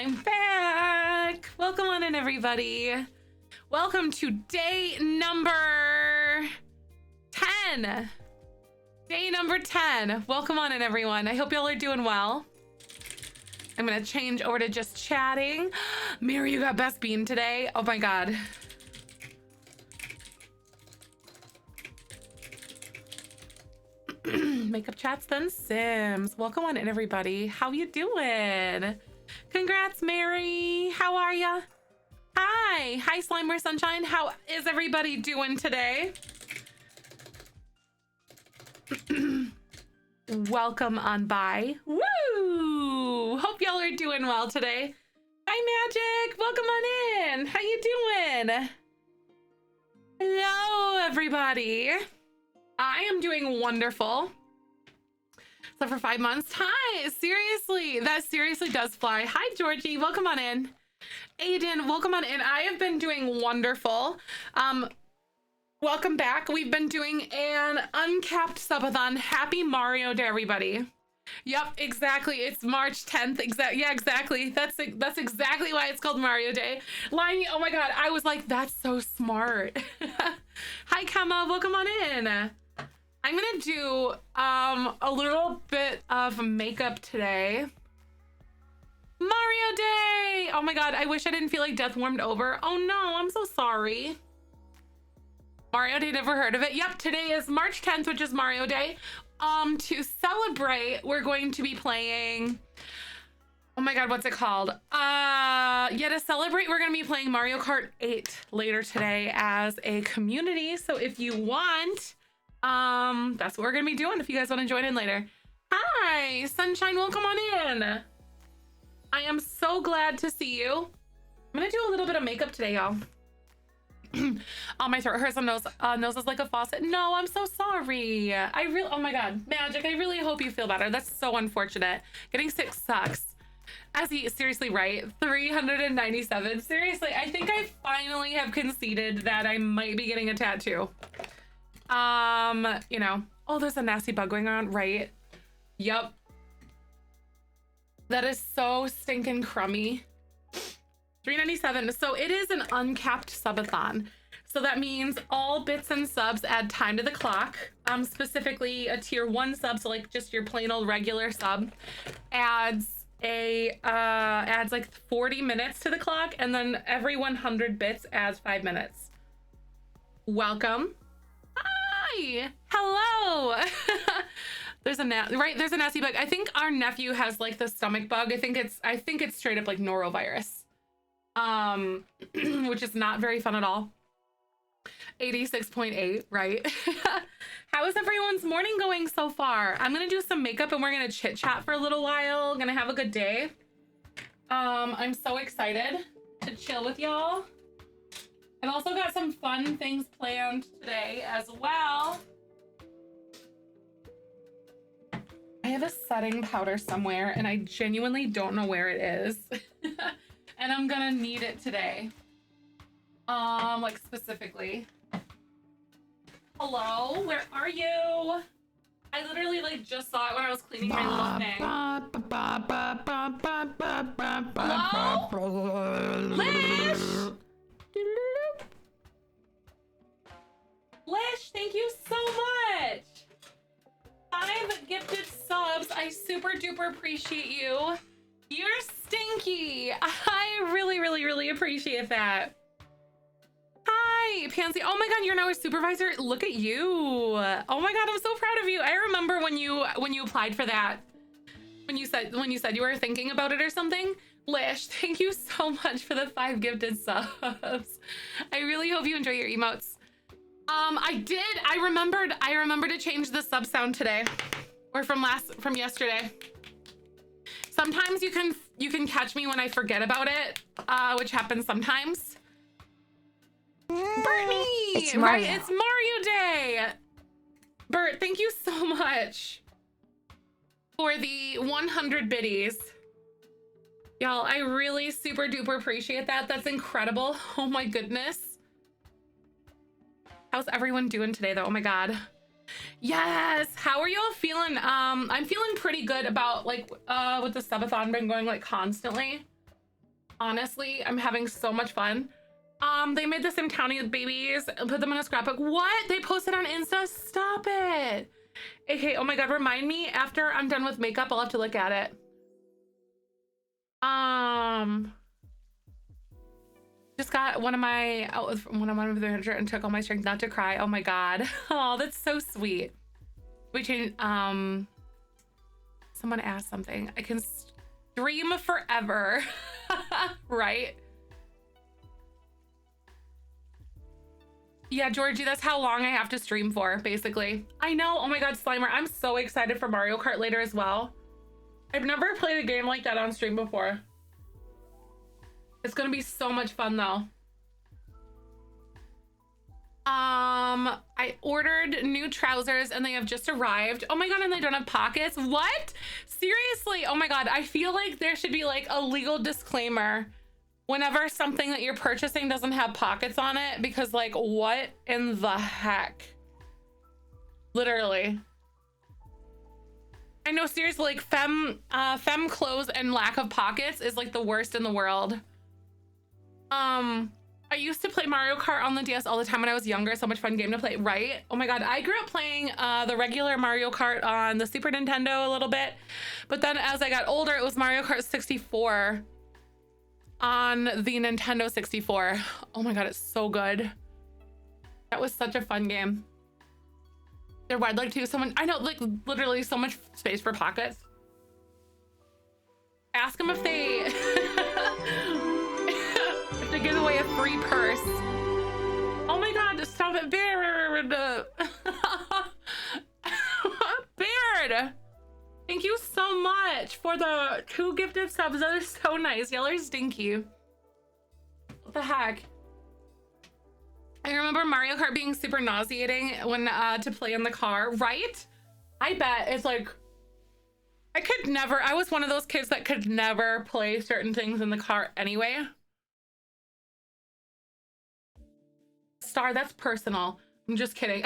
I'm back. Welcome on in, everybody. Welcome to day number 10. Day number 10. Welcome on in, everyone. I hope y'all are doing well. I'm gonna change over to just chatting. Mary, you got best bean today. Oh my God. Makeup chats then Sims. Welcome on in, everybody. How you doing? Congrats, Mary. How are ya? Hi. Hi, Slimer Sunshine. How is everybody doing today? Welcome on by. Woo! Hope y'all are doing well today. Hi, Magic. Welcome on in. How you doing? Hello, everybody. I am doing wonderful. So for 5 months. Hi, seriously, that seriously does fly. Hi, Georgie, welcome on in. Aiden, welcome on in. I have been doing wonderful. Welcome back. We've been doing an uncapped subathon. Happy Mario Day, everybody. Yep, exactly. It's March 10th. Yeah, exactly. That's exactly why it's called Mario Day. Liney, oh my God, I was like, that's so smart. Hi, Kama, welcome on in. I'm gonna do a little bit of makeup today. Mario Day! Oh my God, I wish I didn't feel like death warmed over. Oh no, I'm so sorry. Mario Day, never heard of it. Yep, today is March 10th, which is Mario Day. To celebrate, we're going to be playing, oh my God, what's it called? Yeah, to celebrate, we're gonna be playing Mario Kart 8 later today as a community. So if you want, that's what we're gonna be doing if you guys want to join in later. Hi, Sunshine, welcome on in. I am so glad to see you. I'm gonna do a little bit of makeup today, y'all. Oh, my throat hurts. Nose is like a faucet. No, I'm so sorry. Oh my God, Magic, I really hope you feel better. That's so unfortunate. Getting sick sucks. As he seriously right, 397. Seriously, I think I finally have conceded that I might be getting a tattoo. You know, oh, there's a nasty bug going on, right? Yep. That is so stinking crummy. 397. So it is an uncapped subathon. So that means all bits and subs add time to the clock. Specifically a tier 1 sub, so like just your plain old regular sub, adds like 40 minutes to the clock, and then every 100 bits adds 5 minutes. Welcome. Hi. Hello. There's a nasty bug. I think our nephew has like the stomach bug. I think it's straight up like norovirus. Which is not very fun at all. 86.8, right? How is everyone's morning going so far? I'm gonna do some makeup and we're gonna chit chat for a little while. Gonna have a good day. I'm so excited to chill with y'all. I've also got some fun things planned today as well. I have a setting powder somewhere and I genuinely don't know where it is. And I'm gonna need it today. Like specifically. Hello, where are you? I literally like just saw it when I was cleaning my little thing. Hello? Lish! Lish, thank you so much. 5 gifted subs. I super duper appreciate you. You're stinky. I really appreciate that. Hi, Pansy. Oh my God, you're now a supervisor. Look at you. Oh my God, I'm so proud of you. I remember when you applied for that. When you said you were thinking about it or something. Lish, thank you so much for the 5 gifted subs. I really hope you enjoy your emotes. I remembered to change the sub sound today, or from yesterday. Sometimes you can catch me when I forget about it, which happens sometimes. Bernie, it's Mario. Right? It's Mario Day. Bert, thank you so much for the 100 biddies. Y'all, I really super duper appreciate that. That's incredible. Oh my goodness. How's everyone doing today though? Oh my God. Yes. How are y'all feeling? I'm feeling pretty good about like with the subathon been going like constantly. Honestly, I'm having so much fun. They made the Sim Townie babies and put them in a scrapbook. What? They posted on Insta? Stop it. Okay, oh my God, remind me after I'm done with makeup, I'll have to look at it. Just got one of my and took all my strength not to cry. Oh my God. Oh, that's so sweet. We changed, someone asked something. I can stream forever, right? Yeah, Georgie, that's how long I have to stream for, basically. I know. Oh my God, Slimer, I'm so excited for Mario Kart later as well. I've never played a game like that on stream before. It's gonna be so much fun though. I ordered new trousers and they have just arrived. Oh my God, and they don't have pockets? What? Seriously? Oh my God, I feel like there should be like a legal disclaimer whenever something that you're purchasing doesn't have pockets on it, because like, what in the heck? Literally. I know, seriously, like femme clothes and lack of pockets is like the worst in the world. I used to play Mario Kart on the DS all the time when I was younger. So much fun game to play, right? Oh my God, I grew up playing the regular Mario Kart on the Super Nintendo a little bit. But then as I got older, it was Mario Kart 64 on the Nintendo 64. Oh my God, it's so good. That was such a fun game. They're wide like too. Someone, I know, like literally so much space for pockets. Ask them if they if they give away a free purse. Oh my God, stop it, Baird. Baird, thank you so much for the 2 gifted subs. That is so nice. Y'all are stinky. What the heck? I remember Mario Kart being super nauseating when to play in the car, right? I bet it's like, I was one of those kids that could never play certain things in the car anyway. Star, that's personal. I'm just kidding.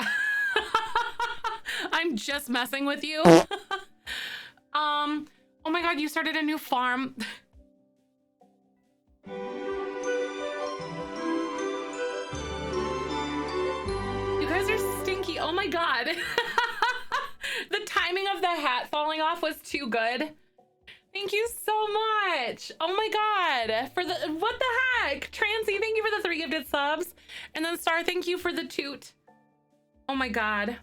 I'm just messing with you. Oh my God, you started a new farm. You guys are stinky. Oh my God. The timing of the hat falling off was too good. Thank you so much. Oh my God. For the, what the heck? Transy, thank you for the 3 gifted subs. And then Star, thank you for the toot. Oh my God.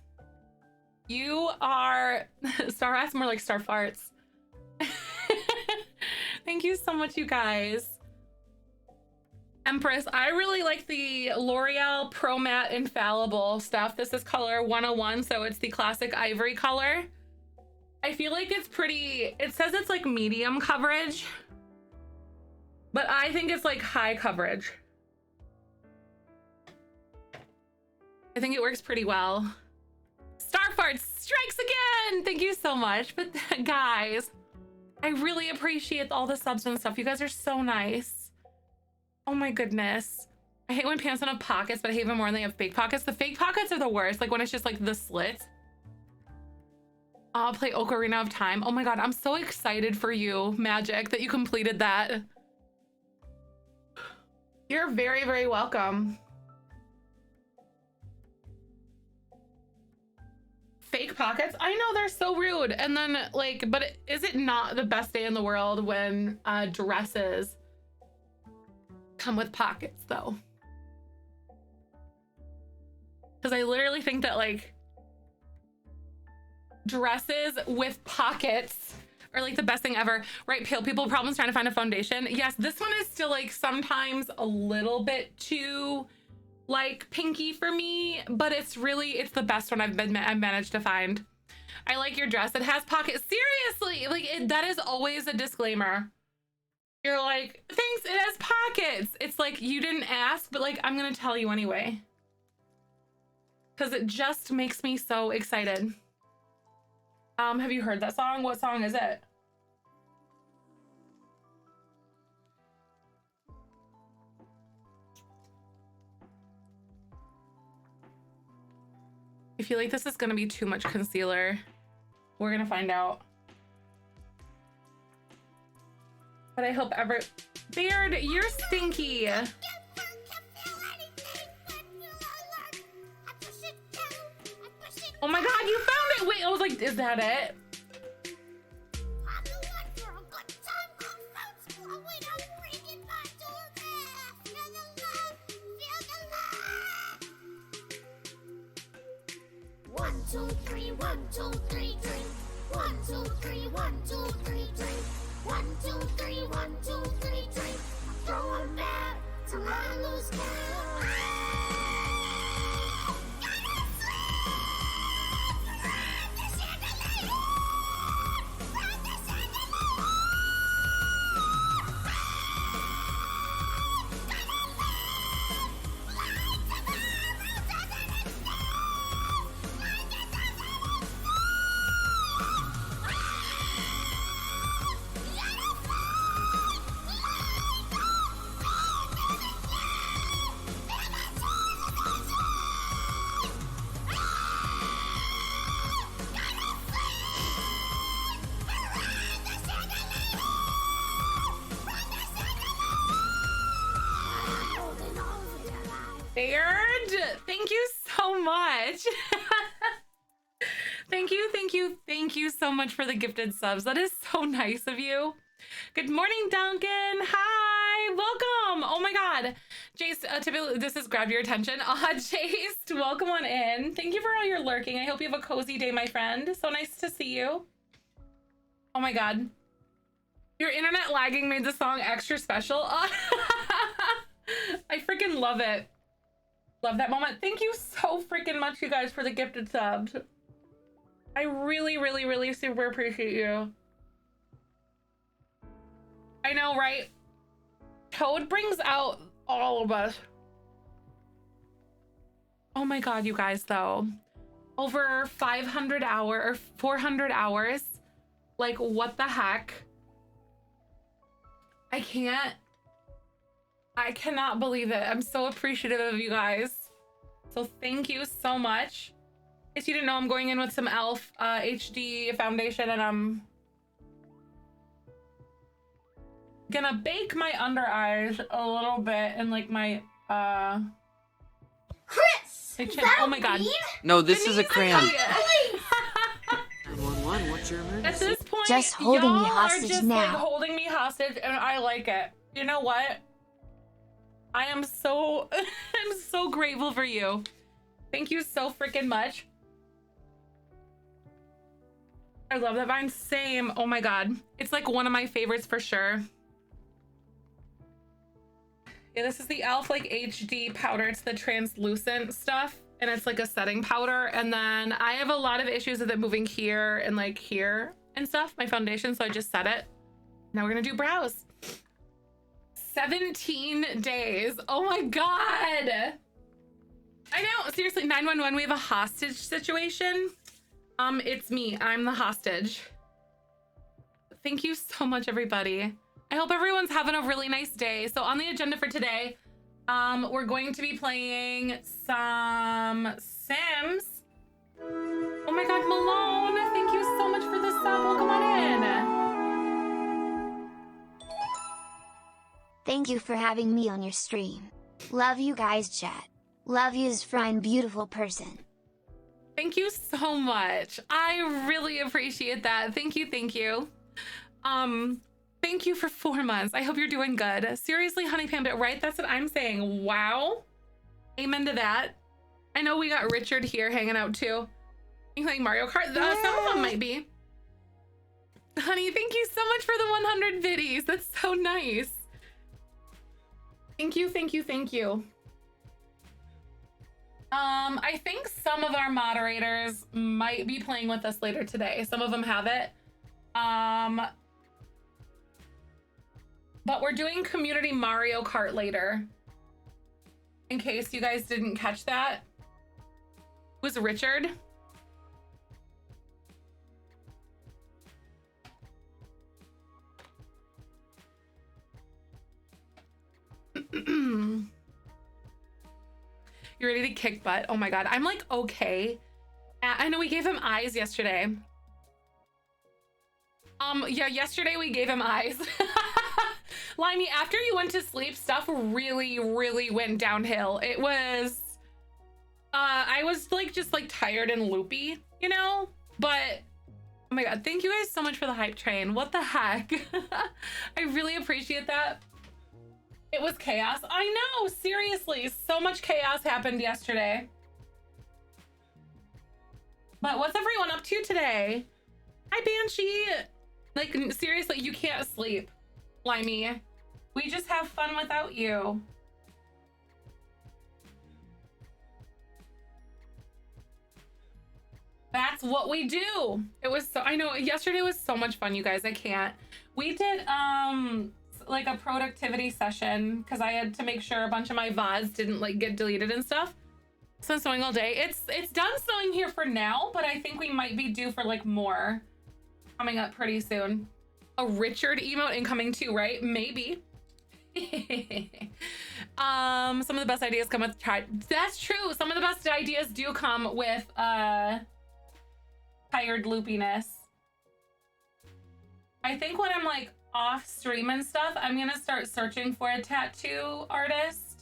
You are, Star ass more like Star farts. Thank you so much, you guys. Empress, I really like the L'Oreal Pro Matte Infallible stuff. This is color 101, so it's the classic ivory color. I feel like it's pretty, it says it's like medium coverage, but I think it's like high coverage. I think it works pretty well. Starfart strikes again! Thank you so much. But guys, I really appreciate all the subs and stuff. You guys are so nice. Oh my goodness. I hate when pants don't have pockets, but I hate even more when they have fake pockets. The fake pockets are the worst, like when it's just like the slit. I'll play Ocarina of Time. Oh my God, I'm so excited for you, Magic, that you completed that. You're very, very welcome. Fake pockets? I know, they're so rude. And then like, but is it not the best day in the world when dresses come with pockets though? Because I literally think that like dresses with pockets are like the best thing ever, right? Pale people problems trying to find a foundation. Yes, this one is still like sometimes a little bit too like pinky for me, but it's the best one I've managed to find. I like your dress. It has pockets. Seriously, like that is always a disclaimer. You're like, thanks, it has pockets. It's like you didn't ask, but like I'm gonna tell you anyway, because it just makes me so excited. Have you heard that song? What song is it? I feel like this is gonna be too much concealer. We're gonna find out. But I hope Baird, you're stinky. Oh my god, you found it! Wait, I was like, is that it? One, two, three, drink. 1, 2, 3, 1, 2, 3, drink. 1, 2, 3, 1, 2, 3, drink. Throw 'em back till I lose count. Baird, thank you so much. Thank you so much for the gifted subs. That is so nice of you. Good morning, Duncan. Hi, welcome. Oh my god. Jace, typically this is grab your attention. Jace, welcome on in. Thank you for all your lurking. I hope you have a cozy day, my friend. So nice to see you. Oh my god. Your internet lagging made the song extra special. I freaking love it. Love that moment. Thank you so freaking much, you guys, for the gifted subs. I really super appreciate you. I know, right? Toad brings out all of us. Oh my god, you guys, though. Over 500 hours or 400 hours. Like, what the heck? I cannot believe it. I'm so appreciative of you guys. So thank you so much. If you didn't know, I'm going in with some e.l.f. HD foundation, and I'm gonna bake my under eyes a little bit and like my Chris! oh my god. No, this is a crayon. 911, what's your emergency? At this point, Just holding y'all me hostage are just now. like holding me hostage, and I like it. You know what? I am so I'm so grateful for you. Thank you so freaking much. I love that vine. Same. Oh my god. It's like one of my favorites for sure. Yeah, this is the e.l.f. like HD powder. It's the translucent stuff, and it's like a setting powder. And then I have a lot of issues with it moving here and like here and stuff, my foundation, so I just set it. Now we're gonna do brows. 17 days. Oh my god. I know, seriously, 911, we have a hostage situation. It's me, I'm the hostage. Thank you so much, everybody. I hope everyone's having a really nice day. So on the agenda for today, we're going to be playing some Sims. Oh my god, Malone, thank you so much for the sub. Welcome on in. Thank you for having me on your stream. Love you guys, chat. Love you, zefrine, beautiful person. Thank you so much. I really appreciate that. Thank you, thank you. Thank you for 4 months. I hope you're doing good. Seriously, Honey Panda, right? That's what I'm saying. Wow. Amen to that. I know we got Richard here hanging out too. You playing Mario Kart? Some of them might be. Honey, thank you so much for the 100 biddies. That's so nice. Thank you, thank you, thank you. I think some of our moderators might be playing with us later today. Some of them have it. But we're doing community Mario Kart later. In case you guys didn't catch that. It was Richard. You ready to kick butt? Oh my god, I'm like okay. I know we gave him eyes yesterday. Yeah, yesterday we gave him eyes. Limey, after you went to sleep, stuff really went downhill. It was, I was like, just like tired and loopy, you know? But, oh my God, thank you guys so much for the hype train. What the heck? I really appreciate that. It was chaos. I know, seriously, so much chaos happened yesterday. But what's everyone up to today? Hi, Banshee. Like, seriously, you can't sleep, Limey. We just have fun without you. That's what we do. It was so, I know, yesterday was so much fun, you guys. I can't. We did, like a productivity session because I had to make sure a bunch of my VODs didn't like get deleted and stuff. So I'm sewing all day. It's done sewing here for now, but I think we might be due for like more coming up pretty soon. A Richard emote incoming too, right? Maybe. Some of the best ideas come with that's true. Some of the best ideas do come with tired loopiness. I think when I'm like off stream and stuff, I'm gonna start searching for a tattoo artist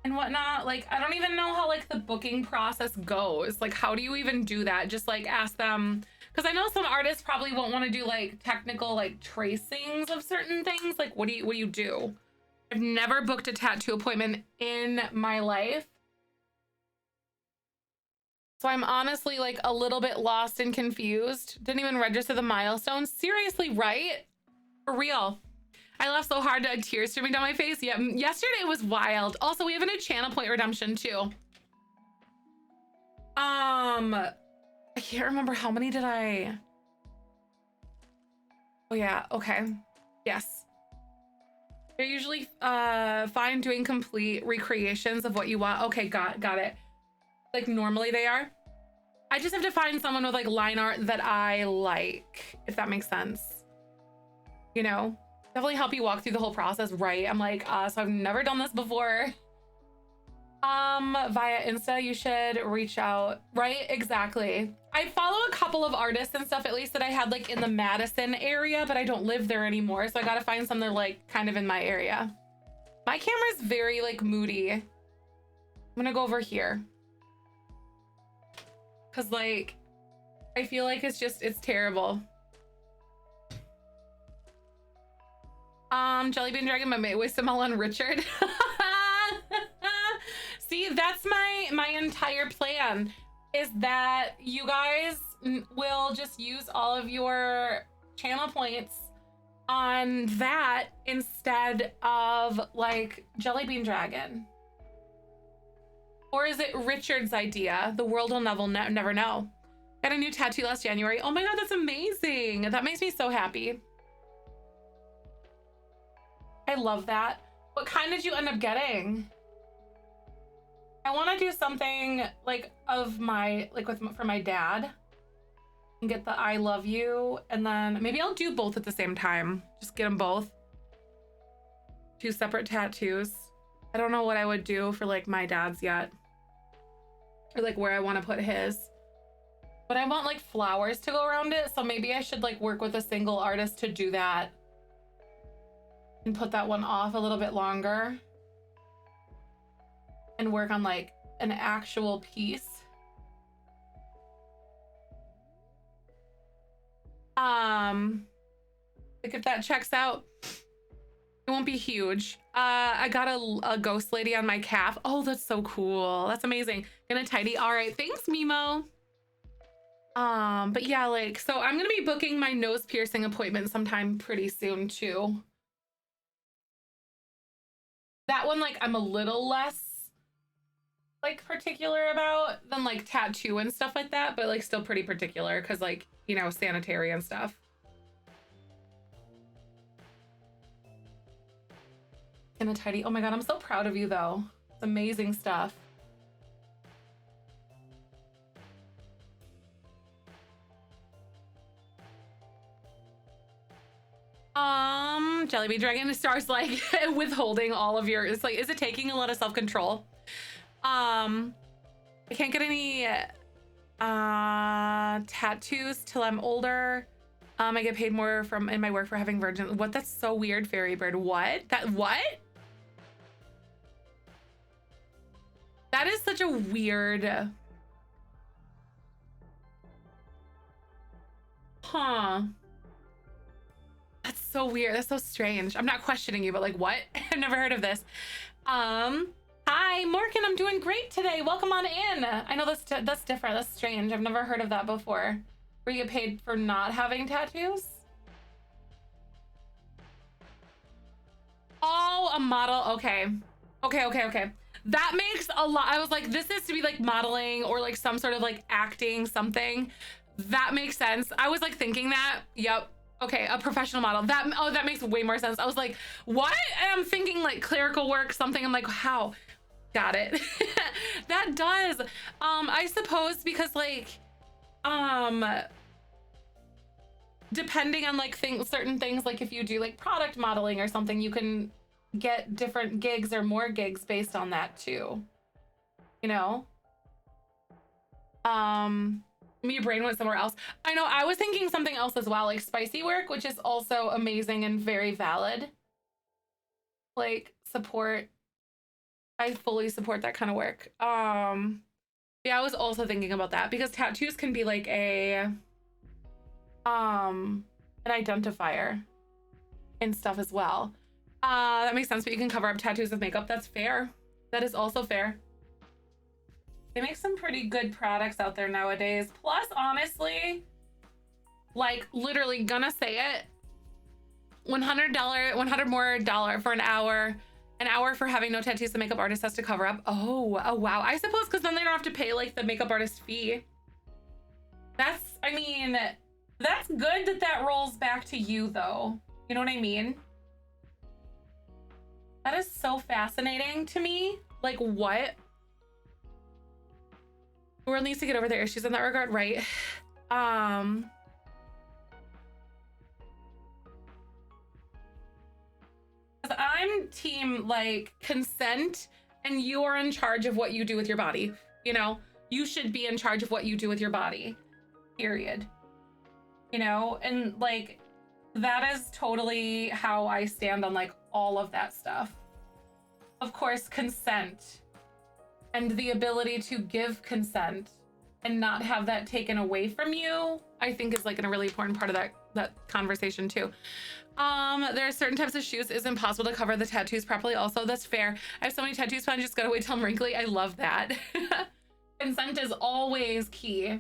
and whatnot. Like, I don't even know how like the booking process goes. Like, how do you even do that? Just like ask them, because I know some artists probably won't want to do like technical like tracings of certain things. Like, what do you do? I've never booked a tattoo appointment in my life. So I'm honestly like a little bit lost and confused. Didn't even register the milestones. Seriously, right? For real. I laughed so hard that tears streaming down my face. Yeah, yesterday was wild. Also, we have a new channel point redemption too. I can't remember how many did I... Oh yeah, okay. Yes. They're usually fine doing complete recreations of what you want. Okay, got it. Like normally they are. I just have to find someone with like line art that I like, if that makes sense. You know, definitely help you walk through the whole process, right? I'm like, so I've never done this before. Via Insta, you should reach out, right? Exactly. I follow a couple of artists and stuff, at least that I had like in the Madison area, but I don't live there anymore. So I gotta find something like kind of in my area. My camera's very like moody. I'm gonna go over here. Cause like, I feel like it's terrible. Jellybean Dragon, my mate with Wastemelon Richard. See, that's my entire plan, is that you guys will just use all of your channel points on that instead of like Jellybean Dragon. Or is it Richard's idea? The world will never know. Got a new tattoo last January. Oh my God, that's amazing. That makes me so happy. I love that. What kind did you end up getting? I want to do something like of my, like for my dad and get the I love you. And then maybe I'll do both at the same time. Just get them both. 2 separate tattoos. I don't know what I would do for like my dad's yet. Or like where I want to put his. But I want like flowers to go around it. So maybe I should like work with a single artist to do that. And put that one off a little bit longer. And work on like an actual piece. Like if that checks out, it won't be huge. I got a ghost lady on my calf. Oh, that's so cool. That's amazing. Gonna tidy. All right, thanks, Mimo. But yeah, like, so I'm gonna be booking my nose piercing appointment sometime pretty soon too. That one, like, I'm a little less like particular about than like tattoo and stuff like that, but like still pretty particular because like, you know, sanitary and stuff. In a tidy. Oh my God, I'm so proud of you though. It's amazing stuff. Jellybean Dragon starts like withholding all of your, it's like, is it taking a lot of self-control? I can't get any tattoos till I'm older. I get paid more from in my work for having virgin. What? That's so weird, Fairy Bird. What? What? That is such a weird. Huh. That's so weird. That's so strange. I'm not questioning you, but like, what? I've never heard of this. Hi, Morgan. I'm doing great today. Welcome on in. I know that's different. That's strange. I've never heard of that before. Where you get paid for not having tattoos? Oh, a model. Okay. Okay. That makes a lot. I was like, this is to be like modeling or like some sort of like acting something. That makes sense. I was like thinking that. Yep. Okay, a professional model. That makes way more sense. I was like, what? And I'm thinking like clerical work, something. I'm like, how? Got it. That does. I suppose because like, depending on like certain things, like if you do like product modeling or something, you can get different gigs or more gigs based on that too. You know? Your brain went somewhere else. I know, I was thinking something else as well, like spicy work, which is also amazing and very valid. Like support. I fully support that kind of work. Yeah, I was also thinking about that because tattoos can be like an identifier and stuff as well. That makes sense, but you can cover up tattoos with makeup. That's fair. That is also fair. They make some pretty good products out there nowadays. Plus, honestly, like literally gonna say it, $100 more for an hour for having no tattoos the makeup artist has to cover up. Oh wow. I suppose because then they don't have to pay like the makeup artist fee. I mean, that's good that rolls back to you though. You know what I mean? That is so fascinating to me. Like what? The world needs to get over their issues in that regard, right? I'm team like consent, and you are in charge of what you do with your body. You know, you should be in charge of what you do with your body, period. You know, and like that is totally how I stand on like all of that stuff. Of course, consent and the ability to give consent and not have that taken away from you, I think is like a really important part of that conversation too. There are certain types of shoes it's impossible to cover the tattoos properly. Also, that's fair. I have so many tattoos, so I just gotta wait till I'm wrinkly. I love that. Consent is always key.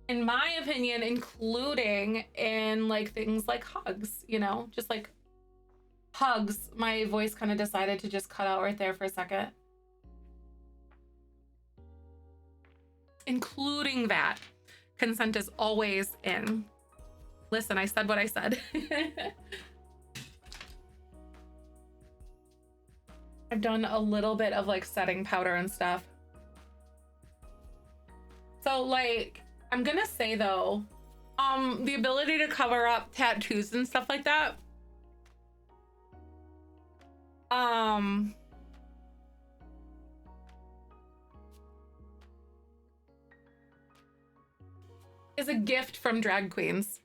In my opinion, including in like things like hugs, you know, just like hugs. My voice kind of decided to just cut out right there for a second. Including that, consent is always in. Listen, I said what I said. I've done a little bit of like setting powder and stuff. So like, I'm gonna say though, the ability to cover up tattoos and stuff like that, is a gift from drag queens.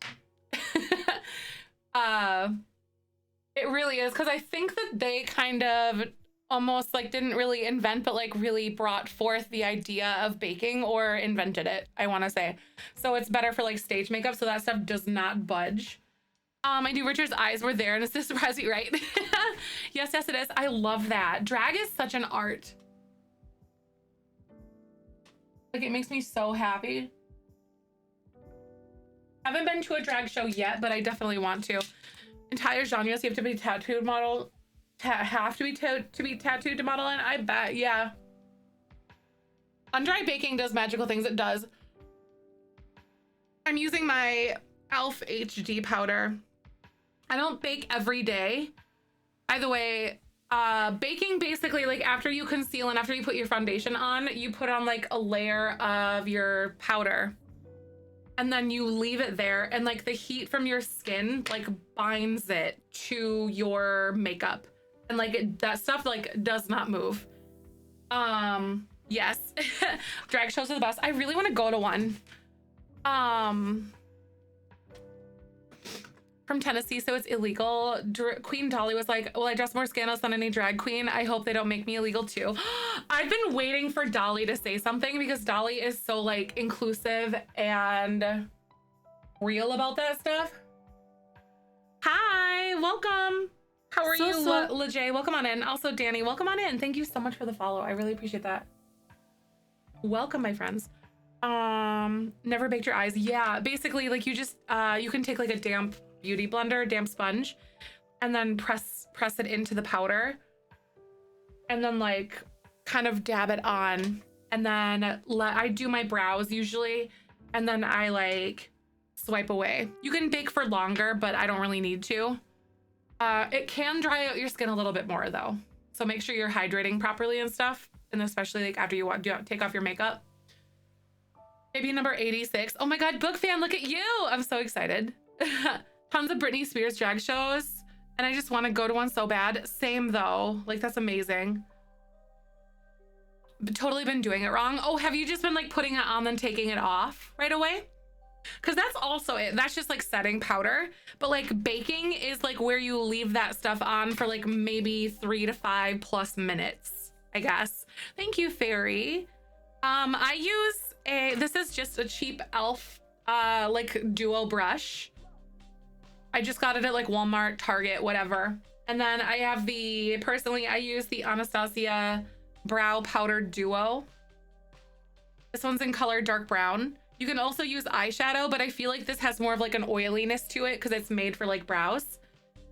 It really is, because I think that they kind of almost like didn't really invent, but like really brought forth the idea of baking, or invented it, I want to say. So it's better for like stage makeup, so that stuff does not budge. I knew Richard's eyes were there, and it's just surprising, right? Yes, it is. I love that. Drag is such an art. Like, it makes me so happy. Haven't been to a drag show yet, but I definitely want to. Entire genres you have to be tattooed model, have to be tattooed to model in. I bet, yeah. Undry baking does magical things. It does. I'm using my e.l.f. HD powder. I don't bake every day. Either way, baking basically, like after you conceal and after you put your foundation on, you put on like a layer of your powder. And then you leave it there, and like the heat from your skin like binds it to your makeup, and like that stuff like does not move. Yes. Drag shows are the best. I really want to go to one. From Tennessee, so it's illegal. Queen Dolly was like, well, I dress more scandalous than any drag queen. I hope they don't make me illegal too. I've been waiting for Dolly to say something because Dolly is so like inclusive and real about that stuff. Hi, welcome. How are you, LeJay? Welcome on in. Also, Danny, welcome on in. Thank you so much for the follow. I really appreciate that. Welcome, my friends. Never baked your eyes. Yeah, basically, like you just you can take like a damp beauty blender, damp sponge, and then press it into the powder, and then like kind of dab it on, and then I do my brows usually, and then I like swipe away. You can bake for longer, but I don't really need to. It can dry out your skin a little bit more though, so make sure you're hydrating properly and stuff, and especially like after you take off your makeup. Maybe number 86. Oh my god, book fan, look at you. I'm so excited. Tons of Britney Spears drag shows, and I just want to go to one so bad. Same though, like that's amazing. But totally been doing it wrong. Oh, have you just been like putting it on then taking it off right away? Because that's also it. That's just like setting powder, but like baking is like where you leave that stuff on for like maybe 3 to 5 plus minutes, I guess. Thank you, Fairy. I use this is just a cheap elf like duo brush. I just got it at like Walmart, Target, whatever. And then I have personally I use the Anastasia brow powder duo. This one's in color dark brown. You can also use eyeshadow, but I feel like this has more of like an oiliness to it because it's made for like brows,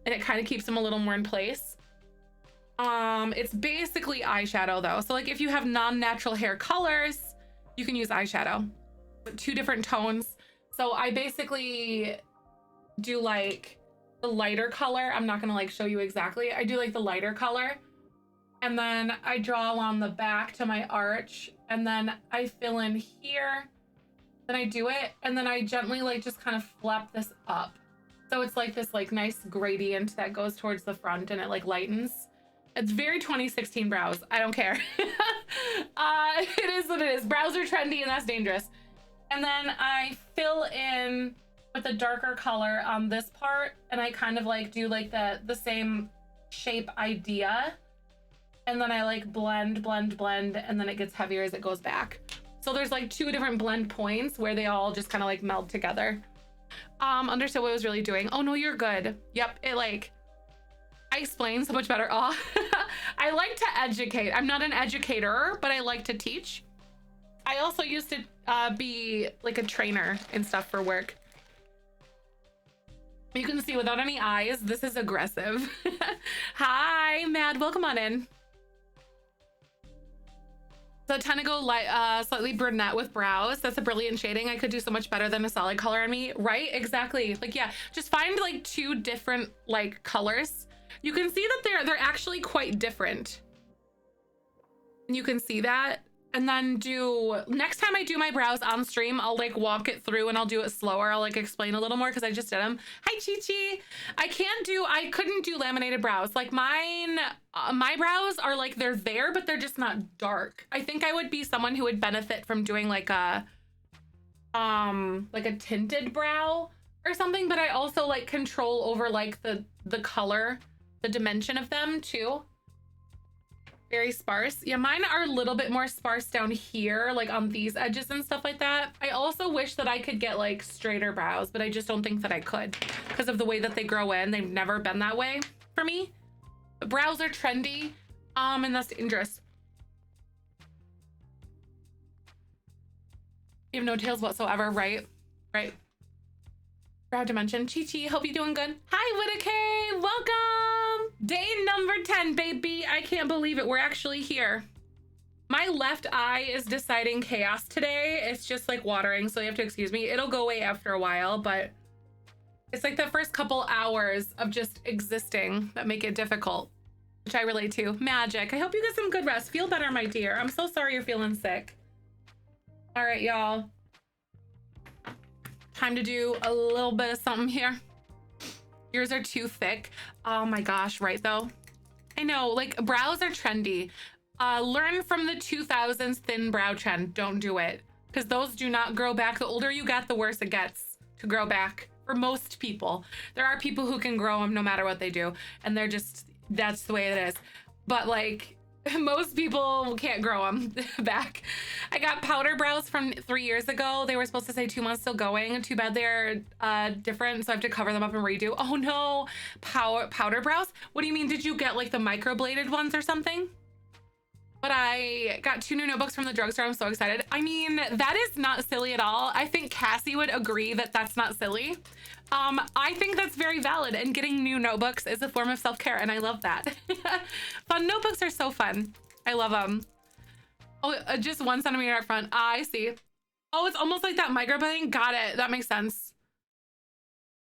and it kind of keeps them a little more in place. It's basically eyeshadow though. So like if you have non-natural hair colors, you can use eyeshadow with 2 different tones. So I basically do like the lighter color. I'm not gonna like show you exactly. I do like the lighter color, and then I draw along the back to my arch, and then I fill in here, then I do it, and then I gently like just kind of flap this up. So it's like this like nice gradient that goes towards the front, and it like lightens. It's very 2016 brows. I don't care. It is what it is. Brows are trendy, and that's dangerous. And then I fill in with a darker color on this part, and I kind of like do like the same shape idea, and then I like blend, and then it gets heavier as it goes back. So there's like 2 different blend points where they all just kind of like meld together. Understood what I was really doing. Oh no, you're good. Yep, it like I explain so much better. Oh, I like to educate. I'm not an educator, but I like to teach. I also used to be like a trainer and stuff for work. You can see without any eyes, this is aggressive. Hi, Mad, welcome on in. So I tend to go light, slightly brunette with brows. That's a brilliant shading. I could do so much better than a solid color on me, right? Exactly. Like, yeah, just find like 2 different like colors. You can see that they're actually quite different. And you can see that. And then next time I do my brows on stream, I'll like walk it through and I'll do it slower. I'll like explain a little more because I just did them. Hi, Chi-Chi. I couldn't do laminated brows. Like mine, my brows are like, they're there, but they're just not dark. I think I would be someone who would benefit from doing like a tinted brow or something, but I also like control over like the color, the dimension of them too. Very sparse. Yeah, mine are a little bit more sparse down here, like on these edges and stuff like that. I also wish that I could get like straighter brows, but I just don't think that I could because of the way that they grow in. They've never been that way for me. But brows are trendy, and that's dangerous. You have no tails whatsoever, right? Right. Brow dimension. Chi-Chi, hope you're doing good. Hi, Whitakay, welcome. Day number 10, baby. I can't believe it. We're actually here. My left eye is deciding chaos today. It's just like watering, so you have to excuse me. It'll go away after a while, but it's like the first couple hours of just existing that make it difficult, which I relate to. Magic. I hope you get some good rest. Feel better, my dear. I'm so sorry you're feeling sick. All right, y'all. Time to do a little bit of something here. Yours are too thick. Oh my gosh, right though? I know, like brows are trendy. Learn from the 2000s thin brow trend. Don't do it. because those do not grow back. The older you get, the worse it gets to grow back for most people. There are people who can grow them no matter what they do, and they're just, that's the way it is. But like most people can't grow them back. I got powder brows from 3 years ago. They were supposed to say 2 months still going. Too bad they're different, so I have to cover them up and redo. Oh no, powder brows? What do you mean? Did you get like the microbladed ones or something? But I got 2 new notebooks from the drugstore. I'm so excited. I mean, that is not silly at all. I think Cassie would agree that that's not silly. I think that's very valid, and getting new notebooks is a form of self-care, and I love that. Fun notebooks are so fun. I love them. Oh, just 1 centimeter up front. I see. Oh, it's almost like that microblading. Got it. That makes sense.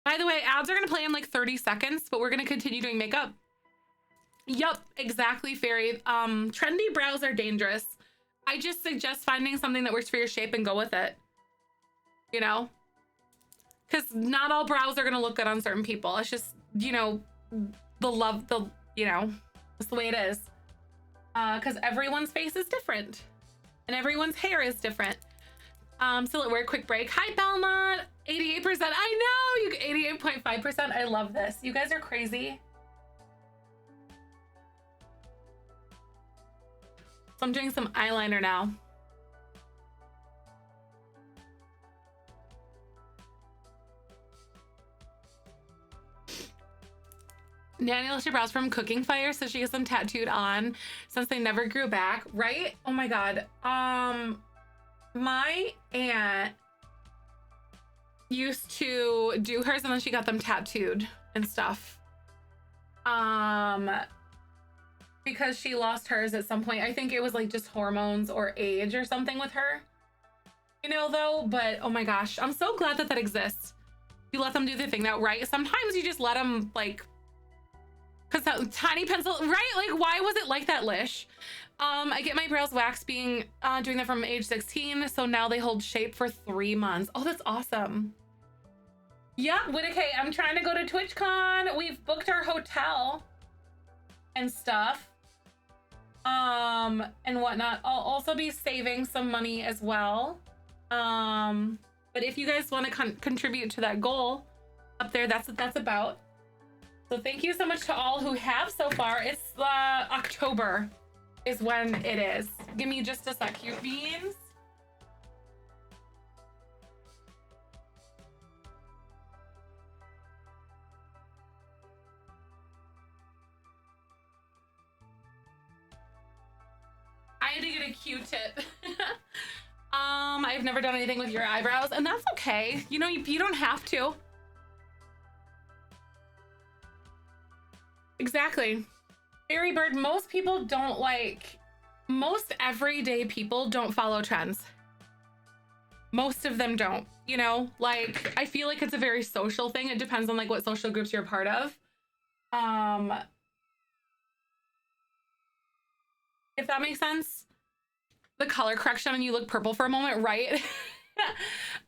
By the way, ads are gonna play in like 30 seconds, but we're gonna continue doing makeup. Yup, exactly, Fairy. Trendy brows are dangerous. I just suggest finding something that works for your shape and go with it. You know? Because not all brows are gonna look good on certain people. It's just, you know, you know, it's the way it is. Because everyone's face is different. And everyone's hair is different. So we're a quick break. Hi, Belmont. 88%. I know, you 88.5%. I love this. You guys are crazy. So I'm doing some eyeliner now. Nanny lost her brows from cooking fire, so she has them tattooed on since they never grew back, right? Oh my God. My aunt used to do hers and then she got them tattooed and stuff. Because she lost hers at some point. I think it was like just hormones or age or something with her, you know, though. But oh my gosh, I'm so glad that that exists. You let them do the thing now, right? Sometimes you just let them, like, because that tiny pencil, right? Like, why was it like that, Lish? I get my brows waxed doing that from age 16. So now they hold shape for 3 months. Oh, that's awesome. Yeah, Whitakay, I'm trying to go to TwitchCon. We've booked our hotel and stuff. And whatnot. I'll also be saving some money as well. But if you guys want to contribute to that goal up there, that's what that's about. So thank you so much to all who have so far. It's October is when it is. Give me just a sec, cute beans. I had to get a Q-tip. I've never done anything with your eyebrows, and that's okay. You know, you don't have to. Exactly. Fairy Bird, most people don't most everyday people don't follow trends. Most of them don't, you know? Like, I feel like it's a very social thing. It depends on like what social groups you're a part of. If that makes sense. The color correction and you look purple for a moment, right?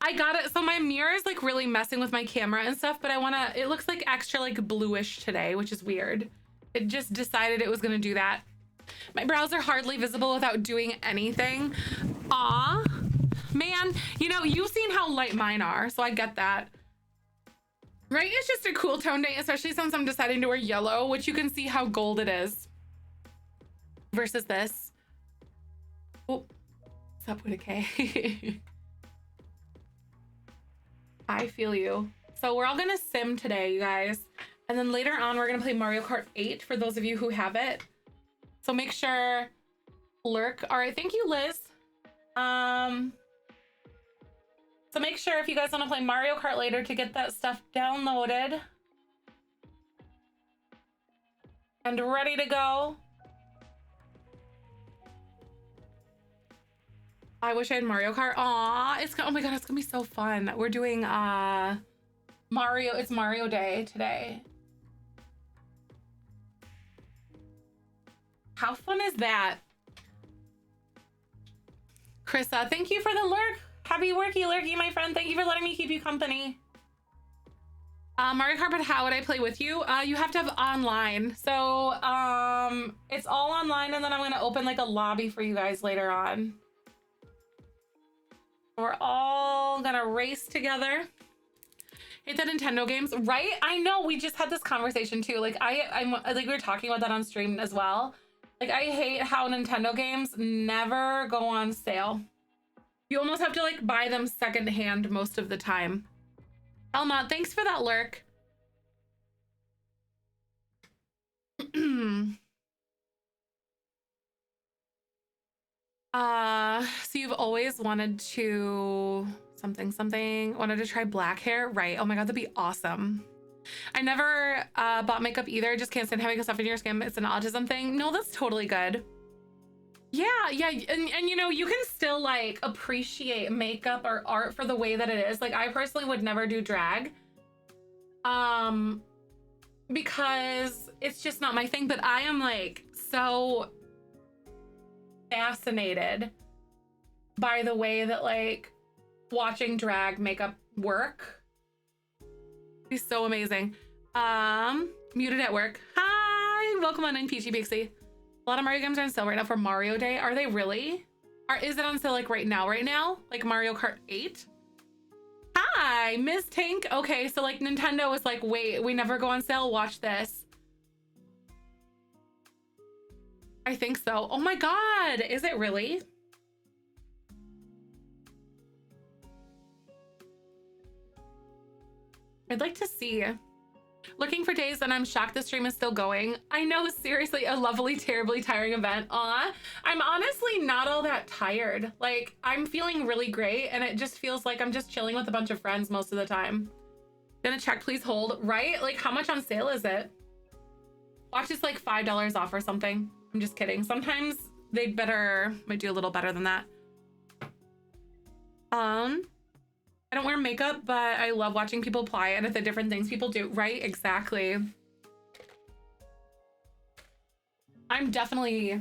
I got it. So my mirror is like really messing with my camera and stuff, but it looks like extra like bluish today, which is weird. It just decided it was gonna do that. My brows are hardly visible without doing anything. Aw, man, you know, you've seen how light mine are, so I get that. Right, it's just a cool tone day, especially since I'm deciding to wear yellow, which you can see how gold it is versus this. Oh, what's up with a K? I feel you. So we're all gonna sim today, you guys. And then later on, we're gonna play Mario Kart 8 for those of you who have it. So make sure, lurk. All right, thank you, Liz. So make sure if you guys wanna play Mario Kart later to get that stuff downloaded and ready to go. I wish I had Mario Kart. Aw, oh my God, it's gonna be so fun. We're doing Mario, it's Mario Day today. How fun is that? Krissa, thank you for the lurk. Happy worky lurky, my friend. Thank you for letting me keep you company. Mario Kart, but how would I play with you? You have to have online. So it's all online, and then I'm gonna open like a lobby for you guys later on. We're all gonna race together. Hate the Nintendo games, right? I know, we just had this conversation too. Like I'm like, we were talking about that on stream as well. Like, I hate how Nintendo games never go on sale. You almost have to like buy them secondhand most of the time. Elma, thanks for that lurk. So you've always wanted to wanted to try black hair, right? Oh my god, that'd be awesome. I never bought makeup either. Just can't stand having stuff in your skin. It's an autism thing. No, that's totally good. Yeah, and you know, you can still like appreciate makeup or art for the way that it is. Like, I personally would never do drag, because it's just not my thing. But I am like so fascinated by the way that like watching drag makeup work. It'd be so amazing. Muted at work. Hi, welcome on in, Peachy Bixie. A lot of Mario games are on sale right now for Mario Day. Are they really? Is it on sale like right now? Like Mario Kart 8? Hi, Miss Tank. Okay, so like Nintendo was like, wait, we never go on sale. Watch this. I think so. Oh my god, is it really? I'd like to see. Looking for days and I'm shocked the stream is still going. I know, seriously, a lovely, terribly tiring event. Aw, I'm honestly not all that tired. Like, I'm feeling really great and it just feels like I'm just chilling with a bunch of friends most of the time. Gonna check, please hold, right? Like, how much on sale is it? Watch is like $5 off or something. I'm just kidding. Sometimes they might do a little better than that. I don't wear makeup, but I love watching people apply it and the different things people do. Right? Exactly. I'm definitely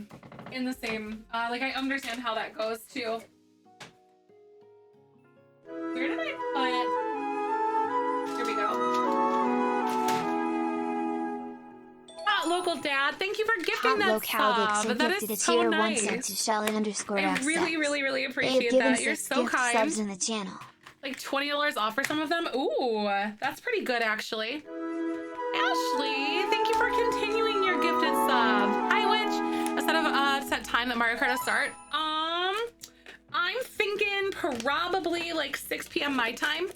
in the same, like, I understand how that goes too. Where did I put? Here we go. Hot local dad, thank you for gifting that sub. That is so nice. I really appreciate that. You're so kind. Subs in the channel. Like $20 off for some of them. Ooh, that's pretty good actually. Ashley, thank you for continuing your gifted sub. Hi, Witch. Instead of set time that Mario Kart will start, I'm thinking probably like 6 p.m. my time.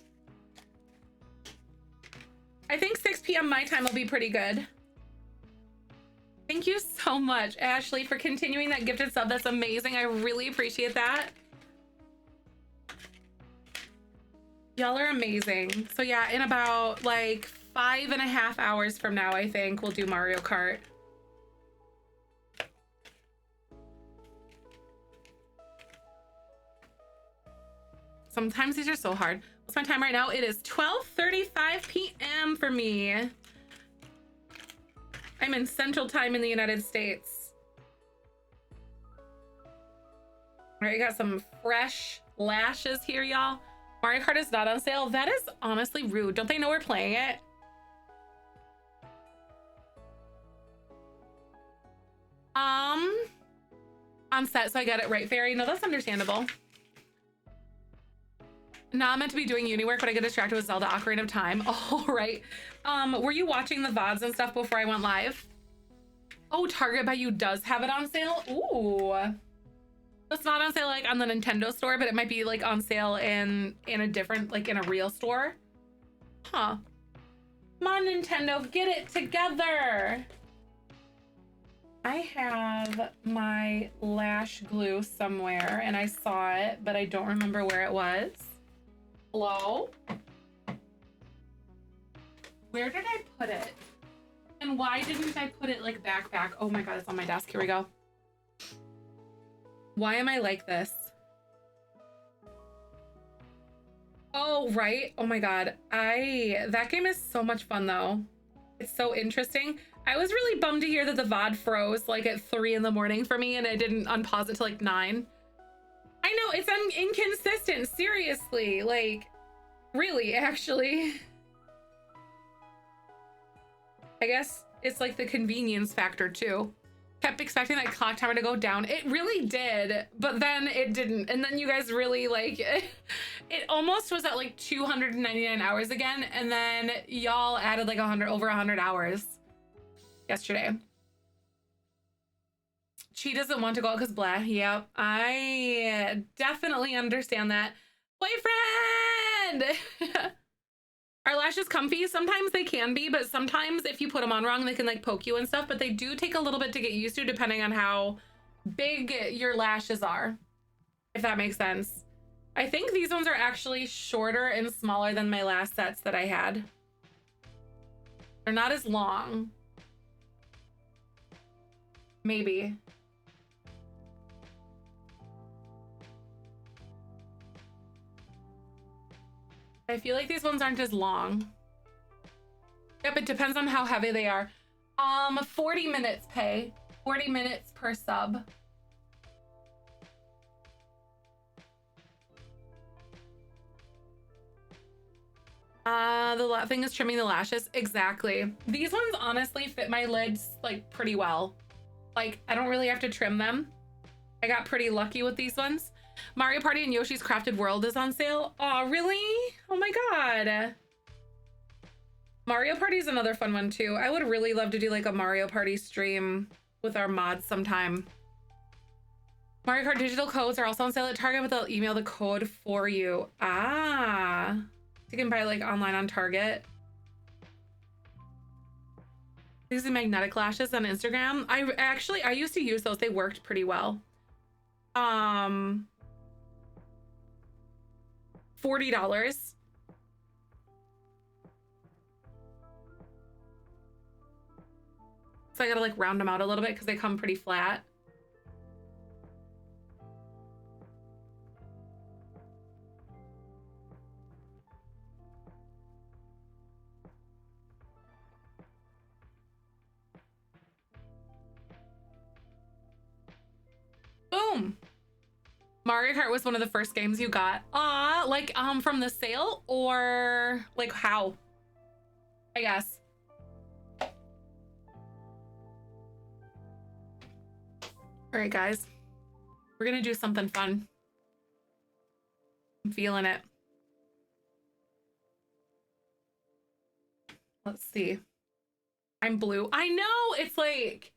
I think 6 p.m. my time will be pretty good. Thank you so much, Ashley, for continuing that gifted sub. That's amazing. I really appreciate that. Y'all are amazing. So yeah, in about like 5.5 hours from now, I think we'll do Mario Kart. Sometimes these are so hard. What's my time right now? It is 12:35 p.m. for me. I'm in Central Time in the United States. All right, got some fresh lashes here, y'all. Mario Kart is not on sale. That is honestly rude. Don't they know we're playing it? On set, so I got it right, Fairy. No, that's understandable. Now I'm meant to be doing uni work, but I get distracted with Zelda Ocarina of Time. All right. Were you watching the VODs and stuff before I went live? Oh, Target by You does have it on sale. Ooh. It's not on sale like on the Nintendo store, but it might be like on sale in a different, like in a real store. Huh. Come on, Nintendo, get it together. I have my lash glue somewhere and I saw it, but I don't remember where it was. Hello? Where did I put it? And why didn't I put it like back? Oh my god, it's on my desk. Here we go. Why am I like this? Oh, right. Oh my god. That game is so much fun though. It's so interesting. I was really bummed to hear that the VOD froze like at 3 in the morning for me and I didn't unpause it till like 9. I know, it's inconsistent, seriously. Like, really, actually. I guess it's like the convenience factor too. Kept expecting that clock timer to go down. It really did, but then it didn't. And then you guys really like, it almost was at like 299 hours again. And then y'all added like over 100 hours yesterday. She doesn't want to go out because blah. Yep, I definitely understand that. Boyfriend! Are lashes comfy? Sometimes they can be, but sometimes if you put them on wrong, they can like poke you and stuff, but they do take a little bit to get used to depending on how big your lashes are, if that makes sense. I think these ones are actually shorter and smaller than my last sets that I had. They're not as long. Maybe. I feel like these ones aren't as long. Yep, it depends on how heavy they are. 40 minutes pay. 40 minutes per sub. The thing is trimming the lashes. Exactly. These ones honestly fit my lids like pretty well. Like I don't really have to trim them. I got pretty lucky with these ones. Mario Party and Yoshi's Crafted World is on sale. Oh, really? Oh my God. Mario Party is another fun one too. I would really love to do like a Mario Party stream with our mods sometime. Mario Kart digital codes are also on sale at Target, but they'll email the code for you. Ah, you can buy like online on Target. These are magnetic lashes on Instagram. I used to use those. They worked pretty well. $40. So I gotta like round them out a little bit because they come pretty flat. Boom. Mario Kart was one of the first games you got. Like from the sale or like how? I guess. All right, guys. We're gonna do something fun. I'm feeling it. Let's see. I'm blue. I know, it's like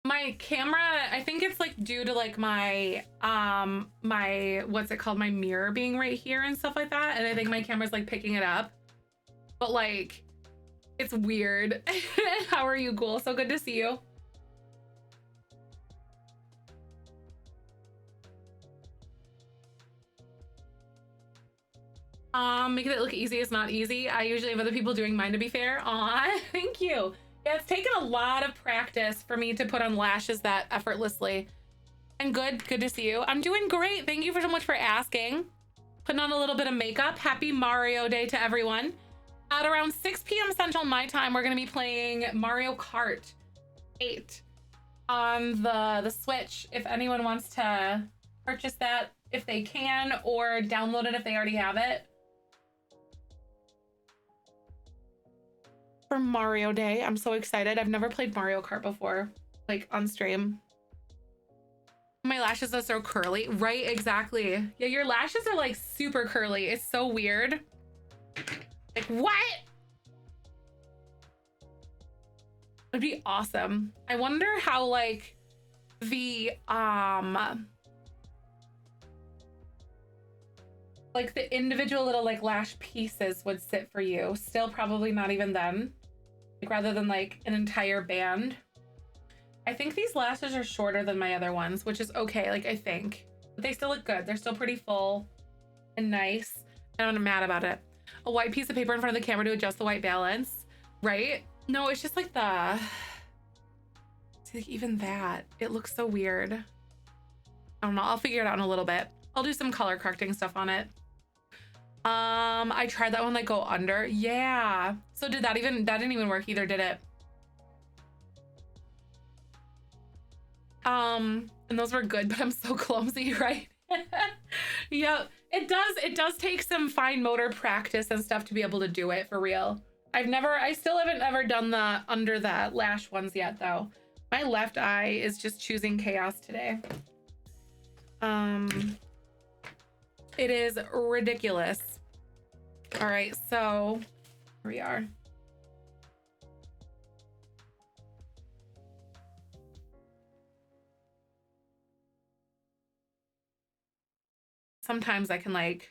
my camera, I think it's like due to like my my what's it called, my mirror being right here and stuff like that, and I think my camera's like picking it up, but like it's weird. How are you, Ghoul? So good to see you. Making it look easy is not easy. I usually have other people doing mine, to be fair. Aw, thank you. Yeah, it's taken a lot of practice for me to put on lashes that effortlessly. And good to see you. I'm doing great. Thank you so much for asking. Putting on a little bit of makeup. Happy Mario Day to everyone. At around 6 p.m. Central my time, we're gonna be playing Mario Kart 8 on the Switch. If anyone wants to purchase that, if they can, or download it if they already have it. For Mario Day, I'm so excited. I've never played Mario Kart before, like on stream. My lashes are so curly. Right, exactly. Yeah, your lashes are like super curly. It's so weird. Like, what? It'd be awesome. I wonder how like the like the individual little like lash pieces would sit for you. Still probably not even then. Like rather than like an entire band. I think these lashes are shorter than my other ones, which is okay, like I think. But they still look good. They're still pretty full and nice. I'm not mad about it. A white piece of paper in front of the camera to adjust the white balance, right? No, it's just like the, see, like even that, it looks so weird. I don't know, I'll figure it out in a little bit. I'll do some color correcting stuff on it. I tried that one, like go under. Yeah. So did that didn't even work either, did it? And those were good, but I'm so clumsy, right? Yeah, it does take some fine motor practice and stuff to be able to do it for real. I still haven't ever done the under the lash ones yet though. My left eye is just choosing chaos today. It is ridiculous. All right, so here we are. Sometimes I can like,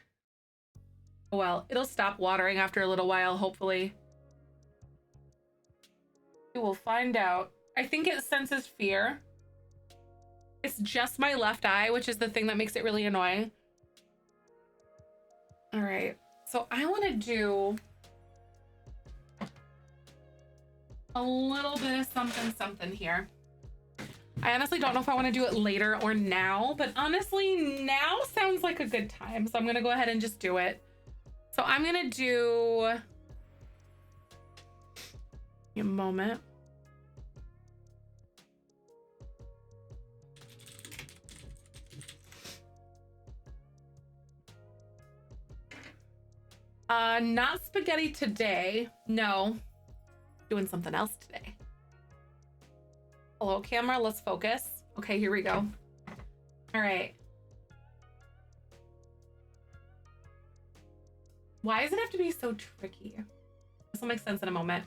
well, it'll stop watering after a little while, hopefully. We will find out. I think it senses fear. It's just my left eye, which is the thing that makes it really annoying. All right, so I want to do a little bit of something here. I honestly don't know if I want to do it later or now, but honestly, now sounds like a good time. So I'm going to go ahead and just do it. So I'm going to do a moment. Not spaghetti today. No, doing something else today. Hello, camera. Let's focus. Okay, here we go. All right. Why does it have to be so tricky? This will make sense in a moment.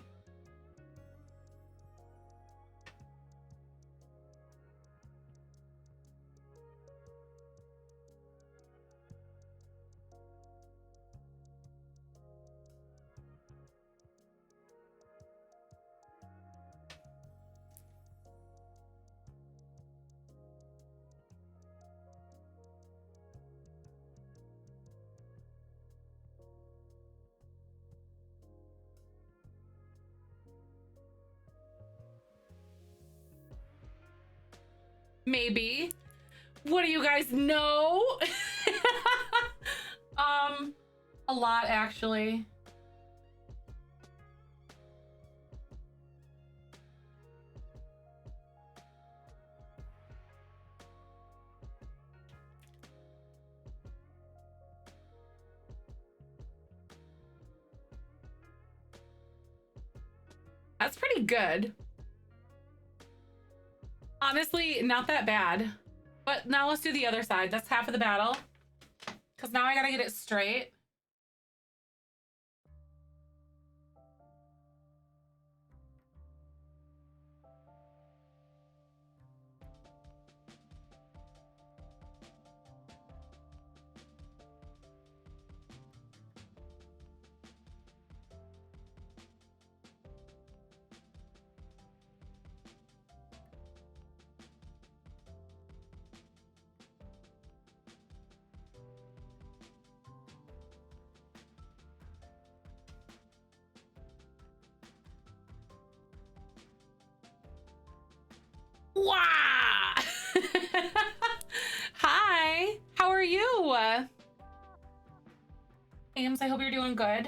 Maybe. What do you guys know? A lot actually. That's pretty good. Honestly, not that bad. But now let's do the other side. That's half of the battle. Because now I gotta get it straight. Wow! Hi, how are you? Ames, I hope you're doing good.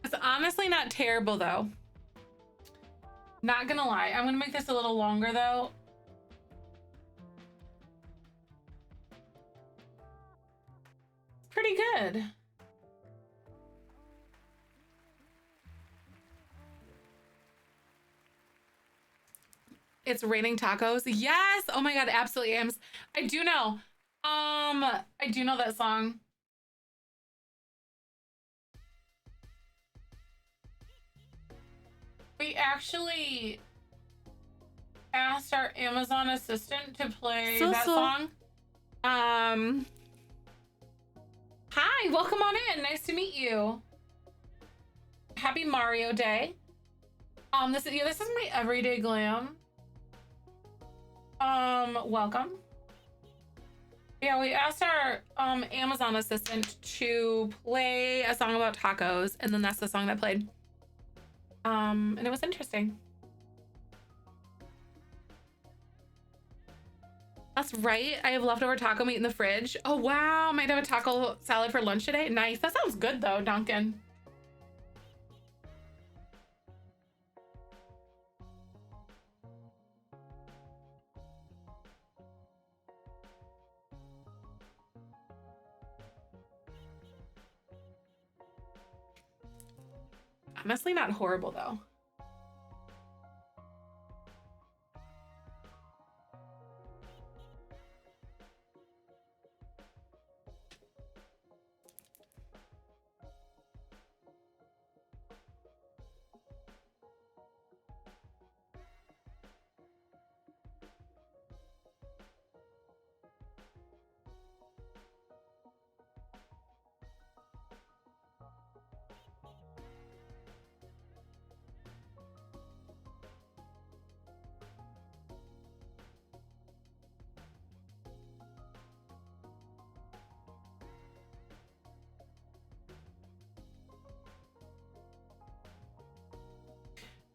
It's honestly not terrible though. Not gonna lie. I'm gonna make this a little longer though. Pretty good. It's raining tacos. Yes. Oh my God. Absolutely. I do know. I do know that song. We actually asked our Amazon assistant to play that song. Hi, welcome on in. Nice to meet you. Happy Mario Day. This is my everyday glam. Welcome. Yeah, we asked our Amazon assistant to play a song about tacos, and then that's the song that played. And it was interesting. That's right. I have leftover taco meat in the fridge. Oh wow, might have a taco salad for lunch today. Nice. That sounds good though, Duncan. Honestly, not horrible though.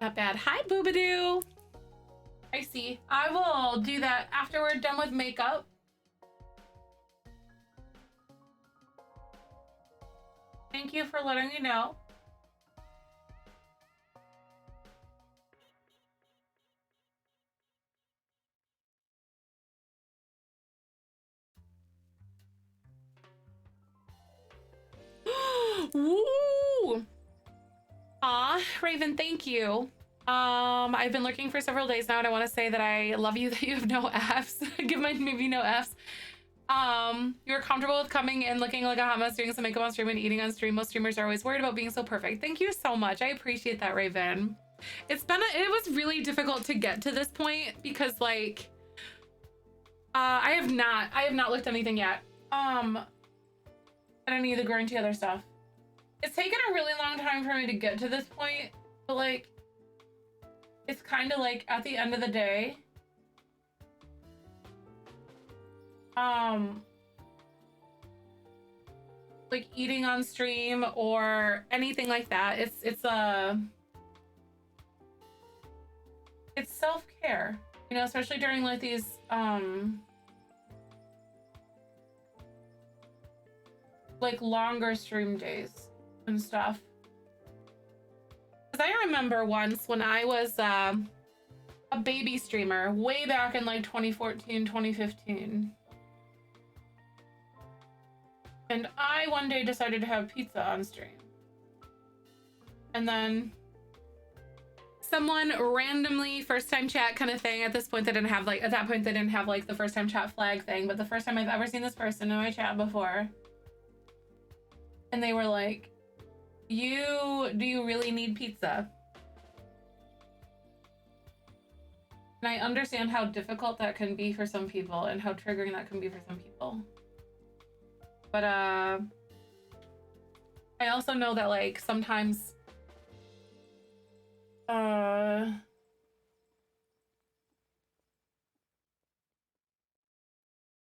Not bad. Hi, Boobadoo. I see. I will do that after we're done with makeup. Thank you for letting me know. Woo! Aw, Raven, thank you. I've been lurking for several days now, and I want to say that I love you, that you have no Fs. Give my maybe no Fs. You're comfortable with coming and looking like a hot mess, doing some makeup on stream and eating on stream. Most streamers are always worried about being so perfect. Thank you so much. I appreciate that, Raven. It was really difficult to get to this point because like, I have not looked anything yet. At any of the growing together stuff. It's taken a really long time for me to get to this point, but like, it's kind of like at the end of the day, like eating on stream or anything like that, it's self-care, you know, especially during like these like longer stream days and stuff. Because I remember once when I was a baby streamer way back in like 2014, 2015. And I one day decided to have pizza on stream. And then someone randomly first time chat kind of thing. At this point they didn't have like, at that point they didn't have like the first time chat flag thing, but the first time I've ever seen this person in my chat before. And they were like, do you really need pizza? And I understand how difficult that can be for some people and how triggering that can be for some people. But I also know that like sometimes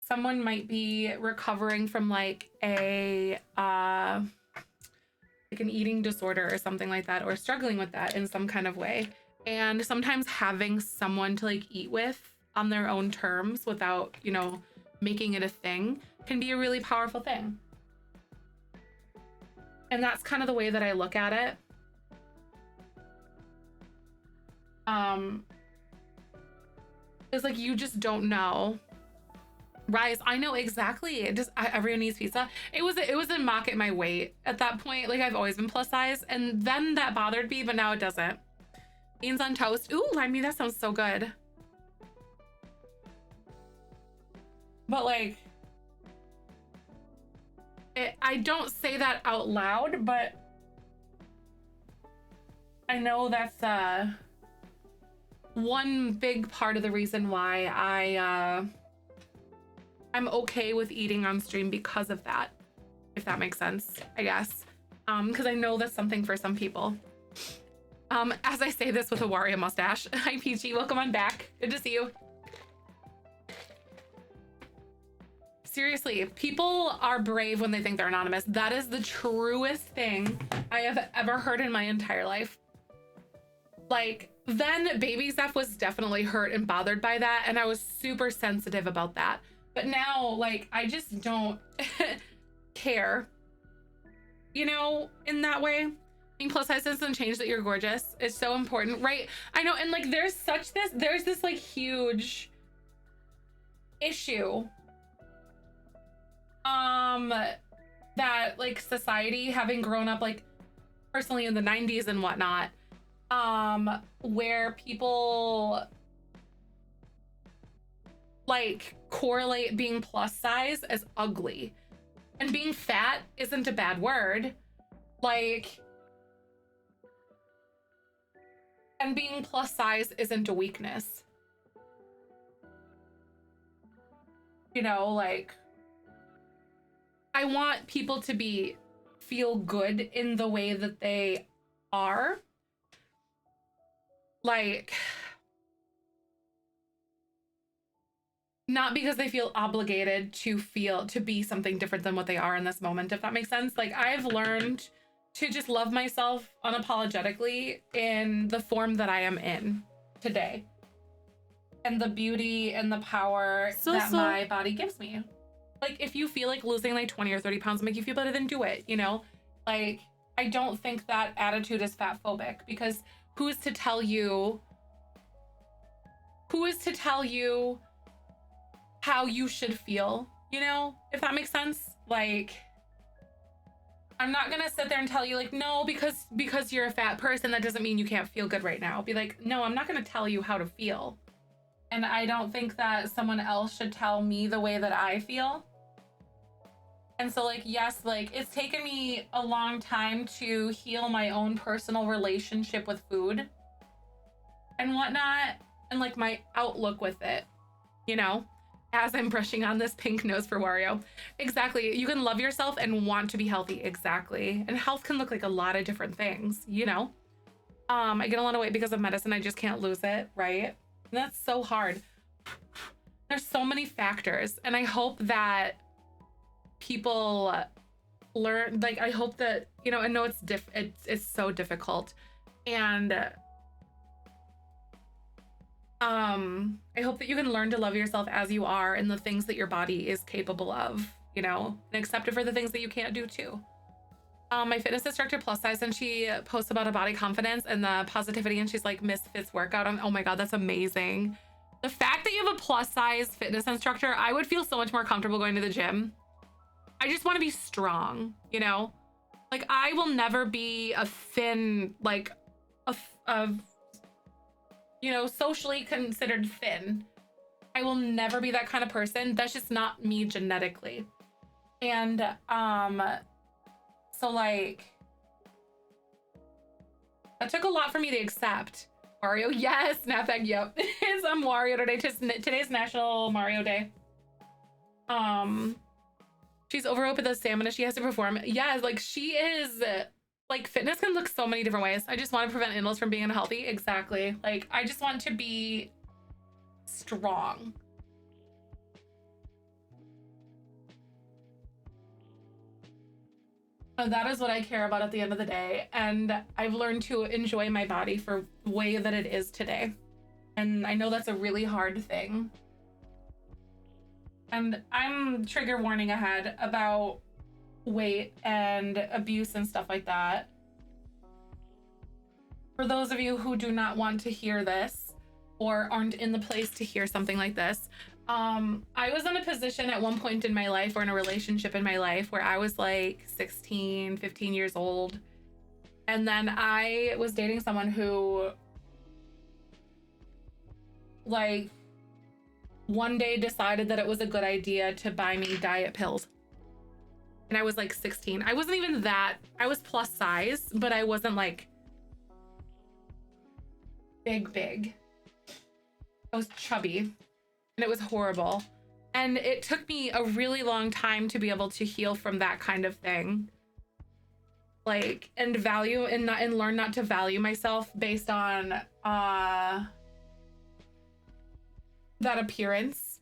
someone might be recovering from like a like an eating disorder or something like that, or struggling with that in some kind of way. And sometimes having someone to like eat with on their own terms without, you know, making it a thing can be a really powerful thing. And that's kind of the way that I look at it. It's like, you just don't know. Rise, I know exactly. Everyone needs pizza. It was a mock at my weight at that point. Like, I've always been plus size, and then that bothered me, but now it doesn't. Beans on toast. Ooh, I mean, that sounds so good. But like, I don't say that out loud, but I know that's one big part of the reason why I'm okay with eating on stream because of that, if that makes sense, I guess. Because I know that's something for some people. As I say this with a Wario mustache. Hi, Peachy, welcome on back. Good to see you. Seriously, people are brave when they think they're anonymous. That is the truest thing I have ever heard in my entire life. Like, then baby Zef was definitely hurt and bothered by that, and I was super sensitive about that. But now, like, I just don't care, you know, in that way. Being plus size doesn't change that you're gorgeous. It's so important, right? I know, and like, there's this like huge issue that like society, having grown up like personally in the 90s and whatnot, where people like correlate being plus size as ugly, and being fat isn't a bad word, like, and being plus size isn't a weakness, you know. Like, I want people to feel good in the way that they are. Like, not because they feel obligated to be something different than what they are in this moment, if that makes sense. Like, I've learned to just love myself unapologetically in the form that I am in today, and the beauty and the power that my body gives me. Like, if you feel like losing like 20 or 30 pounds make you feel better, then do it, you know? Like, I don't think that attitude is fat phobic, because who is to tell you how you should feel, you know, if that makes sense? Like, I'm not gonna sit there and tell you like, no, because you're a fat person, that doesn't mean you can't feel good right now. Be like, no, I'm not gonna tell you how to feel. And I don't think that someone else should tell me the way that I feel. And so, like, yes, like, it's taken me a long time to heal my own personal relationship with food and whatnot, and like my outlook with it, you know, as I'm brushing on this pink nose for Wario. Exactly. You can love yourself and want to be healthy. Exactly. And health can look like a lot of different things, you know. I get a lot of weight because of medicine. I just can't lose it, right? And that's so hard. There's so many factors, and I hope that people learn, like, I hope that, you know, I know it's so difficult, and I hope that you can learn to love yourself as you are and the things that your body is capable of, you know, and accept it for the things that you can't do too. My fitness instructor plus size, and she posts about a body confidence and the positivity, and she's like, Misfits workout. Oh my God, that's amazing. The fact that you have a plus size fitness instructor, I would feel so much more comfortable going to the gym. I just want to be strong, you know? Like, I will never be a thin, like, you know, socially considered thin. I will never be that kind of person. That's just not me genetically. And, so, like, that took a lot for me to accept. Mario, yes, snapback, yep. It's Wario today. Today's National Mario Day. She's overweight with the stamina she has to perform. Yeah, like, she is, like, fitness can look so many different ways. I just want to prevent in-laws from being unhealthy. Exactly. Like, I just want to be strong. So that is what I care about at the end of the day. And I've learned to enjoy my body for the way that it is today. And I know that's a really hard thing. And I'm trigger warning ahead about weight and abuse and stuff like that. For those of you who do not want to hear this or aren't in the place to hear something like this, I was in a position at one point in my life, or in a relationship in my life, where I was like 16, 15 years old. And then I was dating someone who, like, one day decided that it was a good idea to buy me diet pills. And I was like 16. I wasn't even that, I was plus size, but I wasn't like big. I was chubby and it was horrible. And it took me a really long time to be able to heal from that kind of thing. Like, and value and learn not to value myself based on that appearance.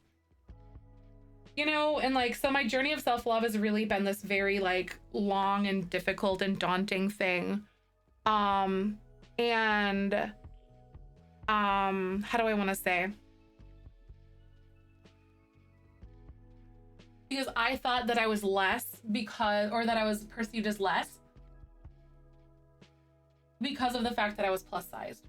You know, and like, so my journey of self-love has really been this very like long and difficult and daunting thing. How do I want to say? Because I thought that I was less or that I was perceived as less because of the fact that I was plus sized.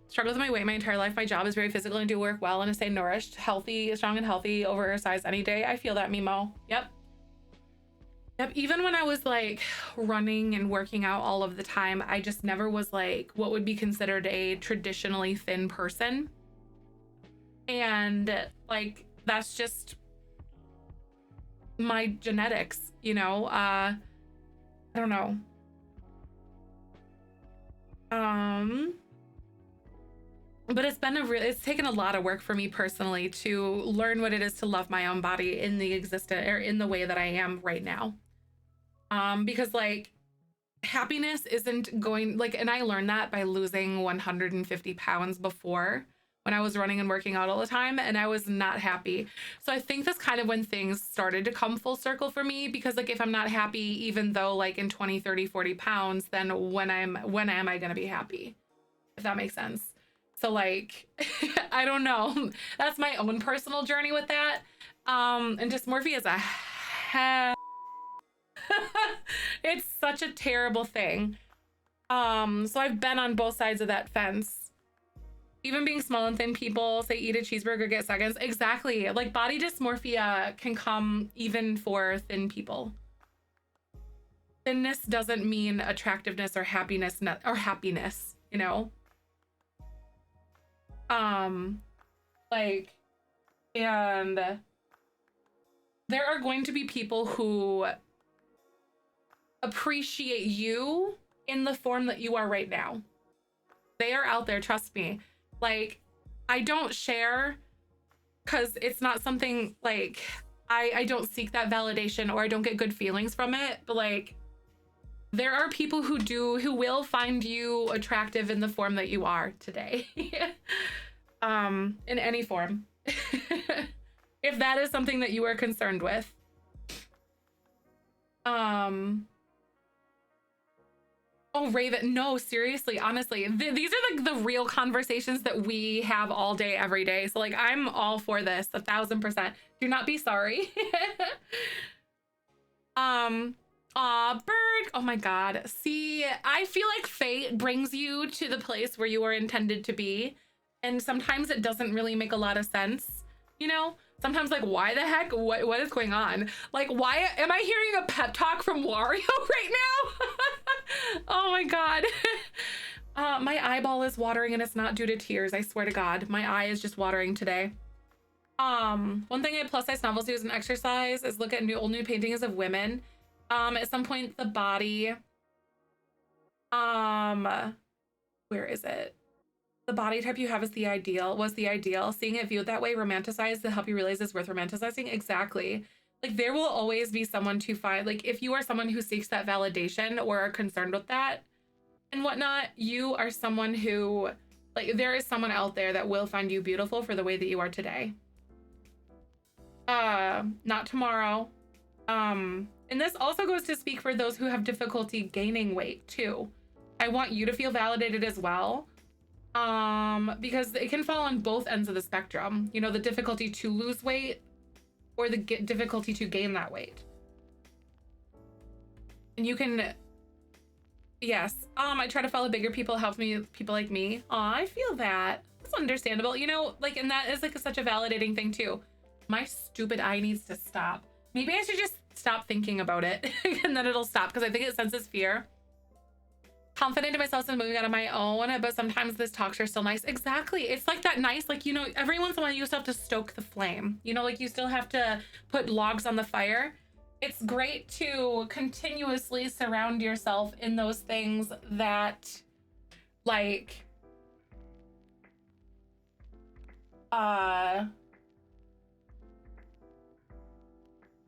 Struggled with my weight my entire life. My job is very physical and do work well and to stay nourished, healthy, strong and healthy, oversized any day. I feel that, Mimo. Yep. Even when I was like running and working out all of the time, I just never was like what would be considered a traditionally thin person. And like, that's just my genetics, you know? I don't know. But it's taken a lot of work for me personally to learn what it is to love my own body in the way that I am right now. Because like happiness isn't going like, and I learned that by losing 150 pounds before when I was running and working out all the time, and I was not happy. So I think that's kind of when things started to come full circle for me, because like if I'm not happy, even though like in 20, 30, 40 pounds, then when am I going to be happy? If that makes sense. So like, I don't know. That's my own personal journey with that. And dysmorphia is it's such a terrible thing. So I've been on both sides of that fence. Even being small and thin people say eat a cheeseburger, get seconds. Exactly. Like body dysmorphia can come even for thin people. Thinness doesn't mean attractiveness or happiness, you know? Like, and there are going to be people who appreciate you in the form that you are right now. They are out there, trust me. Like, I don't share because it's not something like I don't seek that validation or I don't get good feelings from it, but like there are people who will find you attractive in the form that you are today. In any form. If that is something that you are concerned with. Oh, Raven, no, seriously, honestly, these are like the real conversations that we have all day, every day. So like, I'm all for this, 1000%. Do not be sorry. Aw, Berg. Oh my God. See, I feel like fate brings you to the place where you are intended to be. And sometimes it doesn't really make a lot of sense, you know? Sometimes like, why the heck? What is going on? Like, why am I hearing a pep talk from Wario right now? Oh my God. My eyeball is watering and it's not due to tears. I swear to God, my eye is just watering today. One thing I plus size novels do as an exercise is look at old nude paintings of women. At some point the body, where is it? The body type you have is the ideal. Seeing it viewed that way, romanticized to help you realize it's worth romanticizing. Exactly. Like there will always be someone to find, like if you are someone who seeks that validation or are concerned with that and whatnot, you are someone who, like there is someone out there that will find you beautiful for the way that you are today. Not tomorrow. And this also goes to speak for those who have difficulty gaining weight too. I want you to feel validated as well. Because it can fall on both ends of the spectrum, you know, the difficulty to lose weight or the difficulty to gain that weight. And you can, yes, I try to follow bigger people, helps me, people like me. Aw, I feel that. That's understandable, you know, like, and that is like such a validating thing too. My stupid eye needs to stop. Maybe I should just stop thinking about it and then it'll stop because I think it senses fear. confident in myself and moving out on my own, but sometimes this talks are still nice. Exactly. It's like that nice, like, you know, every once in a while you still have to stoke the flame. You know, like you still have to put logs on the fire. It's great to continuously surround yourself in those things that, like,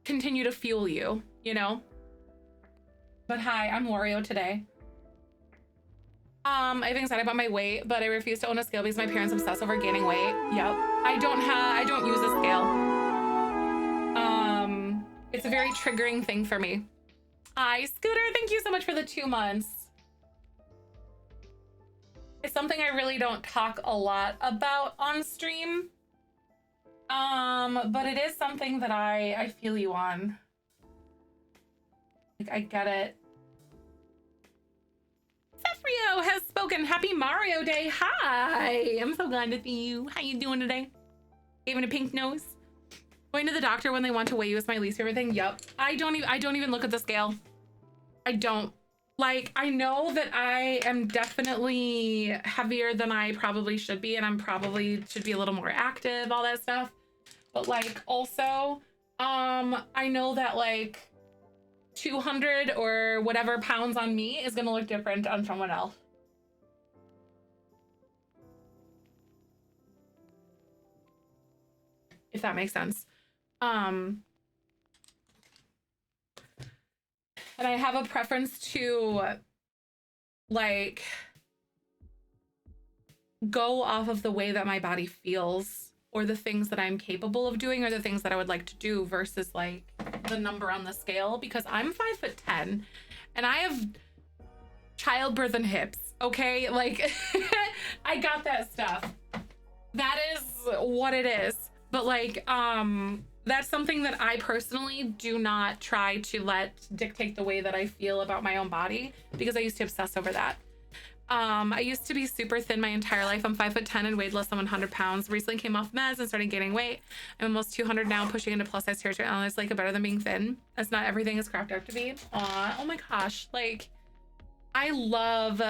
continue to fuel you, you know? But hi, I'm Wario today. I have anxiety about my weight, but I refuse to own a scale because my parents obsess over gaining weight. Yep. I don't use a scale. It's a very triggering thing for me. Hi, Scooter, thank you so much for the 2 months. It's something I really don't talk a lot about on stream. But it is something that I feel you on. Like, I get it. Zefrio has spoken. Happy Mario Day. Hi, I'm so glad to see you. How you doing today? Giving a pink nose. Going to the doctor when they want to weigh you is my least favorite thing. Yep. I don't even look at the scale. I don't. Like, I know that I am definitely heavier than I probably should be, and I'm probably should be a little more active, all that stuff. But like, also, I know that like 200 or whatever pounds on me is gonna look different on someone else. If that makes sense. And I have a preference to like go off of the way that my body feels or the things that I'm capable of doing or the things that I would like to do versus like the number on the scale, because I'm 5'10" and I have childbirth and hips. Okay. Like I got that stuff. That is what it is. But like, that's something that I personally do not try to let dictate the way that I feel about my own body, because I used to obsess over that. I used to be super thin my entire life. I'm 5'10" and weighed less than 100 pounds. Recently came off meds and started gaining weight. I'm almost 200 now, pushing into plus size territory. And it's like better than being thin. That's not everything is cracked up to be. Aw, oh my gosh. Like, I love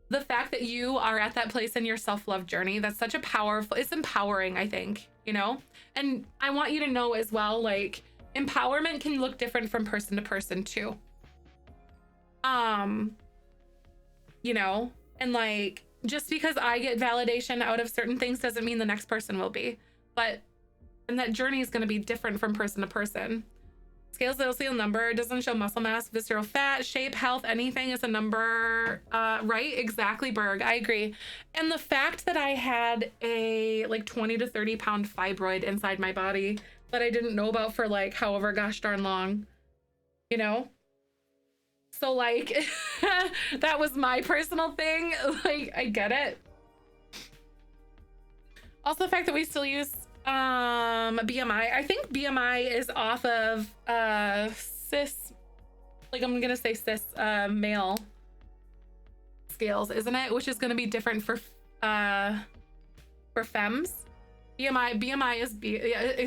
the fact that you are at that place in your self-love journey. That's such a powerful, it's empowering, I think, you know? And I want you to know as well, like, empowerment can look different from person to person too. You know, and like, just because I get validation out of certain things doesn't mean the next person will be, and that journey is going to be different from person to person. Scales that'll see a number, doesn't show muscle mass, visceral fat, shape, health, anything is a number, right? Exactly, Berg, I agree. And the fact that I had a like 20 to 30 pound fibroid inside my body that I didn't know about for like however gosh darn long, you know? So like, that was my personal thing. Like, I get it. Also the fact that we still use BMI. I think BMI is off of cis, like I'm gonna say cis male scales, isn't it? Which is gonna be different for femmes. BMI is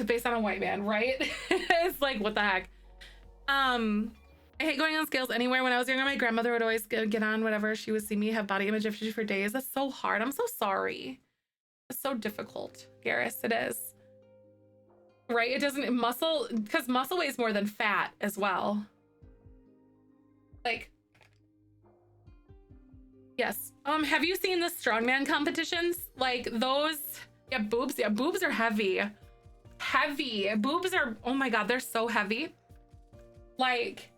based on a white man, right? It's like, what the heck? I hate going on scales anywhere. When I was younger, my grandmother would always get on whatever. She would see me have body image issues for days. That's so hard. I'm so sorry. It's so difficult, Garrus. It is. Right? It doesn't muscle, because muscle weighs more than fat as well. Like, yes. Have you seen the strongman competitions? Like those, yeah, boobs. Yeah, boobs are heavy. Heavy. Boobs are, oh my God, they're so heavy. Like,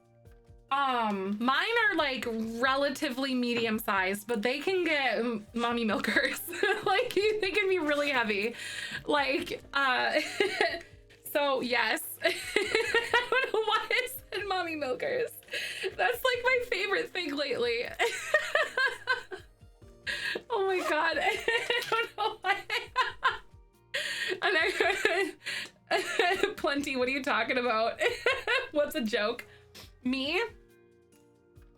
mine are like relatively medium sized, but they can get mommy milkers. Like, they can be really heavy. Like, so yes. I don't know why I said mommy milkers. That's like my favorite thing lately. Oh my God. I don't know why. And I plenty, what are you talking about? What's a joke? Me?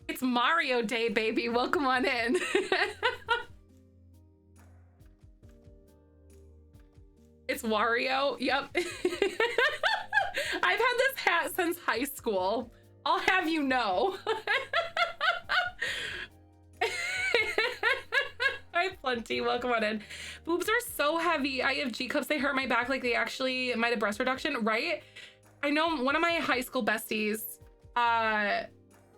It's Mario Day, baby. Welcome on in. It's Wario. Yep. I've had this hat since high school. I'll have you know. Plenty, welcome on in. Boobs are so heavy. I have G cups. They hurt my back like they actually might have breast reduction, right? I know one of my high school besties.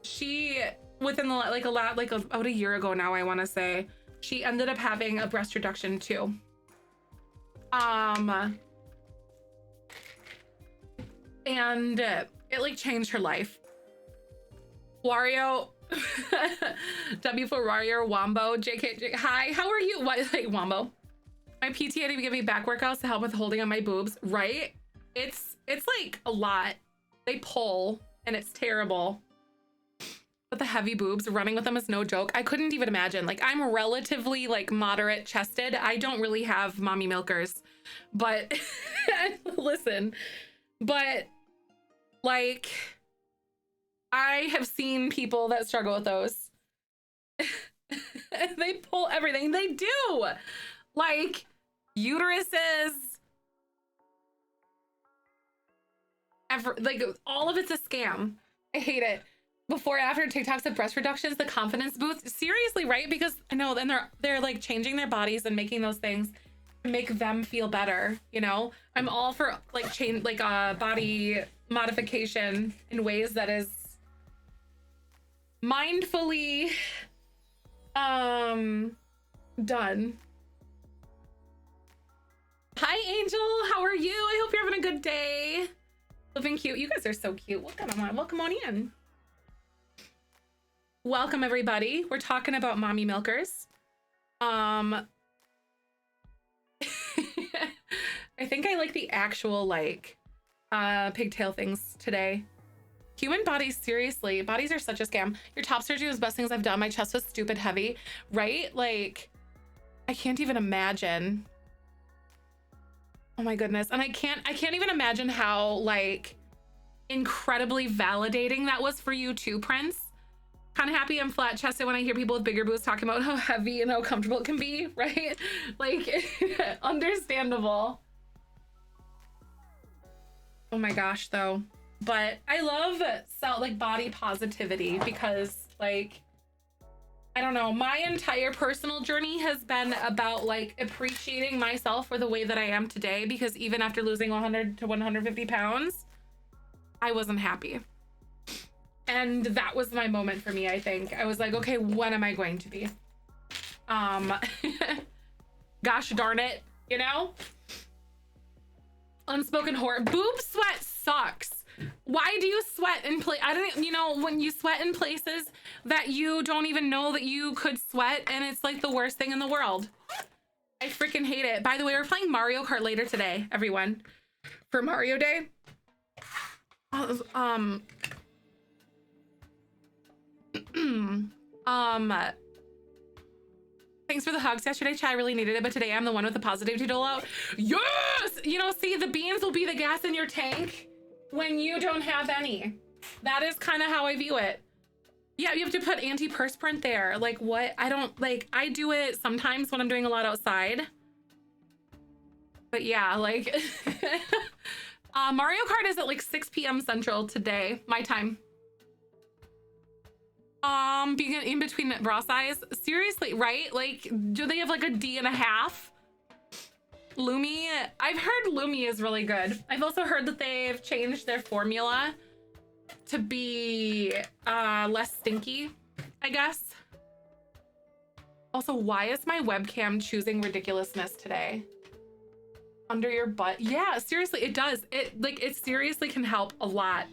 She within the about a year ago now, I want to say, she ended up having a breast reduction too. And it like changed her life. Wario. W for Warrior, Wombo, JK, hi, how are you? What, like, Wombo? My PT had to give me back workouts to help with holding on my boobs, right? It's like a lot. They pull and it's terrible. But the heavy boobs, running with them is no joke. I couldn't even imagine. Like, I'm relatively like moderate chested. I don't really have mommy milkers, but listen, but like, I have seen people that struggle with those. They pull everything. They do. Like uteruses. Like all of it's a scam. I hate it. Before and after TikToks of breast reductions, the confidence boost. Seriously, right? Because I know then they're like changing their bodies and making those things to make them feel better. You know, I'm all for like body modification in ways that is mindfully done. Hi Angel, how are you? I hope you're having a good day. Living cute. You guys are so cute. Welcome on in. Welcome everybody. We're talking about mommy milkers. I think I like the actual like pigtail things today. Human bodies, seriously, bodies are such a scam. Your top surgery was the best things I've done. My chest was stupid heavy, right? Like, I can't even imagine. Oh my goodness. And I can't even imagine how like incredibly validating that was for you too, Prince. Kind of happy I'm flat chested when I hear people with bigger boobs talking about how heavy and how comfortable it can be, right? Like, understandable. Oh my gosh, though. But I love like body positivity because like, I don't know, my entire personal journey has been about like appreciating myself for the way that I am today, because even after losing 100 to 150 pounds, I wasn't happy. And that was my moment for me, I think. I was like, okay, when am I going to be? Gosh darn it, you know? Unspoken horror. Boob sweat sucks. Why do you sweat in I don't, you know, when you sweat in places that you don't even know that you could sweat, and it's like the worst thing in the world. I freaking hate it. By the way, we're playing Mario Kart later today, everyone, for Mario Day. Thanks for the hugs yesterday, Chad. I really needed it, but today I'm the one with the positivity dole out. Yes! You know, see, the beans will be the gas in your tank when you don't have any. That is kind of how I view it. Yeah, you have to put antiperspirant there. Like what? I don't like, I do it sometimes when I'm doing a lot outside. But yeah, like Mario Kart is at like 6 p.m. Central today, my time. Being in between bra size, seriously, right? Like, do they have like a D&1/2? Lumi, I've heard Lumi is really good. I've also heard that they've changed their formula to be less stinky, I guess. Also, why is my webcam choosing ridiculousness today? Under your butt. Yeah, seriously, it does. It seriously can help a lot.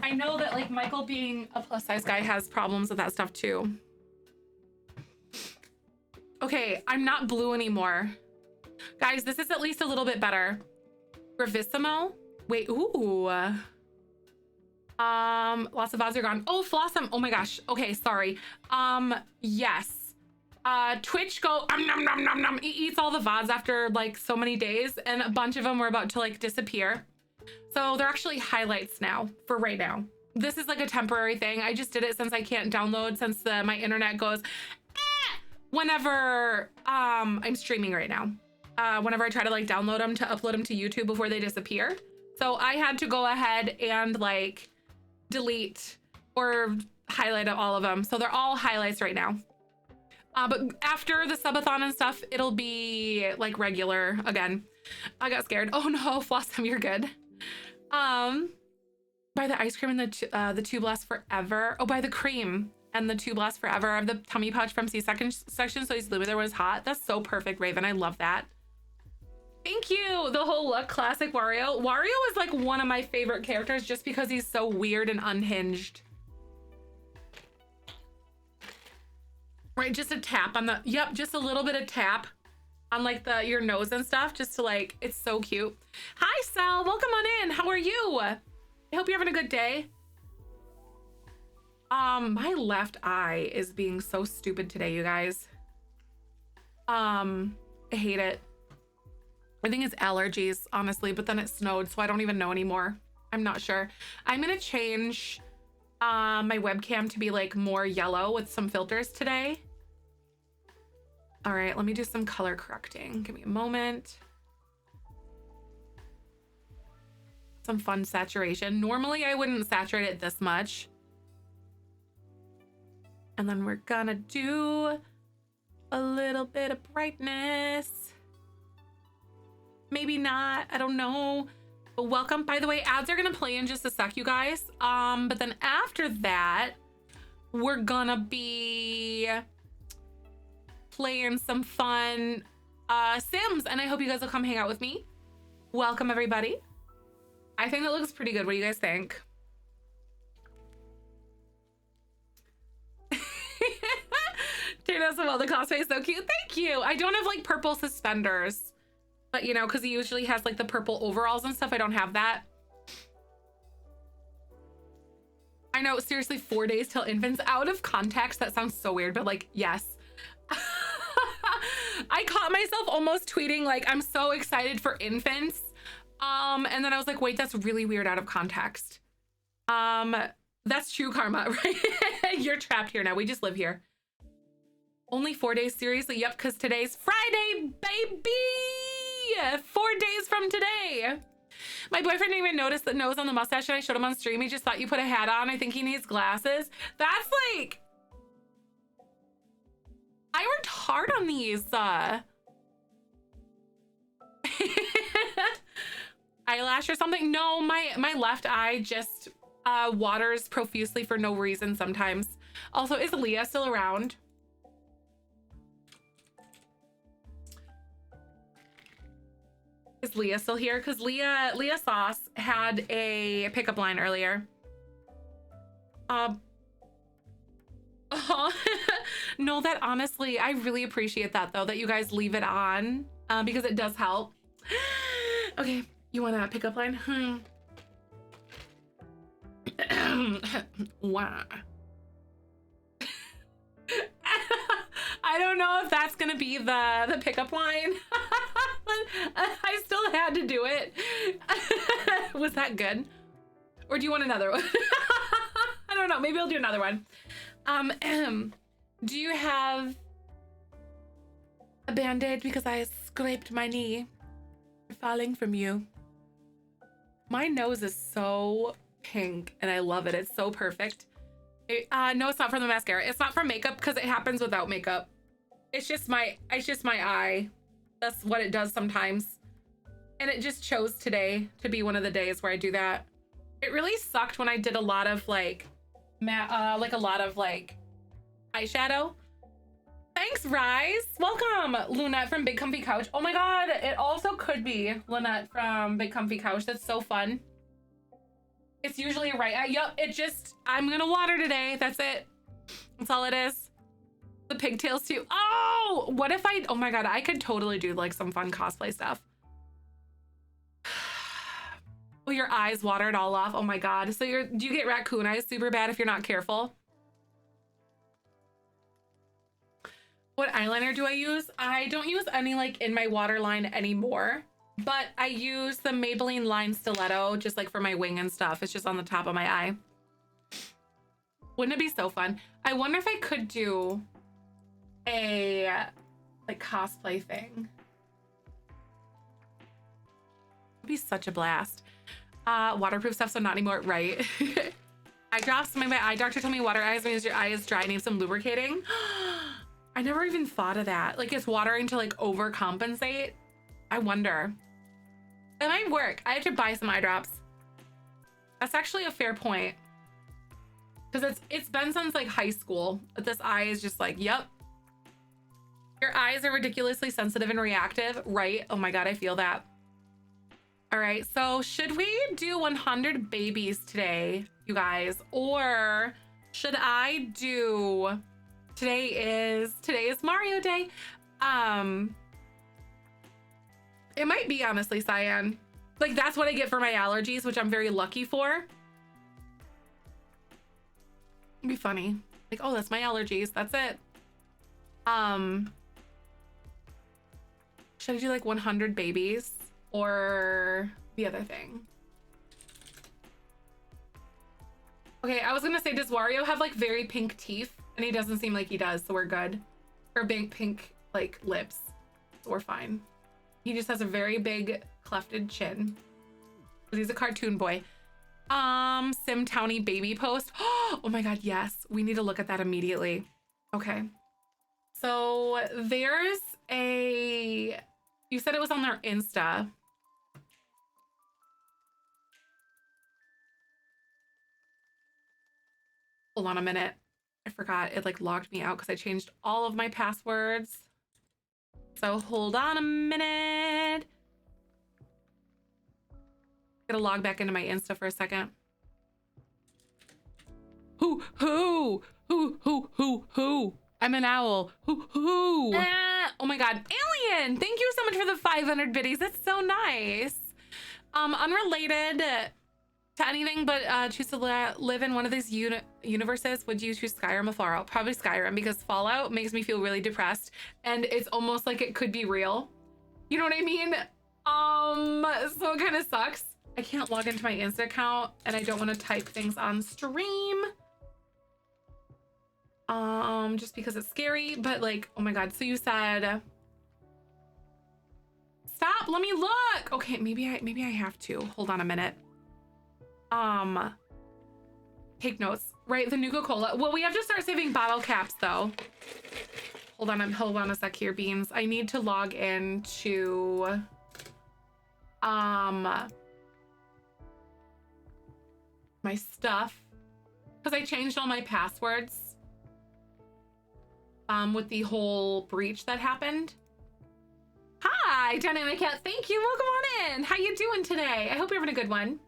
I know that like Michael being a plus size guy has problems with that stuff too. Okay, I'm not blue anymore. Guys, this is at least a little bit better. Bravissimo. Wait, ooh. Lots of VODs are gone. Oh, Flossom. Oh my gosh. Okay, sorry. Yes. Twitch go nom nom nom nom. Eats all the VODs after like so many days, and a bunch of them were about to like disappear. So they're actually highlights now for right now. This is like a temporary thing. I just did it since I can't download, since my internet goes whenever I'm streaming right now. Whenever I try to like download them to upload them to YouTube before they disappear. So I had to go ahead and like delete or highlight all of them. So they're all highlights right now. But after the subathon and stuff, it'll be like regular again. I got scared. Oh no, Flossom, you're good. Buy the ice cream and the tube lasts forever. Oh, buy the cream and the tube lasts forever. I have the tummy pouch from C-section, so he's living there when it's hot. That's so perfect, Raven. I love that. Thank you. The whole look, classic Wario. Wario is like one of my favorite characters just because he's so weird and unhinged. Right, just a tap on the, yep, just a little bit of tap on like your nose and stuff, just to like, it's so cute. Hi, Sal, welcome on in. How are you? I hope you're having a good day. My left eye is being so stupid today, you guys. I hate it. I think it's allergies, honestly, but then it snowed, so I don't even know anymore. I'm not sure. I'm gonna change my webcam to be like more yellow with some filters today. All right, let me do some color correcting. Give me a moment. Some fun saturation. Normally I wouldn't saturate it this much. And then we're gonna do a little bit of brightness. Maybe not, I don't know. But welcome, by the way, ads are gonna play in just a sec, you guys. But then after that, we're gonna be playing some fun Sims, and I hope you guys will come hang out with me. Welcome, everybody. I think that looks pretty good. What do you guys think? Dana, some all the cosplay is so cute. Thank you. I don't have like purple suspenders, but you know, because he usually has like the purple overalls and stuff. I don't have that. I know, seriously, 4 days till infants. Out of context, that sounds so weird, but like, yes. I caught myself almost tweeting like, I'm so excited for infants. And then I was like, wait, that's really weird out of context. That's true karma, right? You're trapped here now. We just live here. Only 4 days, seriously? Yep, because today's Friday, baby! 4 days from today. My boyfriend didn't even notice the nose on the mustache and I showed him on stream. He just thought you put a hat on. I think he needs glasses. That's like... I worked hard on these. Eyelash or something? No, my left eye just waters profusely for no reason sometimes. Also, is Leah still around? Is Leah still here? Because Leah Sauce had a pickup line earlier. No, that honestly, I really appreciate that though, that you guys leave it on because it does help. Okay, you want a pickup line? Wow. I don't know if that's gonna be the pickup line. I still had to do it. Was that good? Or do you want another one? I don't know, maybe I'll do another one. Do you have a band-aid because I scraped my knee falling from you? My nose is so pink and I love it. It's so perfect. No, it's not from the mascara. It's not from makeup because it happens without makeup. It's just my eye. That's what it does sometimes. And it just chose today to be one of the days where I do that. It really sucked when I did a lot of like eyeshadow. Thanks, Rise. Welcome, Lunette from Big Comfy Couch. Oh my God, it also could be Lunette from Big Comfy Couch. That's so fun. It's usually right. Yup, it just, I'm gonna water today. That's it. That's all it is. The pigtails too. Oh, what if oh my God, I could totally do like some fun cosplay stuff. Oh, your eyes watered all off. Oh my God. So do you get raccoon eyes super bad if you're not careful? What eyeliner do I use? I don't use any like in my waterline anymore, but I use the Maybelline Line Stiletto just like for my wing and stuff. It's just on the top of my eye. Wouldn't it be so fun? I wonder if I could do a like cosplay thing. It'd be such a blast. Waterproof stuff, so not anymore, right? Eye drops. My eye doctor told me water eyes means your eye is dry. I need some lubricating. I never even thought of that. Like, it's watering to like overcompensate. I wonder. It might work. I have to buy some eye drops. That's actually a fair point. Because it's been since like high school. But this eye is just like, yep. Your eyes are ridiculously sensitive and reactive, right? Oh my God, I feel that. All right, so should we do 100 babies today, you guys? Or should I do, today is Mario Day. It might be, honestly, Cyan. Like, that's what I get for my allergies, which I'm very lucky for. It'd be funny. Like, oh, that's my allergies. That's it. Should I do like 100 babies or the other thing? Okay, I was gonna say, does Wario have like very pink teeth? And he doesn't seem like he does, so we're good. Or big pink like lips, so we're fine. He just has a very big clefted chin. He's a cartoon boy. Sim Townie baby post. Oh my God, yes. We need to look at that immediately. Okay. So there's a, you said it was on their Insta. Hold on a minute. I forgot. It like logged me out because I changed all of my passwords. So hold on a minute. Gonna log back into my Insta for a second. Who? I'm an owl. Who? Oh my God. Alien! Thank you so much for the 500 biddies. That's so nice. Unrelated to anything, but choose to live in one of these universes. Would you choose Skyrim or Fallout? Probably Skyrim, because Fallout makes me feel really depressed and it's almost like it could be real. You know what I mean? So it kind of sucks. I can't log into my Insta account and I don't want to type things on stream. Just because it's scary, but like, oh my God. So you said, stop, let me look. Okay, maybe I have to. Hold on a minute. Take notes, right? The Nuka-Cola. Well, we have to start saving bottle caps though. Hold on a sec here, Beans. I need to log into, my stuff, because I changed all my passwords with the whole breach that happened. Hi, Dynamic Cat. Thank you. Welcome on in. How you doing today? I hope you're having a good one.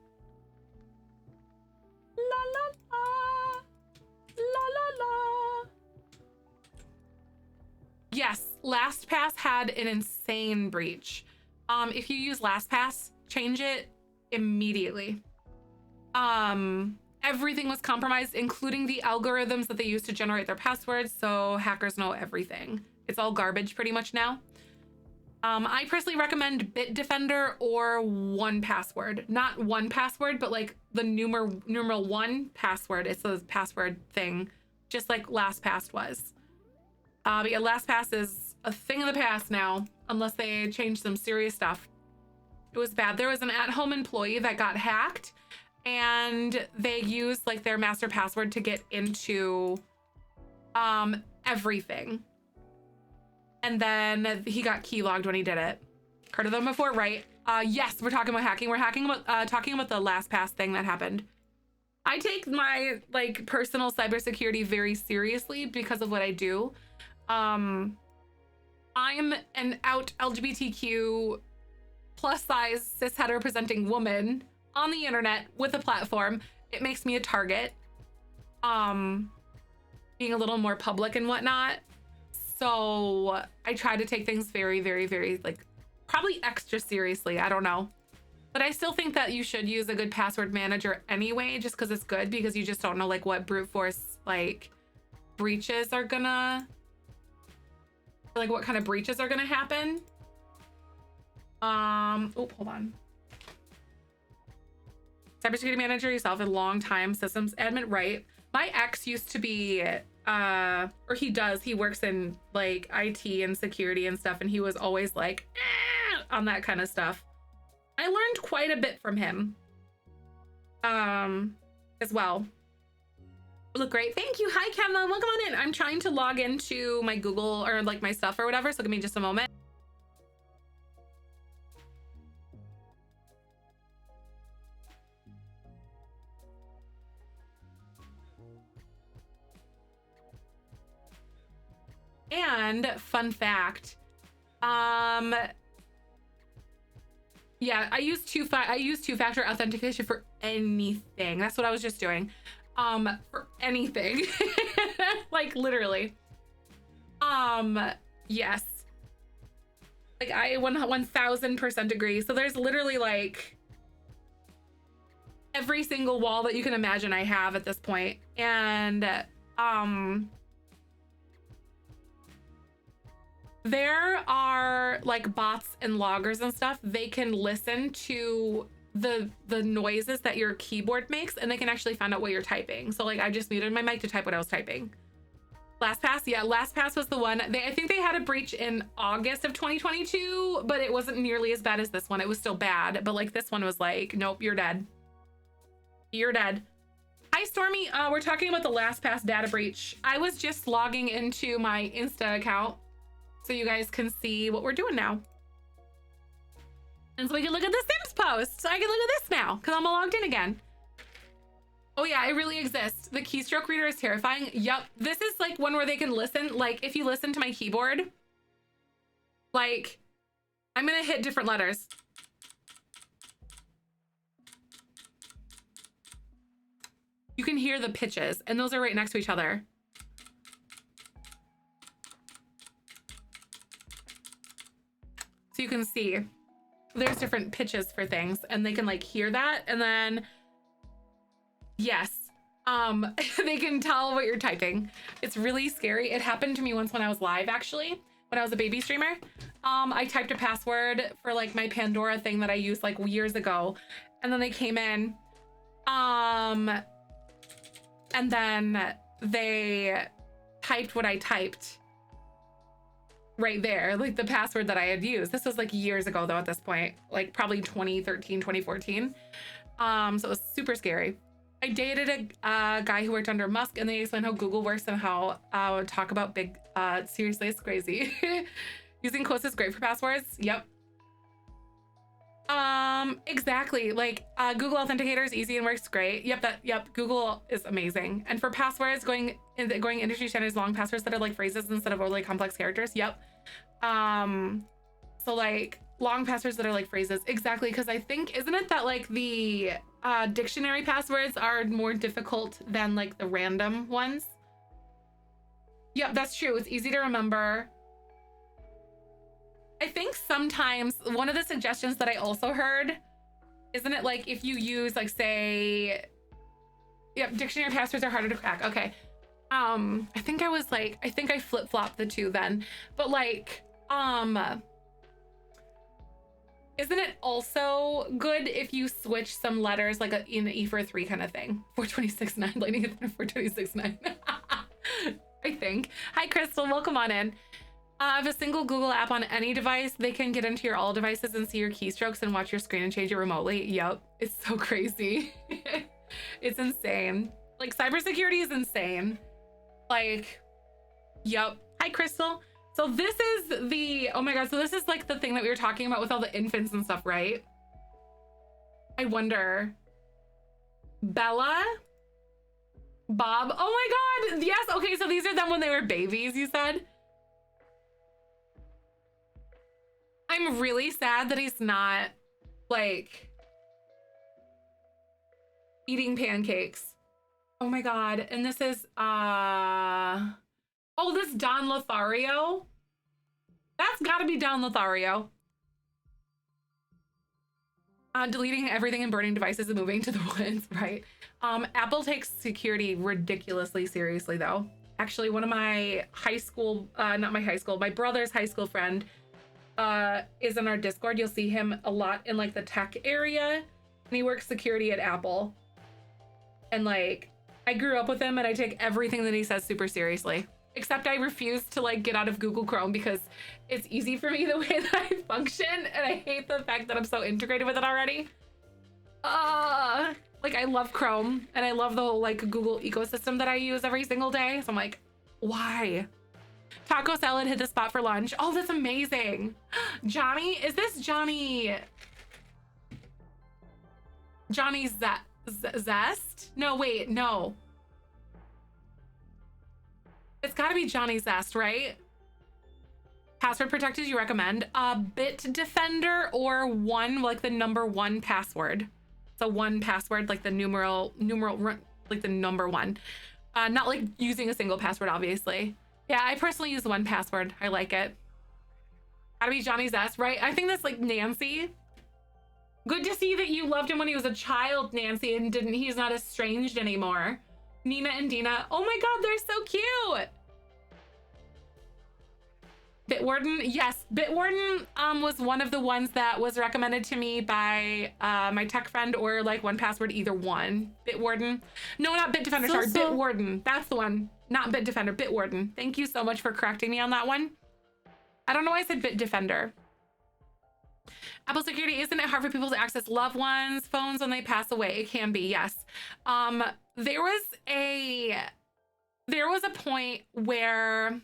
La la la. La la la. Yes, LastPass had an insane breach. If you use LastPass, change it immediately. Everything was compromised, including the algorithms that they use to generate their passwords, so hackers know everything. It's all garbage pretty much now. I personally recommend Bitdefender or 1Password. Not 1Password, but like the numeral 1 password. It's a password thing, just like LastPass was. But yeah, LastPass is a thing of the past now, unless they change some serious stuff. It was bad. There was an at-home employee that got hacked, and they used like their master password to get into everything. And then he got keylogged when he did it. Heard of them before, right? Yes, we're talking about hacking. We're talking about the LastPass thing that happened. I take my like personal cybersecurity very seriously because of what I do. I'm an out LGBTQ plus size cis hetero-presenting woman on the internet with a platform. It makes me a target. Being a little more public and whatnot. So I try to take things very, very, very, like, probably extra seriously. I don't know. But I still think that you should use a good password manager anyway, just because it's good, because you just don't know, like, what brute force, like, breaches are gonna, like, what kind of breaches are gonna happen. Oh, hold on. Cybersecurity manager yourself, a long time systems admin, right? My ex used to be, or he does, he works in like IT and security and stuff, and he was always like on that kind of stuff. I learned quite a bit from him as well. Look great. Thank you. Hi, Kevin. Welcome on in. I'm trying to log into my Google or like my stuff or whatever. So give me just a moment. And fun fact, yeah, I use two-factor authentication for anything. That's what I was just doing. For anything. Like literally. Yes. Like I 1000% agree. So there's literally like every single wall that you can imagine I have at this point. And there are like bots and loggers and stuff. They can listen to the noises that your keyboard makes, and they can actually find out what you're typing. So like I just muted my mic to type what I was typing. LastPass, yeah, LastPass was the one. I think they had a breach in August of 2022, but it wasn't nearly as bad as this one. It was still bad, but like this one was like, nope, you're dead. You're dead. Hi, Stormy. We're talking about the LastPass data breach. I was just logging into my Insta account so you guys can see what we're doing now. And so we can look at the Sims post. So I can look at this now because I'm logged in again. Oh yeah, it really exists. The keystroke reader is terrifying. Yup. This is like one where they can listen. Like if you listen to my keyboard, like I'm gonna hit different letters. You can hear the pitches and those are right next to each other. So you can see there's different pitches for things and they can like hear that. And then yes, they can tell what you're typing. It's really scary. It happened to me once when I was live, actually, when I was a baby streamer. I typed a password for like my Pandora thing that I used like years ago. And then they came in, and then they typed what I typed right there, like the password that I had used. This was like years ago though at this point, like probably 2013, 2014. So it was super scary. I dated a guy who worked under Musk and they explained how Google works and how talk about big, seriously, it's crazy. Using quotes is great for passwords. Yep. Exactly. Like Google Authenticator is easy and works great. Yep. Google is amazing. And for passwords, going industry standards, long passwords that are like phrases instead of overly complex characters. Yep. So like long passwords that are like phrases. Exactly. Because I think, isn't it that like the dictionary passwords are more difficult than like the random ones? Yep, that's true. It's easy to remember. I think sometimes one of the suggestions that I also heard, isn't it like if you use like say, yep, dictionary passwords are harder to crack. Okay. I think I flip-flopped the two then, but like, isn't it also good if you switch some letters like in the E for 3 kind of thing? 4269, lightning at 4269. I think. Hi, Crystal, welcome on in. If a single Google app on any device, they can get into your all devices and see your keystrokes and watch your screen and change it remotely. Yep, it's so crazy. It's insane. Like cybersecurity is insane. Like, yep. Hi, Crystal. So this is the, oh my God, so this is like the thing that we were talking about with all the infants and stuff, right? I wonder. Bella? Bob? Oh my God, yes, okay, so these are them when they were babies, you said? I'm really sad that he's not like eating pancakes. Oh my God. And this is, oh, this Don Lothario. That's gotta be Don Lothario. Deleting everything and burning devices and moving to the woods, right? Apple takes security ridiculously seriously though. Actually, one of my high school, my brother's high school friend is in our Discord. You'll see him a lot in like the tech area and he works security at Apple. And like, I grew up with him and I take everything that he says super seriously, except I refuse to like get out of Google Chrome because it's easy for me the way that I function. And I hate the fact that I'm so integrated with it already. Like I love Chrome and I love the whole like Google ecosystem that I use every single day. So I'm like, why? Taco salad hit the spot for lunch. Oh, that's amazing. Johnny, is this Johnny? Johnny Zest? No, wait, no. It's gotta be Johnny Zest, right? Password protected you recommend. Bitdefender or one, like the number one password. So one password, like the numeral, like the number one. Not like using a single password, obviously. Yeah, I personally use one password. I like it. Gotta be Johnny Zest, right? I think that's like Nancy. Good to see that you loved him when he was a child, Nancy, and he's not estranged anymore. Nina and Dina. Oh my God, they're so cute. Bitwarden, yes, Bitwarden was one of the ones that was recommended to me by my tech friend or like 1Password, either one. Bitwarden. No, not Bitdefender, sorry, Bitwarden. That's the one. Not Bitdefender, Bitwarden. Thank you so much for correcting me on that one. I don't know why I said Bitdefender. Apple security, isn't it hard for people to access loved ones' phones when they pass away? It can be, yes. There was a point where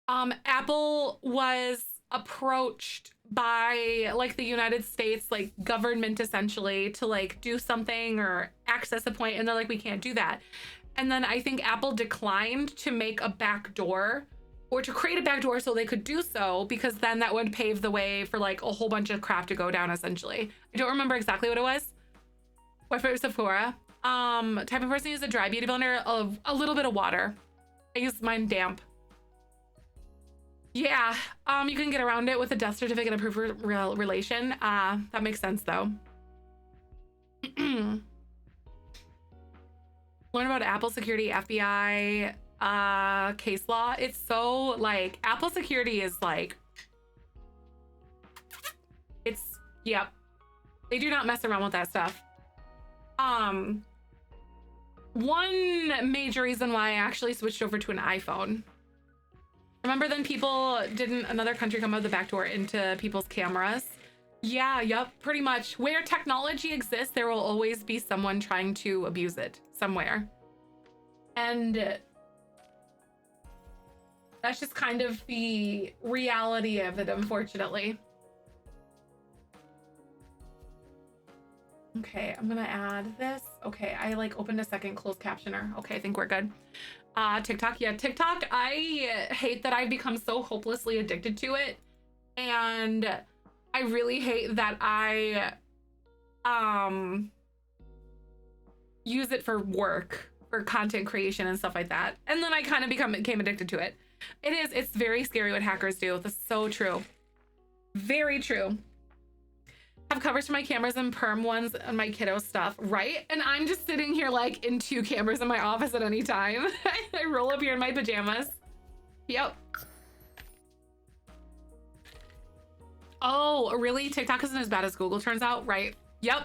Apple was approached by like the United States, like government essentially, to like do something or access a point, and they're like, we can't do that. And then I think Apple declined to make a backdoor or to create a backdoor so they could do so, because then that would pave the way for like a whole bunch of crap to go down essentially. I don't remember exactly what it was. What for Sephora? Type of person use a dry beauty blender of a little bit of water. I use mine damp. Yeah, you can get around it with a death certificate and proof of relation. That makes sense though. Learn about Apple security, FBI, case law. It's so like Apple security is like, it's, yep. They do not mess around with that stuff. One major reason why I actually switched over to an iPhone. Remember then people didn't, another country come out of the back door into people's cameras? Yeah, yep, pretty much. Where technology exists, there will always be someone trying to abuse it somewhere. And that's just kind of the reality of it, unfortunately. Okay, I'm gonna add this. Okay, I like opened a second closed captioner. Okay, I think we're good. TikTok, yeah, TikTok, I hate that I've become so hopelessly addicted to it. And I really hate that I use it for work, for content creation and stuff like that. And then I kind of became addicted to it. It's very scary what hackers do. That's so true. Very true. Have covers for my cameras and perm ones on my kiddo stuff, right? And I'm just sitting here like in 2 cameras in my office at any time. I roll up here in my pajamas. Yep. Oh, really? TikTok isn't as bad as Google, turns out, right? Yep.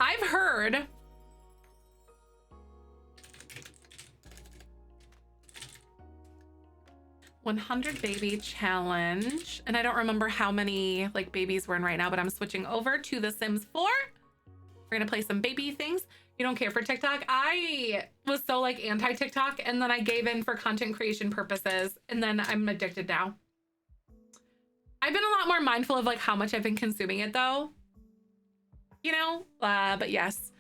I've heard 100 baby challenge, and I don't remember how many like babies we're in right now, but I'm switching over to The Sims 4. We're gonna play some baby things. You don't care for TikTok? I was so like anti-TikTok, and then I gave in for content creation purposes, and then I'm addicted now. I've been a lot more mindful of like how much I've been consuming it though, you know, but yes.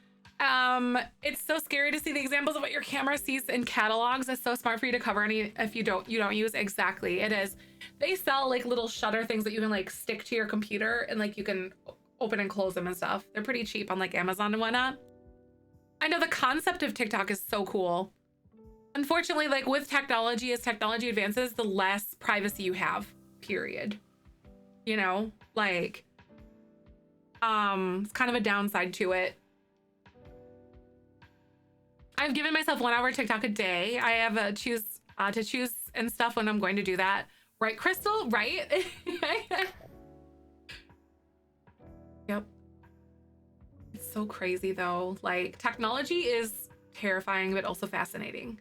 It's so scary to see the examples of what your camera sees in catalogs. It's so smart for you to cover any if you don't use. Exactly, it is. They sell like little shutter things that you can like stick to your computer and like you can open and close them and stuff. They're pretty cheap on like Amazon and whatnot. I know the concept of TikTok is so cool. Unfortunately, like with technology, as technology advances, the less privacy you have, period. You know, like it's kind of a downside to it. I've given myself 1 hour TikTok a day. I have to choose and stuff when I'm going to do that. Right, Crystal? Right? Yep. It's so crazy though. Like technology is terrifying, but also fascinating.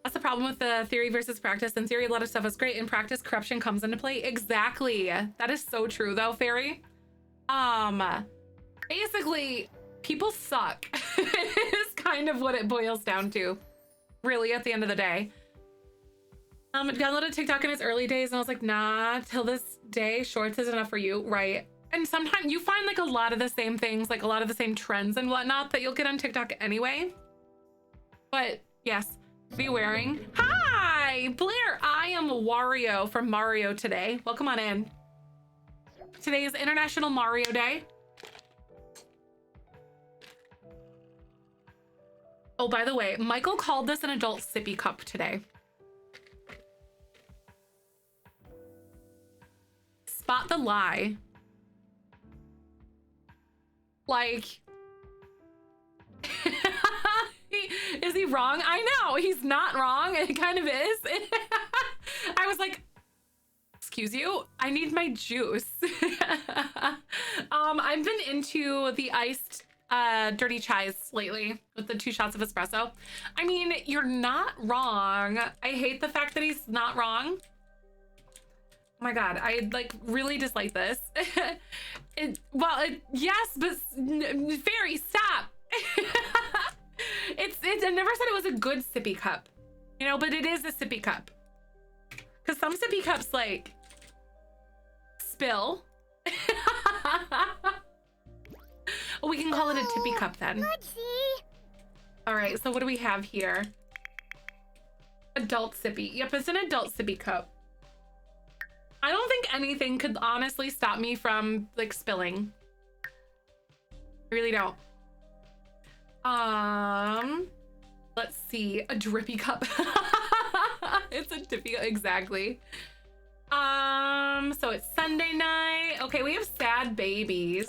That's the problem with the theory versus practice. In theory, a lot of stuff is great. In practice, corruption comes into play. Exactly. That is so true though, Fairy. Basically, people suck. Is kind of what it boils down to, really, at the end of the day. Downloaded TikTok in its early days and I was like, nah, till this day, shorts is enough for you, right? And sometimes you find like a lot of the same things, like a lot of the same trends and whatnot that you'll get on TikTok anyway. But yes, be wearing. Hi, Blair. I am Wario from Mario today. Welcome on in. Today is International Mario Day. Oh, by the way, Michael called this an adult sippy cup today. Spot the lie. Like, is he wrong? I know he's not wrong. It kind of is. I was like, excuse you, I need my juice. I've been into the iced dirty chais lately with the 2 shots of espresso. I mean, you're not wrong. I hate the fact that he's not wrong. Oh my God, I like really dislike this. Yes, but Fairy, stop. I never said it was a good sippy cup, you know, but it is a sippy cup. Because some sippy cups like spill. Well, we can call it a tippy cup then. All right, so what do we have here? Adult sippy. Yep, it's an adult sippy cup. I don't think anything could honestly stop me from like spilling. I really don't. Let's see, a drippy cup. It's a drippy, exactly. So it's Sunday night. Okay, we have sad babies.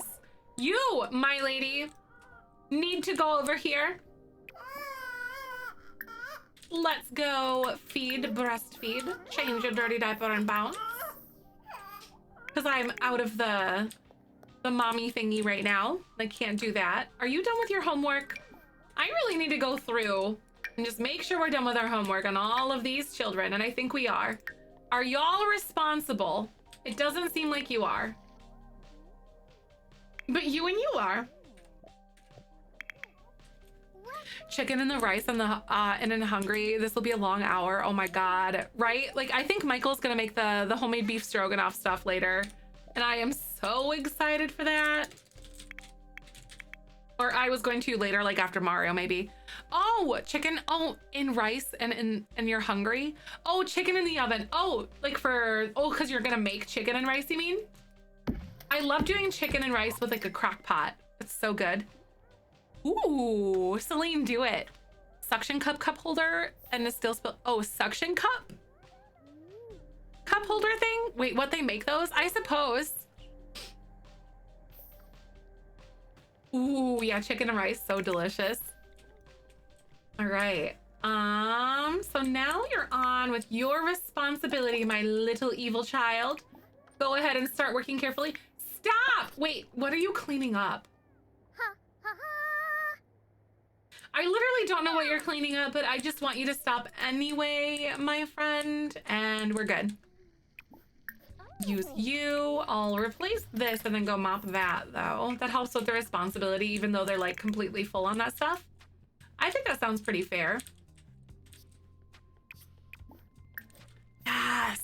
You, my lady, need to go over here. Let's go feed, breastfeed, change your dirty diaper and bounce. Because I'm out of the mommy thingy right now. I can't do that. Are you done with your homework? I really need to go through and just make sure we're done with our homework on all of these children, and I think we are. Are y'all responsible? It doesn't seem like you are. But you and you are. Chicken and the rice and the and in hungry. This will be a long hour. Oh my God, right? Like, I think Michael's gonna make the homemade beef stroganoff stuff later, and I am so excited for that. Or I was going to later, like after Mario, maybe. Oh, chicken. Oh, in rice and you're hungry. Oh, chicken in the oven. Oh, like because you're gonna make chicken and rice, you mean? I love doing chicken and rice with like a crock pot. It's so good. Ooh, Celine, do it. Suction cup holder and a still spill. Oh, suction cup holder thing? Wait, what, they make those? I suppose. Ooh, yeah, chicken and rice, so delicious. All right. So now you're on with your responsibility, my little evil child. Go ahead and start working carefully. Stop! Wait, what are you cleaning up? I literally don't know what you're cleaning up, but I just want you to stop anyway, my friend, and we're good. Use you. I'll replace this and then go mop that, though. That helps with the responsibility, even though they're like completely full on that stuff. I think that sounds pretty fair. Yes.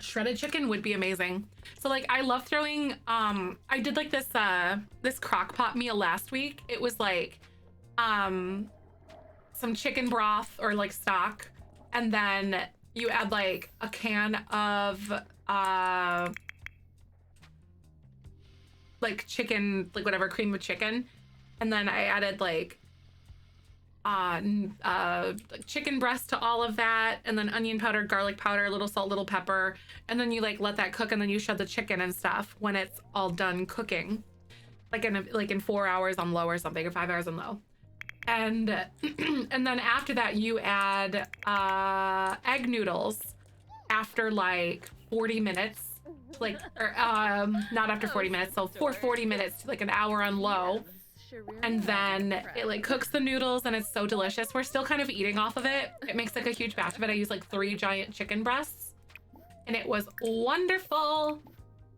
Shredded chicken would be amazing. So like, I love throwing, I did like this, this crock pot meal last week. It was like, some chicken broth or like stock. And then you add like a can of, like chicken, like whatever, cream of chicken. And then I added like, chicken breast to all of that, and then onion powder, garlic powder, little salt, little pepper, and then you like let that cook, and then you shred the chicken and stuff when it's all done cooking, like in 4 hours on low or something, or 5 hours on low. And and then after that you add egg noodles after like 40 minutes, like, or not after 40 minutes, so for 40 minutes to like an hour on low. and then it like cooks the noodles and it's so delicious. We're still kind of eating off of it. It makes like a huge batch of it. I use like 3 giant chicken breasts and it was wonderful.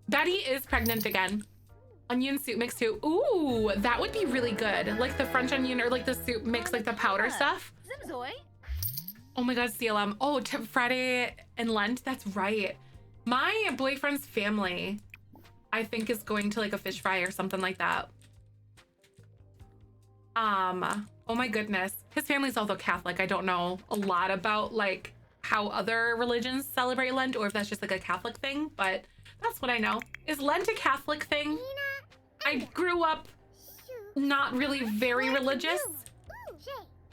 Betty is pregnant again. Onion soup mix too. Ooh, that would be really good. Like the French onion or like the soup mix, like the powder stuff. Oh my God, CLM. Oh, Friday and Lent. That's right. My boyfriend's family, I think, is going to like a fish fry or something like that. Oh my goodness. His family's also Catholic. I don't know a lot about like how other religions celebrate Lent or if that's just like a Catholic thing, but that's what I know. Is Lent a Catholic thing? I grew up not really very religious,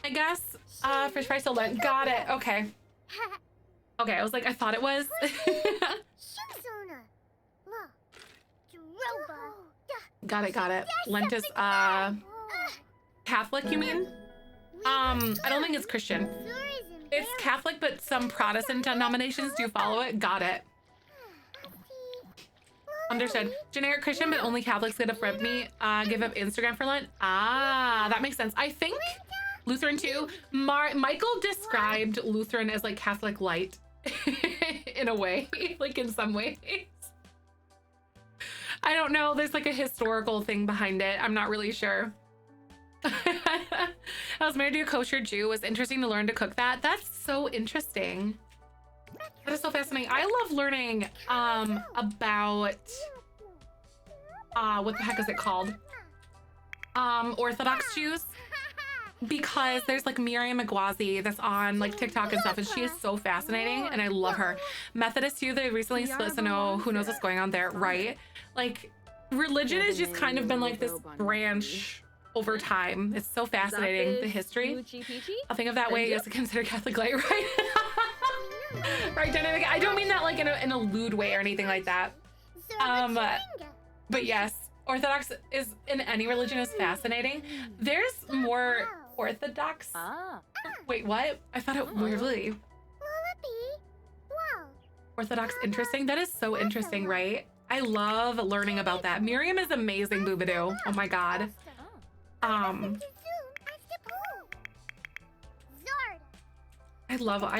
I guess. Fish fry still Lent. Got it. Okay. Okay, I was like, I thought it was. Got it, got it. Lent is Catholic, you mean? I don't think it's Christian. It's Catholic, but some Protestant denominations do follow it. Got it. Understood. Generic Christian, but only Catholics get a friend me. Give up Instagram for Lent. Ah, that makes sense. I think Lutheran too. Michael described Lutheran as like Catholic light in a way, like in some ways. I don't know. There's like a historical thing behind it. I'm not really sure. I was married to a kosher Jew. It was interesting to learn to cook that. That's so interesting. That is so fascinating. I love learning about what the heck is it called? Orthodox Jews. Because there's like Miriam Magwazi that's on like TikTok and stuff, and she is so fascinating and I love her. Methodist too, they recently split, so no, who knows what's going on there, right? Like religion has just kind of been like this branch over time. It's so fascinating, the history. I'll think of that way as a considered Catholic light, right? Right, dynamic. I don't mean that like in a lewd way or anything like that. But yes, Orthodox is in any religion is fascinating. There's more Orthodox. Wait, what? I thought it weirdly. Orthodox interesting. That is so interesting, right? I love learning about that. Miriam is amazing, Boobadoo. Oh my God. I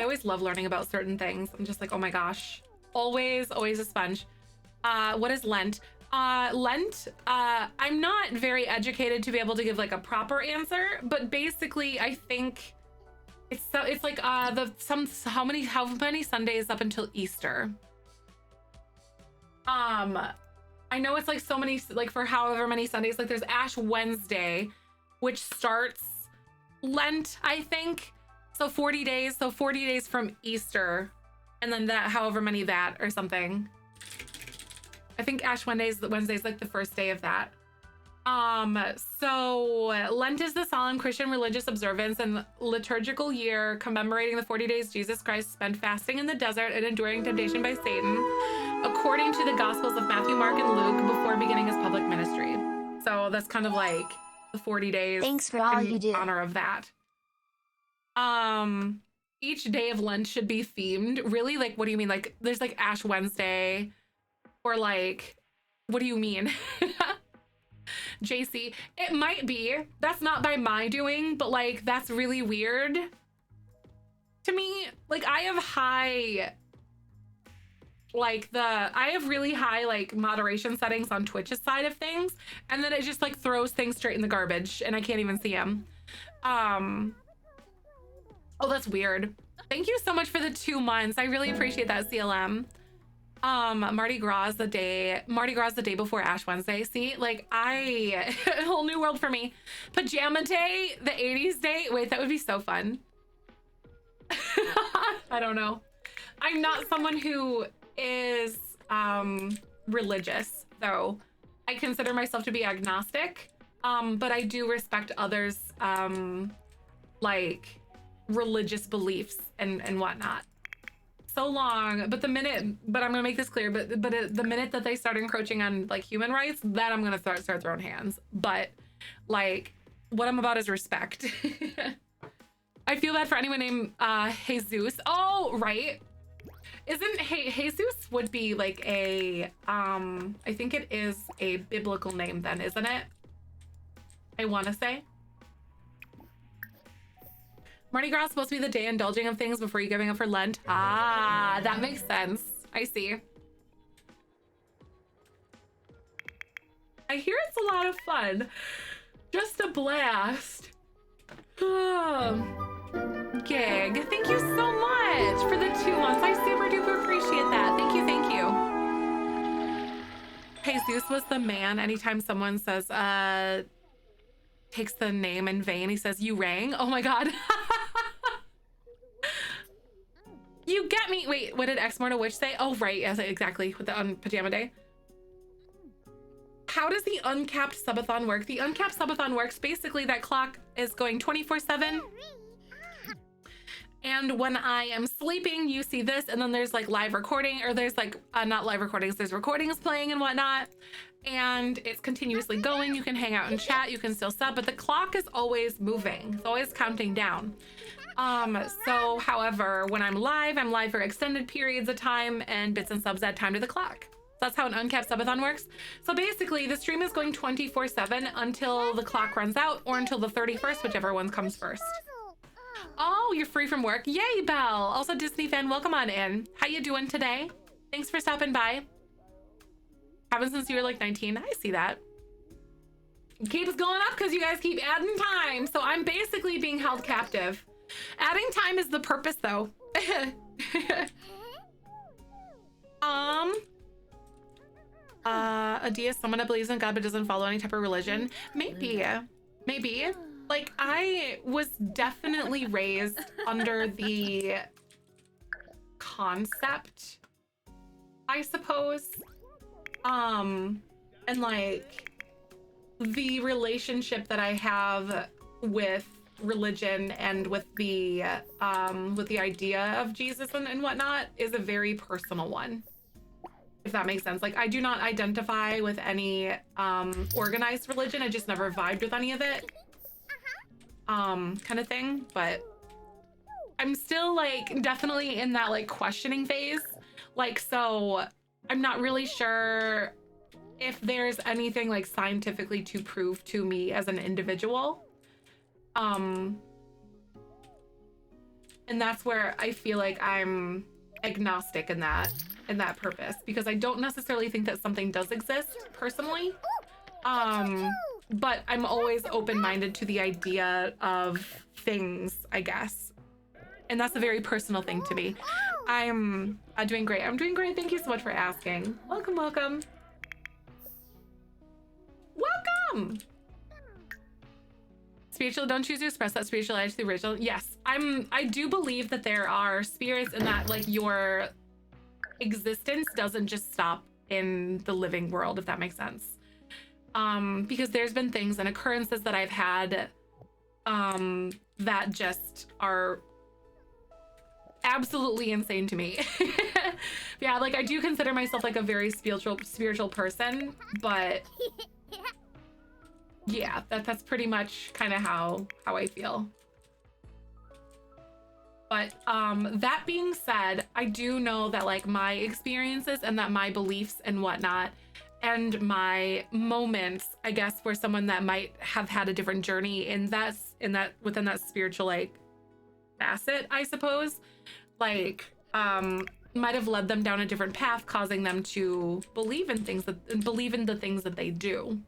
always love learning about certain things. I'm just like, oh my gosh. Always a sponge. What is Lent? Lent, I'm not very educated to be able to give like a proper answer, but basically I think it's like how many Sundays up until Easter. I know it's like so many, like for however many Sundays, like there's Ash Wednesday, which starts Lent, I think. So 40 days, so 40 days from Easter, and then that however many that or something. I think Ash Wednesday's like the first day of that. So Lent is the solemn Christian religious observance and liturgical year commemorating the 40 days Jesus Christ spent fasting in the desert and enduring temptation by Satan, according to the Gospels of Matthew, Mark, and Luke, before beginning his public ministry. So that's kind of like the 40 days. Thanks for all you do. In honor of that. Each day of Lent should be themed. Really? Like, what do you mean? Like, there's like Ash Wednesday. Or like, what do you mean? JC, it might be. That's not by my doing, but like, that's really weird to me. Like I have really high like moderation settings on Twitch's side of things. And then it just like throws things straight in the garbage and I can't even see them. Oh, that's weird. Thank you so much for the 2 months. I really appreciate that, CLM. Mardi Gras the day before Ash Wednesday. See, like a whole new world for me. Pajama day, the 80s day. Wait, that would be so fun. I don't know. I'm not someone who is religious, though. I consider myself to be agnostic, but I do respect others like religious beliefs and whatnot. So long, but I'm gonna make this clear, but the minute that they start encroaching on like human rights, then I'm gonna start throwing hands. But like what I'm about is respect. I feel bad for anyone named Jesus. Oh, right. Isn't Jesus would be like a I think it is a biblical name then, isn't it? I want to say. Mardi Gras is supposed to be the day indulging of things before you giving up for Lent. Ah, that makes sense. I see. I hear it's a lot of fun. Just a blast. Gig, thank you so much for the 2 months. I super duper appreciate that. Thank you, thank you. Jesus was the man. Anytime someone says, takes the name in vain, he says, you rang. Oh my God. You get me. Wait, what did Ex Mortal Witch say? Oh, right. Yes, exactly. With the pajama day. How does the uncapped subathon work? The uncapped subathon works basically that clock is going 24/7. And when I am sleeping, you see this, and then there's like live recording, or there's like, not live recordings, there's recordings playing and whatnot. And it's continuously going. You can hang out and chat, you can still sub, but the clock is always moving. It's always counting down. So however, when I'm live for extended periods of time, and bits and subs add time to the clock. That's how an uncapped subathon works. So basically the stream is going 24/7 until the clock runs out, or until the 31st, whichever one comes first. Oh, you're free from work. Yay, Belle. Also Disney fan, welcome on in. How you doing today? Thanks for stopping by. Haven't since you were like 19. I see that. It keeps going up because you guys keep adding time. So I'm basically being held captive. Adding time is the purpose though. A deist, someone that believes in God but doesn't follow any type of religion. Maybe. Like, I was definitely raised under the concept, I suppose. And like the relationship that I have with religion and with the idea of Jesus and whatnot is a very personal one, if that makes sense. Like, I do not identify with any organized religion. I just never vibed with any of it, kind of thing. But I'm still like definitely in that like questioning phase. Like, so I'm not really sure if there's anything like scientifically to prove to me as an individual. And that's where I feel like I'm agnostic in that purpose, because I don't necessarily think that something does exist personally. But I'm always open-minded to the idea of things, I guess. And that's a very personal thing to me. I'm doing great. I'm doing great. Thank you so much for asking. Welcome, welcome. Welcome. Spiritual, don't choose to express that spirituality to the original. Yes, I do believe that there are spirits, and that like your existence doesn't just stop in the living world, if that makes sense. Because there's been things and occurrences that I've had that just are absolutely insane to me. Yeah, like I do consider myself like a very spiritual person, but yeah, that's pretty much kind of how I feel. But that being said, I do know that like my experiences and that my beliefs and whatnot, and my moments, I guess, where someone that might have had a different journey within that spiritual like facet, I suppose, like might have led them down a different path, causing them to believe in the things that they do.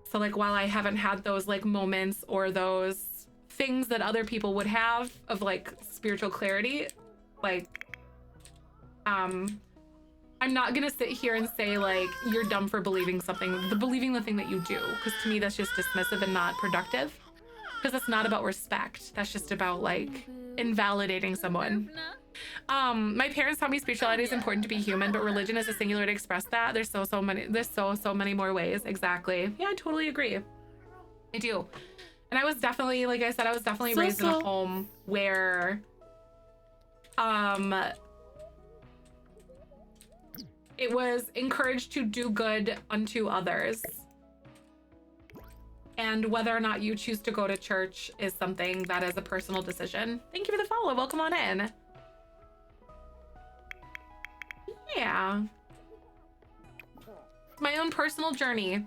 So like, while I haven't had those like moments or those things that other people would have of like spiritual clarity, like I'm not gonna sit here and say like you're dumb for believing the thing that you do, because to me that's just dismissive and not productive, because it's not about respect. That's just about like invalidating someone. My parents taught me spirituality is important to be human, but religion is a singular to express that. There's so many more ways. Exactly. Yeah, I totally agree. I do. And I was definitely, like I said, I was definitely raised in a home where it was encouraged to do good unto others. And whether or not you choose to go to church is something that is a personal decision. Thank you for the follow. Welcome on in. Yeah. My own personal journey.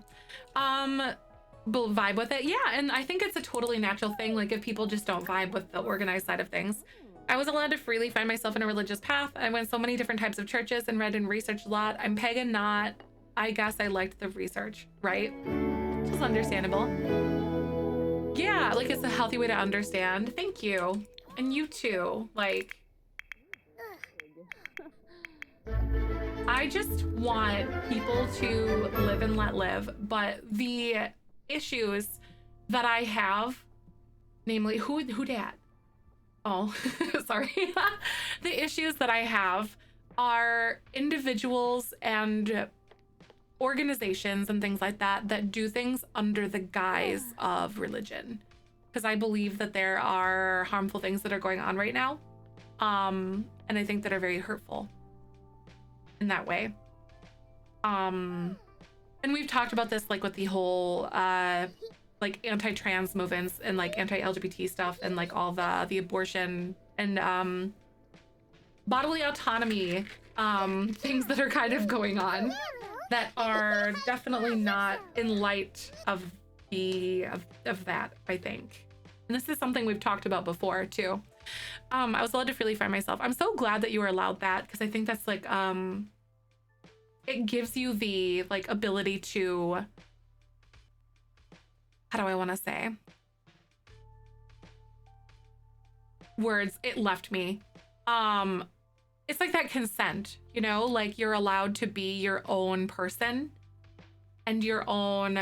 vibe with it. Yeah, and I think it's a totally natural thing. Like if people just don't vibe with the organized side of things. I was allowed to freely find myself in a religious path. I went so many different types of churches and read and researched a lot. I'm pagan, not. I guess I liked the research, right? Which is understandable. Yeah, like it's a healthy way to understand. Thank you. And you too. Like, I just want people to live and let live, but the issues that I have, namely, who dat? Oh, sorry. The issues that I have are individuals and organizations and things like that that do things under the guise of religion. Because I believe that there are harmful things that are going on right now. And I think that are very hurtful in that way. And we've talked about this like with the whole like anti-trans movements and like anti-LGBT stuff and like all the abortion and bodily autonomy things that are kind of going on that are definitely not in light of that, I think. And this is something we've talked about before too. I was allowed to freely find myself. I'm so glad that you were allowed that, because I think that's like it gives you the like ability to, how do I want to say words, it left me. It's like that consent, you know, like you're allowed to be your own person and your own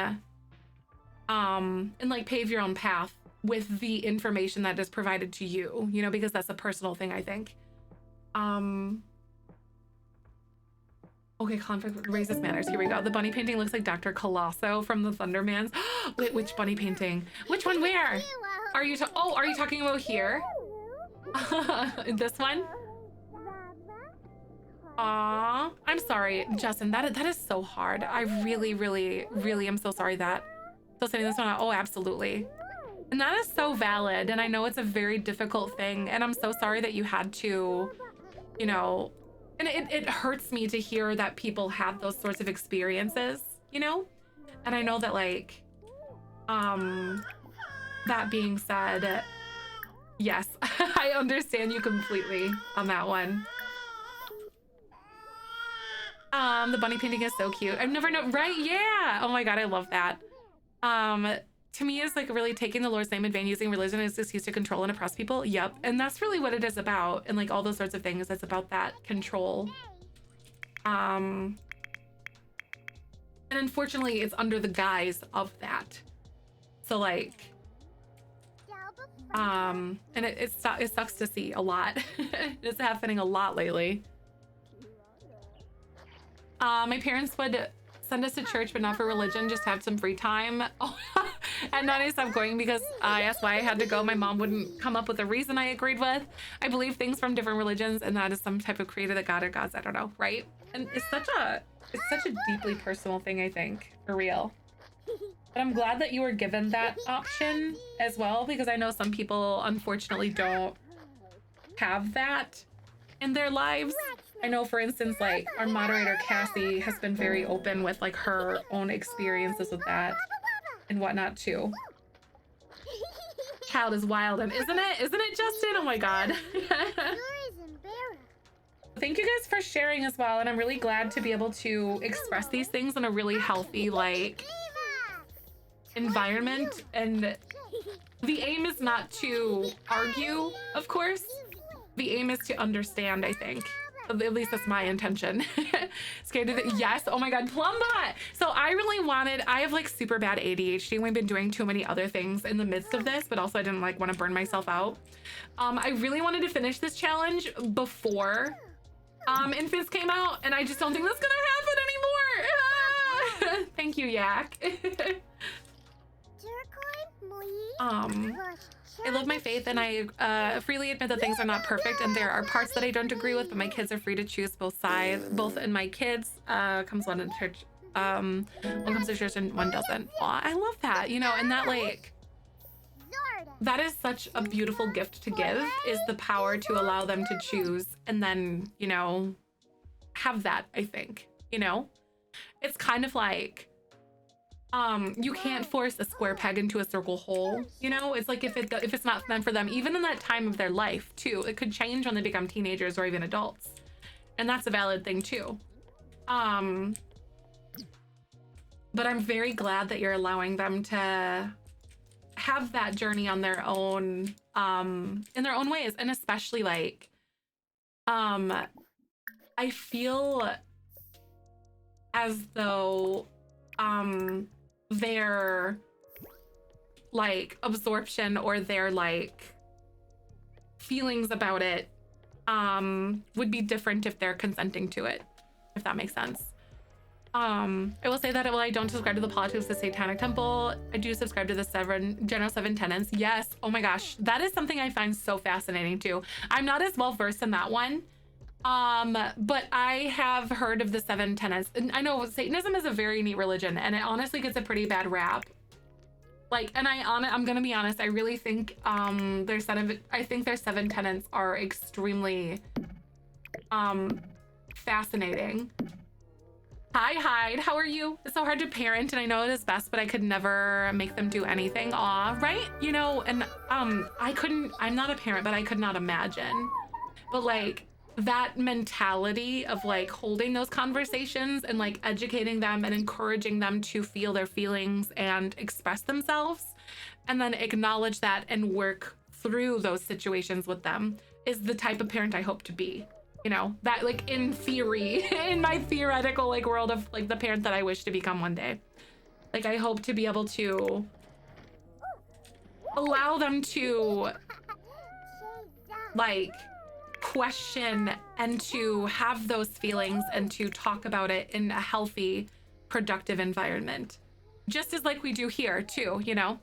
and like pave your own path with the information that is provided to you, you know, because that's a personal thing, I think. Okay, conflict raises manners. Here we go. The bunny painting looks like Dr. Colosso from the Thundermans. Wait, which bunny painting? Which one? Where? Are you are you talking about here? This one? Aw, I'm sorry, Justin. That is so hard. I really, really, really am so sorry that. So sending this one out. Oh, absolutely. And that is so valid. And I know it's a very difficult thing. And I'm so sorry that you had to, you know, and it hurts me to hear that people have those sorts of experiences, you know? And I know that like, that being said, yes, I understand you completely on that one. The bunny painting is so cute. I've never known, right? Yeah. Oh my God, I love that. To me, it's like really taking the Lord's name in vain, using religion as an excuse to control and oppress people. Yep. And that's really what it is about. And like all those sorts of things, it's about that control. And unfortunately, it's under the guise of that. So like, and it sucks to see a lot. It's happening a lot lately. My parents would send us to church, but not for religion, just have some free time. Oh, and then I stopped going because I asked why I had to go. My mom wouldn't come up with a reason I agreed with. I believe things from different religions, and that is some type of creator that God or gods, I don't know, right? And it's such a deeply personal thing, I think, for real. But I'm glad that you were given that option as well, because I know some people unfortunately don't have that in their lives. I know, for instance, like our moderator Cassie has been very open with like her own experiences with that and whatnot too. Child is wild, and isn't it, Justin? Oh my God. Thank you guys for sharing as well, and I'm really glad to be able to express these things in a really healthy like environment. And the aim is not to argue, of course. The aim is to understand, I think. At least that's my intention. Scared of it. Yes. Oh my God, Plumbot. So I really wanted, I have like super bad ADHD. We've been doing too many other things in the midst of this, but also I didn't like want to burn myself out. I really wanted to finish this challenge before Infants came out, and I just don't think that's gonna happen anymore. Thank you, Yak. I love my faith, and I freely admit that things are not perfect, and there are parts that I don't agree with, but my kids are free to choose both sides. Both in my kids comes one in church, one comes to church and one doesn't. Aw, I love that, you know, and that like, that is such a beautiful gift to give, is the power to allow them to choose and then, you know, have that, I think, you know? It's kind of like, You can't force a square peg into a circle hole, you know? It's like if it's not meant for them, even in that time of their life too, it could change when they become teenagers or even adults. And that's a valid thing too. But I'm very glad that you're allowing them to have that journey on their own, in their own ways. And especially like, I feel as though, their like absorption or their like feelings about it would be different if they're consenting to it, if that makes sense. I will say that while I don't subscribe to the politics of the Satanic Temple, I do subscribe to the General Seven Tenets. Yes, oh my gosh, that is something I find so fascinating too. I'm not as well versed in that one, but I have heard of the Seven Tenets, and I know Satanism is a very neat religion, and it honestly gets a pretty bad rap. Like, and I'm gonna be honest, I really think their Seven Tenets are extremely fascinating. Hi, Hyde, how are you? It's so hard to parent, and I know it is best, but I could never make them do anything. Aw, right? You know, and I'm not a parent, but I could not imagine. But like, that mentality of like holding those conversations and like educating them and encouraging them to feel their feelings and express themselves, and then acknowledge that and work through those situations with them is the type of parent I hope to be. You know, that like in theory, in my theoretical like world of like the parent that I wish to become one day. Like I hope to be able to allow them to like question and to have those feelings and to talk about it in a healthy, productive environment. Just as like we do here too, you know?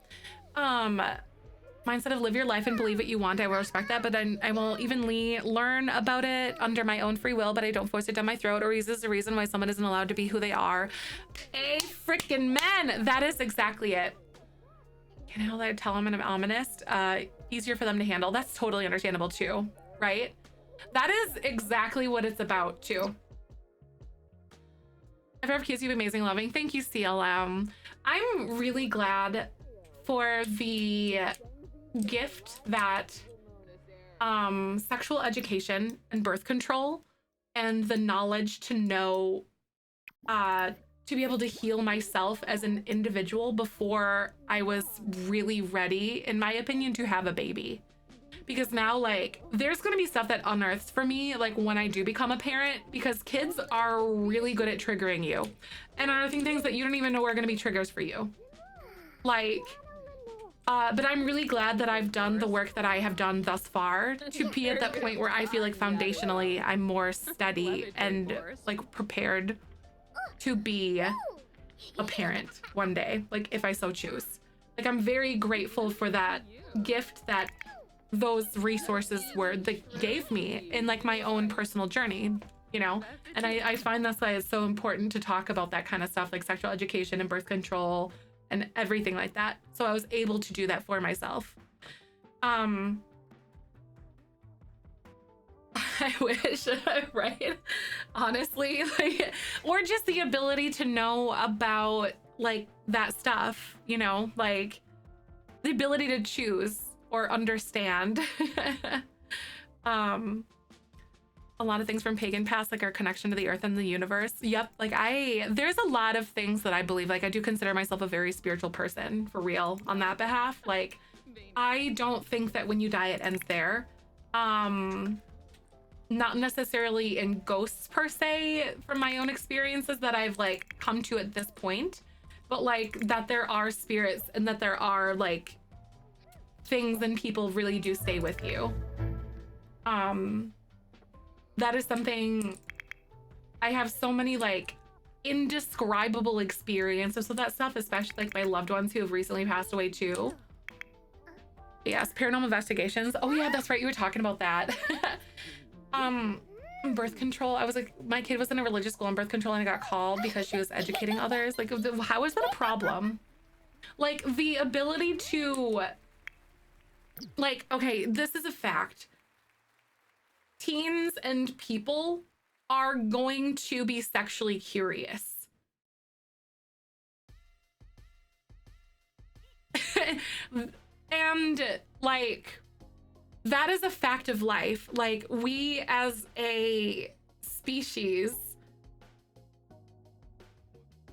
Mindset of live your life and believe what you want. I will respect that, but then I will evenly learn about it under my own free will, but I don't force it down my throat or use it as a reason why someone isn't allowed to be who they are. A freaking man. That is exactly it. You know, I tell them I'm ominous, easier for them to handle. That's totally understandable too, right? That is exactly what it's about too. I've ever accused you of amazing loving. Thank you, CLM. I'm really glad for the gift that sexual education and birth control and the knowledge to know to be able to heal myself as an individual before I was really ready, in my opinion, to have a baby. Because now like there's gonna be stuff that unearths for me like when I do become a parent, because kids are really good at triggering you and unearthing things that you don't even know are gonna be triggers for you. Like but I'm really glad that I've done the work that I have done thus far to be at that point where I feel like foundationally I'm more steady and like prepared to be a parent one day, like if I so choose. Like I'm very grateful for that gift that those resources that gave me in like my own personal journey, you know? And I find that's why it's so important to talk about that kind of stuff, like sexual education and birth control and everything like that. So I was able to do that for myself. I wish, right? Honestly, like, or just the ability to know about like that stuff, you know, like the ability to choose or understand. A lot of things from pagan past, like our connection to the earth and the universe. Yep, like there's a lot of things that I believe, like I do consider myself a very spiritual person for real on that behalf. Like I don't think that when you die it ends there. Not necessarily in ghosts per se from my own experiences that I've like come to at this point, but like that there are spirits and that there are like things and people really do stay with you. That is something I have so many like indescribable experiences with that stuff, especially like my loved ones who have recently passed away too. Yes, paranormal investigations. Oh yeah, that's right, you were talking about that. Birth control. I was like, my kid was in a religious school on birth control and I got called because she was educating others. Like, how is that a problem? Like the ability to like, okay, this is a fact. Teens and people are going to be sexually curious. And like, that is a fact of life. Like, we as a species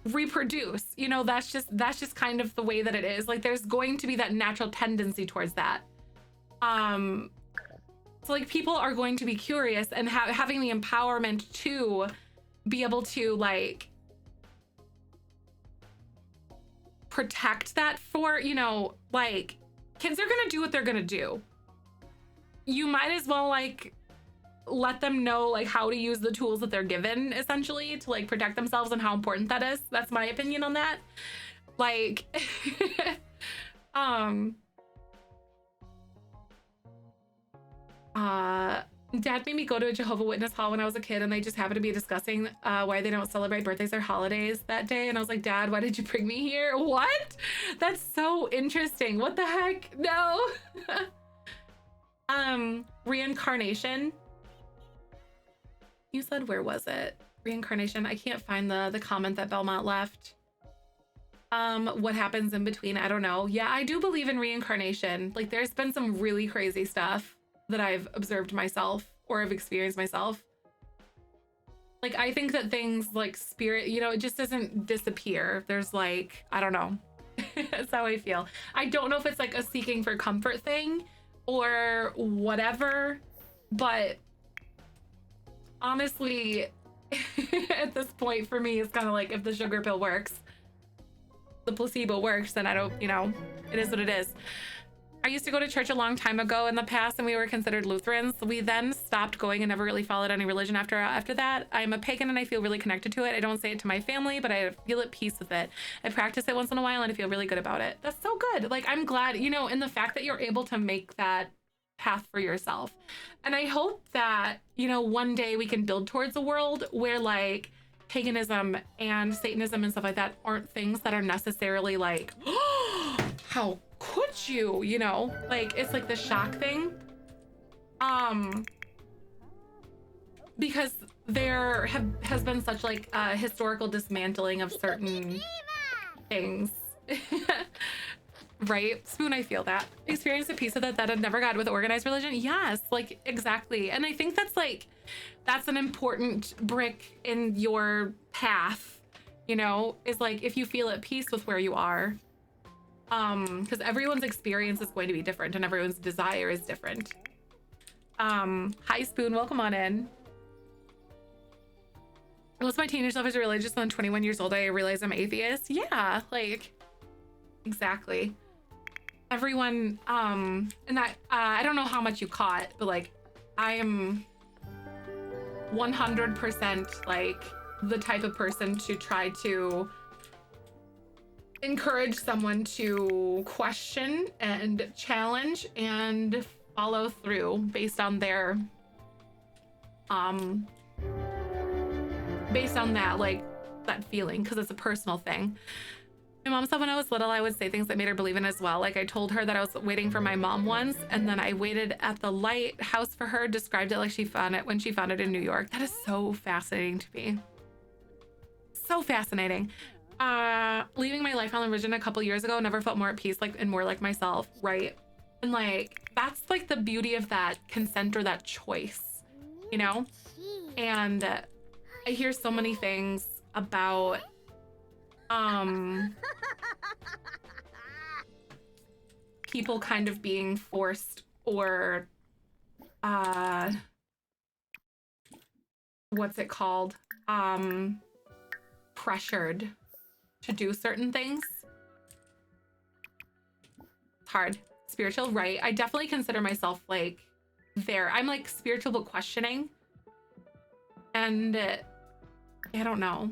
reproduce, you know, that's just kind of the way that it is. Like, there's going to be that natural tendency towards that. So like, people are going to be curious, and having the empowerment to be able to like protect that for, you know, like, kids are gonna do what they're gonna do. You might as well like let them know like how to use the tools that they're given, essentially, to like protect themselves, and how important that is. That's my opinion on that. Like Dad made me go to a Jehovah's Witness hall when I was a kid, and they just happened to be discussing why they don't celebrate birthdays or holidays that day. And I was like, Dad, why did you bring me here? What? That's so interesting. What the heck? No. Reincarnation. You said, where was it? Reincarnation. I can't find the comment that Belmont left. What happens in between? I don't know. Yeah, I do believe in reincarnation. Like, there's been some really crazy stuff that I've observed myself or have experienced myself. Like, I think that things like spirit, you know, it just doesn't disappear. There's like, I don't know. That's how I feel. I don't know if it's like a seeking for comfort thing or whatever, but honestly, at this point for me, it's kind of like, if the sugar pill works, the placebo works, then I don't, you know, it is what it is. I used to go to church a long time ago in the past, and we were considered Lutherans. We then stopped going and never really followed any religion after that. I'm a pagan, and I feel really connected to it. I don't say it to my family, but I feel at peace with it. I practice it once in a while, and I feel really good about it. That's so good. Like, I'm glad, you know, in the fact that you're able to make that path for yourself. And I hope that, you know, one day we can build towards a world where like paganism and Satanism and stuff like that aren't things that are necessarily like, oh, how could you, you know, like, it's like the shock thing. Because there has been such like a historical dismantling of certain things. Right? Spoon, I feel that. Experienced a piece of that had never got with organized religion. Yes, like, exactly. And I think that's like, that's an important brick in your path, you know, is like, if you feel at peace with where you are, because everyone's experience is going to be different, and everyone's desire is different. Hi Spoon, welcome on in. Unless my teenage love is religious, and then 21 years old I realize I'm atheist. Yeah, like, exactly. Everyone, and that, I don't know how much you caught, but like, I am 100% like the type of person to try to encourage someone to question and challenge and follow through based on their, based on that, like, that feeling, because it's a personal thing. My mom said when I was little, I would say things that made her believe in as well. Like, I told her that I was waiting for my mom once, and then I waited at the lighthouse for her, described it like she found it when she found it in New York. That is so fascinating to me. So fascinating. Leaving my lifelong religion a couple years ago, never felt more at peace, like, and more like myself, right? And like, that's like the beauty of that consent or that choice, you know? And I hear so many things about people kind of being forced or what's it called, pressured to do certain things. It's hard. Spiritual, right? I definitely consider myself like there. I'm like spiritual but questioning, and I don't know.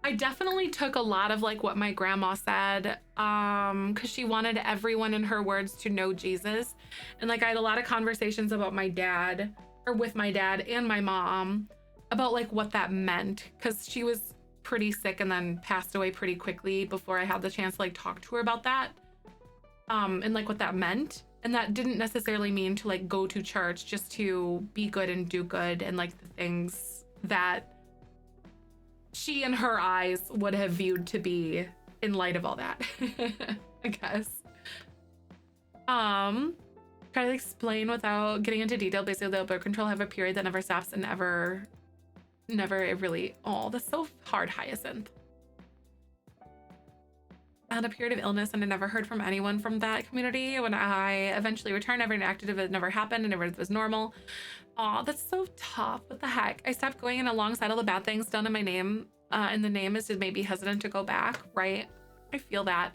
I definitely took a lot of like what my grandma said, because she wanted everyone, in her words, to know Jesus. And like, I had a lot of conversations about my dad, or with my dad and my mom, about like what that meant, because she was pretty sick and then passed away pretty quickly before I had the chance to like talk to her about that, and like what that meant. And that didn't necessarily mean to like go to church just to be good and do good and like the things that she in her eyes would have viewed to be in light of all that. I guess. Try to explain without getting into detail. Basically, the birth control, have a period that never stops and never it really, oh, that's so hard, Hyacinth. I had a period of illness and I never heard from anyone from that community. When I eventually returned, everyone acted if it never happened and everything was normal. Oh, that's so tough. What the heck? I stopped going in alongside all the bad things done in my name. And the name is just maybe hesitant to go back, right? I feel that.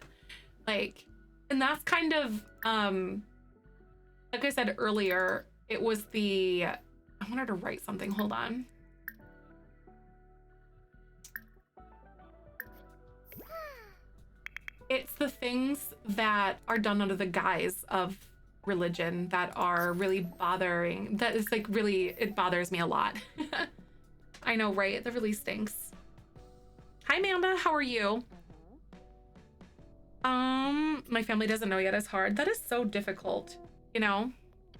Like, and that's kind of, like I said earlier, it was the, I wanted to write something, hold on. It's the things that are done under the guise of religion that are really bothering. That is like really, it bothers me a lot. I know, right? That really stinks. Hi, Amanda. How are you? My family doesn't know yet. It's hard. That is so difficult, you know?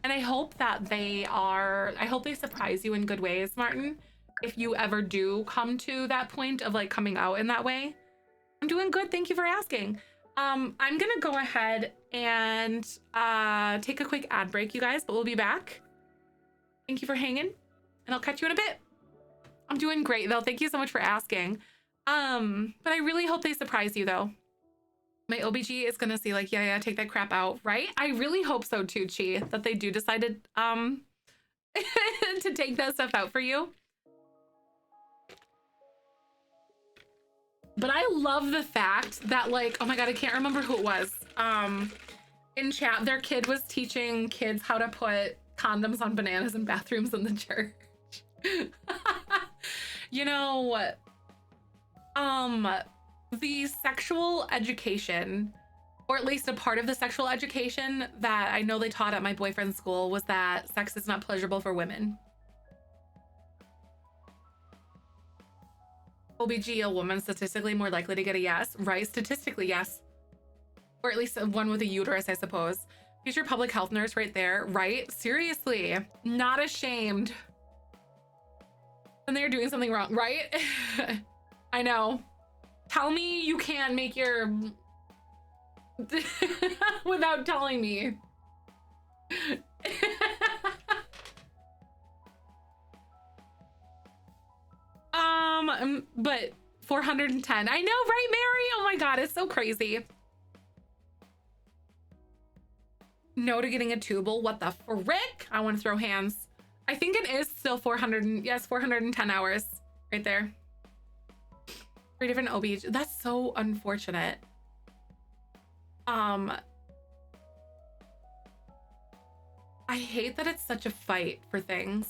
And I hope that I hope they surprise you in good ways, Martin. If you ever do come to that point of like coming out in that way. I'm doing good. Thank you for asking. I'm gonna go ahead and take a quick ad break, you guys, but we'll be back. Thank you for hanging, and I'll catch you in a bit. I'm doing great, though. Thank you so much for asking. But I really hope they surprise you, though. My OBG is gonna see like, yeah, take that crap out, right? I really hope so too, Chi, that they do decide to to take that stuff out for you. But I love the fact that, like, oh my God, I can't remember who it was. In chat, their kid was teaching kids how to put condoms on bananas in bathrooms in the church. You know, the sexual education, or at least a part of the sexual education that I know they taught at my boyfriend's school, was that sex is not pleasurable for women. OBG, a woman statistically more likely to get a yes, right? Statistically, yes. Or at least one with a uterus, I suppose. Future public health nurse right there, right? Seriously, not ashamed. And they're doing something wrong, right? I know. Tell me you can't make your... without telling me. But 410. I know, right, Mary? Oh my God, it's so crazy. No to getting a tubal. What the frick? I want to throw hands. I think it is still 400. Yes, 410 hours right there. 3 different OBs. That's so unfortunate. I hate that it's such a fight for things.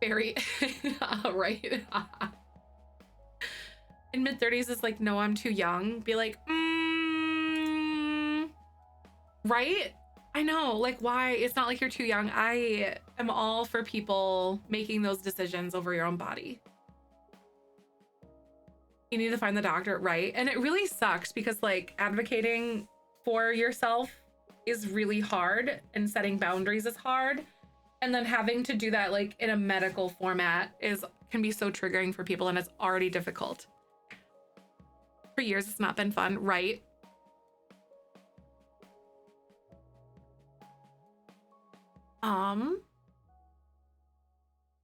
Very right. In mid-30s is like, no, I'm too young. Be like, right? I know, like, why? It's not like you're too young. I am all for people making those decisions over your own body. You need to find the doctor, right? And it really sucks because, like, advocating for yourself is really hard, and setting boundaries is hard. And then having to do that, like, in a medical format can be so triggering for people, and it's already difficult. For years, it's not been fun, right?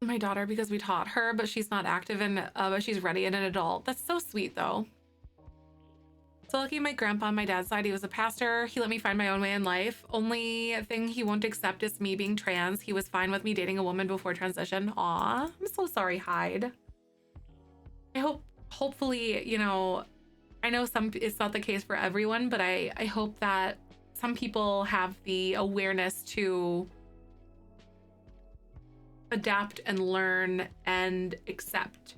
My daughter, because we taught her, but she's not active and but she's ready and an adult. That's so sweet, though. So lucky my grandpa on my dad's side, he was a pastor. He let me find my own way in life. Only thing he won't accept is me being trans. He was fine with me dating a woman before transition. Aw, I'm so sorry, Hyde. I hopefully, you know, I know it's not the case for everyone, but I hope that some people have the awareness to adapt and learn and accept.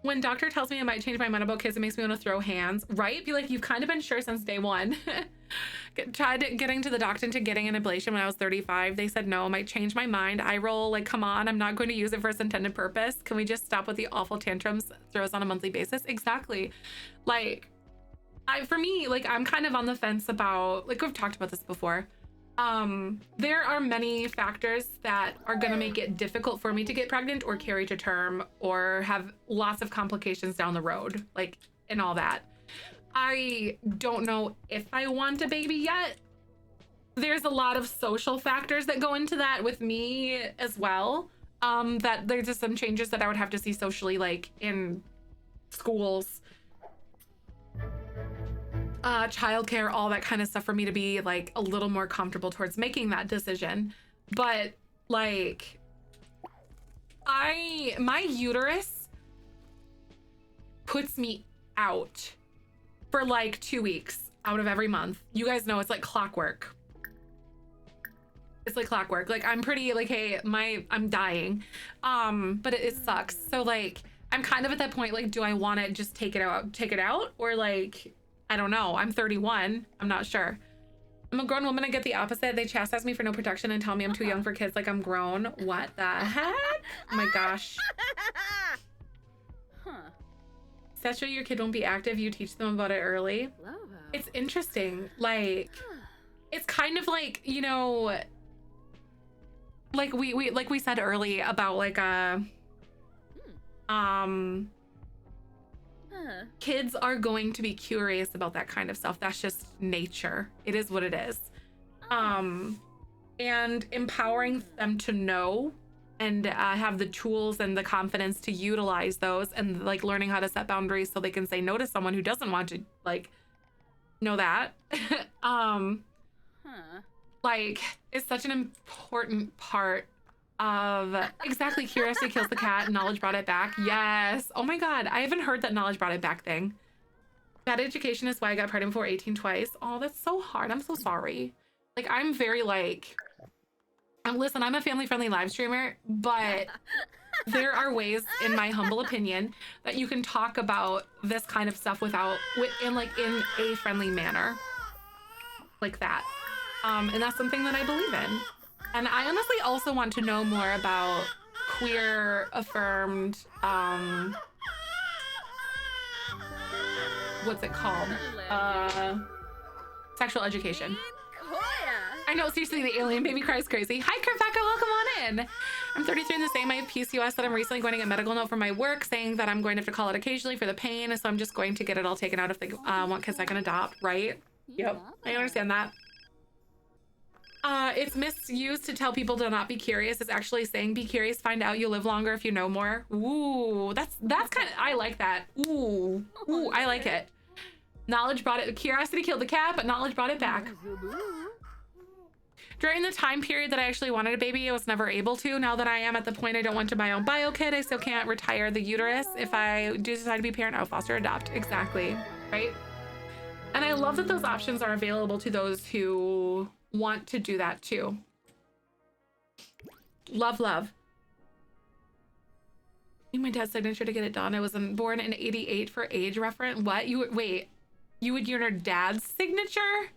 When doctor tells me I might change my mind about kids, it makes me want to throw hands, right? Be like, you've kind of been sure since day one. Tried getting to the doctor into getting an ablation when I was 35. They said no, I might change my mind. I roll like, come on, I'm not going to use it for its intended purpose. Can we just stop with the awful tantrums throws on a monthly basis? Exactly. Like, for me, like, I'm kind of on the fence about, like, we've talked about this before. There are many factors that are going to make it difficult for me to get pregnant or carry to term or have lots of complications down the road, like, and all that. I don't know if I want a baby yet. There's a lot of social factors that go into that with me as well. That there's just some changes that I would have to see socially, like in schools, childcare, all that kind of stuff for me to be like a little more comfortable towards making that decision. But like, my uterus puts me out for like 2 weeks out of every month. You guys know it's like clockwork. It's like clockwork. Like I'm pretty like, hey, I'm dying. But it sucks. So like, I'm kind of at that point, like, do I want to just take it out? Or like, I don't know. I'm 31. I'm not sure. I'm a grown woman. I get the opposite. They chastise me for no protection and tell me I'm too young for kids. Like I'm grown. What the heck? Oh my gosh. Huh. Essentially, your kid won't be active. You teach them about it early. It's interesting. Like, it's kind of like, you know, like we said early about like kids are going to be curious about that kind of stuff. That's just nature. It is what it is. And empowering them to know and have the tools and the confidence to utilize those, and like learning how to set boundaries so they can say no to someone who doesn't want to like know that. Like, it's such an important part of exactly. Curiosity kills the cat. Knowledge brought it back. Yes. Oh my God. I haven't heard that knowledge brought it back thing. Bad education is why I got pregnant before 18 twice. Oh, that's so hard. I'm so sorry. Like, I'm very like, listen, I'm a family-friendly live streamer, but there are ways, in my humble opinion, that you can talk about this kind of stuff in a friendly manner, like that. And that's something that I believe in. And I honestly also want to know more about queer affirmed, what's it called? Sexual education. I know, seriously, the alien baby cries crazy. Hi, Rebecca, welcome on in. I'm 33 and the same. I have PCOS that I'm recently going to get medical note from my work saying that I'm going to have to call it occasionally for the pain. So I'm just going to get it all taken out if they want kids I can adopt, right? Yep, I understand that. It's misused to tell people to not be curious. It's actually saying be curious, find out, you'll live longer if you know more. Ooh, that's kind of, I like that. Ooh, I like it. Knowledge brought it, curiosity killed the cat, but knowledge brought it back. During the time period that I actually wanted a baby, I was never able to. Now that I am at the point I don't want to my own bio kid, I still can't retire the uterus. If I do decide to be a parent, I'll foster adopt. Exactly, right? And I love that those options are available to those who want to do that too. Love, love. I need my dad's signature to get it done. I was born in 88 for age reference. What? Wait, you would use your dad's signature?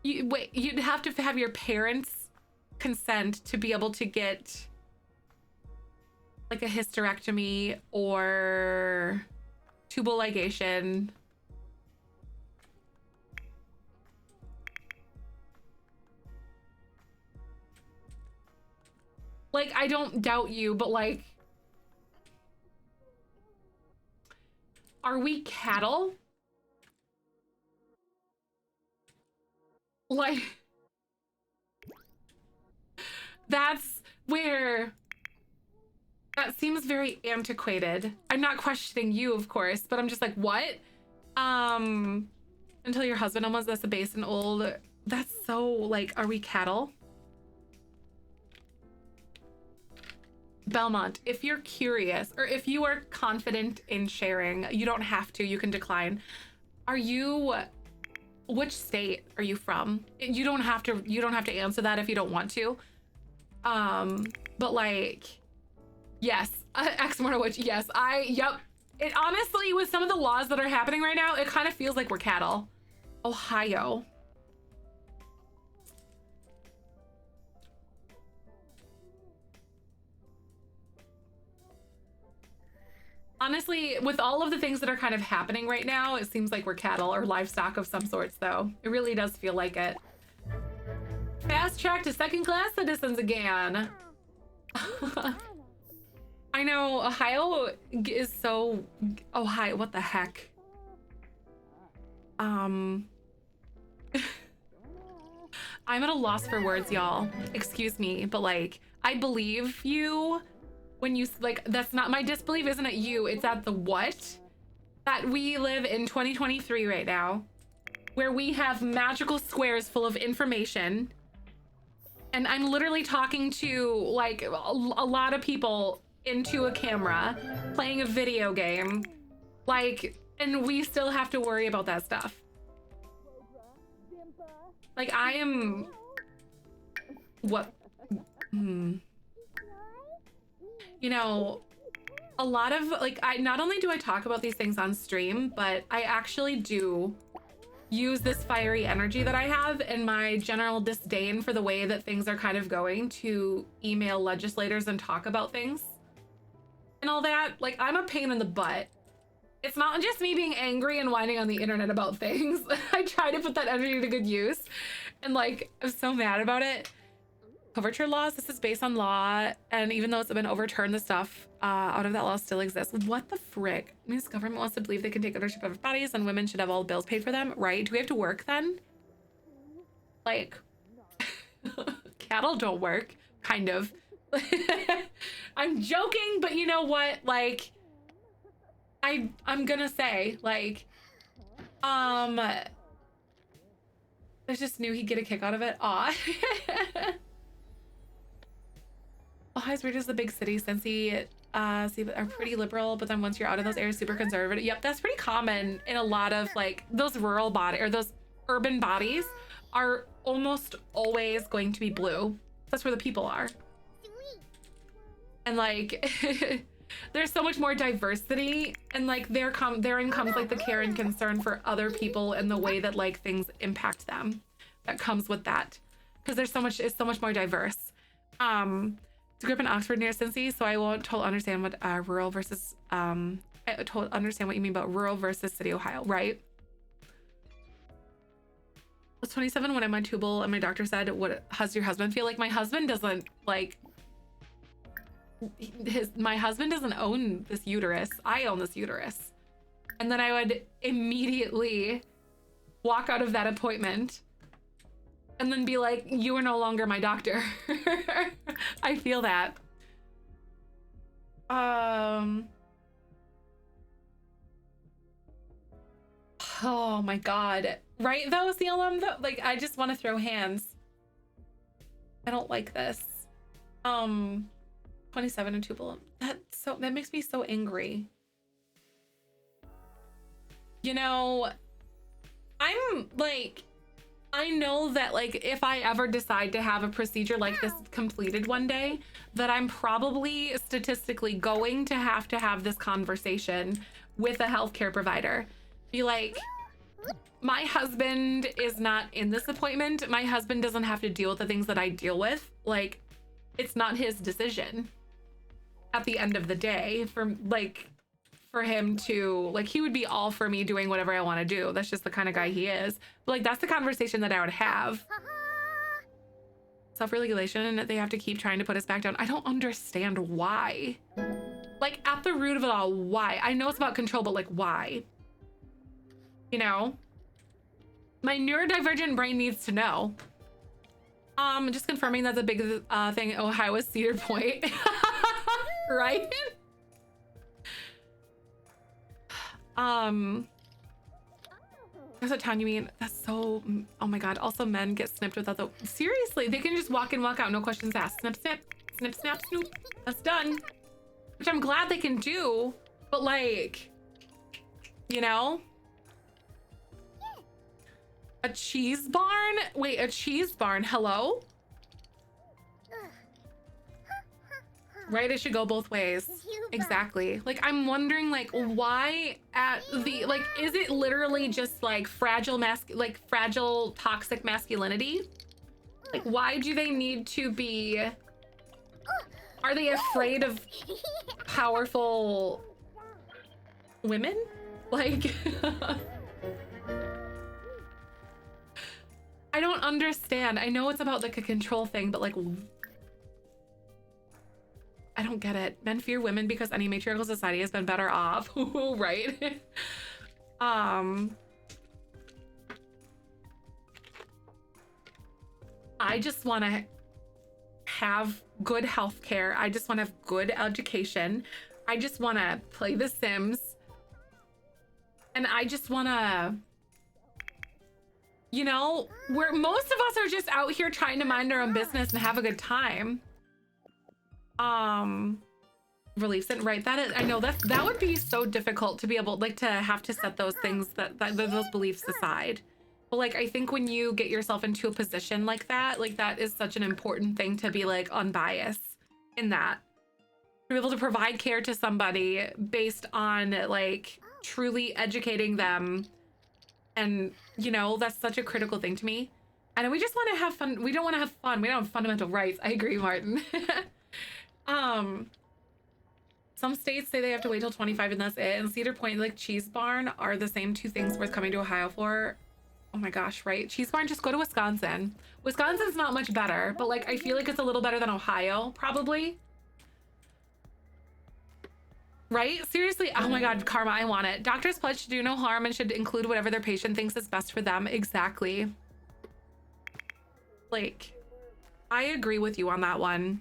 Wait, you'd have to have your parents' consent to be able to get like a hysterectomy or tubal ligation. Like, I don't doubt you, but like, are we cattle? Like, that's where that seems very antiquated. I'm not questioning you, of course, but I'm just like, what? Until your husband almost, that's a base and old. That's so like, are we cattle? Belmont, if you're curious or if you are confident in sharing, you don't have to, you can decline. Are you, which state are you from? You don't have to answer that if you don't want to. But like, yes, Ex-Mortowitch, yes, yep. It honestly, with some of the laws that are happening right now, it kind of feels like we're cattle. Ohio. Honestly, with all of the things that are kind of happening right now, it seems like we're cattle or livestock of some sorts, though. It really does feel like it. Fast track to second-class citizens again. I know, Ohio is so... Ohio, what the heck? I'm at a loss for words, y'all. Excuse me, but like, I believe you when you, like, that's not my disbelief, isn't it you? It's at the what? That we live in 2023 right now, where we have magical squares full of information. And I'm literally talking to, like, a lot of people into a camera, playing a video game. Like, and we still have to worry about that stuff. Like, I am... What? You know, a lot of, like, not only do I talk about these things on stream, but I actually do use this fiery energy that I have and my general disdain for the way that things are kind of going to email legislators and talk about things and all that. Like, I'm a pain in the butt. It's not just me being angry and whining on the internet about things. I try to put that energy to good use. And like, I'm so mad about it. Coverture laws, this is based on law. And even though it's been overturned, the stuff out of that law still exists. What the frick? It means the government wants to believe they can take ownership of bodies and women should have all the bills paid for them, right? Do we have to work then? Like, cattle don't work, kind of. I'm joking, but you know what? Like, I'm gonna say, like, I just knew he'd get a kick out of it. Aw. Ohio's weird as the big city since are pretty liberal, but then once you're out of those areas, super conservative. Yep, that's pretty common in a lot of like those rural body or those urban bodies are almost always going to be blue. That's where the people are. And like there's so much more diversity, and like therein comes like the care and concern for other people and the way that like things impact them. That comes with that, because it's so much more diverse. I grew up in Oxford near Cincy, so I won't totally understand what rural versus I totally understand what you mean about rural versus city Ohio, right? I was 27 when I went tubal and my doctor said, "What does your husband feel like?" My husband doesn't like my husband doesn't own this uterus. I own this uterus. And then I would immediately walk out of that appointment and then be like, "You are no longer my doctor." I feel that. Oh my God. Right though, CLM though? Like, I just want to throw hands. I don't like this. 27 and tubal. That makes me so angry. You know, I'm like, I know that like if I ever decide to have a procedure like this completed one day, that I'm probably statistically going to have this conversation with a healthcare provider. Be like, my husband is not in this appointment. My husband doesn't have to deal with the things that I deal with. Like, it's not his decision at the end of the day for him to, like, he would be all for me doing whatever I want to do. That's just the kind of guy he is. But like, that's the conversation that I would have. Self-regulation, they have to keep trying to put us back down. I don't understand why. Like, at the root of it all, why? I know it's about control, but like, why? You know? My neurodivergent brain needs to know. Just confirming that's a big thing. Ohio is Cedar Point. Right? That's what town you mean? That's so, oh my God. Also, men get snipped without the, seriously, they can just walk in, walk out, no questions asked. Snip, snip, snip, snap, snoop. That's done. Which I'm glad they can do, but like, you know? A cheese barn? Wait, a cheese barn, hello? Right, it should go both ways. Exactly. Like, I'm wondering, like, why at the, like, is it literally just like fragile toxic masculinity? Like, why do they need to be, are they afraid of powerful women? Like, I don't understand. I know it's about like a control thing, but like, I don't get it. Men fear women because any matriarchal society has been better off, right? I just want to have good health care. I just want to have good education. I just want to play The Sims. And I just want to, you know, where most of us are just out here trying to mind our own business and have a good time. Reliefs it, right? That is, I know that would be so difficult to be able, like, to have to set those things, those beliefs aside. But like, I think when you get yourself into a position like that is such an important thing to be like unbiased in that. To be able to provide care to somebody based on like truly educating them. And you know, that's such a critical thing to me. And we just want to have fun. We don't want to have fun. We don't have fundamental rights. I agree, Martin. Some states say they have to wait till 25 and that's it. And Cedar Point, like Cheese Barn, are the same two things worth coming to Ohio for. Oh my gosh, right? Cheese Barn, just go to Wisconsin. Wisconsin's not much better, but like I feel like it's a little better than Ohio, probably. Right? Seriously, oh my God, Karma, I want it. Doctors pledge to do no harm and should include whatever their patient thinks is best for them. Exactly. Like, I agree with you on that one.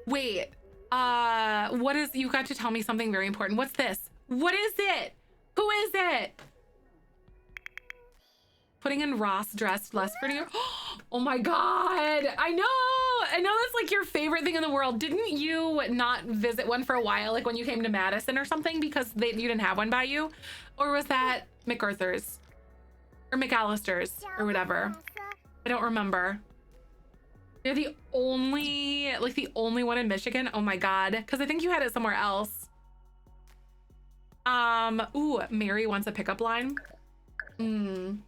Wait, what is, you got to tell me something very important. What's this? What is it? Who is it? Putting in Ross dressed less pretty. Oh my God. I know that's like your favorite thing in the world. Didn't you not visit one for a while? Like when you came to Madison or something because you didn't have one by you? Or was that MacArthur's or McAllister's or whatever? I don't remember. You're the only one in Michigan. Oh my God. Cause I think you had it somewhere else. Ooh, Mary wants a pickup line. In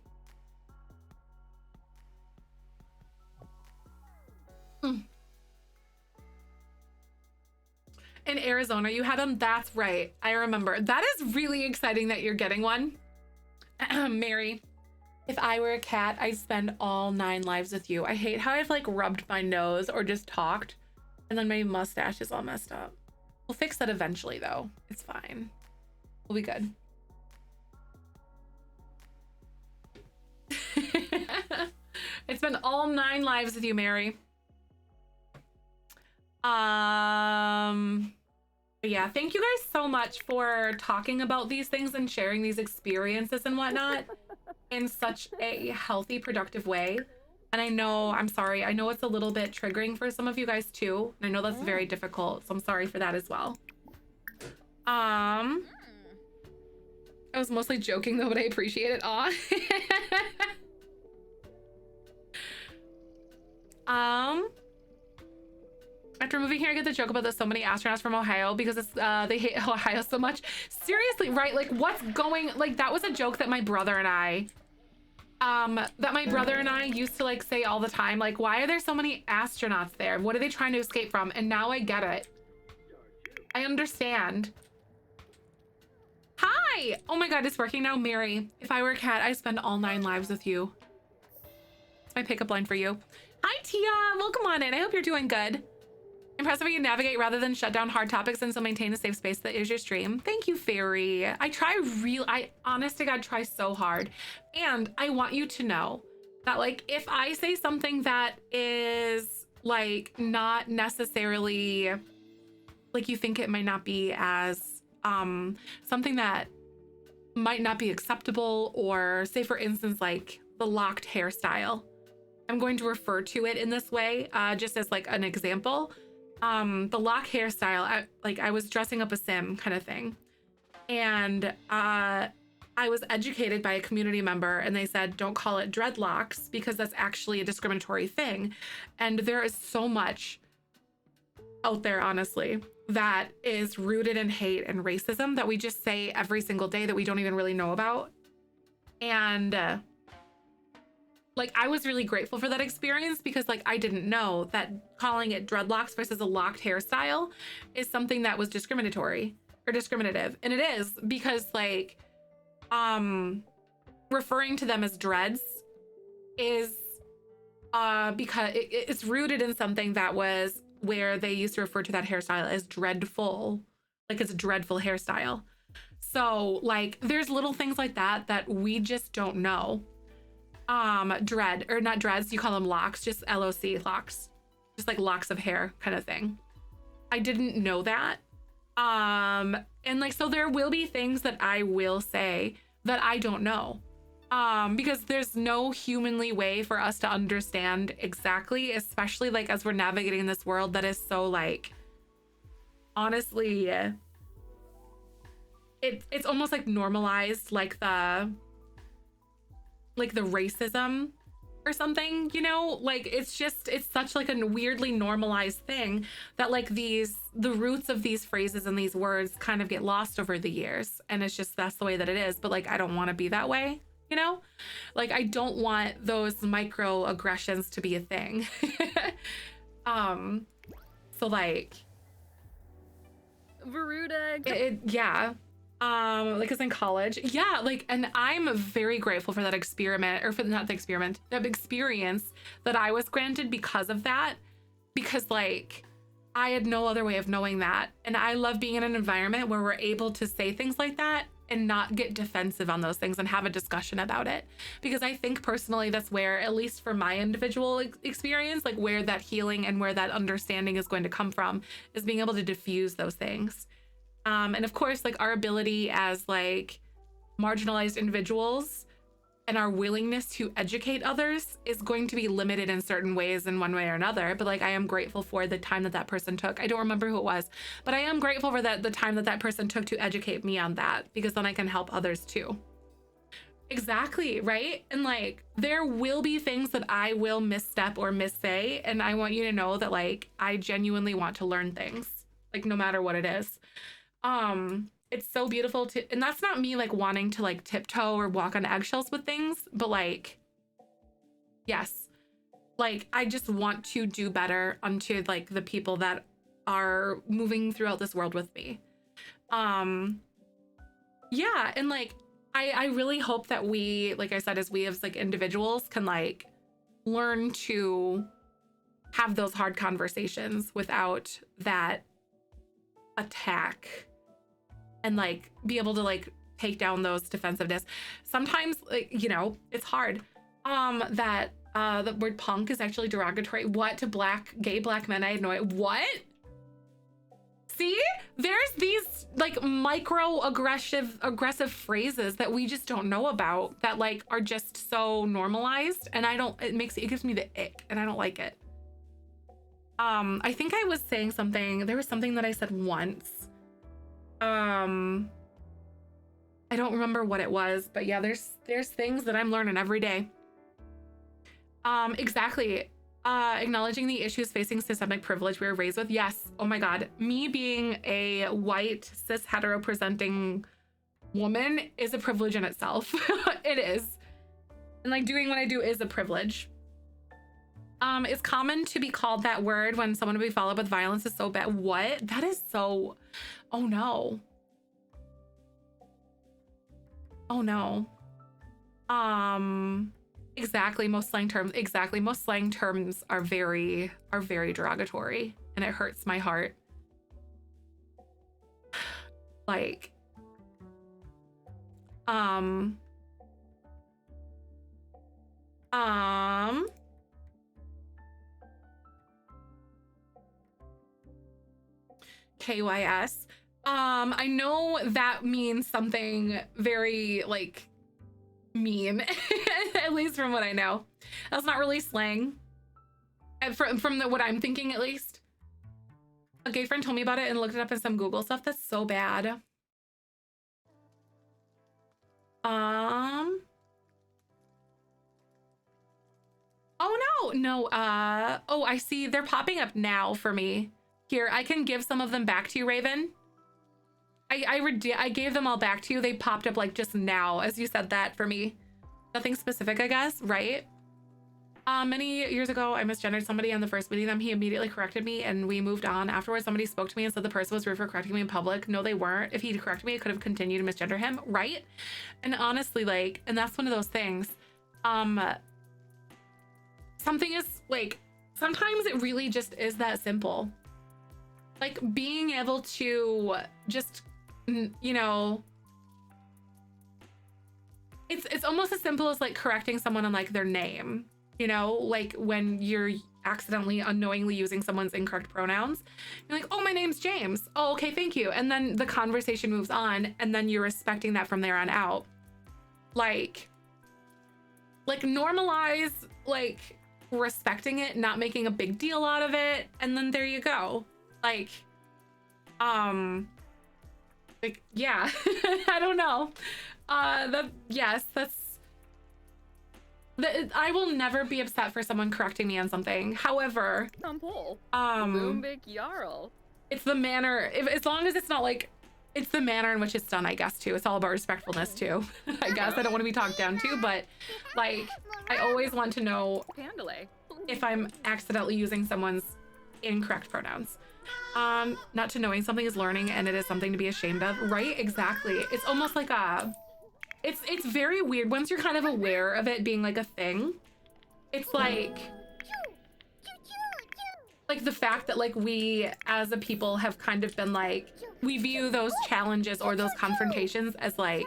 Arizona, you had them? That's right. I remember. That is really exciting that you're getting one. Mary, if I were a cat, I'd spend all 9 lives with you. I hate how I've like rubbed my nose or just talked and then my mustache is all messed up. We'll fix that eventually though. It's fine. We'll be good. I'd spend all 9 lives with you, Mary. Yeah, thank you guys so much for talking about these things and sharing these experiences and whatnot in such a healthy, productive way. And I know, I'm sorry, I know it's a little bit triggering for some of you guys too. And I know that's very difficult, so I'm sorry for that as well. I was mostly joking though, but I appreciate it. Aw. After moving here, I get the joke about there's so many astronauts from Ohio because it's they hate Ohio so much. Seriously, right? Like what's going, like that was a joke that my brother and I used to like say all the time. Like, why are there so many astronauts there? What are they trying to escape from? And now I get it. I understand. Hi! Oh my God, it's working now. Mary, if I were a cat, I'd spend all 9 lives with you. It's my pickup line for you. Hi, Tia. Welcome on in. I hope you're doing good. Impressive how you navigate rather than shut down hard topics and still maintain a safe space that is your stream. Thank you, Fairy. I honest to God, try so hard. And I want you to know that like, if I say something that is like not necessarily like you think it might not be as something that might not be acceptable, or say for instance, like the locked hairstyle, I'm going to refer to it in this way, just as like an example. The lock hairstyle, I was dressing up a sim kind of thing. And I was educated by a community member and they said, don't call it dreadlocks because that's actually a discriminatory thing. And there is so much out there, honestly, that is rooted in hate and racism that we just say every single day that we don't even really know about. And like, I was really grateful for that experience because like, I didn't know that calling it dreadlocks versus a locked hairstyle is something that was discriminatory or discriminative. And it is, because like referring to them as dreads is because it's rooted in something that was where they used to refer to that hairstyle as dreadful, like it's a dreadful hairstyle. So like there's little things like that that we just don't know. Dread, or not dreads, you call them locks, just LOC, locks, just like locks of hair kind of thing. I didn't know that. And like, so there will be things that I will say that I don't know. Because there's no humanly way for us to understand exactly, especially like as we're navigating this world that is so like, honestly, it's almost like normalized, like the racism or something, you know, like it's such like a weirdly normalized thing that like the roots of these phrases and these words kind of get lost over the years, and it's just, that's the way that it is. But like I don't want to be that way, you know, like I don't want those microaggressions to be a thing. So like Veruda, yeah. Like it's in college, yeah, like, and I'm very grateful for that experiment, or for not the experiment, that experience that I was granted because of that, because like I had no other way of knowing that. And I love being in an environment where we're able to say things like that and not get defensive on those things and have a discussion about it, because I think personally that's where, at least for my individual experience, like where that healing and where that understanding is going to come from, is being able to diffuse those things. And of course, like our ability as like marginalized individuals and our willingness to educate others is going to be limited in certain ways in one way or another. But like, I am grateful for the time that that person took. I don't remember who it was, but I am grateful for the time that that person took to educate me on that, because then I can help others too. Exactly, right? And like, there will be things that I will misstep or missay, and I want you to know that like, I genuinely want to learn things, like no matter what it is. It's so beautiful to, and that's not me like wanting to like tiptoe or walk on eggshells with things, but like, yes, like I just want to do better unto like the people that are moving throughout this world with me. Yeah, and like I really hope that we, like I said, as we as like individuals can like learn to have those hard conversations without that attack, and like be able to like take down those defensiveness. Sometimes, like, you know, it's hard. That the word punk is actually derogatory. What, to gay black men? I had no idea. What? See, there's these like aggressive phrases that we just don't know about, that like are just so normalized, and it gives me the ick, and I don't like it. I think I was saying something, there was something that I said once. I don't remember what it was, but yeah, there's things that I'm learning every day. Exactly. Acknowledging the issues facing systemic privilege we were raised with. Yes. Oh my God. Me being a white, cis, hetero presenting woman is a privilege in itself. It is. And like doing what I do is a privilege. It's common to be called that word when someone will be followed with violence is so bad. What? That is so, oh no. Oh no. Exactly. Most slang terms are very derogatory, and it hurts my heart. Like, KYS. I know that means something very like mean, at least from what I know. That's not really slang. From what I'm thinking, at least. A gay friend told me about it and looked it up in some Google stuff. That's so bad. Oh no. Oh, I see. They're popping up now for me. Here, I can give some of them back to you, Raven. I gave them all back to you. They popped up like just now as you said that for me. Nothing specific, I guess, right? Many years ago, I misgendered somebody on the first meeting them. He immediately corrected me and we moved on. Afterwards, somebody spoke to me and said the person was rude for correcting me in public. No, they weren't. If he'd corrected me, I could have continued to misgender him, right? And honestly, like, and that's one of those things. Something is like, sometimes it really just is that simple. Like being able to just, you know, it's almost as simple as like correcting someone on like their name. You know, like when you're accidentally unknowingly using someone's incorrect pronouns, you're like, oh, my name's James. Oh, okay, thank you. And then the conversation moves on and then you're respecting that from there on out. Like normalize, like respecting it, not making a big deal out of it. And then there you go. Like, yeah, I don't know. I will never be upset for someone correcting me on something. However, it's the manner, as long as it's not like, it's the manner in which it's done, I guess, too. It's all about respectfulness, too. I guess I don't want to be talked down to, but like, I always want to know if I'm accidentally using someone's incorrect pronouns. Not to knowing something is learning and it is something to be ashamed of, right? Exactly. It's almost like it's very weird once you're kind of aware of it being like a thing. It's like the fact that like we as a people have kind of been like, we view those challenges or those confrontations as like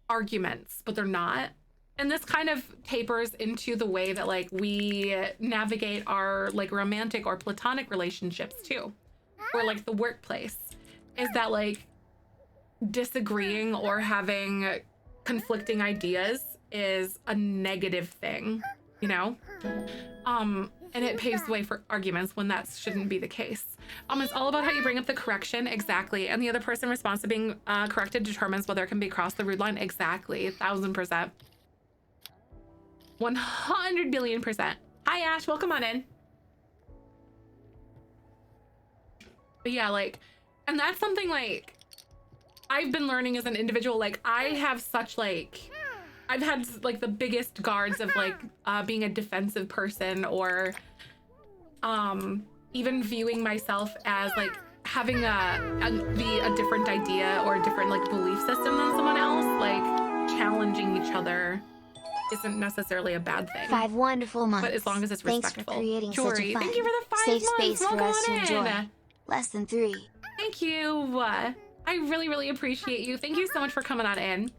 arguments, but they're not. And this kind of tapers into the way that like we navigate our like romantic or platonic relationships too, or like the workplace, is that like disagreeing or having conflicting ideas is a negative thing, you know? And it paves the way for arguments when that shouldn't be the case. It's all about how you bring up the correction, exactly. And the other person response to being corrected determines whether it can be crossed the rude line, exactly, 1000%. 100 billion%. Hi Ash, welcome on in. But yeah, like, and that's something like I've been learning as an individual. Like I have such like, I've had like the biggest guards of like being a defensive person, or even viewing myself as like having a different idea or a different like belief system than someone else. Like challenging each other isn't necessarily a bad thing. 5 wonderful months. But as long as it's respectful. Thanks for creating Jory, such a fun, thank you for the 5 safe months. space for Welcome us to on enjoy. in. Less than 3. Thank you. I really, really appreciate you. Thank you so much for coming on in.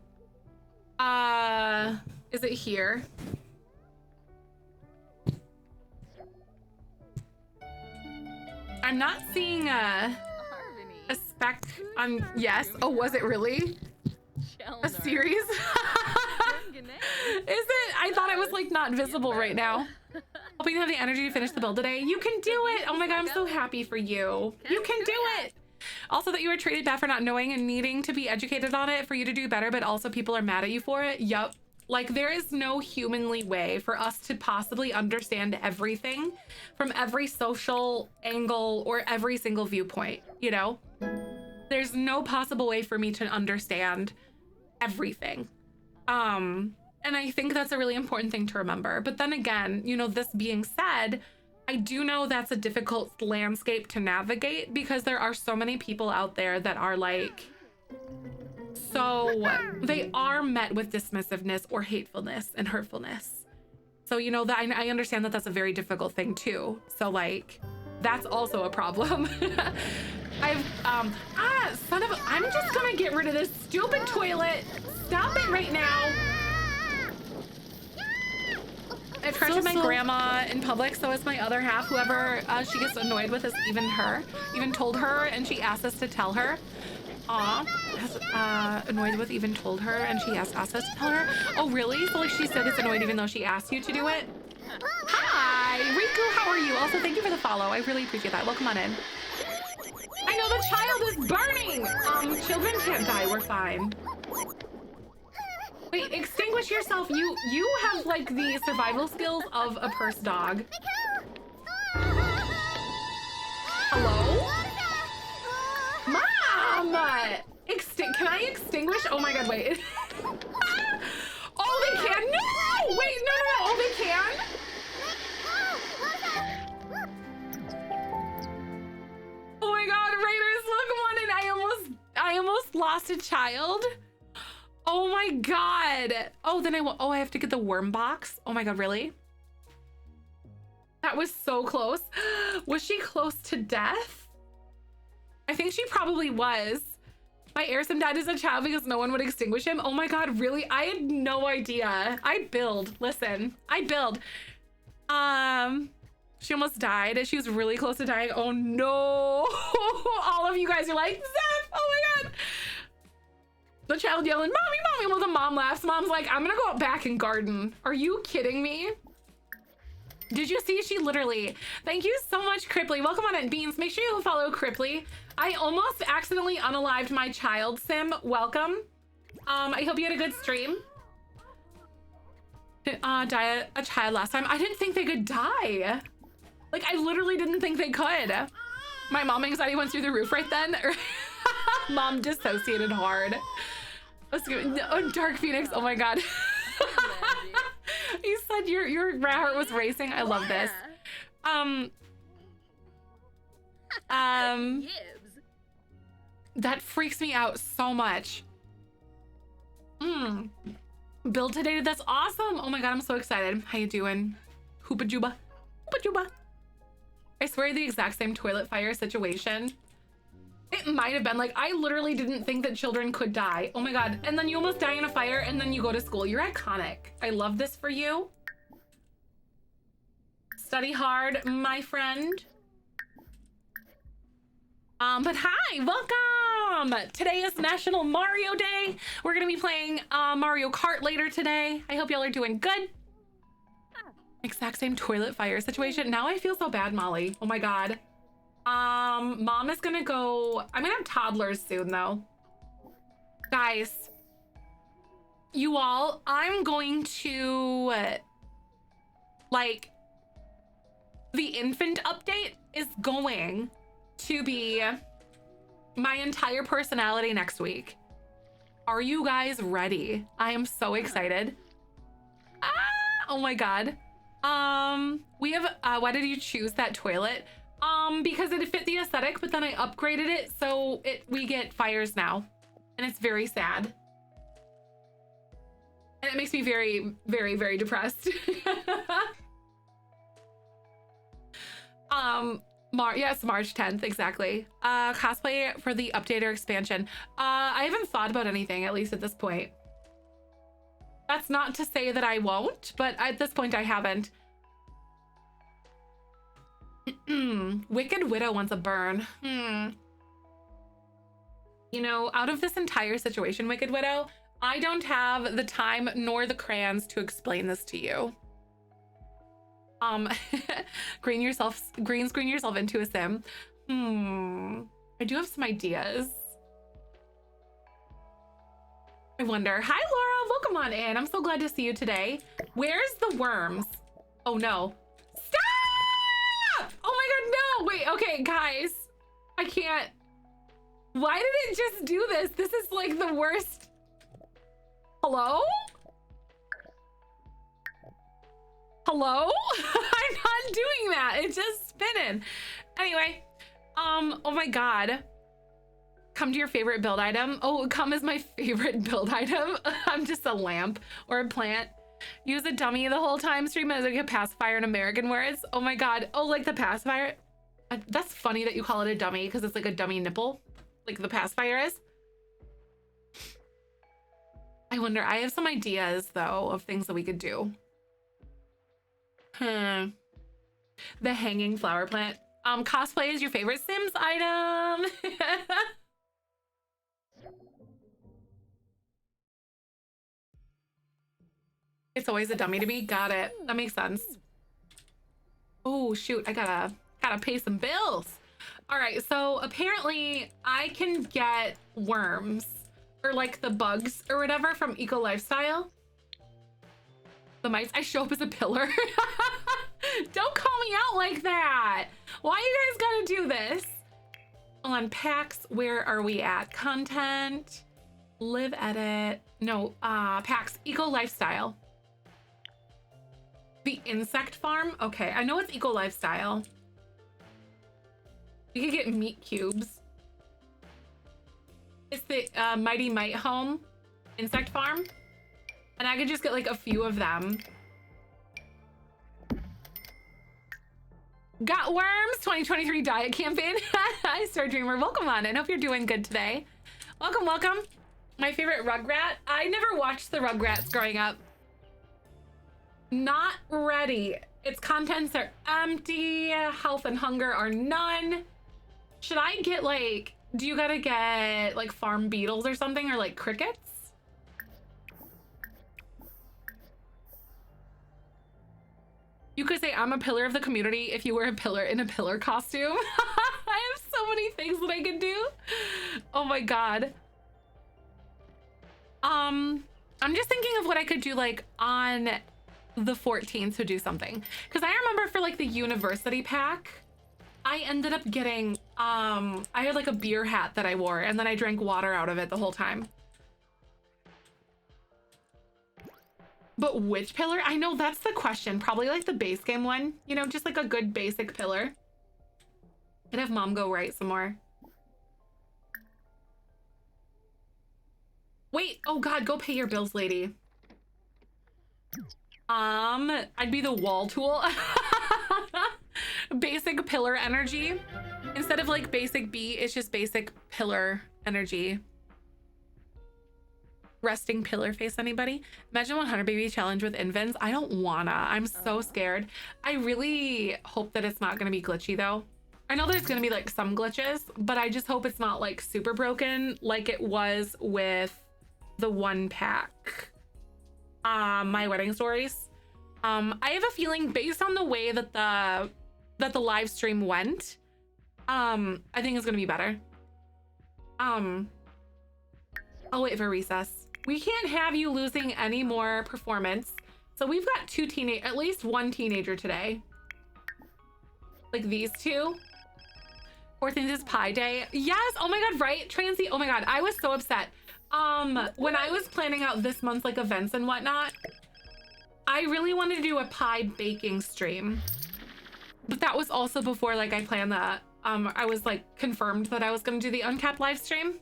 Is it here? I'm not seeing a spec on, yes. Oh, was it really? A series? Is it? I thought it was like not visible right now. Hoping to have the energy to finish the build today. You can do it. Oh my god, I'm so happy for you. You can do it. Also that you were treated bad for not knowing and needing to be educated on it for you to do better, but also people are mad at you for it. Yup. Like there is no humanly way for us to possibly understand everything from every social angle or every single viewpoint, you know? There's no possible way for me to understand everything. And I think that's a really important thing to remember. But then again, you know, this being said, I do know that's a difficult landscape to navigate because there are so many people out there that are like, so they are met with dismissiveness or hatefulness and hurtfulness. So, you know, that I understand that that's a very difficult thing too. So like, that's also a problem. Son of a, I'm just gonna get rid of this stupid toilet. Stop it right now. I've corrected my grandma in public, so is my other half. Whoever she gets annoyed with is even told her, and she asked us to tell her. Annoyed with even told her, and she asked us to tell her. Oh, really? So like she said it's annoyed even though she asked you to do it? Hi, Riku, how are you? Also, thank you for the follow. I really appreciate that. Welcome on in. I know the child is burning! Children can't die, we're fine. Wait, extinguish yourself. You have like the survival skills of a purse dog. Hello? Mom! Can I extinguish? Oh my god, wait. Oh, they can? No! Wait, no. a child? Oh my God. Oh, then I have to get the worm box. Oh my God, really? That was so close. Was she close to death? I think she probably was. My Airsim died as a child because no one would extinguish him. Oh my God, really? I had no idea. I build. Listen, I build. She almost died. She was really close to dying. Oh no. All of you guys are like, Zef, oh my God. The child yelling, mommy, mommy. Well, the mom laughs. Mom's like, I'm gonna go out back and garden. Are you kidding me? Did you see? She literally, thank you so much, Cripply. Welcome on in, Beans. Make sure you follow Cripply. I almost accidentally unalived my child, Sim. Welcome. I hope you had a good stream. Die a child last time. I didn't think they could die. Like, I literally didn't think they could. My mom anxiety went through the roof right then. Mom dissociated hard. Oh, Dark Phoenix. Oh my God. You said your rat heart was racing. I love this. That freaks me out so much. Build today. That's awesome. Oh my God, I'm so excited. How you doing? Hoopa Juba. Hoopa Juba. I swear the exact same toilet fire situation. It might have been like, I literally didn't think that children could die. Oh my God. And then you almost die in a fire and then you go to school. You're iconic. I love this for you. Study hard, my friend. But hi, welcome. Today is National Mario Day. We're gonna be playing Mario Kart later today. I hope y'all are doing good. Exact same toilet fire situation. Now I feel so bad, Molly. Oh my God. Mom is gonna go. I'm gonna have toddlers soon though. Guys, you all, I'm going to like, the infant update is going to be my entire personality next week. Are you guys ready? I am so excited. Oh my God. We have, why did you choose that toilet? Because it fit the aesthetic, but then I upgraded it so we get fires now, and it's very sad. And it makes me very, very, very depressed. Yes, March 10th, exactly. Cosplay for the update or expansion. I haven't thought about anything, at least at this point. That's not to say that I won't, but at this point I haven't. Wicked Widow wants a burn. You know, out of this entire situation, Wicked Widow, I don't have the time nor the crayons to explain this to you. Green screen yourself into a sim. I do have some ideas. I wonder. Hi, Laura. Welcome on in. I'm so glad to see you today. Where's the worms? Oh, no. Stop! Oh, my God, no. Wait, okay, guys. I can't. Why did it just do this? This is like the worst. Hello? Hello? I'm not doing that. It's just spinning. Anyway, oh my God. Come to your favorite build item. Oh, come is my favorite build item. I'm just a lamp or a plant. Use a dummy the whole time. Stream as like a pacifier in American words. Oh my God. Oh, like the pacifier. That's funny that you call it a dummy because it's like a dummy nipple, like the pacifier is. I wonder, I have some ideas though of things that we could do. The hanging flower plant. Cosplay is your favorite Sims item. It's always a dummy to me. Got it. That makes sense. Oh shoot, I gotta pay some bills. All right, so apparently I can get worms or like the bugs or whatever from Eco Lifestyle. The mice. I show up as a pillar. Don't call me out like that. Why you guys gotta do this? On packs, where are we at? Content, live edit. No, packs, Eco Lifestyle. The insect farm? Okay, I know it's Eco Lifestyle. We could get meat cubes. It's the Mighty Mite Home insect farm. And I could just get like a few of them. Got Worms 2023 diet campaign. Hi, Star Dreamer. Welcome on in. Hope you're doing good today. Welcome, welcome. My favorite Rugrat. I never watched the Rugrats growing up. Not ready. Its contents are empty. Health and hunger are none. Should I get like, do you gotta get like farm beetles or something, or like crickets? You could say I'm a pillar of the community if you were a pillar in a pillar costume. I have so many things that I could do. Oh my God. I'm just thinking of what I could do like on the 14th to do something. Because I remember for like the university pack, I ended up getting, I had like a beer hat that I wore and then I drank water out of it the whole time. But which pillar? I know that's the question. Probably like the base game one, you know, just like a good basic pillar. Could have mom go write some more. Wait, oh God, go pay your bills, lady. I'd be the wall tool. Basic pillar energy. Instead of like basic B, it's just basic pillar energy. Resting pillar face, anybody? Imagine 100 baby challenge with infants. I don't wanna. I'm so scared. I really hope that it's not gonna be glitchy though. I know there's gonna be like some glitches, but I just hope it's not like super broken like it was with the one pack. My Wedding Stories. I have a feeling based on the way that the live stream went, I think it's gonna be better. I'll wait for recess. We can't have you losing any more performance. So we've got at least one teenager today. Like these two. 14th is Pi Day. Yes, oh my God, right? Transy, oh my God, I was so upset. When I was planning out this month's like events and whatnot, I really wanted to do a pie baking stream. But that was also before like I planned that. I was like confirmed that I was gonna do the uncapped live stream.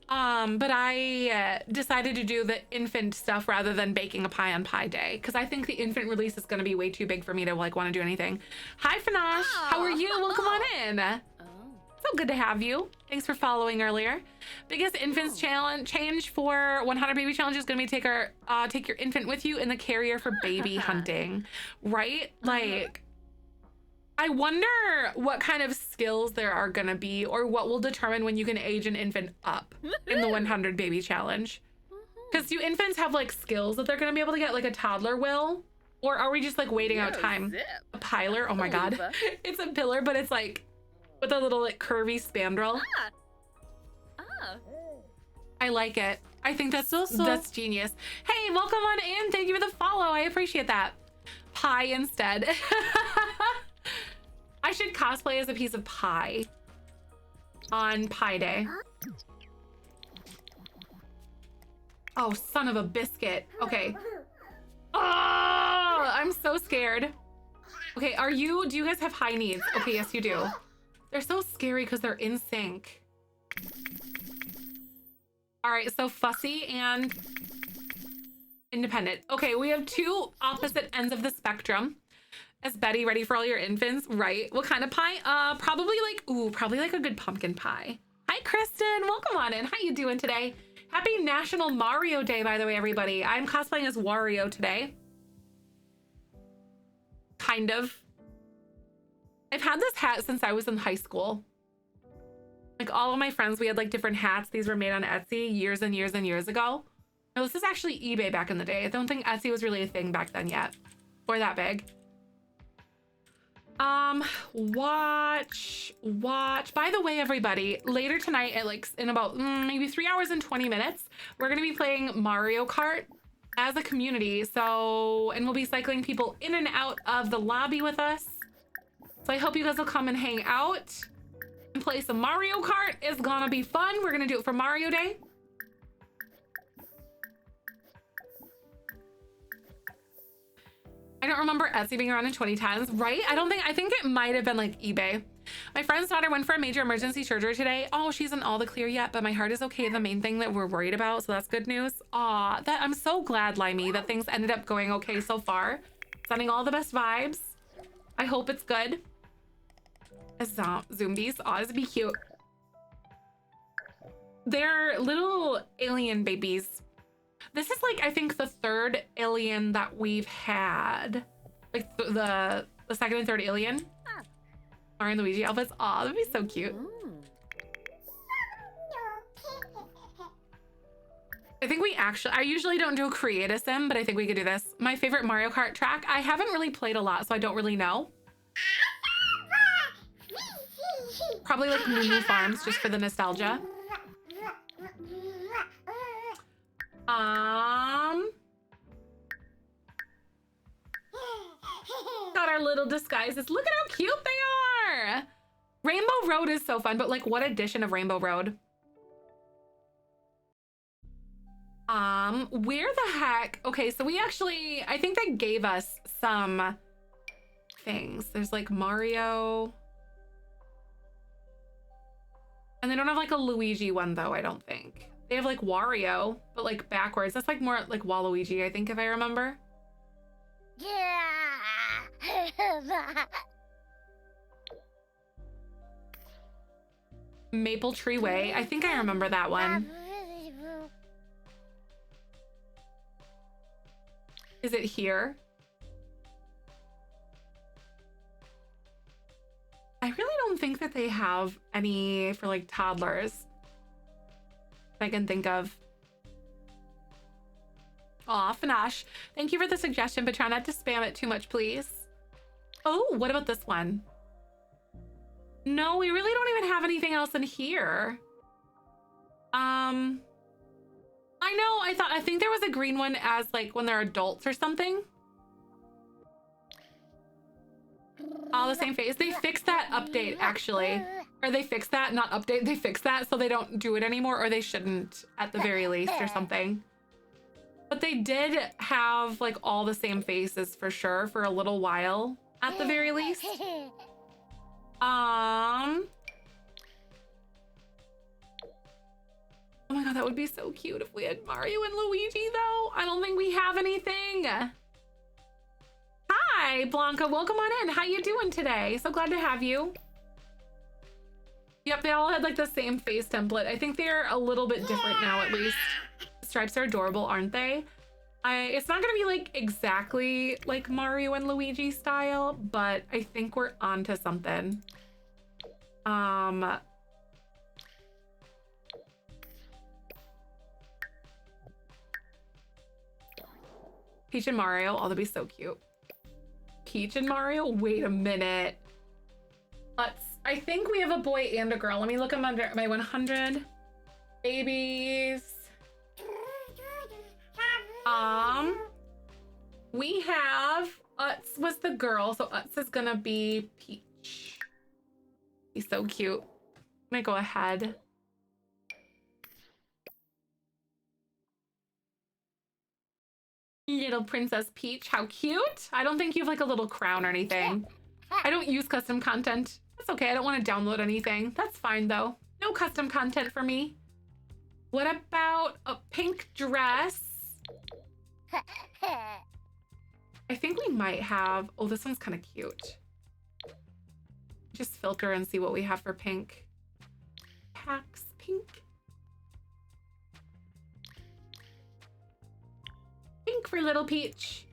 But I decided to do the infant stuff rather than baking a pie on Pi Day because I think the infant release is going to be way too big for me to like want to do anything. Hi, Fanash. How are you? Welcome on in. So good to have you. Thanks for following earlier. Biggest infants change for 100 baby challenge is going to be take your infant with you in the carrier for baby hunting, right? Like, I wonder what kind of skills there are gonna be or what will determine when you can age an infant up in the 100 baby challenge. Because do infants have like skills that they're gonna be able to get like a toddler will? Or are we just like waiting out time? A pilar, oh my God. It's a pillar, but it's like with a little like curvy spandrel. I like it. I think that's that's genius. Hey, welcome on in. Thank you for the follow. I appreciate that. Pie instead. I should cosplay as a piece of pie on Pi Day. Oh, son of a biscuit. Okay. Oh, I'm so scared. Okay, do you guys have high needs? Okay, yes, you do. They're so scary because they're in sync. All right, so fussy and independent. Okay, we have two opposite ends of the spectrum. Is Betty ready for all your infants? Right. What kind of pie? Probably like a good pumpkin pie. Hi, Kristen. Welcome on in. How you doing today? Happy National Mario Day, by the way, everybody. I'm cosplaying as Wario today. Kind of. I've had this hat since I was in high school. Like all of my friends, we had like different hats. These were made on Etsy years and years and years ago. No, this is actually eBay back in the day. I don't think Etsy was really a thing back then yet. Or that big. Watch. By the way, everybody, later tonight at like in about maybe 3 hours and 20 minutes, we're going to be playing Mario Kart as a community. And we'll be cycling people in and out of the lobby with us. So I hope you guys will come and hang out and play some Mario Kart. It's gonna be fun. We're going to do it for Mario Day. I don't remember Etsy being around in 2010s, right? I think it might have been like eBay. My friend's daughter went for a major emergency surgery today. Oh, she's in all the clear yet, but my heart is okay. The main thing that we're worried about, so that's good news. Aw, that I'm so glad, Limey, that things ended up going okay so far. Sending all the best vibes. I hope it's good. Zombies. Aw, this would be cute. They're little alien babies. This is like, I think, the third alien that we've had. Like the second and third alien. Mario and Luigi outfits. Aw, that'd be so cute. I think we actually, I usually don't do a create a sim, but I think we could do this. My favorite Mario Kart track. I haven't really played a lot, so I don't really know. Probably like Moo Farms, just for the nostalgia. Got our little disguises. Look at how cute they are. Rainbow Road is so fun, but like what edition of Rainbow Road? Where the heck? Okay, so we actually, I think they gave us some things. There's like Mario. And they don't have like a Luigi one though, I don't think. They have like Wario, but like backwards. That's like more like Waluigi, I think, if I remember. Maple Tree Way. I think I remember that one. Is it here? I really don't think that they have any for like toddlers that I can think of. Aw, Fanash. Thank you for the suggestion, but try not to spam it too much, please. Oh, what about this one? No, we really don't even have anything else in here. I know, I think there was a green one as like when they're adults or something. All the same face. They fixed that update actually. Or they fixed that, not update, they fixed that so they don't do it anymore, or they shouldn't at the very least or something. But they did have like all the same faces for sure for a little while at the very least. Oh my god, that would be so cute if we had Mario and Luigi though. I don't think we have anything. Hi, Blanca, welcome on in. How you doing today? So glad to have you. Yep, they all had like the same face template. I think they're a little bit different now at least. Stripes are adorable, aren't they? It's not gonna be like exactly like Mario and Luigi style, but I think we're onto something. Peach and Mario, oh, that'd be so cute. Peach and Mario, wait a minute. I think we have a boy and a girl. Let me look them under my 100 babies. We have Utz was the girl, so Utz is gonna be Peach. He's so cute. I'm gonna go ahead. Little Princess Peach, how cute. I don't think you have like a little crown or anything. I don't use custom content. That's okay, I don't want to download anything. That's fine though. No custom content for me. What about a pink dress? I think we might have, oh, this one's kind of cute. Just filter and see what we have for pink. Pax pink. Pink for little Peach.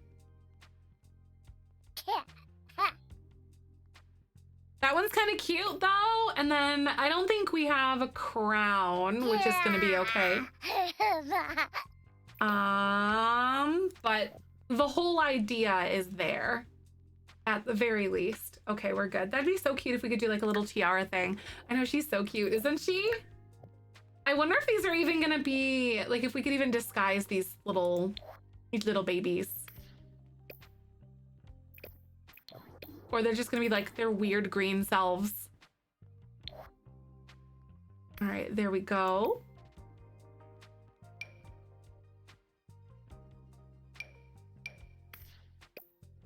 That one's kind of cute though. And then I don't think we have a crown, which is gonna be okay. But the whole idea is there at the very least. Okay, we're good. That'd be so cute if we could do like a little tiara thing. I know she's so cute, isn't she? I wonder if these are even gonna be like, if we could even disguise these little babies. Or they're just gonna be like their weird green selves. All right, there we go.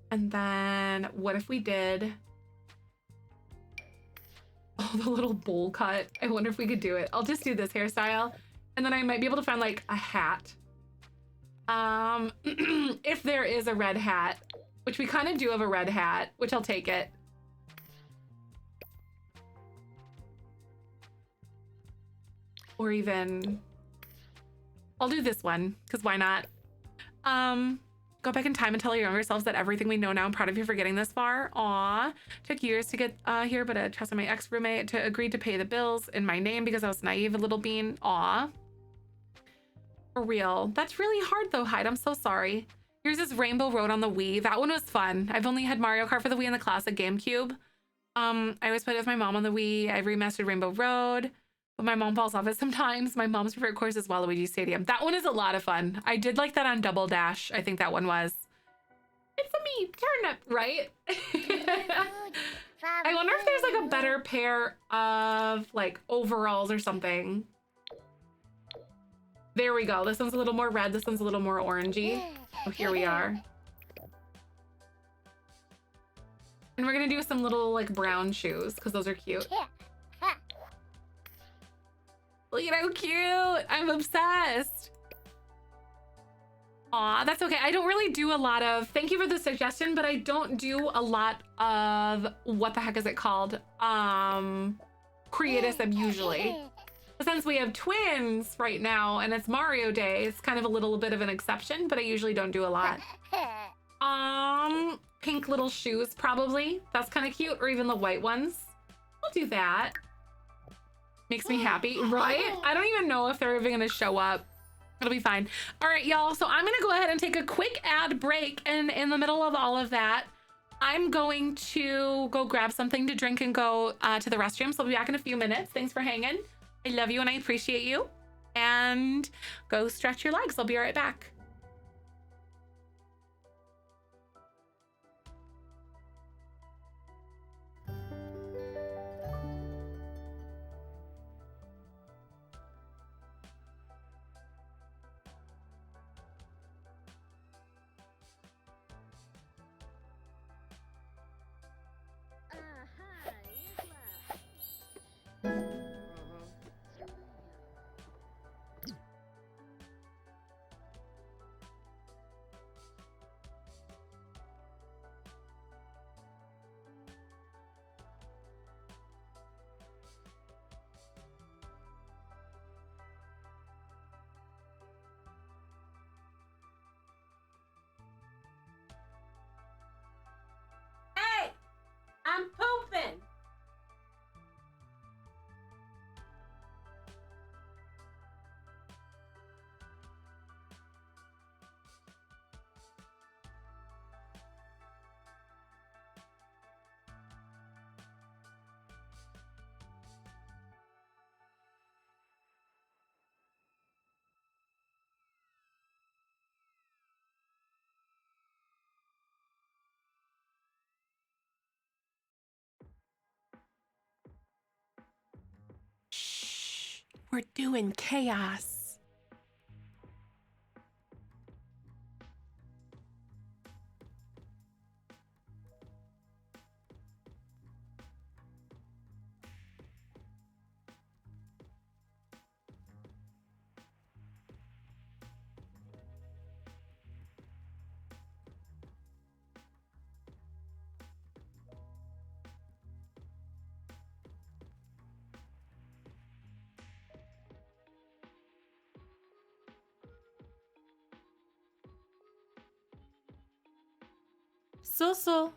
And then what if we did Oh, the little bowl cut. I wonder if we could do it. I'll just do this hairstyle and then I might be able to find like a hat. If there is a red hat, which we kind of do have a red hat, which I'll take it. Or even, I'll do this one because why not? Go back in time and tell your younger selves that everything we know now. I'm proud of you for getting this far. Aw, took years to get here, but I trusted my ex-roommate to agree to pay the bills in my name because I was naive, a little bean. Aw, for real. That's really hard though, Hyde. I'm so sorry. Here's this Rainbow Road on the Wii. That one was fun. I've only had Mario Kart for the Wii and the classic GameCube. I always played with my mom on the Wii. I remastered Rainbow Road, but my mom falls off it sometimes. My mom's favorite course is Waluigi Stadium. That one is a lot of fun. I did like that on Double Dash. I think that one was. It's a me turnip, right? I wonder if there's like a better pair of like overalls or something. There we go. This one's a little more red. This one's a little more orangey. Oh, here we are. And we're gonna do some little like brown shoes because those are cute. Look at how cute. I'm obsessed. Aw, that's okay. I don't really do a lot of, thank you for the suggestion, but I don't do a lot of, what the heck is it called? Creatism usually. But since we have twins right now and it's Mario Day, it's kind of a little bit of an exception, but I usually don't do a lot. Pink little shoes probably. That's kind of cute, or even the white ones. I'll do that. Makes me happy, right? I don't even know if they're even gonna show up. It'll be fine. All right, y'all. So I'm gonna go ahead and take a quick ad break. And in the middle of all of that, I'm going to go grab something to drink and go to the restroom. So I'll be back in a few minutes. Thanks for hanging. I love you and I appreciate you. And go stretch your legs. I'll be right back. I'm pooping. Shh, we're doing chaos. So.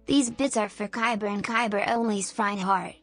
These bits are for Kyber and Kyber only's fine heart.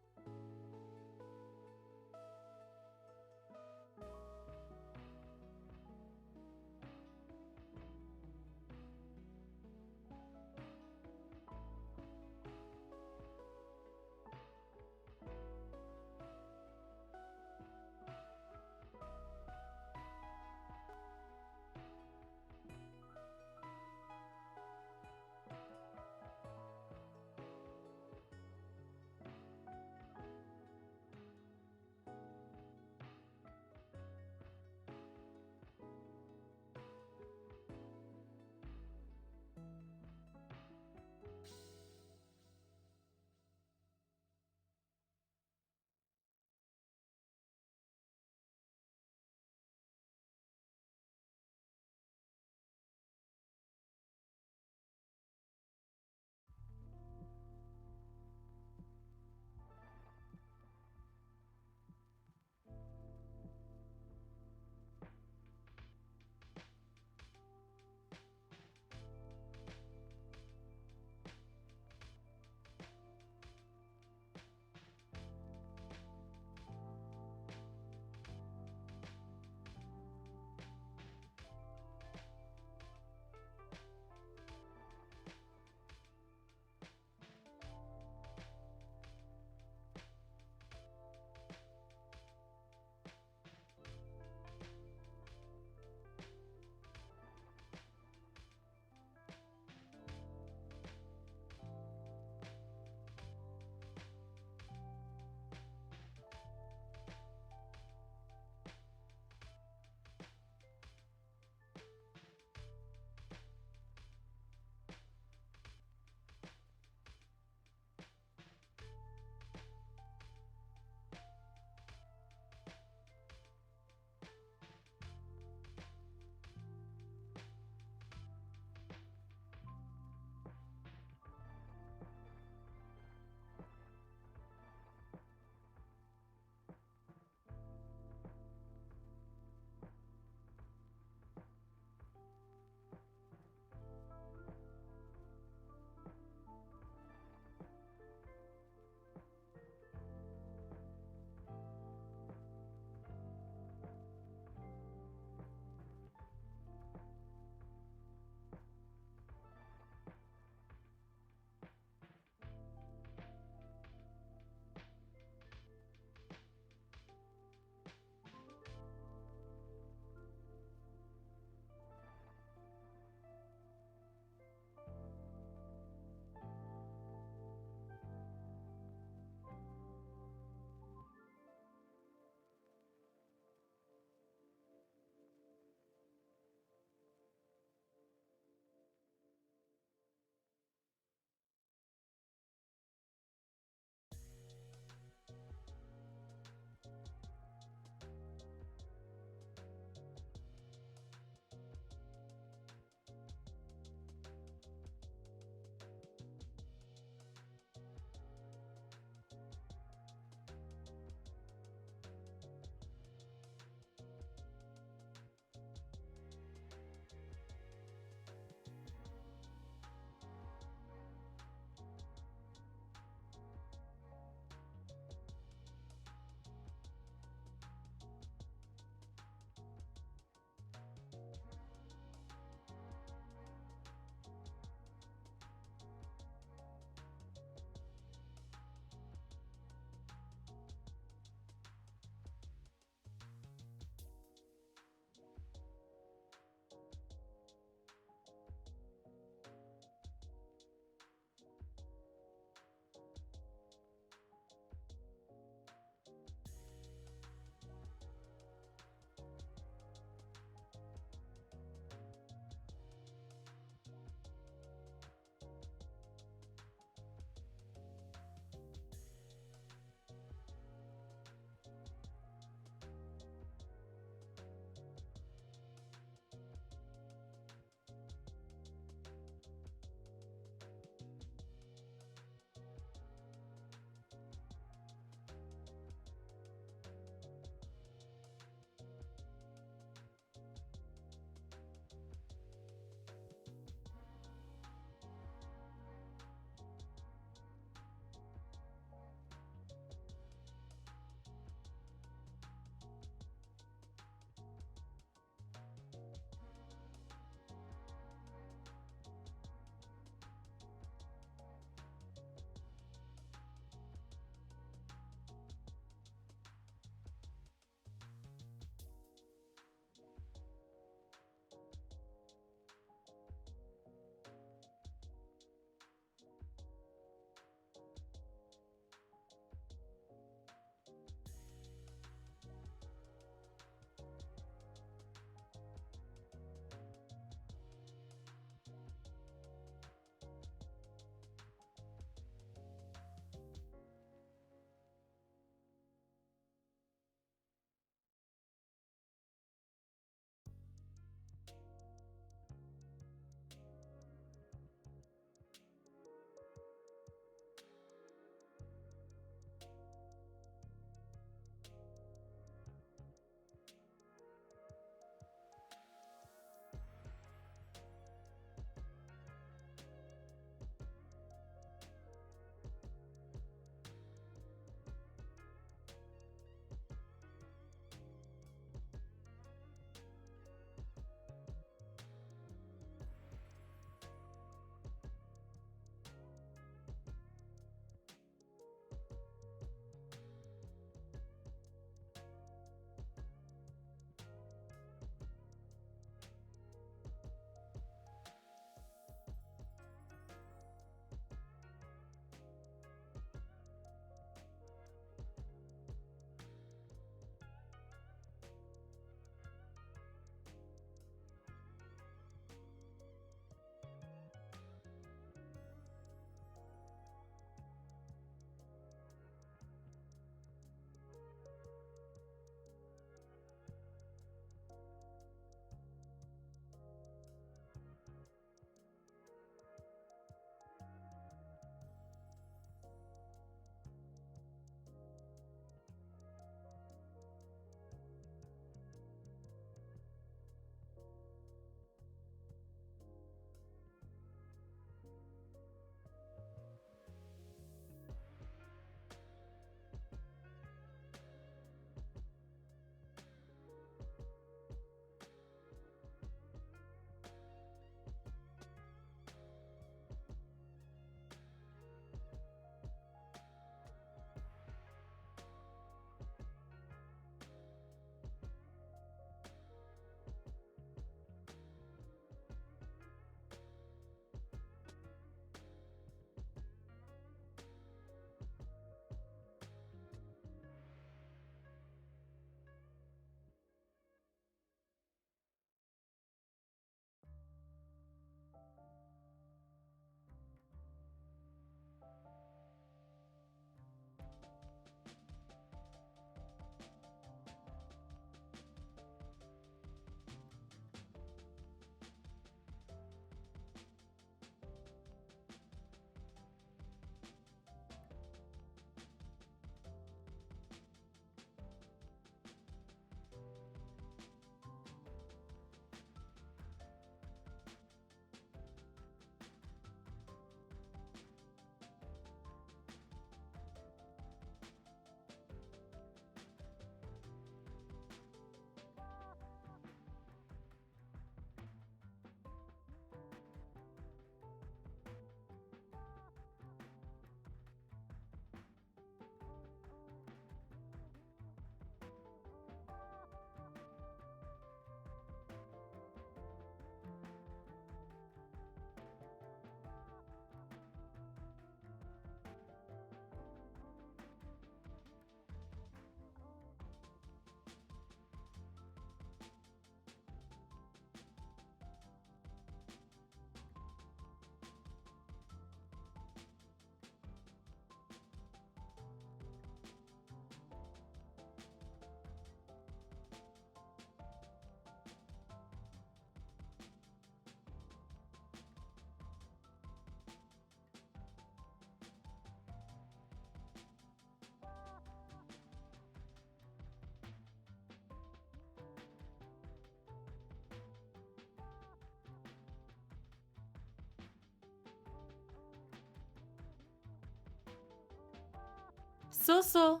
So.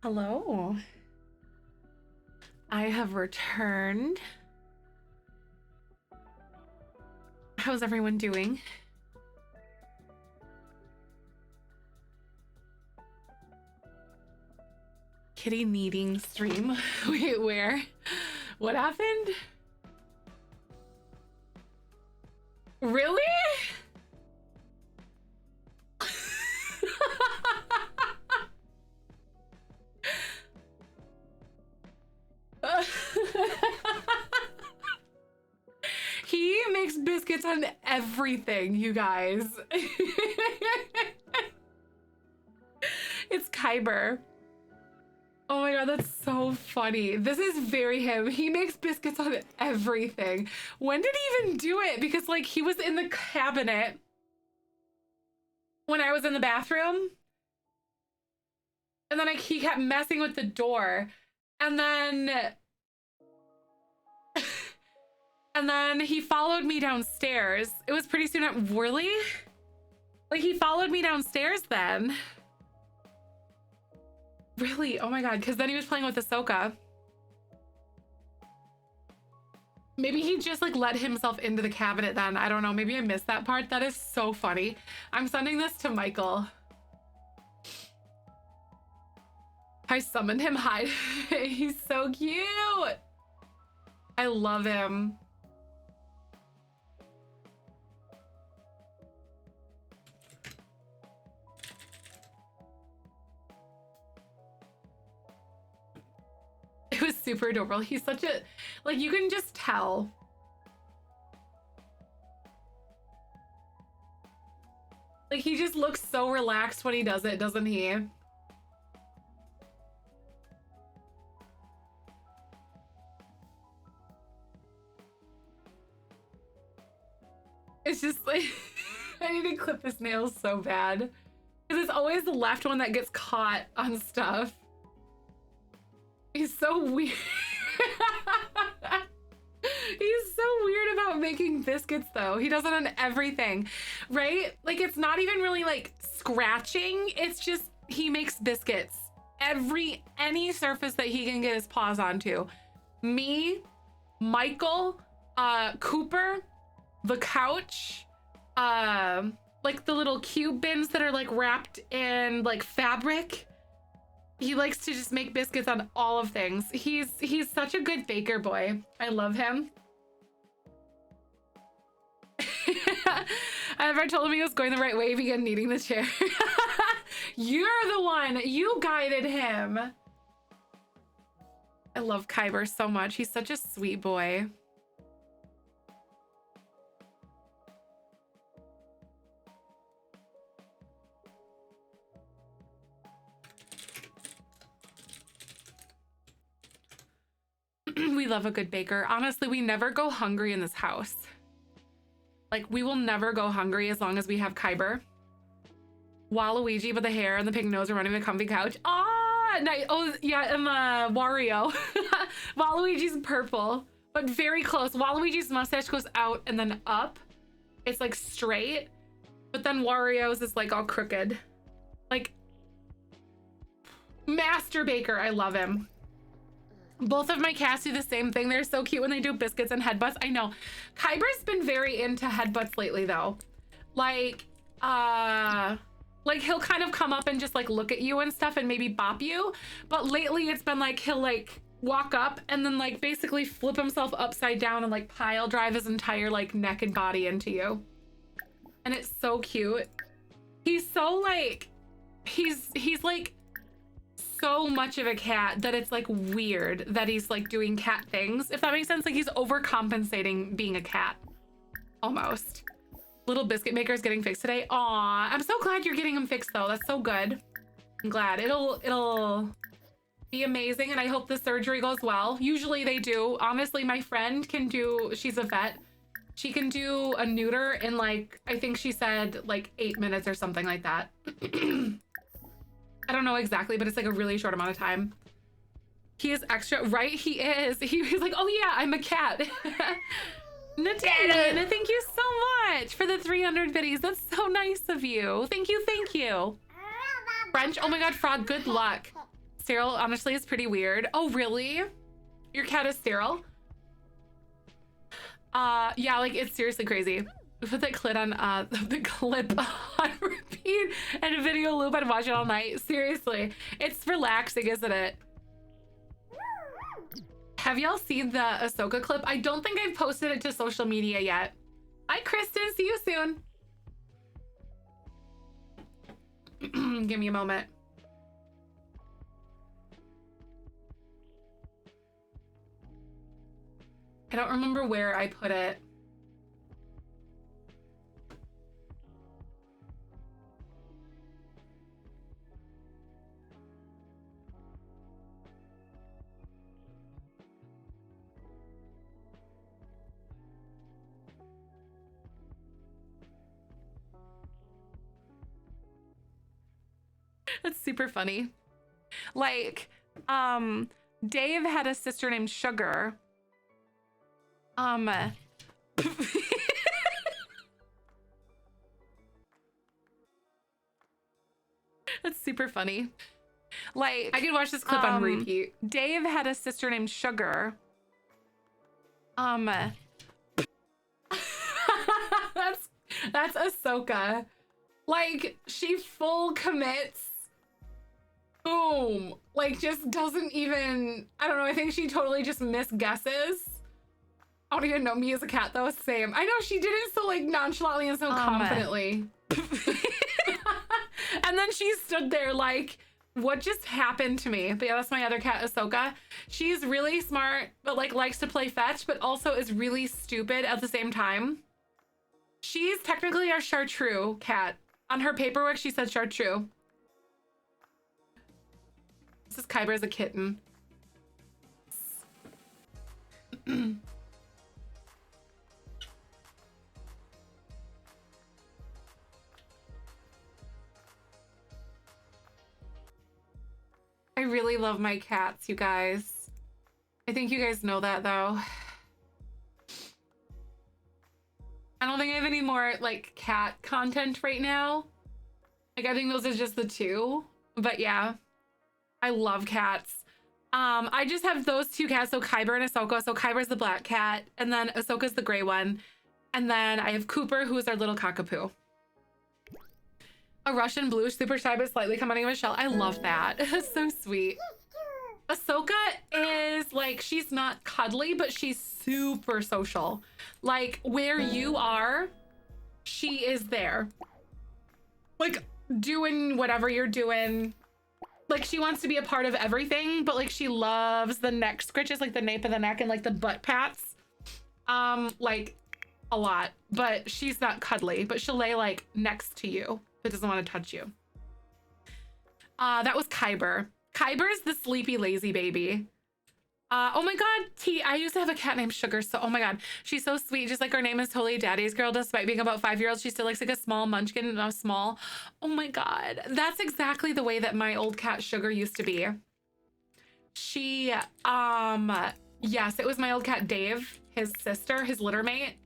Hello. I have returned. How's everyone doing? Kitty kneading stream. Wait, where? What happened? Really? He makes biscuits on everything, you guys. It's Kyber. Oh my god, that's so funny. This is very him. He makes biscuits on everything. When did he even do it? Because like he was in the cabinet when I was in the bathroom. And then like he kept messing with the door. And then he followed me downstairs. It was pretty soon at Worley. Like he followed me downstairs then. Really? Oh my god, because then he was playing with Ahsoka. Maybe he just like let himself into the cabinet then. I don't know. Maybe I missed that part. That is so funny. I'm sending this to Michael. I summoned him. Hi. He's so cute. I love him. It was super adorable. He's such a, like, you can just tell. Like, he just looks so relaxed when he does it, doesn't he? It's just like, I need to clip his nails so bad. Because it's always the left one that gets caught on stuff. He's so weird. He's so weird about making biscuits though. He does it on everything, right? Like it's not even really like scratching. It's just, he makes biscuits. Any surface that he can get his paws onto. Me, Michael, Cooper, the couch, like the little cube bins that are like wrapped in like fabric. He likes to just make biscuits on all of things. He's such a good baker boy. I love him. I ever told him he was going the right way, he began kneading the chair. You're the one. You guided him. I love Kyber so much. He's such a sweet boy. We love a good baker. Honestly, we never go hungry in this house. Like, we will never go hungry as long as we have Kyber. Waluigi with the hair and the pink nose are running the comfy couch. Ah, nice. Oh, yeah, and Wario. Waluigi's purple, but very close. Waluigi's mustache goes out and then up. It's like straight, but then Wario's is like all crooked. Like, master baker. I love him. Both of my cats do the same thing. They're so cute when they do biscuits and headbutts. I know. Kyber's been very into headbutts lately though. Like he'll kind of come up and just like look at you and stuff and maybe bop you. But lately it's been like he'll like walk up and then like basically flip himself upside down and like pile drive his entire like neck and body into you. And it's so cute. He's so like, he's like so much of a cat that it's like weird that he's like doing cat things, if that makes sense. Like he's overcompensating being a cat almost. Little biscuit maker is getting fixed today. Aw, I'm so glad you're getting him fixed though. That's so good. I'm glad. It'll be amazing, and I hope the surgery goes well. Usually they do. Honestly, my friend can do, she's a vet, she can do a neuter in like, I think she said like 8 minutes or something like that. I don't know exactly, but it's like a really short amount of time. He is extra, right? He is. He's like, oh yeah, I'm a cat. Nadine, thank you so much for the 300 biddies. That's so nice of you. Thank you, thank you. French, oh my God, Frog, good luck. sterile honestly is pretty weird. Oh, really? Your cat is sterile? Yeah, like it's seriously crazy. Put that clip on the clip on repeat and a video loop and watch it all night. Seriously, it's relaxing, isn't it? Have y'all seen the Ahsoka clip? I don't think I've posted it to social media yet. Hi, Kristen. See you soon. Give me a moment. I don't remember where I put it. That's super funny. Like, Dave had a sister named Sugar. That's super funny. Like, I could watch this clip on repeat. Dave had a sister named Sugar. That's Ahsoka. Like, she full commits. Boom. Like, just doesn't even, I don't know, I think she totally just misguesses. I don't even know, me as a cat though, same. I know, she did it so like nonchalantly and so confidently. And then she stood there like, what just happened to me? But yeah, that's my other cat, Ahsoka. She's really smart, but like likes to play fetch, but also is really stupid at the same time. She's technically our chartreux cat. On her paperwork, she said chartreux. This is Kyber as a kitten. I really love my cats, you guys. I think you guys know that though. I don't think I have any more like cat content right now. Like I think those are just the two, but yeah, I love cats. I just have those two cats, so Kyber and Ahsoka. So Kyber's the black cat, and then Ahsoka's the gray one. And then I have Cooper, who is our little cockapoo. A Russian blue, super shy but slightly coming out of a shell. I love that. It's so sweet. Ahsoka is like, she's not cuddly, but she's super social. Like where you are, she is there. Like doing whatever you're doing. Like she wants to be a part of everything, but like she loves the neck scritches, like the nape of the neck and like the butt pats. Like a lot, but she's not cuddly, but she'll lay like next to you. That doesn't want to touch you. That was Kyber. Kyber's the sleepy, lazy baby. Oh my God, I used to have a cat named Sugar. So, oh my God, she's so sweet. Just like her name is totally daddy's girl. Despite being about 5 years old, she still looks like a small munchkin and I'm small. Oh my God, that's exactly the way that my old cat Sugar used to be. She, yes, it was my old cat Dave, his sister, his litter mate.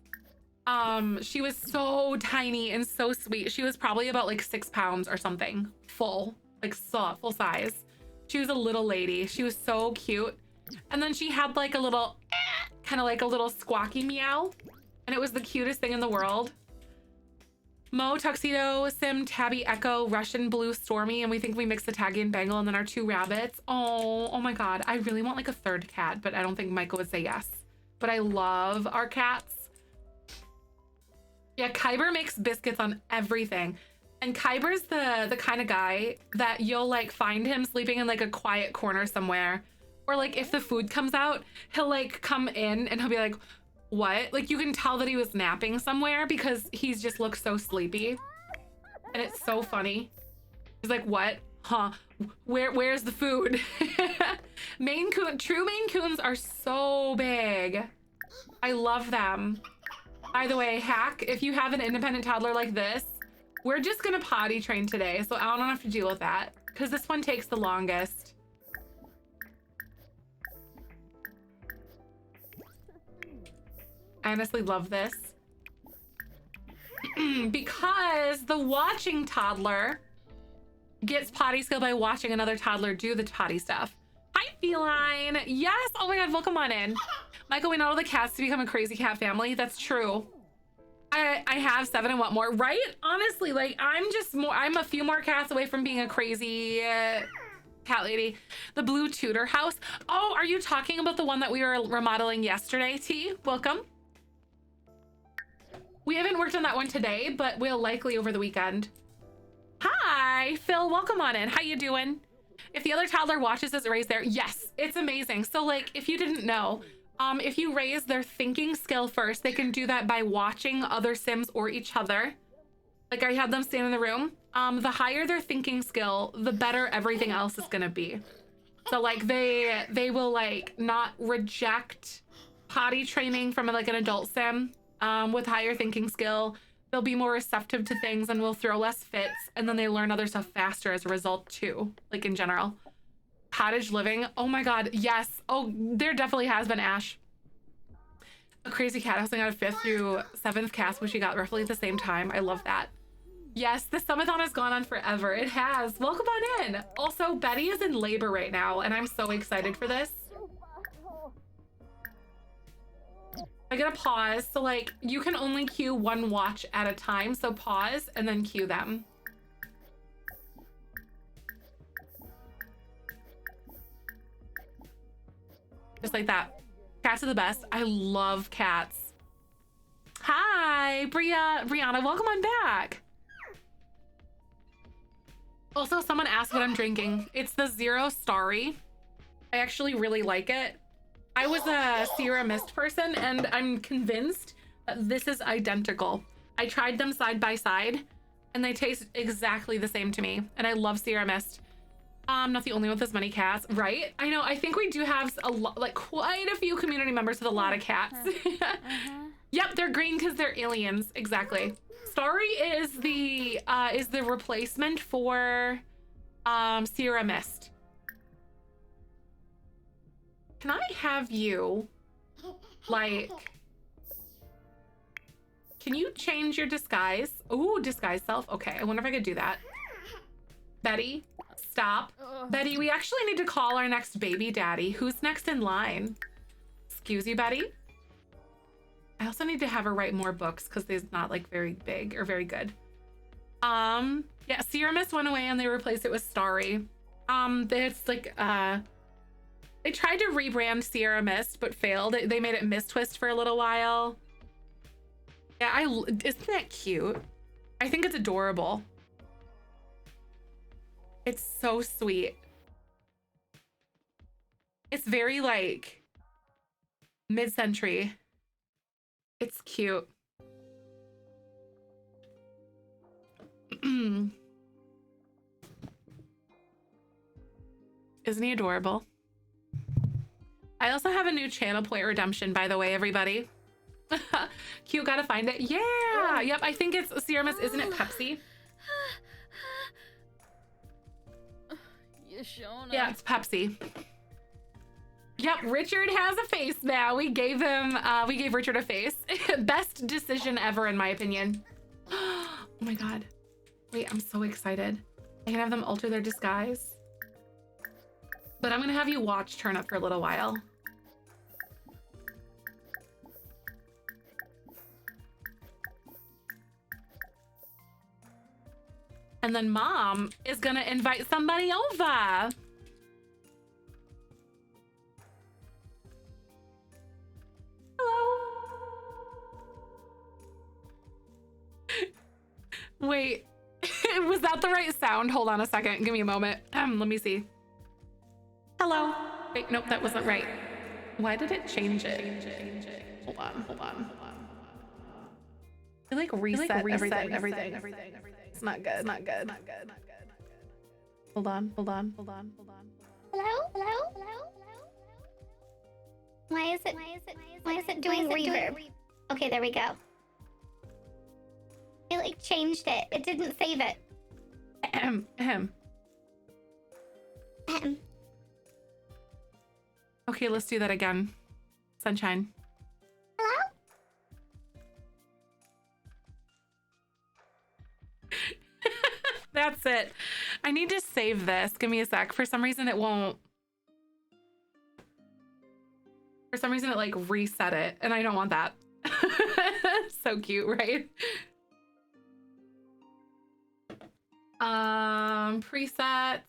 She was so tiny and so sweet. She was probably about like 6 pounds or something, full, like so, full size. She was a little lady. She was so cute. And then she had like a little, kind of like a little squawky meow. And it was the cutest thing in the world. Mo, Tuxedo, Sim, Tabby, Echo, Russian, Blue, Stormy. And we think we mixed the Taggy and Bangle and then our 2 rabbits. Oh my God. I really want like a 3rd cat, but I don't think Micah would say yes. But I love our cats. Yeah, Kyber makes biscuits on everything. And Kyber's the kind of guy that you'll like find him sleeping in like a quiet corner somewhere. Or like if the food comes out, he'll like come in and he'll be like, what? Like you can tell that he was napping somewhere because he's just looks so sleepy. And it's so funny. He's like, what? Huh? Where's the food? Maine Coon, true Maine Coons are so big. I love them. By the way, hack, if you have an independent toddler like this, we're just gonna potty train today, so I don't have to deal with that because this one takes the longest. I honestly love this because the watching toddler gets potty skill by watching another toddler do the potty stuff. Hi, Feline. Yes. Oh my God. Welcome on in. Michael, we know all the cats to become a crazy cat family. That's true. I have 7 and want more, right? Honestly, like I'm a few more cats away from being a crazy cat lady. The blue Tudor house. Oh, are you talking about the one that we were remodeling yesterday, T? Welcome. We haven't worked on that one today, but we'll likely over the weekend. Hi, Phil. Welcome on in. How you doing? If the other toddler watches, does it raise their? Yes, it's amazing. So like, if you didn't know, if you raise their thinking skill first, they can do that by watching other Sims or each other. Like I had them stand in the room. The higher their thinking skill, the better everything else is gonna be. So like they will like not reject potty training from like an adult Sim with higher thinking skill. They'll be more receptive to things and will throw less fits, and then they learn other stuff faster as a result too, like in general. Cottage living. Oh my God, yes. Oh, there definitely has been, Ash. A crazy cat housing out of 5th through 7th cast, which she got roughly at the same time. I love that. Yes, the summithon has gone on forever. It has. Welcome on in. Also, Betty is in labor right now, and I'm so excited for this. I gotta pause. So like, you can only queue 1 watch at a time. So pause and then queue them. Just like that. Cats are the best. I love cats. Hi, Brianna, welcome on back. Also, someone asked what I'm drinking. It's the Zero Starry. I actually really like it. I was a Sierra Mist person, and I'm convinced that this is identical. I tried them side by side, and they taste exactly the same to me. And I love Sierra Mist. I'm not the only one with as many cats, right? I know, I think we do have a lot, like quite a few community members with a lot of cats. Yep, they're green because they're aliens, exactly. Starry is the replacement for Sierra Mist. Can I have you, like, can you change your disguise? Ooh, disguise self. Okay, I wonder if I could do that. Betty, stop. Betty, we actually need to call our next baby daddy. Who's next in line? Excuse you, Betty? I also need to have her write more books because they're not like very big or very good. Yeah, Sierra Mist went away and they replaced it with Starry. It's like, they tried to rebrand Sierra Mist, but failed. They made it Mist Twist for a little while. Yeah, isn't that cute? I think it's adorable. It's so sweet. It's very like mid-century. It's cute. Isn't he adorable? I also have a new channel point redemption, by the way, everybody. Cute, gotta find it. Yeah, yep, I think it's Sierra Mist, isn't it Pepsi? Yeah, it's Pepsi. Yep, Richard has a face now. We gave Richard a face. Best decision ever, in my opinion. Oh my God. Wait, I'm so excited. I can have them alter their disguise. But I'm gonna have you watch turn up for a little while. And then Mom is gonna invite somebody over. Hello. Wait, was that the right sound? Hold on a second, give me a moment. Let me see. Hello. Wait, nope, that wasn't right. Why did it change it? Hold on. I like reset everything. It's not good. Hold on. Hello? Why is it doing reverb? Okay, there we go. It like changed it. It didn't save it. Okay, let's do that again. Sunshine. Hello? That's it. I need to save this. Give me a sec. For some reason it won't. For some reason it like reset it, and I don't want that. So cute, right? Presets.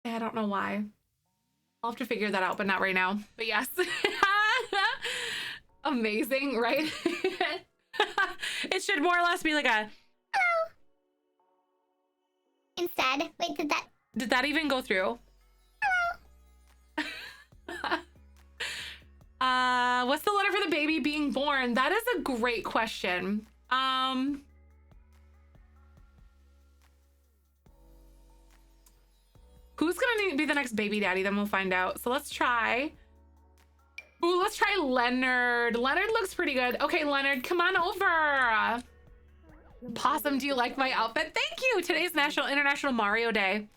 I don't know why. I'll have to figure that out, but not right now. But yes. Amazing, right? It should more or less be like a Hello. Instead, wait, did that even go through? What's the letter for the baby being born? That is a great question. Who's gonna be the next baby daddy? Then we'll find out. So let's try. Ooh, let's try Leonard. Leonard looks pretty good. Okay, Leonard, come on over. Possum, do you like my outfit? Thank you. Today's International Mario Day.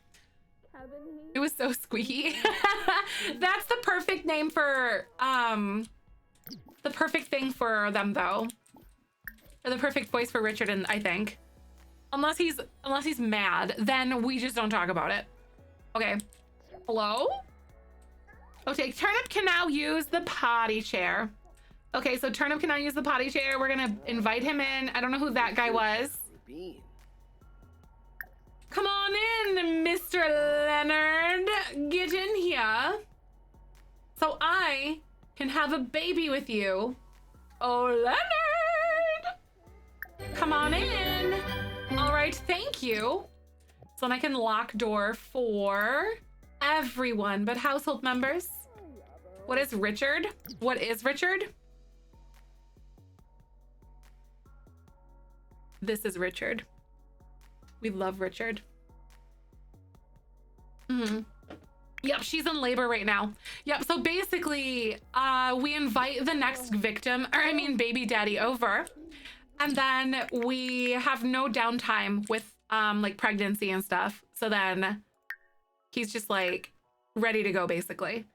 It was so squeaky. That's the perfect name for the perfect thing for them though. Or the perfect voice for Richard, and I think. Unless he's mad, then we just don't talk about it. Okay. Hello? Okay, Turnip can now use the potty chair. Okay, so Turnip can now use the potty chair. We're gonna invite him in. I don't know who that guy was. Come on in, Mr. Leonard. Get in here. So I can have a baby with you. Oh, Leonard. Come on in. All right, thank you. So then I can lock door for everyone but household members. What is Richard? What is Richard? This is Richard. We love Richard. Yep, she's in labor right now. Yep, so basically, we invite the next victim, or I mean baby daddy over, and then we have no downtime with like pregnancy and stuff. So then he's just like ready to go basically.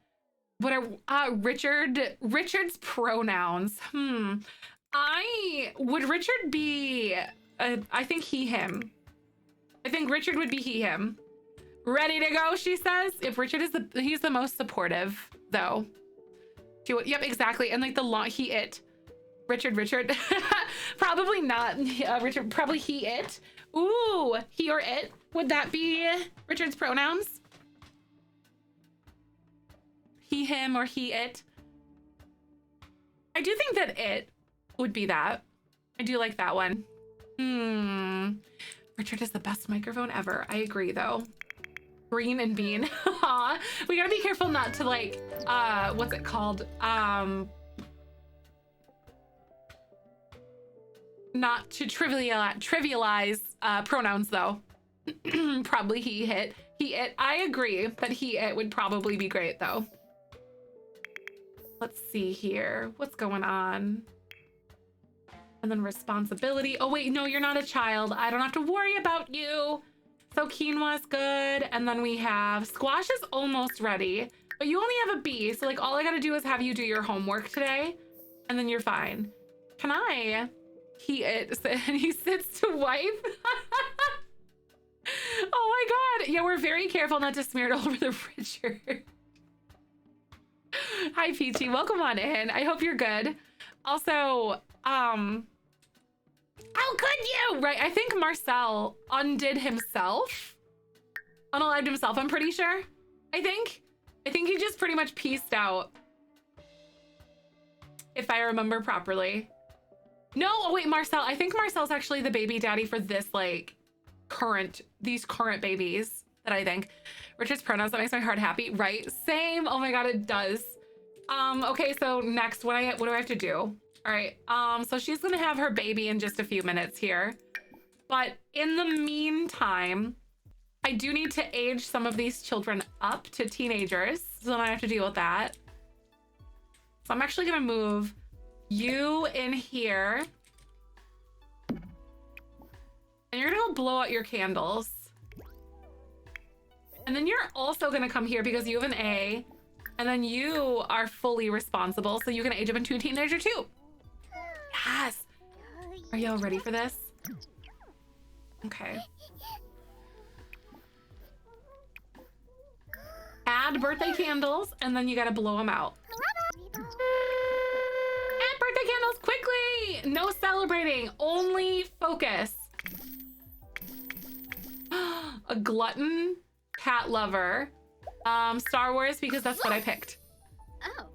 What are Richard's pronouns? Would Richard be I think he, him. I think Richard would be he, him. Ready to go, she says. If Richard is he's the most supportive though. Yep, exactly. And like he, it. Richard. Probably not. Richard, probably he, it. Ooh, he or it. Would that be Richard's pronouns? He, him, or he, it. I do think that it would be that. I do like that one. Richard is the best microphone ever. I agree though. Green and bean. We gotta be careful not to like, what's it called? Not to trivialize pronouns though. Probably he, it. He, it. I agree that he, it would probably be great though. Let's see here. What's going on? And then responsibility. Oh wait, no, you're not a child. I don't have to worry about you. So quinoa's good. And then we have squash is almost ready, but you only have a B. So like all I gotta do is have you do your homework today and then you're fine. Can I? He sits to wipe. Oh my God. Yeah, we're very careful not to smear it all over the Richard. Hi, Peachy. Welcome on in. I hope you're good. Also, how could you? Right, I think Marcel undid himself. Unalived himself, I'm pretty sure. I think he just pretty much pieced out. If I remember properly. No, oh wait, Marcel. I think Marcel's actually the baby daddy for this, like, these current babies that I think. Richard's pronouns, that makes my heart happy, right? Same, oh my God, it does. Okay, so next, what do I have to do? All right, so she's gonna have her baby in just a few minutes here. But in the meantime, I do need to age some of these children up to teenagers. So then I have to deal with that. So I'm actually gonna move you in here. And you're gonna blow out your candles. And then you're also gonna come here because you have an A. And then you are fully responsible, so you can age up into a teenager too. Yes. Are y'all ready for this? Okay. Add birthday candles, and then you gotta blow them out. Add birthday candles quickly! No celebrating, only focus. A glutton, cat lover, Star Wars, because that's what I picked. Oh.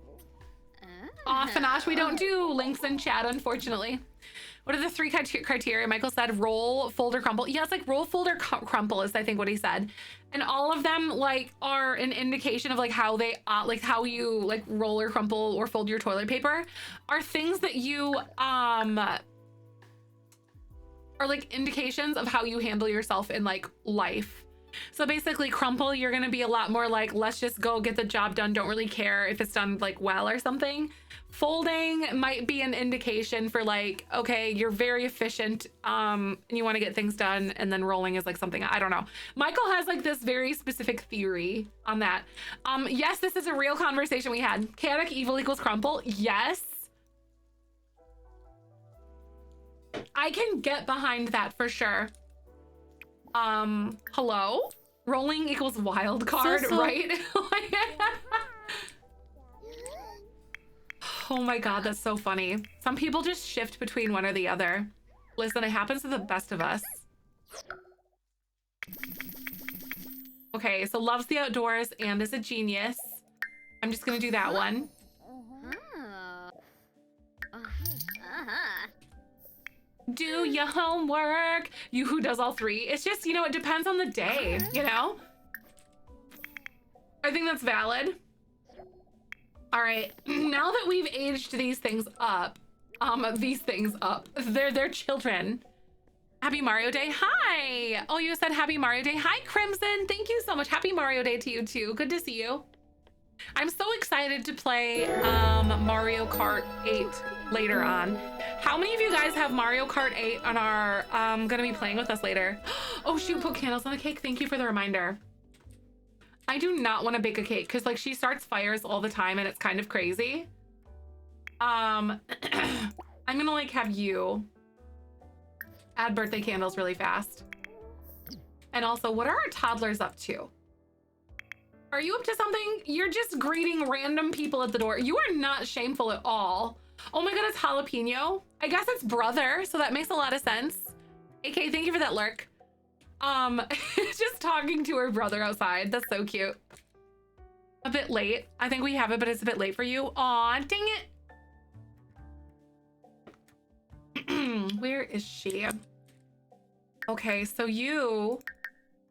Aw, Fanash, we don't do links in chat, unfortunately. What are the 3 criteria? Michael said roll, fold, or crumple. Yeah, it's like roll, fold, or crumple is I think what he said. And all of them like are an indication of like how they like how you like roll or crumple or fold your toilet paper are things that you are like indications of how you handle yourself in like life. So basically crumple, you're gonna be a lot more like, let's just go get the job done. Don't really care if it's done like well or something. Folding might be an indication for like, okay, you're very efficient and you want to get things done. And then rolling is like something, I don't know. Michael has like this very specific theory on that. Yes, this is a real conversation we had. Chaotic evil equals crumple. Yes. I can get behind that for sure. Hello? Rolling equals wild card, right? Oh my God, that's so funny. Some people just shift between one or the other. Listen, it happens to the best of us. Okay, so loves the outdoors and is a genius. I'm just gonna do that one. Do your homework. You who does all 3. It's just, you know, it depends on the day, you know? I think that's valid. All right, now that we've aged these things up, they're their children. Happy Mario Day. Hi. Oh, you said happy Mario Day. Hi, Crimson. Thank you so much. Happy Mario Day to you too. Good to see you. I'm so excited to play Mario Kart 8 later on. How many of you guys have Mario Kart 8 on our gonna be playing with us later? Oh shoot, put candles on the cake. Thank you for the reminder. I do not want to bake a cake because like she starts fires all the time and it's kind of crazy. I'm gonna like have you add birthday candles really fast. And also, what are our toddlers up to? Are you up to something? You're just greeting random people at the door. You are not shameful at all. Oh my God, it's jalapeno. I guess it's brother, so that makes a lot of sense. AK, thank you for that lurk. Just talking to her brother outside. That's so cute. A bit late. I think we have it, but it's a bit late for you. Aw, dang it. Where is she? Okay, so you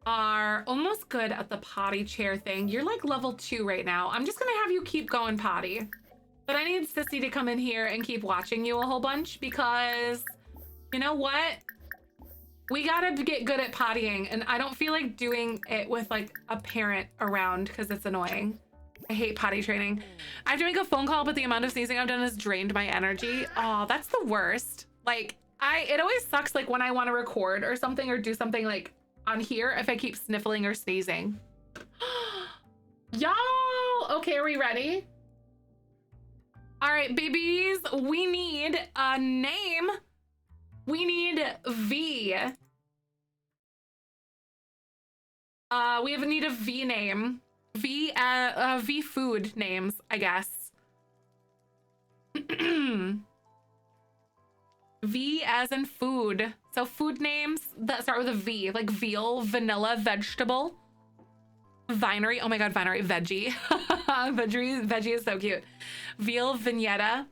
are almost good at the potty chair thing. You're like level 2 right now. I'm just gonna have you keep going potty. But I need Sissy to come in here and keep watching you a whole bunch because you know what? We gotta get good at pottying, and I don't feel like doing it with like a parent around because it's annoying. I hate potty training. I have to make a phone call, but the amount of sneezing I've done has drained my energy. Oh, that's the worst. Like, it always sucks like when I want to record or something or do something like on here if I keep sniffling or sneezing. Y'all, okay, are we ready? All right, babies, we need a name. We need V. We need a V name. V food names, I guess. V as in food. So food names that start with a V, like veal, vanilla, vegetable. Vinery, oh my God, vinery, veggie. Veggie is so cute. Veal, vignetta.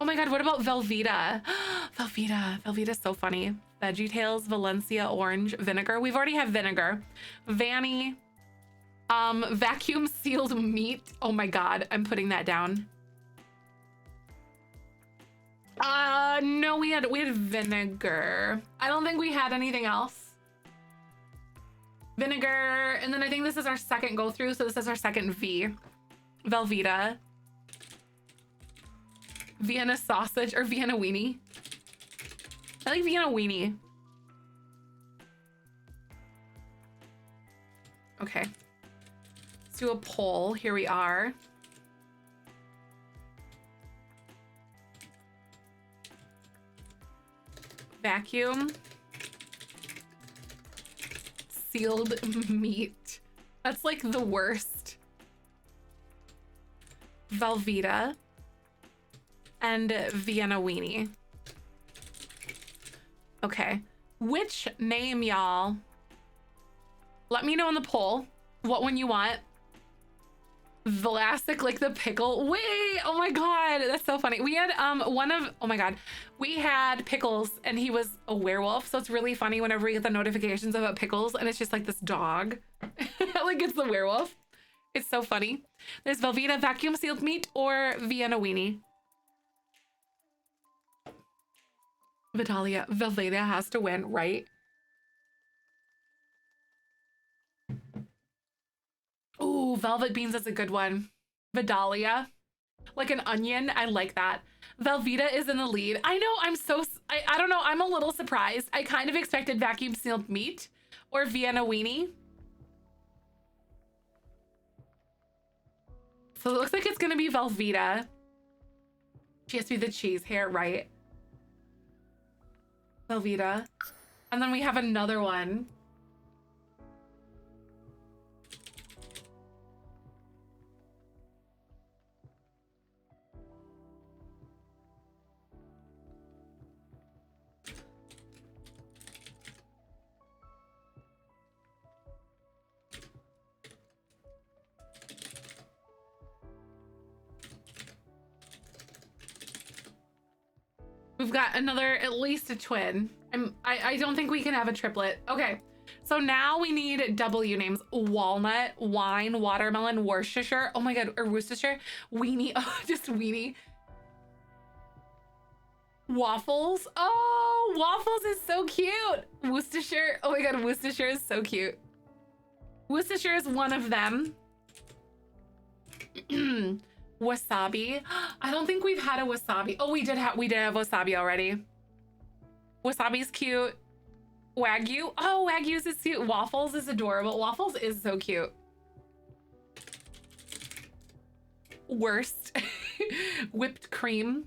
Oh my God, what about Velveeta? Velveeta is so funny. Veggie Tales, Valencia, orange, vinegar. We've already have vinegar. Vanny, vacuum sealed meat. Oh my God, I'm putting that down. No, we had vinegar. I don't think we had anything else. Vinegar, and then I think this is our second go through, so this is our second V. Velveeta. Vienna sausage or Vienna weenie. I like Vienna weenie. Okay. Let's do a poll. Here we are. Vacuum sealed meat. That's like the worst. Velveeta and Vienna Weenie. Okay, which name, y'all? Let me know in the poll what one you want. Vlasic like the pickle. Wait, oh my god, that's so funny. We had oh my god, we had Pickles and he was a werewolf, so it's really funny whenever we get the notifications about Pickles and it's just like this dog. Like it's the werewolf. It's so funny. There's Velveeta vacuum sealed meat or Vienna Weenie. Vitalia, Velveeta has to win, right? Ooh, Velvet Beans is a good one. Vidalia, like an onion. I like that. Velveeta is in the lead. I know, I don't know. I'm a little surprised. I kind of expected vacuum sealed meat or Vienna Weenie. So it looks like it's gonna be Velveeta. She has to be the cheese hair, right? Velveeta. And then we have another one. We've got another, at least a twin. I don't think we can have a triplet. Okay, so now we need W names. Walnut, wine, watermelon, Worcestershire. Oh my god, or Worcestershire. Weenie, oh, just Weenie. Waffles. Oh, Waffles is so cute. Worcestershire. Oh my god, Worcestershire is so cute. Worcestershire is one of them. Wasabi. I don't think we've had a wasabi. Oh, we did have wasabi already. Wasabi's cute. Wagyu. Oh, Wagyu's is cute. Waffles is adorable. Waffles is so cute. Worst. Whipped cream.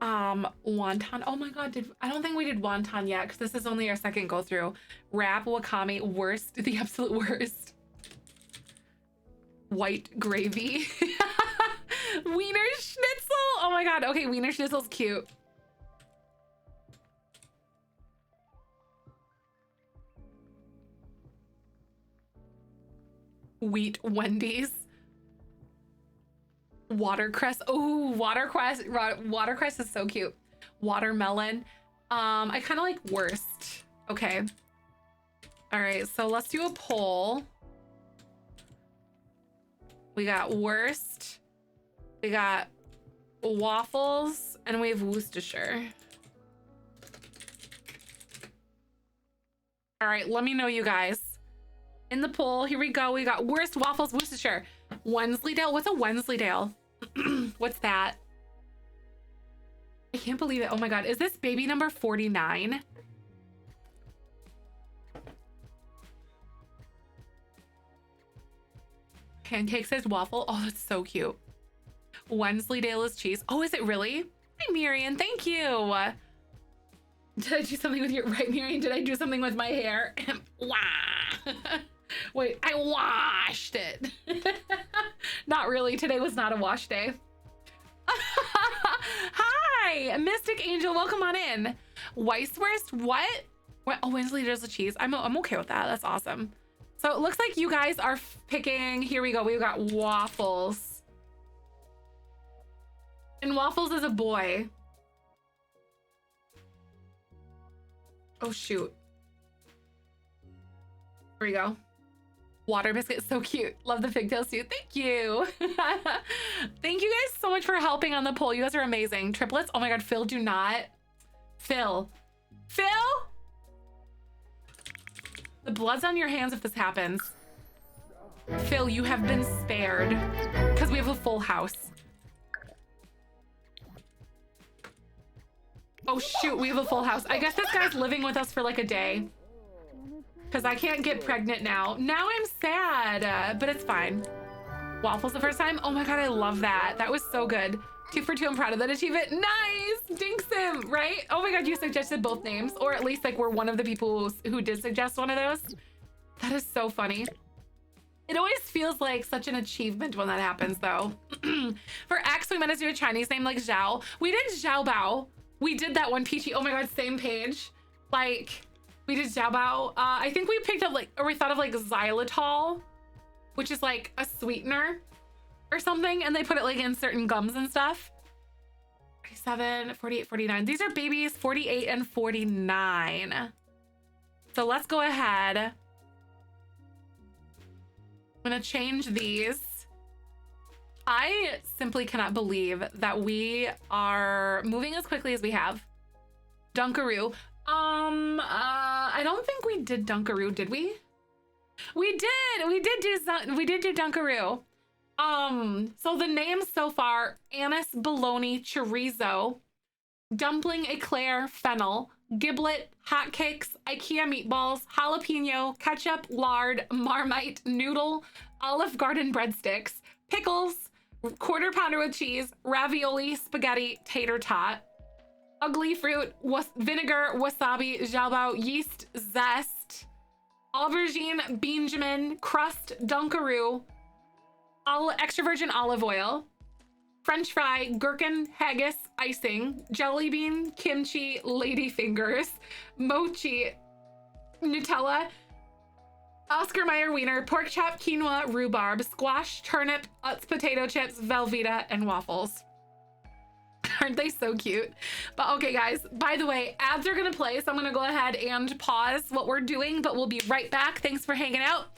Wonton. Oh my god, I don't think we did wonton yet because this is only our second go through. Wrap, wakame, worst, the absolute worst. White gravy. Wiener Schnitzel. Oh my god. Okay, Wiener Schnitzel's cute. Wheat Wendy's. Watercress. Oh, watercress is so cute. Watermelon. I kind of like worst. Okay. All right, so let's do a poll. We got worst, we got waffles, and we have Worcestershire. All right, let me know, you guys. In the poll, here we go. We got worst, waffles, Worcestershire. Wensleydale. What's a Wensleydale? What's that? I can't believe it. Oh my god, is this baby number 49? Pancake says waffle. Oh, that's so cute. Wensleydale is cheese. Oh, is it really? Hi, Miriam. Thank you. Did I do something with your right, Miriam? Did I do something with my hair? Wait, I washed it. Not really. Today was not a wash day. Hi, Mystic Angel. Welcome on in. Weisswurst. What? Oh, Wensleydale's a cheese. I'm okay with that. That's awesome. So it looks like you guys are picking, here we go. We've got waffles. And waffles is a boy. Oh, shoot. Here we go. Water biscuit, so cute. Love the pigtail suit. Thank you. Thank you guys so much for helping on the poll. You guys are amazing. Triplets, oh my god, Phil, do not. Phil. The blood's on your hands if this happens. Phil, you have been spared. Because we have a full house. Oh shoot, we have a full house. I guess this guy's living with us for like a day. Because I can't get pregnant now. Now I'm sad, but it's fine. Waffles the first time? Oh my god, I love that. That was so good. 2 for 2, I'm proud of that achievement. Nice, Dinksim, right? Oh my God, you suggested both names, or at least like we're one of the people who did suggest one of those. That is so funny. It always feels like such an achievement when that happens though. For X, we meant to do a Chinese name like Zhao. We did Zhao Bao. We did that one, Peachy. Oh my God, same page. Like, we did Zhao Bao. I think we picked up like, or we thought of like xylitol, which is like a sweetener or something, and they put it like in certain gums and stuff. 47, 48, 49. These are babies 48 and 49. So let's go ahead. I'm gonna change these. I simply cannot believe that we are moving as quickly as we have. Dunkaroo. I don't think we did Dunkaroo, did we? We did do Dunkaroo. So the names so far: anise, bologna, chorizo, dumpling, eclair, fennel, giblet, hotcakes, IKEA meatballs, jalapeno, ketchup, lard, Marmite, noodle, Olive Garden breadsticks, pickles, quarter pounder with cheese, ravioli, spaghetti, tater tot, ugly fruit, vinegar, wasabi, xiaobao, yeast, zest, aubergine, benjamin, crust, Dunkaroo, extra virgin olive oil, French fry, gherkin, haggis, icing, jelly bean, kimchi, lady fingers, mochi, Nutella, Oscar Mayer wiener, pork chop, quinoa, rhubarb, squash, turnip, Utz potato chips, Velveeta, and waffles. Aren't they so cute? But okay, guys, by the way, ads are gonna play, so I'm gonna go ahead and pause what we're doing, but we'll be right back. Thanks for hanging out.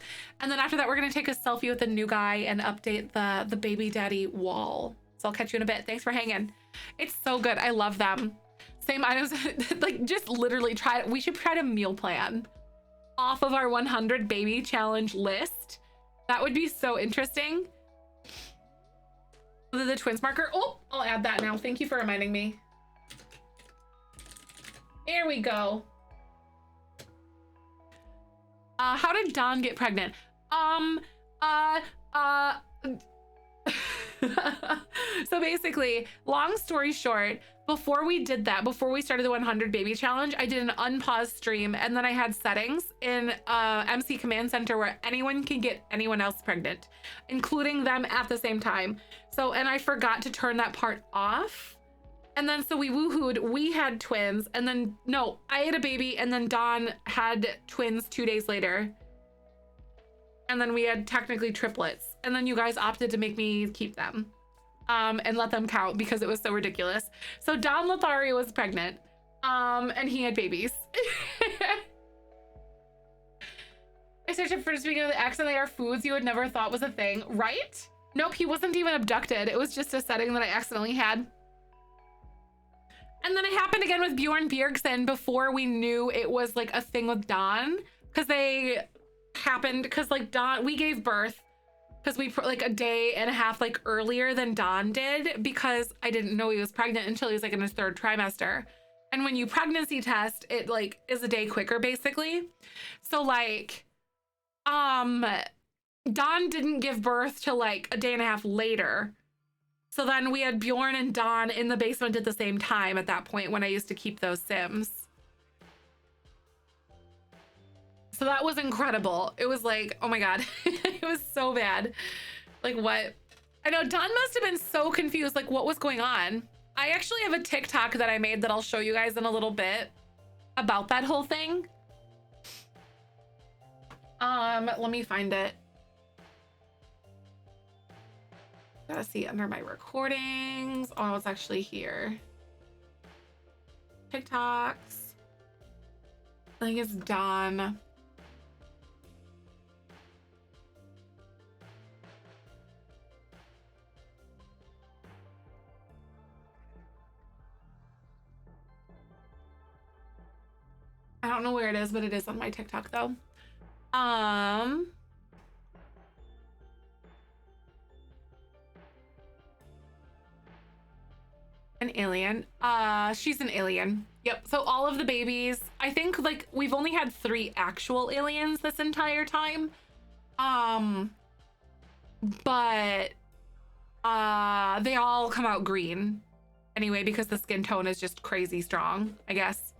And then after that, we're gonna take a selfie with the new guy and update the baby daddy wall. So I'll catch you in a bit. Thanks for hanging. It's so good. I love them. Same items, like just literally we should try to meal plan off of our 100 baby challenge list. That would be so interesting. The twins marker. Oh, I'll add that now. Thank you for reminding me. Here we go. How did Dawn get pregnant? So basically, long story short, before we did that, before we started the 100 baby challenge, I did an unpaused stream, and then I had settings in MC Command Center where anyone can get anyone else pregnant, including them at the same time. So, and I forgot to turn that part off. And then so we woohooed, we had twins, and then no, I had a baby, and then Dawn had twins 2 days later. And then we had technically triplets. And then you guys opted to make me keep them and let them count because it was so ridiculous. So Don Lothario was pregnant and he had babies. I searched up for speaking of the X, and they are foods you would never thought was a thing, right? Nope, he wasn't even abducted. It was just a setting that I accidentally had. And then it happened again with Bjorn Bjergsen before we knew it was like a thing with Don, because they happened because like Don, we gave birth because we like a day and a half like earlier than Don did, because I didn't know he was pregnant until he was like in his 3rd trimester. And when you pregnancy test, it like is a day quicker basically. So like Don didn't give birth till like a day and a half later. So then we had Bjorn and Don in the basement at the same time at that point when I used to keep those Sims. So that was incredible. It was like, oh my God, it was so bad. Like what? I know Don must have been so confused, like what was going on? I actually have a TikTok that I made that I'll show you guys in a little bit about that whole thing. Let me find it. Gotta see under my recordings. Oh, it's actually here. TikToks. I think it's Don. I don't know where it is, but it is on my TikTok though. An alien. She's an alien. Yep. So all of the babies, I think like we've only had 3 actual aliens this entire time. But They all come out green anyway because the skin tone is just crazy strong, I guess.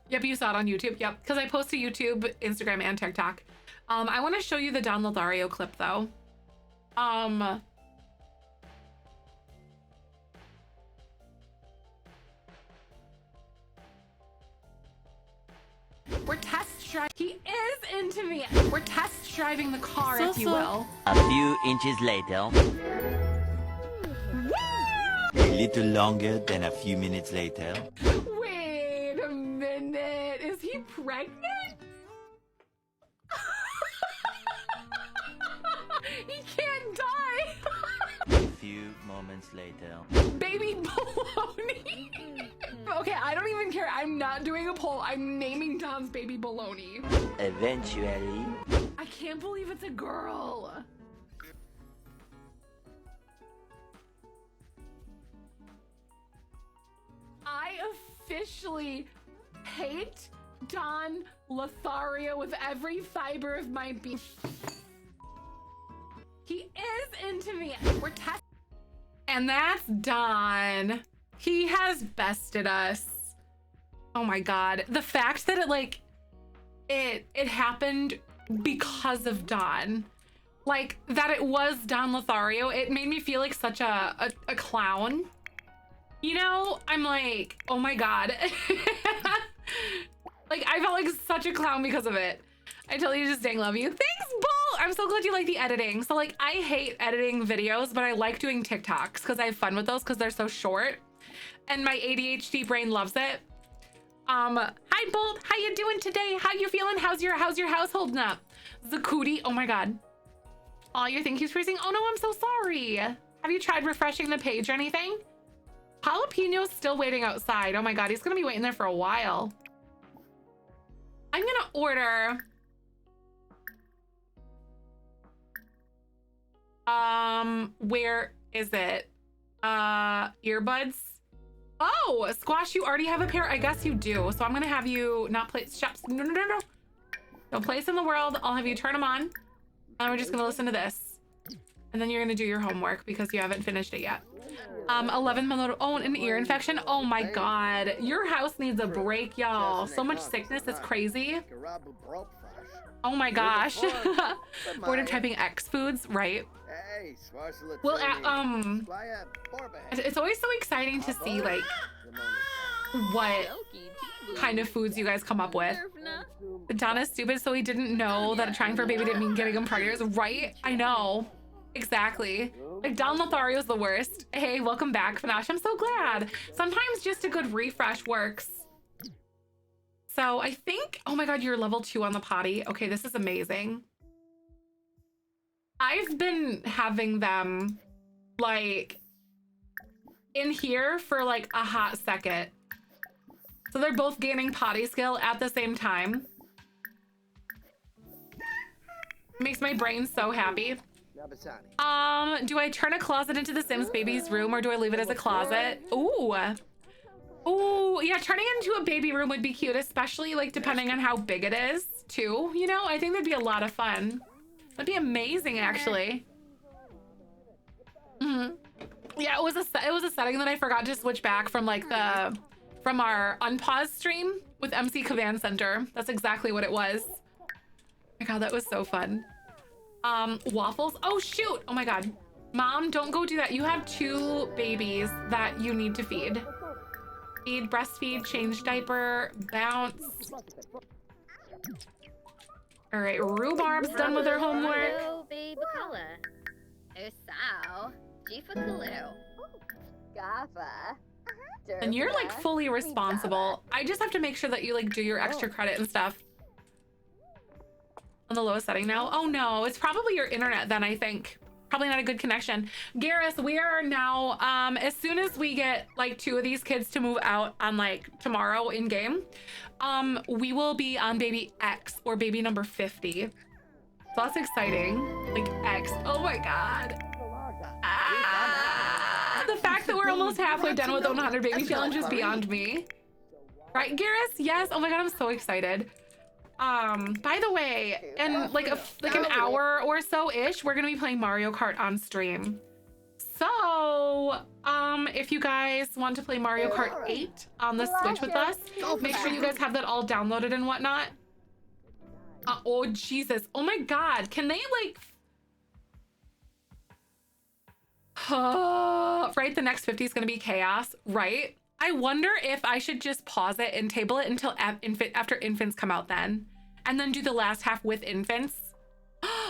Yep, you saw it on YouTube. Yep, because I post to YouTube, Instagram, and TikTok. I want to show you the Don Lothario clip though. We're test driving. He is into me. We're test driving the car, if you will. A few inches later. A little longer than a few minutes later. Wait a minute. Is he pregnant? He can't die. A few moments later. Baby baloney. Okay, I don't even care. I'm not doing a poll. I'm naming Don's baby baloney. Eventually. I can't believe it's a girl. I officially hate Don Lothario with every fiber of my being. He is into me. We're testing. And that's Don. He has bested us. Oh my God. The fact that it happened because of Don. Like that it was Don Lothario. It made me feel like such a clown. You know, I'm like, oh my God. Like I felt like such a clown because of it. I totally just dang love you. Thanks, Bull. I'm so glad you like the editing. So like I hate editing videos, but I like doing TikToks because I have fun with those because they're so short. And my ADHD brain loves it. Hi Bolt, how you doing today? How you feeling? How's your house holding up? Zakuti, oh my God. Oh, you think he's freezing? Oh no, I'm so sorry. Have you tried refreshing the page or anything? Jalapeno's still waiting outside. Oh my God, he's gonna be waiting there for a while. I'm gonna order where is it? Earbuds. Oh, Squash, you already have a pair? I guess you do. So I'm gonna have you not place shops. No. No place in the world. I'll have you turn them on. And we're just gonna listen to this. And then you're gonna do your homework because you haven't finished it yet. 11 month oh, an ear infection. Oh my God. Your house needs a break, y'all. So much sickness, it's crazy. Oh my gosh. Bored of typing X foods, right? Well, it's always so exciting to see like what kind of foods you guys come up with. Donna's stupid, so he didn't know that trying for a baby didn't mean getting him pregnant, right? I know. Exactly. Like Don Lothario's the worst. Hey, welcome back, Panache. I'm so glad. Sometimes just a good refresh works. So I think, oh my God, you're level 2 on the potty. Okay, this is amazing. I've been having them like in here for like a hot second. So they're both gaining potty skill at the same time. Makes my brain so happy. Do I turn a closet into the Sims baby's room or do I leave it as a closet? Ooh. Ooh, yeah, turning it into a baby room would be cute, especially like depending on how big it is too. You know, I think that'd be a lot of fun. That'd be amazing, actually. Yeah, it was a setting that I forgot to switch back from like from our unpaused stream with MC Command Center. That's exactly what it was. Oh my God, that was so fun. Waffles. Oh shoot. Oh my God. Mom, don't go do that. You have 2 babies that you need to feed. Feed, breastfeed, change diaper, bounce. All right, Rhubarb's done with her homework. And you're like fully responsible. I just have to make sure that you like do your extra credit and stuff. On the lowest setting now. Oh no, it's probably your internet then, I think. Probably not a good connection. Garrus, we are now, as soon as we get like 2 of these kids to move out on like tomorrow in game, we will be on baby X or baby number 50. So that's exciting. Like X. Oh my God. Ah, the fact that we're almost halfway done with the 100 baby challenge is beyond me. Right, Garrus? Yes. Oh my God, I'm so excited. By the way, in like an hour or so ish, we're gonna be playing Mario Kart on stream. So, if you guys want to play Mario Kart 8 on the Switch with us, make sure you guys have that all downloaded and whatnot. Oh, Jesus. Oh my God. Can they like... right? The next 50 is going to be chaos, right? I wonder if I should just pause it and table it until after infants come out then. And then do the last half with infants.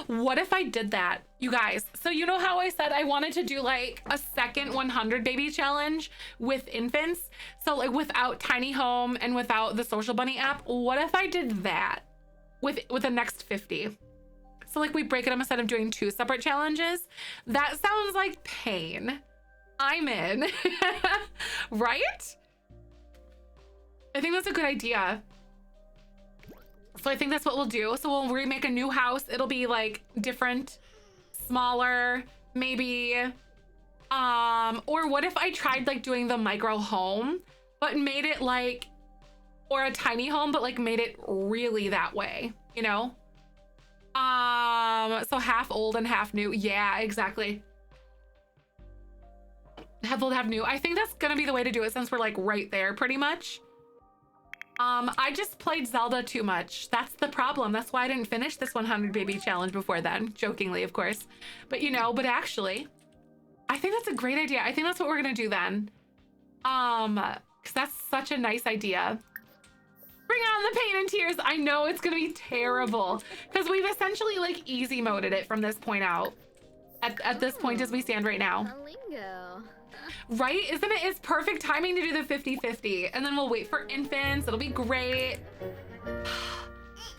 What if I did that, you guys? So you know how I said I wanted to do like a second 100 baby challenge with infants? So like without Tiny Home and without the Social Bunny app, what if I did that with the next 50? So like we break it up instead of doing 2 separate challenges. That sounds like pain. I'm in, right? I think that's a good idea. So I think that's what we'll do. So we'll remake a new house. It'll be like different, smaller, maybe. Or what if I tried like doing the micro home, but made it like, or a tiny home, but like made it really that way, you know? So half old and half new. Yeah, exactly. Half old, half new. I think that's gonna be the way to do it since we're like right there pretty much. I just played Zelda too much. That's the problem. That's why I didn't finish this 100 baby challenge before then. Jokingly, of course. But you know, but actually, I think that's a great idea. I think that's what we're gonna do then. Because that's such a nice idea. Bring on the pain and tears. I know it's gonna be terrible because we've essentially like easy moded it from this point out. At this point as we stand right now. Right? Isn't it? It's perfect timing to do the 50-50. And then we'll wait for infants. It'll be great.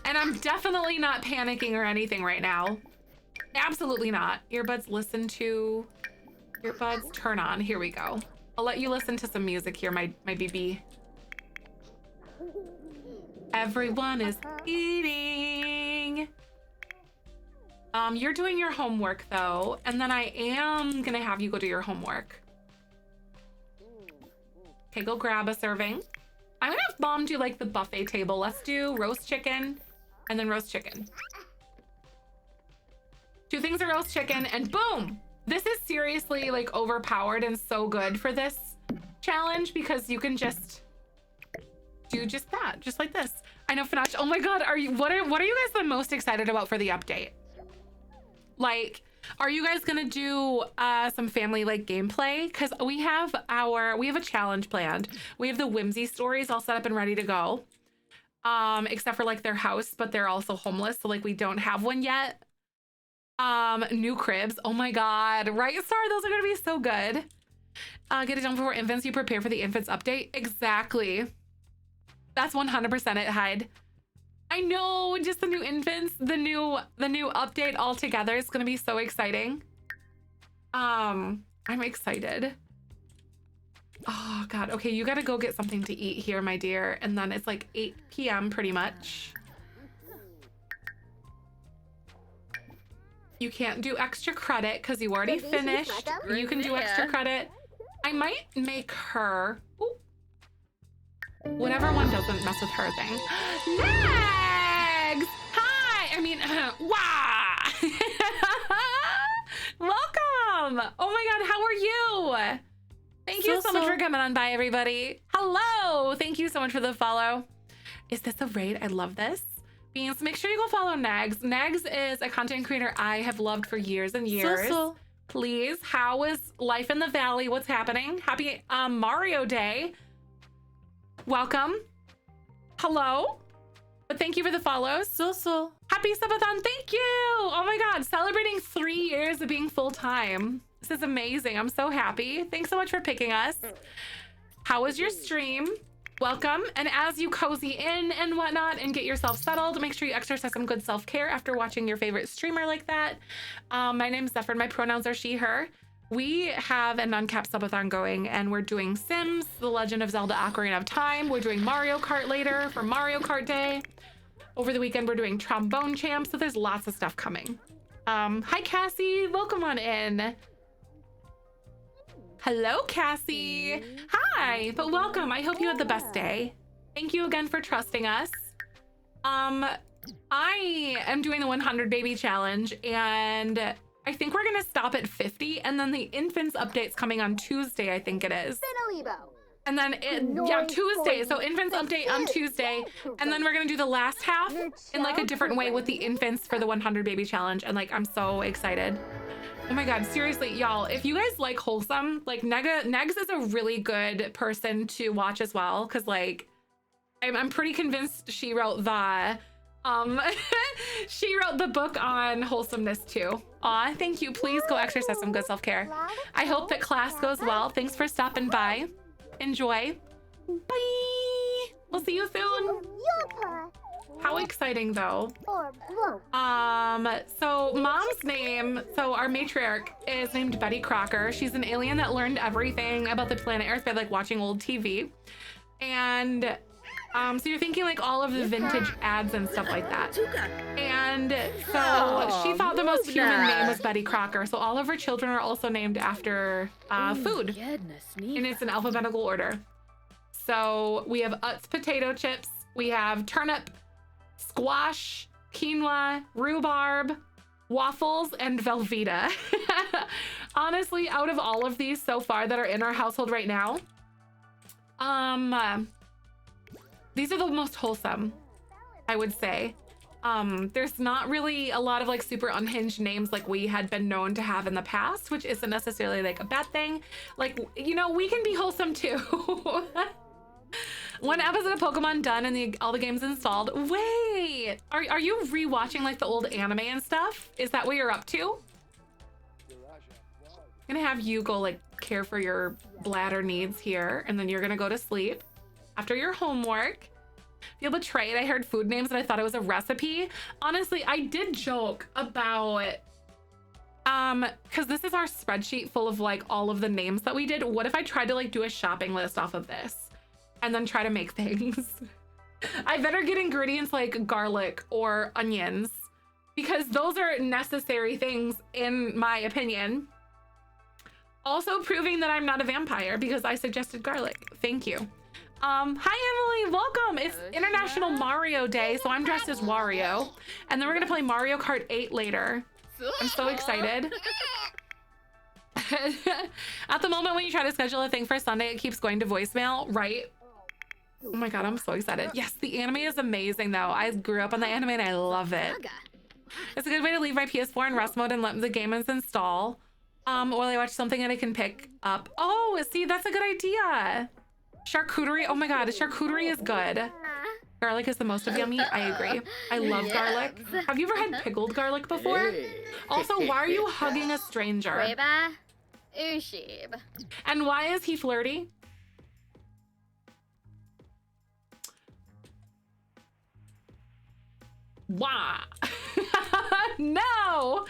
And I'm definitely not panicking or anything right now. Absolutely not. Earbuds listen to... Earbuds turn on. Here we go. I'll let you listen to some music here, my BB. Everyone is eating. You're doing your homework though, and then I am gonna have you go do your homework. Okay, go grab a serving. I'm gonna have Mom do like the buffet table. Let's do roast chicken and then roast chicken. 2 things of roast chicken and boom! This is seriously like overpowered and so good for this challenge because you can just do just that, just like this. I know, Finash. Oh my God, what are you guys the most excited about for the update? Like, are you guys gonna do some family like gameplay? Because we have a challenge planned. We have the Whimsy stories all set up and ready to go. Except for like their house, but they're also homeless, so like we don't have one yet. New cribs. Oh my God, right, Star? Those are gonna be so good. Get it done before infants. You prepare for the infants update. Exactly. That's 100% it, Hyde. I know, just the new infants, the new update altogether is gonna be so exciting. I'm excited. Oh God, okay, you gotta go get something to eat here, my dear. And then it's like 8 PM pretty much. You can't do extra credit because you already finished. You can do extra credit. I might make her, ooh, whatever one doesn't mess with her thing. Nags! Hi! I mean, wah! Welcome! Oh my God, how are you? Thank you so much for coming on by, everybody. Hello! Thank you so much for the follow. Is this a raid? I love this. Beans, make sure you go follow Nags. Nags is a content creator I have loved for years and years. Please, how is life in the valley? What's happening? Happy Mario Day. Welcome. Hello. But thank you for the follows. Happy subathon. Thank you. Oh my God. Celebrating 3 years of being full-time. This is amazing. I'm so happy. Thanks so much for picking us. How was your stream? Welcome. And as you cozy in and whatnot and get yourself settled, make sure you exercise some good self-care after watching your favorite streamer like that. My name's Zefrine. My pronouns are she, her. We have an uncapped subathon going and we're doing Sims, The Legend of Zelda Ocarina of Time. We're doing Mario Kart later for Mario Kart Day. Over the weekend, we're doing Trombone Champ. So there's lots of stuff coming. Hi, Cassie. Welcome on in. Hello, Cassie. Hi, but welcome. I hope you had the best day. Thank you again for trusting us. I am doing the 100 baby challenge, and I think we're gonna stop at 50, and then the infants update's coming on Tuesday, I think it is. And then yeah, Tuesday. So infants update on Tuesday, and then we're gonna do the last half in like a different way with the infants for the 100 baby challenge, and like I'm so excited. Oh my god, seriously, y'all, if you guys like wholesome, like Negs is a really good person to watch as well, because like I'm pretty convinced she wrote the she wrote the book on wholesomeness too. Aw, thank you. Please go exercise some good self-care. I hope that class goes well. Thanks for stopping by. Enjoy. Bye. We'll see you soon. How exciting though. So mom's name, so our matriarch is named Betty Crocker. She's an alien that learned everything about the planet Earth by like watching old TV. And so you're thinking like all of the vintage ads and stuff like that. And so she thought the most human name was Betty Crocker. So all of her children are also named after food. And it's in alphabetical order. So we have Utz potato chips. We have turnip, squash, quinoa, rhubarb, waffles, and Velveeta. Honestly, out of all of these so far that are in our household right now, these are the most wholesome, I would say. There's not really a lot of like super unhinged names like we had been known to have in the past, which isn't necessarily like a bad thing. Like, you know, we can be wholesome too. One episode of Pokemon done and all the games installed. Wait, are you rewatching like the old anime and stuff? Is that what you're up to? I'm gonna have you go like care for your bladder needs here, and then you're gonna go to sleep after your homework. Feel betrayed. I heard food names and I thought it was a recipe. Honestly, I did joke about because this is our spreadsheet full of like all of the names that we did. What if I tried to like do a shopping list off of this and then try to make things? I better get ingredients like garlic or onions, because those are necessary things in my opinion. Also proving that I'm not a vampire because I suggested garlic. Thank you. Hi Emily, welcome. It's International Mario Day, so I'm dressed as Wario. And then we're gonna play Mario Kart 8 later. I'm so excited. At the moment when you try to schedule a thing for Sunday, it keeps going to voicemail, right? Oh my god, I'm so excited. Yes, the anime is amazing though. I grew up on the anime and I love it. It's a good way to leave my PS4 in rest mode and let the game install while I watch something that I can pick up. Oh, see, that's a good idea. Charcuterie, oh my god, charcuterie is good. Garlic is the most of yummy. I agree. I love garlic. Have you ever had pickled garlic before? Also, why are you hugging a stranger? And why is he flirty? Why? No,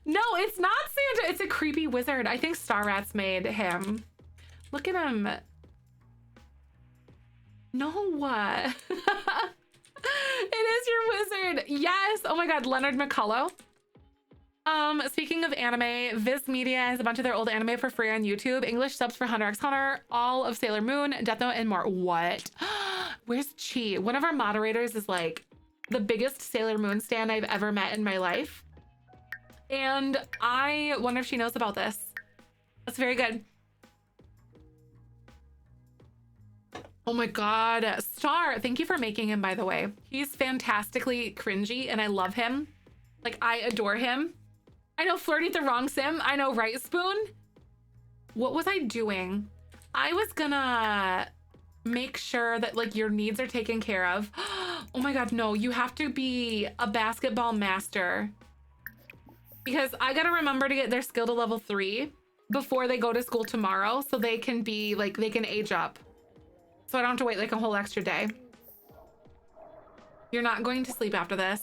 it's not Santa. It's a creepy wizard. I think Star Rats made him. Look at him. No, what? It is your wizard. Yes. Oh my god, Leonard McCullough. Speaking of anime, Viz Media has a bunch of their old anime for free on YouTube. English subs for Hunter x Hunter, all of Sailor Moon, Death Note, and more. What? Where's Chi? One of our moderators is like the biggest Sailor Moon stan I've ever met in my life. And I wonder if she knows about this. That's very good. Oh my god, Star, thank you for making him, by the way. He's fantastically cringy and I love him. Like, I adore him. I know, flirty the wrong sim. I know, right, Spoon? What was I doing? I was gonna make sure that like your needs are taken care of. Oh my god, no, you have to be a basketball master. Because I gotta remember to get their skill to level 3 before they go to school tomorrow so they can be like, they can age up. So I don't have to wait like a whole extra day. You're not going to sleep after this.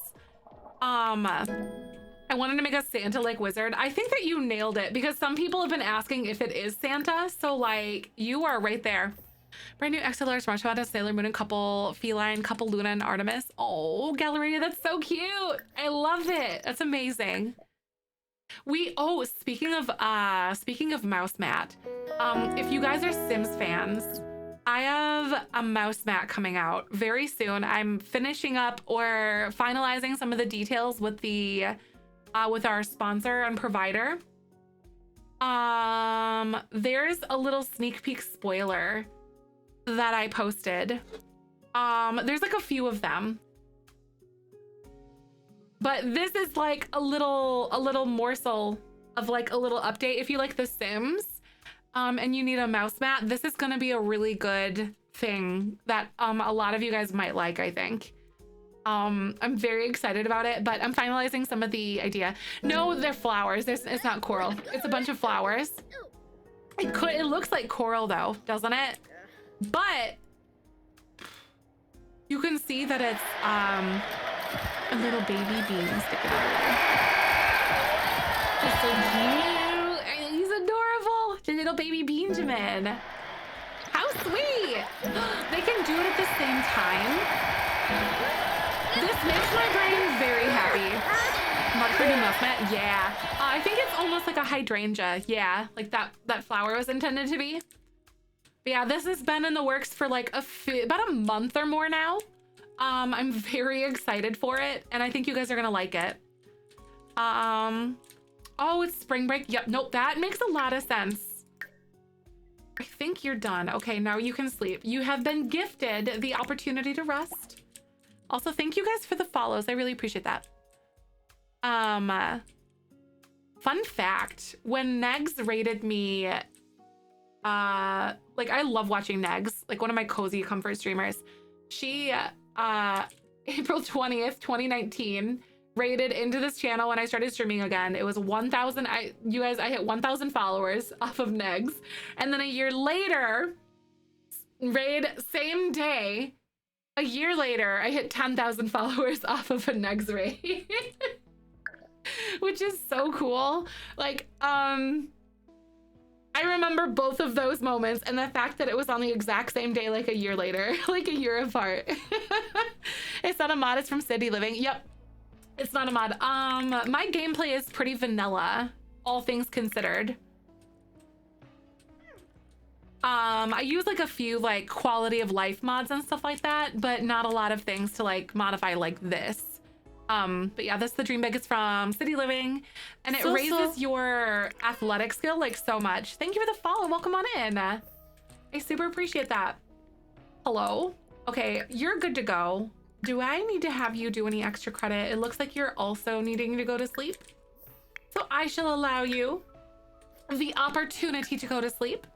I wanted to make a Santa-like wizard. I think that you nailed it because some people have been asking if it is Santa. So like, you are right there. Brand new XLR Smart Shot, Sailor Moon and couple Feline, couple Luna and Artemis. Oh, Galleria, that's so cute. I love it. That's amazing. Speaking of Mouse Mat, if you guys are Sims fans, I have a mouse mat coming out very soon. I'm finishing up or finalizing some of the details with the with our sponsor and provider. There's a little sneak peek spoiler that I posted. There's like a few of them, but this is like a little morsel of like a little update. If you like The Sims, and you need a mouse mat, this is gonna be a really good thing that a lot of you guys might like, I think. I'm very excited about it, but I'm finalizing some of the idea. No, they're flowers. It's not coral. It's a bunch of flowers. It looks like coral though, doesn't it? But you can see that it's a little baby bean sticking out there. It's so cute. He's adorable. The little baby Benjamin. How sweet. They can do it at the same time. This makes my brain very happy. Marker new mouse mat. Yeah. I think it's almost like a hydrangea. Yeah, like that flower was intended to be. But yeah, this has been in the works for like about a month or more now. I'm very excited for it, and I think you guys are gonna like it. Oh, it's spring break. Yep, nope, that makes a lot of sense. I think you're done. Okay, now you can sleep. You have been gifted the opportunity to rest. Also, thank you guys for the follows. I really appreciate that. Fun fact, when Negs rated me, like I love watching Negs, like one of my cozy comfort streamers. She, April 20th, 2019, rated into this channel when I started streaming again. It was 1,000. You guys, I hit 1,000 followers off of Negs. And then a year later, same day, a year later, I hit 10,000 followers off of a Negs raid. Which is so cool. Like, I remember both of those moments, and the fact that it was on the exact same day, like a year later, like a year apart. It's not a mod, it's from City Living. Yep, it's not a mod. My gameplay is pretty vanilla, all things considered. I use like a few like quality of life mods and stuff like that, but not a lot of things to like modify like this. But yeah, this the dream bag is from City Living, and it raises your athletic skill like so much. Thank you for the follow. Welcome on in. I super appreciate that. Hello. Okay, you're good to go. Do I need to have you do any extra credit? It looks like you're also needing to go to sleep. So I shall allow you the opportunity to go to sleep.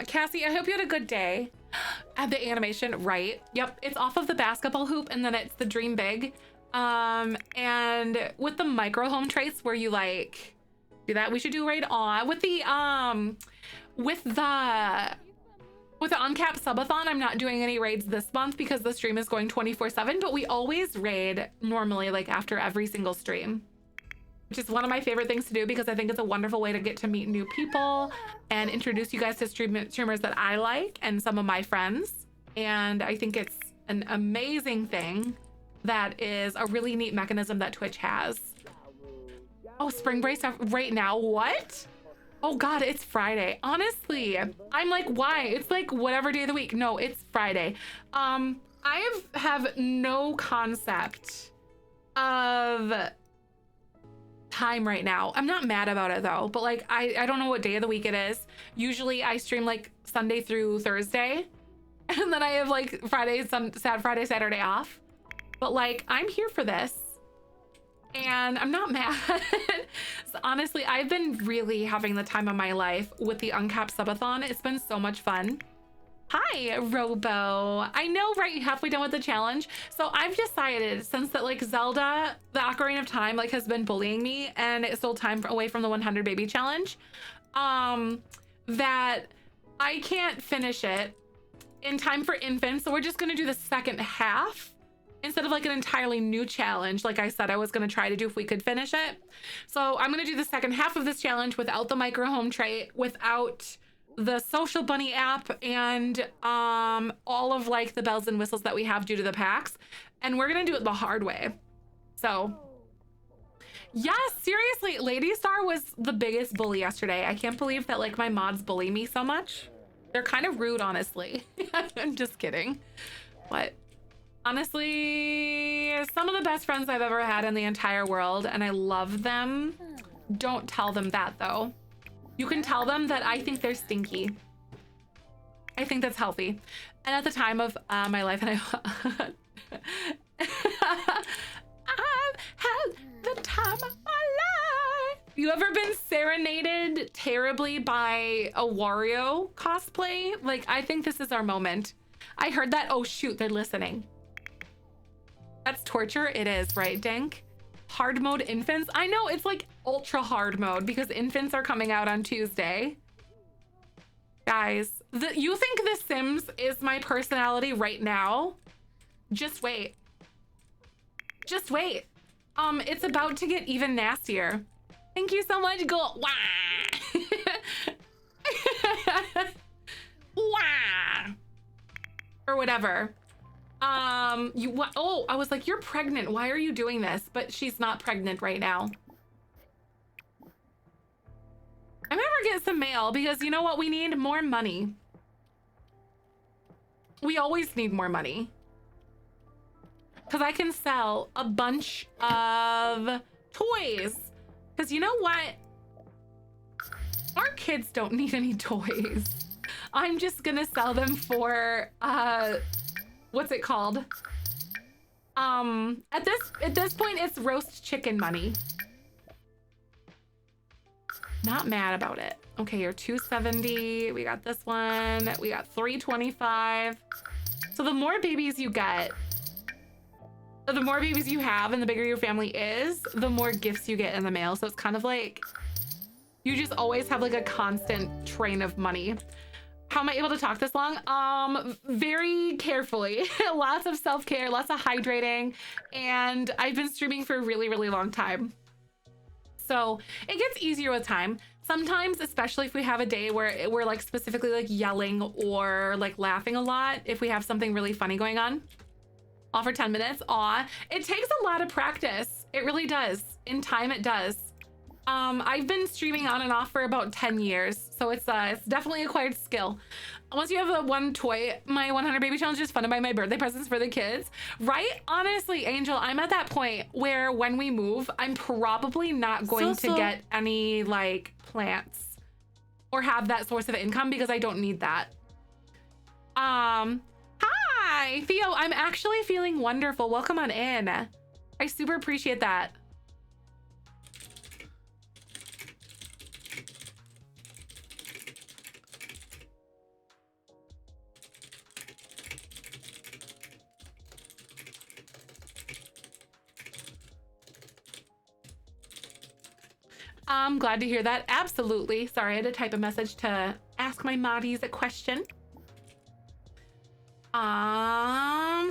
Cassie, I hope you had a good day. At the animation, right? Yep, it's off of the basketball hoop, and then it's the dream big. And with the micro home traits where you like do that, we should do raid on with the uncapped subathon. I'm not doing any raids this month because the stream is going 24/7, but we always raid normally like after every single stream, which is one of my favorite things to do because I think it's a wonderful way to get to meet new people and introduce you guys to streamers that I like and some of my friends. And I think it's an amazing thing that is a really neat mechanism that Twitch has. Oh, spring break right now. What? Oh God, it's Friday. Honestly, I'm like, why? It's like whatever day of the week. No, it's Friday. I have no concept of time right now. I'm not mad about it though, but like I don't know what day of the week it is. Usually I stream like Sunday through Thursday, and then I have like Friday, Saturday off. But like I'm here for this, and I'm not mad. So honestly, I've been really having the time of my life with the uncapped subathon. It's been so much fun. Hi, Robo. I know, right? Halfway done with the challenge. So I've decided, since that like Zelda, the Ocarina of Time, like has been bullying me and it stole time away from the 100 baby challenge, that I can't finish it in time for infants. So we're just going to do the second half instead of like an entirely new challenge. Like I said, I was going to try to do if we could finish it. So I'm going to do the second half of this challenge without the micro home trait, without the social bunny app, and all of like the bells and whistles that we have due to the packs, and we're gonna do it the hard way. So yes, seriously, Lady Star was the biggest bully yesterday. I can't believe that like my mods bully me so much. They're kind of rude, honestly. I'm just kidding. But honestly, some of the best friends I've ever had in the entire world, and I love them. Don't tell them that, though. You can tell them that I think they're stinky. I think that's healthy. And at the time of my life, and I've had the time of my life. You ever been serenaded terribly by a Wario cosplay? Like, I think this is our moment. I heard that. Oh, shoot, they're listening. That's torture. It is, right, Dank? Hard mode infants. I know, it's like ultra hard mode because infants are coming out on Tuesday. Guys, you think The Sims is my personality right now? Just wait. Just wait. It's about to get even nastier. Thank you so much, Go. Wah! Wah! Or whatever. Oh, I was like, you're pregnant. Why are you doing this? But she's not pregnant right now. I'm gonna get some mail because you know what we need? More money. We always need more money. Because I can sell a bunch of toys. Because you know what? Our kids don't need any toys. I'm just gonna sell them for what's it called? At this point it's roast chicken money. Not mad about it. Okay, you're 270. We got this one. We got 325. So the more babies you get, the more babies you have and the bigger your family is, the more gifts you get in the mail. So it's kind of like you just always have like a constant train of money. How am I able to talk this long? Very carefully. Lots of self-care, lots of hydrating, and I've been streaming for a really, really long time. So it gets easier with time. Sometimes, especially if we have a day where we're like specifically like yelling or like laughing a lot, if we have something really funny going on. All for 10 minutes. Aw, it takes a lot of practice. It really does. In time, it does. I've been streaming on and off for about 10 years, so it's definitely acquired skill. Once you have a one toy, my 100 baby challenge is funded by my birthday presents for the kids, right? Honestly, Angel, I'm at that point where when we move, I'm probably not going to get any like plants or have that source of income because I don't need that. Hi, Theo. I'm actually feeling wonderful. Welcome on in. I super appreciate that. I'm glad to hear that. Absolutely. Sorry, I had to type a message to ask my moddies a question.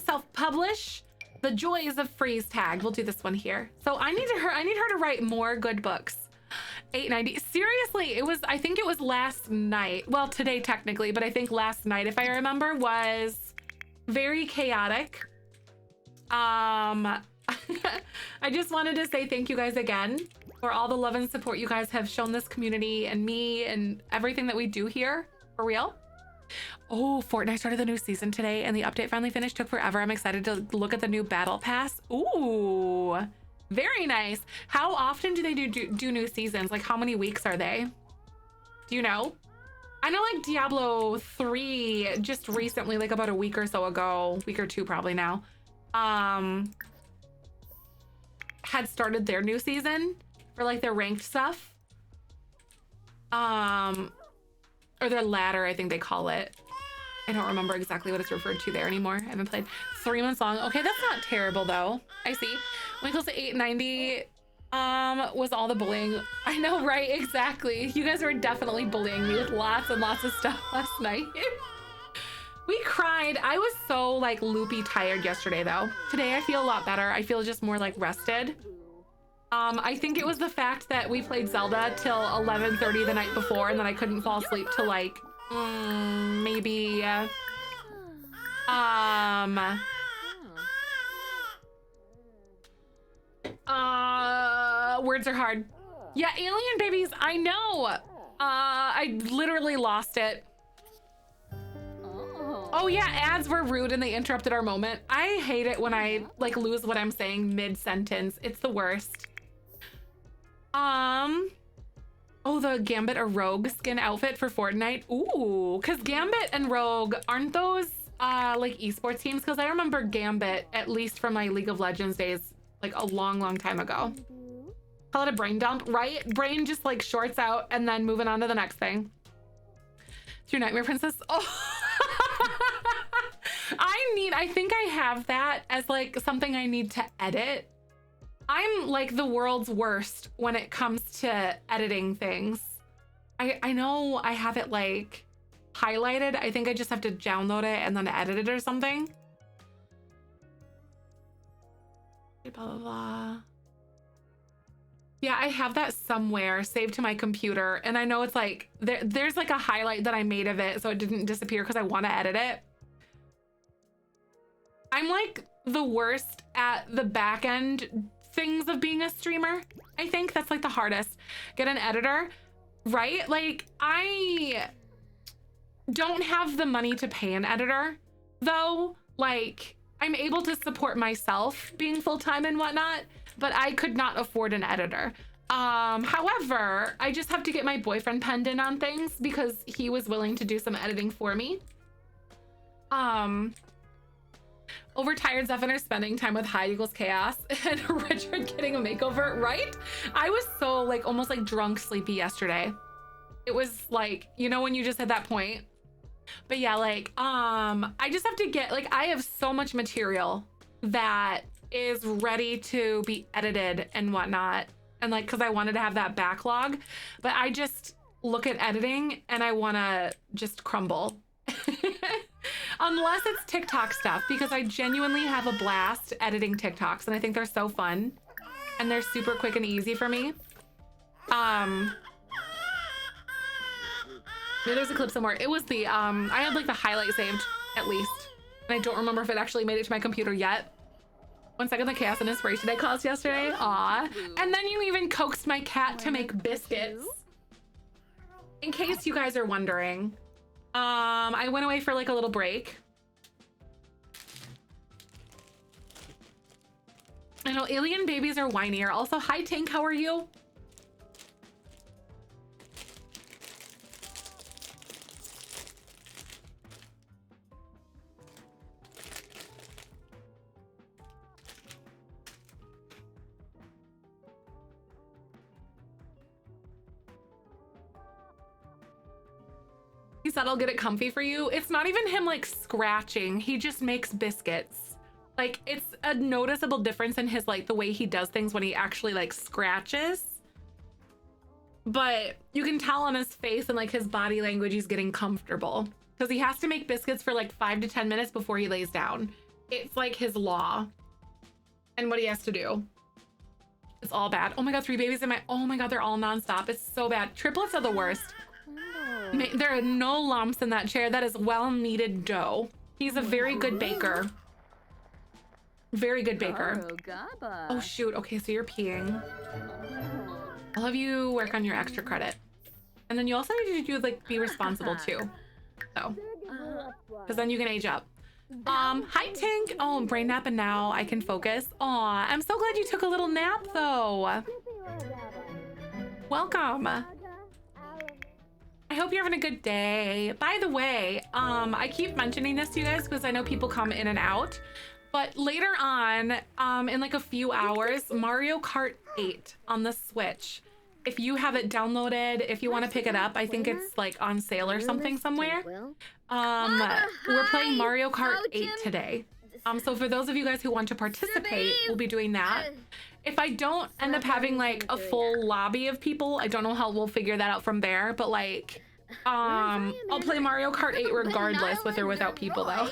Self-publish The Joys of Freeze Tag. We'll do this one here. So I need her to write more good books. 890. Seriously, I think it was last night. Well, today technically, but I think last night, if I remember, was very chaotic. I just wanted to say thank you guys again for all the love and support you guys have shown this community and me and everything that we do here. For real. Oh, Fortnite started the new season today and the update finally finished. Took forever. I'm excited to look at the new battle pass. Ooh, very nice. How often do they do new seasons? Like how many weeks are they? Do you know? I know like Diablo 3 just recently, like about a week or so ago, week or two probably now, had started their new season for like their ranked stuff. Or their ladder, I think they call it. I don't remember exactly what it's referred to there anymore. I haven't played. 3 months long. Okay, that's not terrible though. I see. When it goes to 890, was all the bullying. I know, right? Exactly. You guys were definitely bullying me with lots and lots of stuff last night. We cried. I was so like loopy tired yesterday though. Today I feel a lot better. I feel just more like rested. I think it was the fact that we played Zelda till 11:30 the night before and then I couldn't fall asleep till like maybe words are hard. Yeah, alien babies, I know. I literally lost it. Oh yeah, ads were rude and they interrupted our moment. I hate it when I like lose what I'm saying mid-sentence. It's the worst. Oh, the Gambit or Rogue skin outfit for Fortnite. Ooh, because Gambit and Rogue, aren't those like esports teams? Because I remember Gambit, at least from my League of Legends days, like a long time ago. Call it a brain dump, right? Brain just like shorts out and then moving on to the next thing. Through Nightmare Princess. Oh, I think I have that as like something I need to edit. I'm like the world's worst when it comes to editing things. I know I have it like highlighted. I think I just have to download it and then edit it or something. Blah, blah, blah. Yeah, I have that somewhere saved to my computer. And I know it's like, there's like a highlight that I made of it so it didn't disappear because I want to edit it. I'm like the worst at the back end things of being a streamer. I think that's like the hardest. Get an editor, right? Like I don't have the money to pay an editor though. Like I'm able to support myself being full-time and whatnot, but I could not afford an editor. However, I just have to get my boyfriend penned in on things because he was willing to do some editing for me. Overtired Zephyr spending time with Hyde equals chaos and Richard getting a makeover, right? I was so like almost like drunk sleepy yesterday. It was like, you know, when you just hit that point. But yeah, like I just have to get like, I have so much material that is ready to be edited and whatnot, and like because I wanted to have that backlog, but I just look at editing and I want to just crumble. Unless it's TikTok stuff, because I genuinely have a blast editing TikToks and I think they're so fun and they're super quick and easy for me. Maybe there's a clip somewhere. It was the I had like the highlight saved at least, and I don't remember if it actually made it to my computer yet. 1 second, the chaos and inspiration I caused yesterday. Aw. And then you even coaxed my cat to make biscuits. In case you guys are wondering, I went away for like a little break. I know alien babies are whinier. Also, hi Tank, how are you? He said I'll get it comfy for you. It's not even him like scratching. He just makes biscuits. Like it's a noticeable difference in his like the way he does things when he actually like scratches. But you can tell on his face and like his body language he's getting comfortable because he has to make biscuits for like 5 to 10 minutes before he lays down. It's like his law and what he has to do. It's all bad. Oh my God, 3 babies in my, oh my God, they're all nonstop. It's so bad. Triplets are the worst. There are no lumps in that chair. That is well-kneaded dough. He's a very good baker. Very good baker. Oh shoot, okay, so you're peeing. I'll have you work on your extra credit. And then you also need to like be responsible too. So, because then you can age up. Hi Tink. Oh, I'm brain nap and now I can focus. Aw, I'm so glad you took a little nap though. Welcome. I hope you're having a good day. By the way, I keep mentioning this to you guys because I know people come in and out, but later on, in like a few hours, Mario Kart 8 on the Switch. If you have it downloaded, if you want to pick it up, I think it's like on sale or something somewhere. We're playing Mario Kart 8 today. So for those of you guys who want to participate, we'll be doing that. If I don't end up having like a full lobby of people, I don't know how we'll figure that out from there, but like, I'll play Mario Kart 8 regardless with or without people though.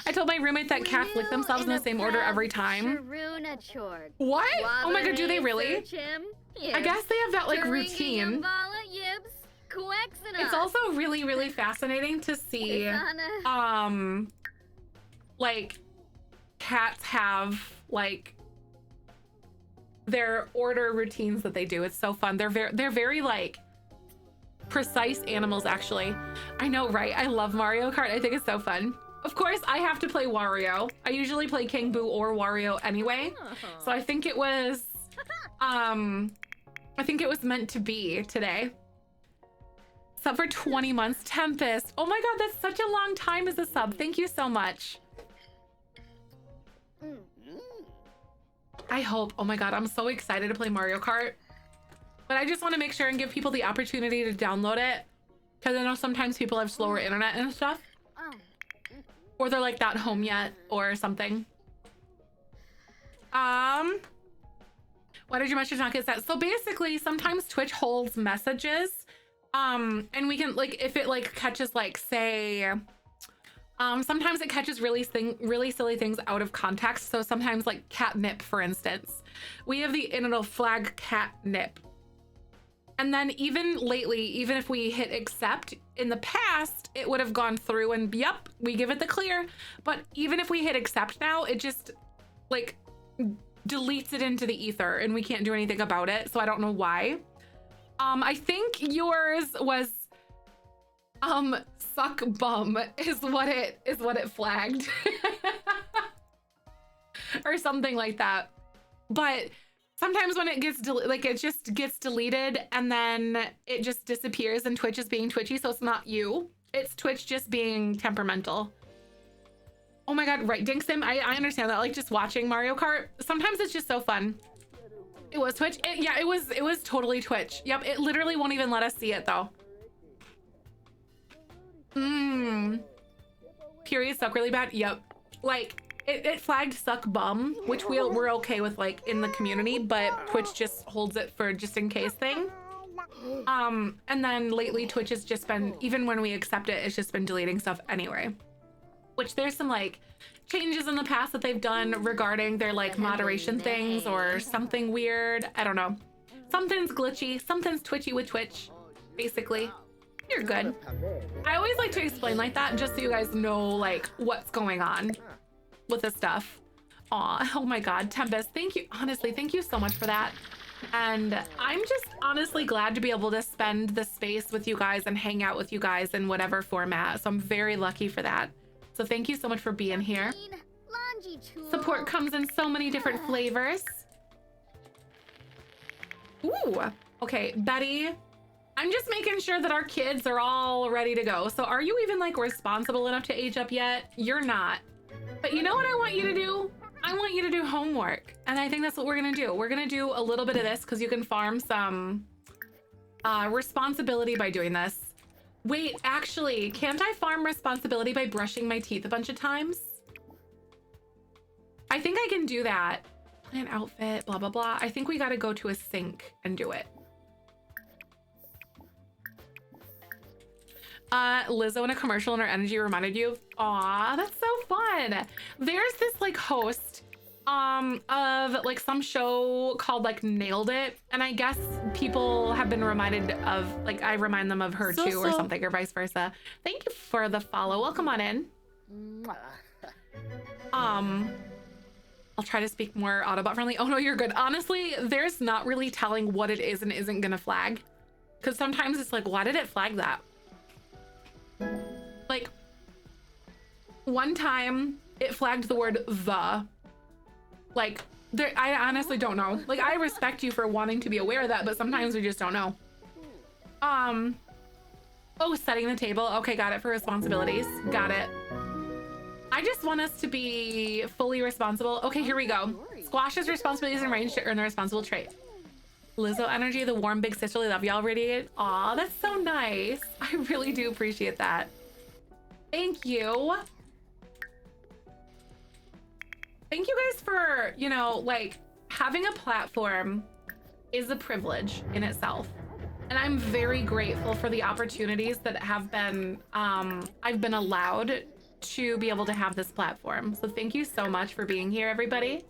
I told my roommate that cats lick themselves in the same order every time. What? Oh my God, do they really? I guess they have that like routine. It's also really, really fascinating to see, like cats have like their order routines that they do. It's so fun. They're very like precise animals, actually. I know, right? I love Mario Kart. I think it's so fun. Of course, I have to play Wario. I usually play King Boo or Wario anyway. So I think it was, meant to be today. Sub for 20 months, Tempest. Oh my God, that's such a long time as a sub. Thank you so much. I hope, oh my God, I'm so excited to play Mario Kart. But I just want to make sure and give people the opportunity to download it. Because I know sometimes people have slower internet and stuff. Or they're like not home yet or something. Why did your message not get set? So basically, sometimes Twitch holds messages. And we can, like, if it like catches, like, say, sometimes it catches really silly things out of context. So sometimes, like, catnip, for instance, we have and it'll flag catnip. And then even lately, even if we hit accept, in the past, it would have gone through and yep, we give it the clear. But even if we hit accept now, it just like deletes it into the ether and we can't do anything about it. So I don't know why. I think yours was suck bum is what it flagged. Or something like that. But sometimes when it gets it just gets deleted and then it just disappears and Twitch is being twitchy, so it's not you. It's Twitch just being temperamental. Oh my God, right, Dinksim, I understand that. Like just watching Mario Kart, sometimes it's just so fun. It was Twitch. Yeah, it was totally Twitch. Yep, it literally won't even let us see it though. Periods suck really bad. Yep, like it flagged suck bum, which we're okay with like in the community, but Twitch just holds it for just in case thing. And then lately Twitch has just been, even when we accept it, it's just been deleting stuff anyway. Which there's some like changes in the past that they've done regarding their like moderation things or something weird. I don't know. Something's glitchy, something's twitchy with Twitch, basically. You're good. I always like to explain like that just so you guys know like what's going on with this stuff. Aw, oh my God, Tempest, thank you. Honestly, thank you so much for that. And I'm just honestly glad to be able to spend the space with you guys and hang out with you guys in whatever format. So I'm very lucky for that. So thank you so much for being here. Support comes in so many different flavors. Ooh, okay, Betty. I'm just making sure that our kids are all ready to go. So are you even like responsible enough to age up yet? You're not. But you know what I want you to do? I want you to do homework. And I think that's what we're gonna do. We're gonna do a little bit of this because you can farm some responsibility by doing this. Wait, actually, can't I farm responsibility by brushing my teeth a bunch of times? I think I can do that. Plan outfit, blah, blah, blah. I think we gotta go to a sink and do it. Lizzo in a commercial and her energy reminded you. Aw, that's so fun. There's this like host of like some show called like Nailed It, and I guess people have been reminded of like I remind them of her too, or something, or vice versa. Thank you for the follow. Welcome on in. I'll try to speak more Autobot friendly. Oh no, you're good. Honestly, there's not really telling what it is and isn't gonna flag, because sometimes it's like, why did it flag that? Like one time it flagged the word the. Like there, I honestly don't know. Like I respect you for wanting to be aware of that, but sometimes we just don't know. Oh, setting the table. Okay, got it, for responsibilities. Got it. I just want us to be fully responsible. Okay, here we go. Squash's responsibilities and range to earn the responsible trait. Lizzo energy, the warm big sisterly love y'all radiate. Aw, that's so nice. I really do appreciate that. Thank you. Thank you guys for, you know, like having a platform is a privilege in itself. And I'm very grateful for the opportunities that have been, I've been allowed to be able to have this platform. So thank you so much for being here, everybody.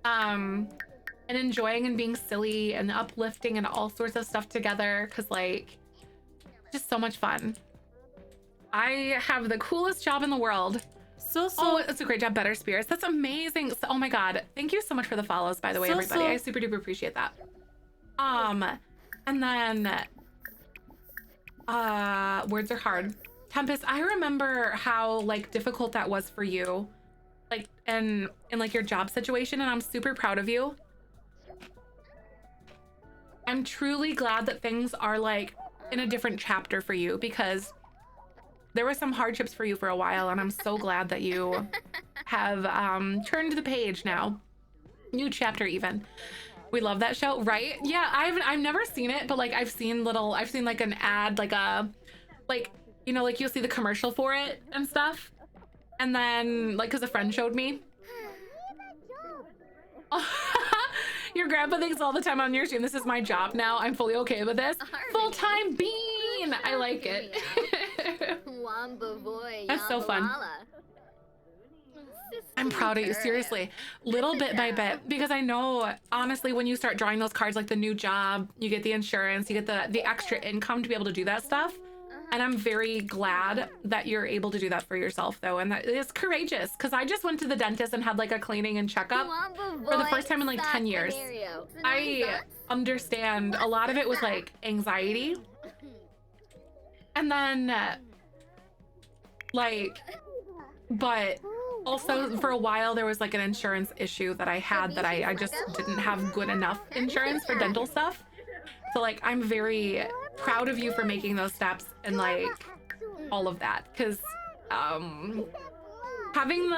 And enjoying and being silly and uplifting and all sorts of stuff together, because like just so much fun. I have the coolest job in the world. Oh, it's a great job. Better spirits. That's amazing. So, oh my God, thank you so much for the follows, by the way, everybody. I super duper appreciate that. And then Words are hard. Tempest, I remember how like difficult that was for you, like in like your job situation, and I'm super proud of you. I'm truly glad that things are like in a different chapter for you, because there were some hardships for you for a while, and I'm so glad that you have turned the page now. New chapter even. We love that show, right? Yeah, I've never seen it, but like I've seen like an ad, like you know, like you'll see the commercial for it and stuff. And then like, cause a friend showed me. Your grandpa thinks all the time on your stream, this is my job now. I'm fully okay with this. Full-time bean. I like it. That's so fun. I'm proud of you, seriously. Little bit by bit, because I know, honestly, when you start drawing those cards, like the new job, you get the insurance, you get the extra income to be able to do that stuff. And I'm very glad that you're able to do that for yourself, though. And that is courageous, because I just went to the dentist and had like a cleaning and checkup for the first time in like 10 years. I understand a lot of it was like anxiety. And then like, but also for a while there was like an insurance issue that I had, that I just didn't have good enough insurance for dental stuff. So like, I'm very proud of you for making those steps and like all of that, because having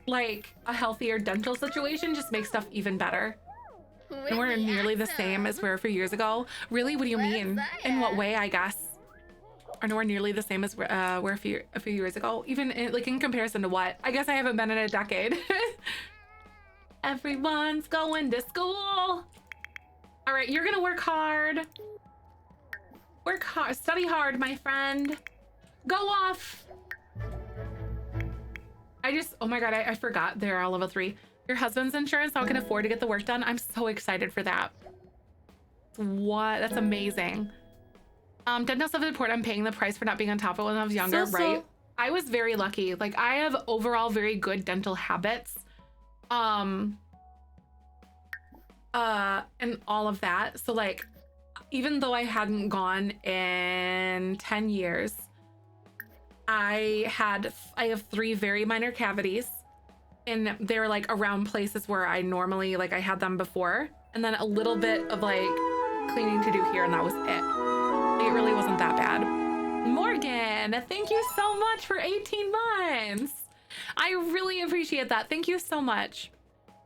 like a healthier dental situation just makes stuff even better. And we're nearly the same as we were a few years ago. Really? What do you mean? In what way, I guess? Or nowhere nearly the same as we're a few years ago. Even like in comparison to what? I guess I haven't been in a decade. Everyone's going to school. All right, you're gonna work hard. Work hard, study hard, my friend. Go off. Oh my God, I forgot they're all level 3. Your husband's insurance, so I can afford to get the work done. I'm so excited for that. What? That's amazing. Dental stuff report, I'm paying the price for not being on top of it when I was younger, right? I was very lucky. Like, I have overall very good dental habits. And all of that. So like, even though I hadn't gone in 10 years, I have 3 very minor cavities, and they're like around places where I normally, like I had them before, and then a little bit of like cleaning to do here, and that was it. It really wasn't that bad. Morgan, thank you so much for 18 months. I really appreciate that. Thank you so much.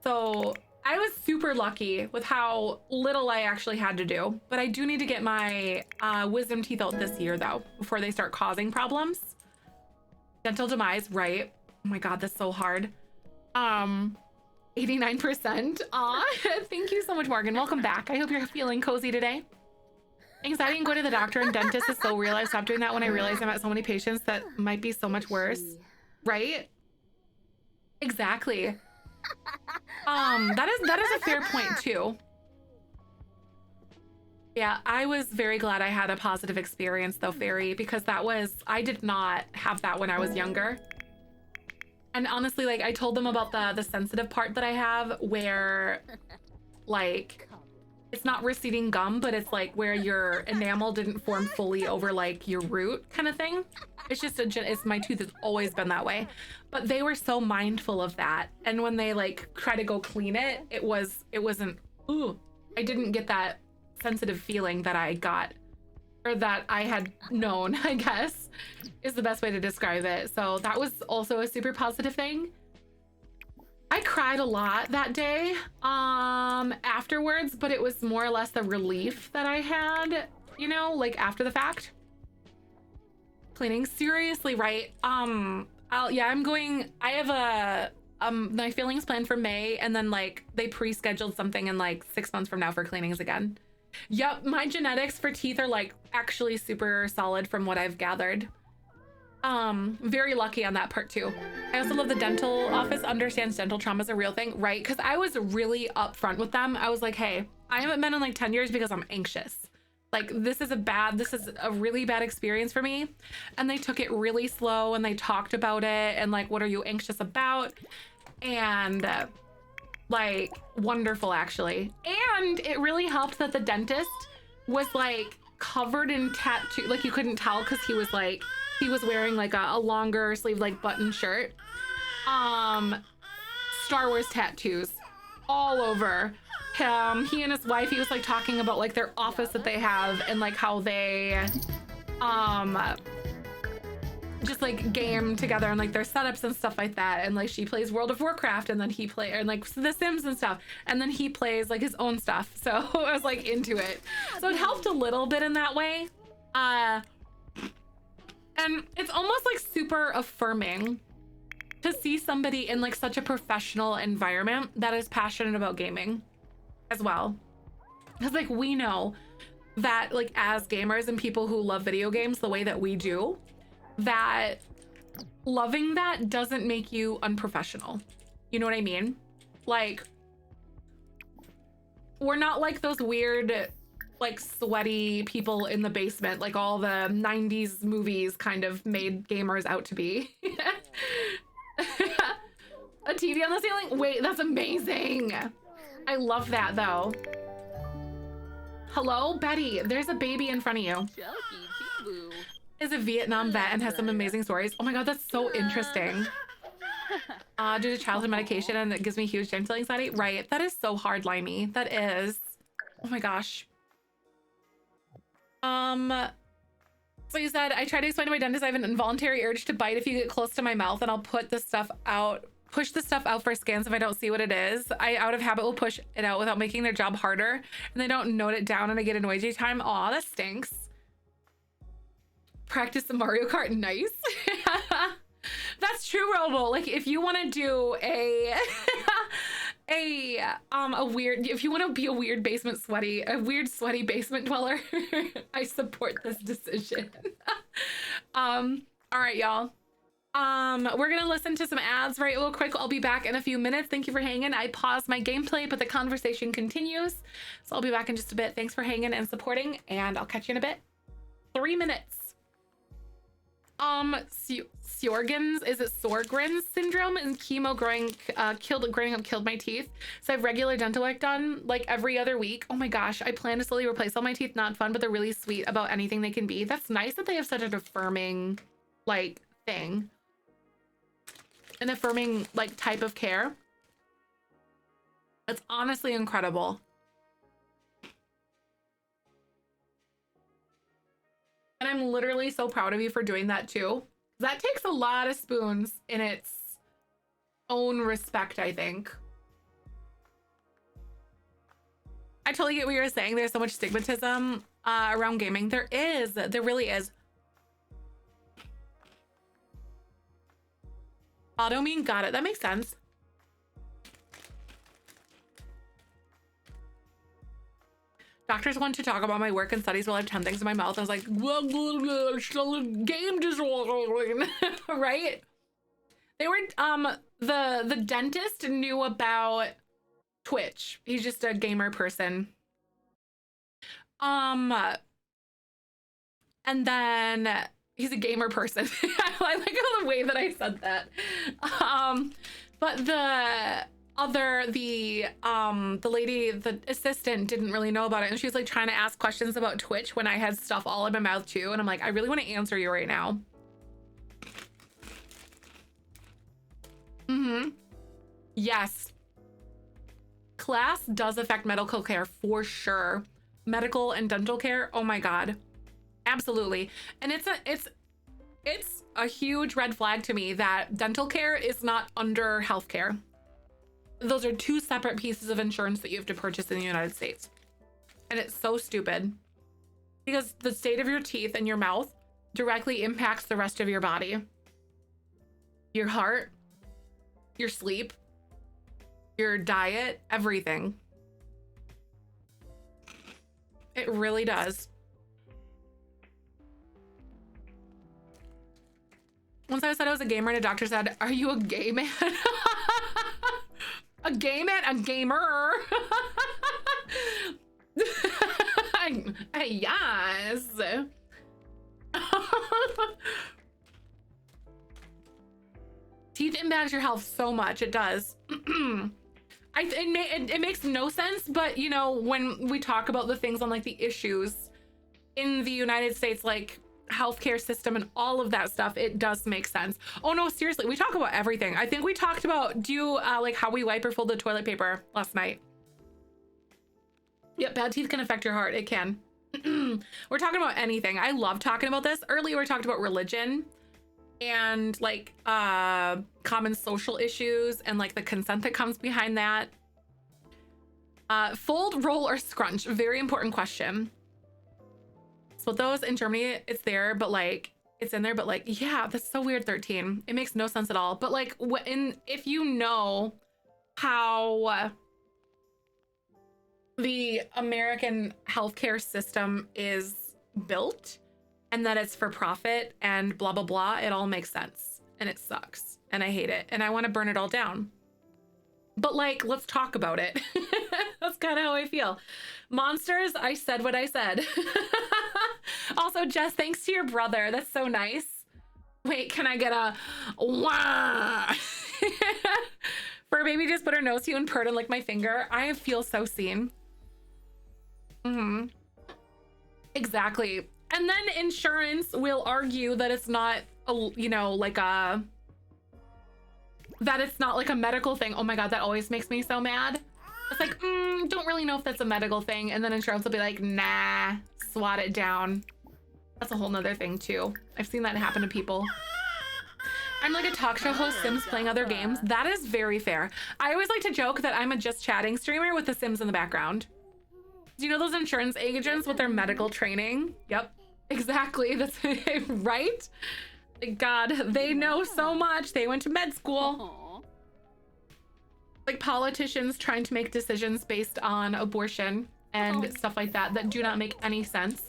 So I was super lucky with how little I actually had to do, but I do need to get my wisdom teeth out this year though, before they start causing problems. Dental demise, right? Oh my God, that's so hard. 89%. Aw, thank you so much, Morgan. Welcome back. I hope you're feeling cozy today. Anxiety and going to the doctor and dentist is so real. I stopped doing that when I realized I'm at so many patients that might be so much worse, right? Exactly. That is a fair point too. Yeah, I was very glad I had a positive experience though, Fairy, because I did not have that when I was younger. And honestly, like I told them about the sensitive part that I have, where like it's not receding gum, but it's like where your enamel didn't form fully over like your root kind of thing. It's just it's my tooth has always been that way. But they were so mindful of that. And when they like try to go clean it, it wasn't, ooh, I didn't get that sensitive feeling that I got, or that I had known, I guess, is the best way to describe it. So that was also a super positive thing. I cried a lot that day afterwards, but it was more or less the relief that I had, you know, like after the fact. Cleaning, seriously, right? I have my fillings planned for May, and then like they pre-scheduled something in like 6 months from now for cleanings again. Yep, my genetics for teeth are like actually super solid from what I've gathered. Very lucky on that part too. I also love the dental office understands dental trauma is a real thing, right? Because I was really upfront with them. I was like, hey, I haven't been in like 10 years because I'm anxious. Like this is a really bad experience for me. And they took it really slow, and they talked about it and like, what are you anxious about? And like wonderful actually. And it really helped that the dentist was like covered in tattoo. Like you couldn't tell because he was wearing like a longer sleeve like button shirt. Star Wars tattoos all over him. He and his wife, he was like talking about like their office that they have and like how they just like game together and like their setups and stuff like that. And like she plays World of Warcraft and then he plays and like The Sims and stuff, and then he plays like his own stuff. So I was like into it, so it helped a little bit in that way. And it's almost like super affirming to see somebody in like such a professional environment that is passionate about gaming as well. Because like we know that like as gamers and people who love video games the way that we do, that loving that doesn't make you unprofessional. You know what I mean? Like we're not like those weird like sweaty people in the basement like all the 90s movies kind of made gamers out to be. A TV on the ceiling? Wait, that's amazing. I love that though. Hello, Betty. There's a baby in front of you. Is a Vietnam vet and has some amazing stories. Oh my God, that's so interesting. Due to childhood medication and it gives me huge gentle anxiety. Right, that is so hard, Limey. That is. Oh my gosh. So you said, I try to explain to my dentist I have an involuntary urge to bite if you get close to my mouth, and I'll put the stuff out, push the stuff out for scans if I don't see what it is. I out of habit will push it out without making their job harder, and they don't note it down and I get annoyed every time. Aw, that stinks. Practice the Mario Kart, nice. That's true, Robo. Like if you want to do a weird, if you want to be a weird sweaty basement dweller, I support this decision. All right, y'all. We're gonna listen to some ads right real quick. I'll be back in a few minutes. Thank you for hanging. I paused my gameplay, but the conversation continues. So I'll be back in just a bit. Thanks for hanging and supporting, and I'll catch you in a bit. 3 minutes. Sjogren's syndrome and chemo growing up killed my teeth. So I have regular dental work done like every other week. Oh my gosh, I plan to slowly replace all my teeth. Not fun, but they're really sweet about anything they can be. That's nice that they have such an affirming like thing. An affirming like type of care. It's honestly incredible. And I'm literally so proud of you for doing that too. That takes a lot of spoons in its own respect, I think. I totally get what you're saying. There's so much stigmatism around gaming. There is. There really is. Autoimmune, got it. That makes sense. Doctors want to talk about my work and studies while I have 10 things in my mouth. I was like, game disorder, right? They were, the dentist knew about Twitch. He's just a gamer person. And then he's a gamer person. I like the way that I said that. But the lady, the assistant, didn't really know about it, and she was like trying to ask questions about Twitch when I had stuff all in my mouth too, and I'm like, I really want to answer you right now. Yes, class does affect medical care for sure. Medical and dental care, oh my God, absolutely. And it's a huge red flag to me that dental care is not under healthcare. Those are two separate pieces of insurance that you have to purchase in the United States. And it's so stupid because the state of your teeth and your mouth directly impacts the rest of your body. Your heart, your sleep, your diet, everything. It really does. Once I said I was a gamer and a doctor said, "Are you a gay man?" A gay man? A gamer? Yes. Teeth impacts your health so much. It does. It makes no sense, but you know, when we talk about the things on like the issues in the United States, like healthcare system and all of that stuff, it does make sense. Oh no, seriously, we talk about everything. I think we talked about like how we wipe or fold the toilet paper last night. Yep, bad teeth can affect your heart. It can. We're talking about anything. I love talking about this. Earlier we talked about religion and like common social issues and like the consent that comes behind that. Fold, roll, or scrunch? Very important question. So those in Germany, it's there, but like it's in there, but like, yeah, that's so weird. 13. It makes no sense at all. But like if you know how the American healthcare system is built and that it's for profit and blah, blah, blah, it all makes sense and it sucks and I hate it and I want to burn it all down. But like, let's talk about it. That's kind of how I feel. Monsters, I said what I said. Also, Jess, thanks to your brother. That's so nice. Wait, can I get a wah? For a baby just put her nose to you and purred and lick my finger. I feel so seen. Exactly. And then insurance will argue that it's not a, you know, like a, that it's not like a medical thing. Oh my God, that always makes me so mad. It's like, don't really know if that's a medical thing. And then insurance will be like, nah, swat it down. That's a whole nother thing too. I've seen that happen to people. I'm like a talk show host, Sims playing other games. That is very fair. I always like to joke that I'm a just chatting streamer with the Sims in the background. Do you know those insurance agents with their medical training? Yep, exactly. That's right. God, they know so much. They went to med school. Like politicians trying to make decisions based on abortion and stuff like that that do not make any sense.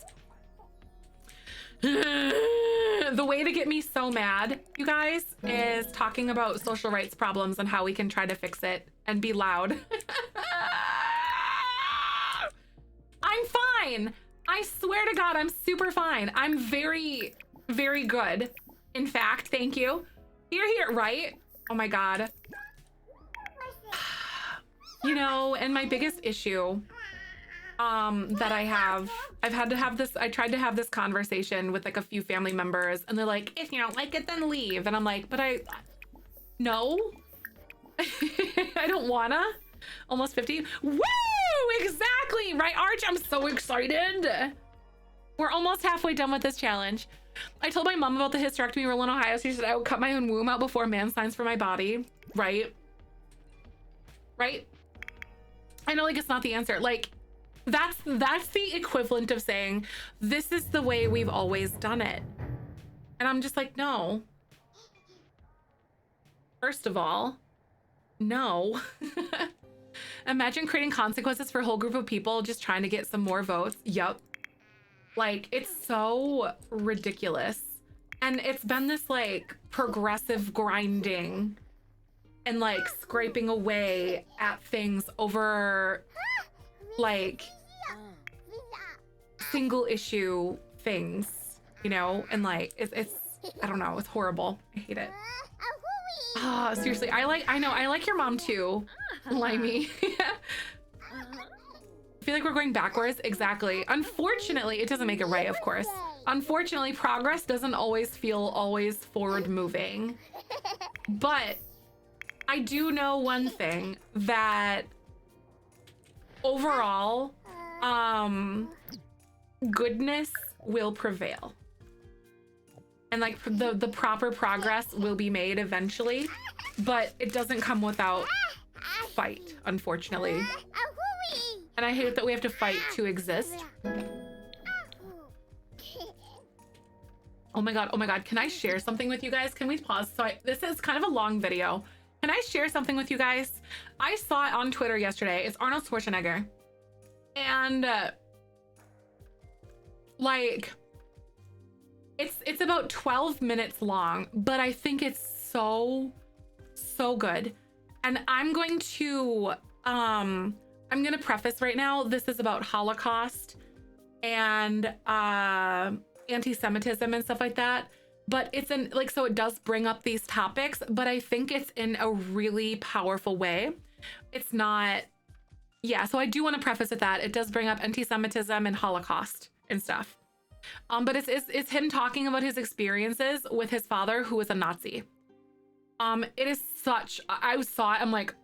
The way to get me so mad, you guys, is talking about social rights problems and how we can try to fix it and be loud. I'm fine. I swear to God, I'm super fine. I'm very, very good. In fact, thank you. You're here, right? Oh my God. You know, and my biggest issue that I've had to have this, I tried to have this conversation with like a few family members and they're like, if you don't like it, then leave. And I'm like, but no, I don't wanna. Almost 50. Woo! Exactly, right, Arch? I'm so excited. We're almost halfway done with this challenge. I told my mom about the hysterectomy rule in Ohio. She said I would cut my own womb out before man signs for my body. Right? Right? I know, like, it's not the answer. Like, that's the equivalent of saying, this is the way we've always done it. And I'm just like, no. First of all, no. Imagine creating consequences for a whole group of people just trying to get some more votes. Yup. Like, it's so ridiculous. And it's been this like progressive grinding and like scraping away at things over like single issue things, you know? And like, it's I don't know, it's horrible. I hate it. Ah, seriously, I like your mom too, Limey. I feel like we're going backwards. Exactly. Unfortunately, it doesn't make it right, of course. Unfortunately, progress doesn't always feel forward moving. But I do know one thing, that overall, goodness will prevail. And like the proper progress will be made eventually, but it doesn't come without fight, unfortunately. And I hate that we have to fight to exist. Oh my God, can I share something with you guys? Can we pause? So this is kind of a long video. Can I share something with you guys? I saw it on Twitter yesterday. It's Arnold Schwarzenegger. And like, it's about 12 minutes long, but I think it's so good. And I'm going to preface right now, this is about Holocaust and anti-Semitism and stuff like that. But it's in like, so it does bring up these topics, but I think it's in a really powerful way. It's not, yeah, so I do want to preface with that. It does bring up anti-Semitism and Holocaust and stuff. But it's him talking about his experiences with his father, who was a Nazi. It is such, I saw it, I'm like,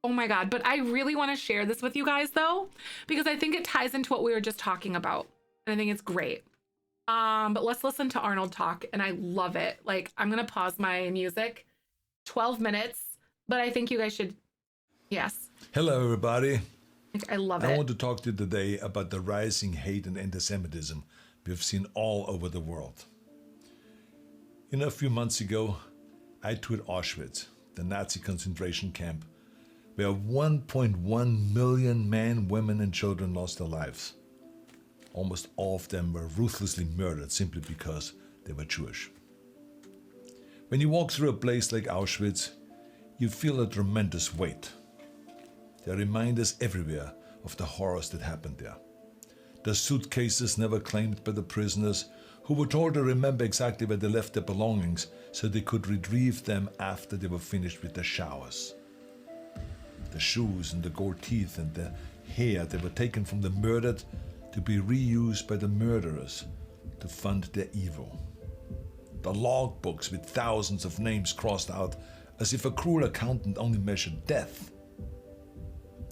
oh my God. But I really want to share this with you guys though, because I think it ties into what we were just talking about. And I think it's great. But let's listen to Arnold talk, and I love it. Like, I'm gonna pause my music. 12 minutes, but I think you guys should, yes. Hello, everybody. I love it. I want to talk to you today about the rising hate and anti-Semitism we've seen all over the world. You know, a few months ago, I toured Auschwitz, the Nazi concentration camp, where 1.1 million men, women, and children lost their lives. Almost all of them were ruthlessly murdered simply because they were Jewish. When you walk through a place like Auschwitz, you feel a tremendous weight. There are reminders everywhere of the horrors that happened there. The suitcases never claimed by the prisoners, who were told to remember exactly where they left their belongings so they could retrieve them after they were finished with their showers. The shoes and the gold teeth and the hair that were taken from the murdered to be reused by the murderers to fund their evil. The logbooks with thousands of names crossed out as if a cruel accountant only measured death.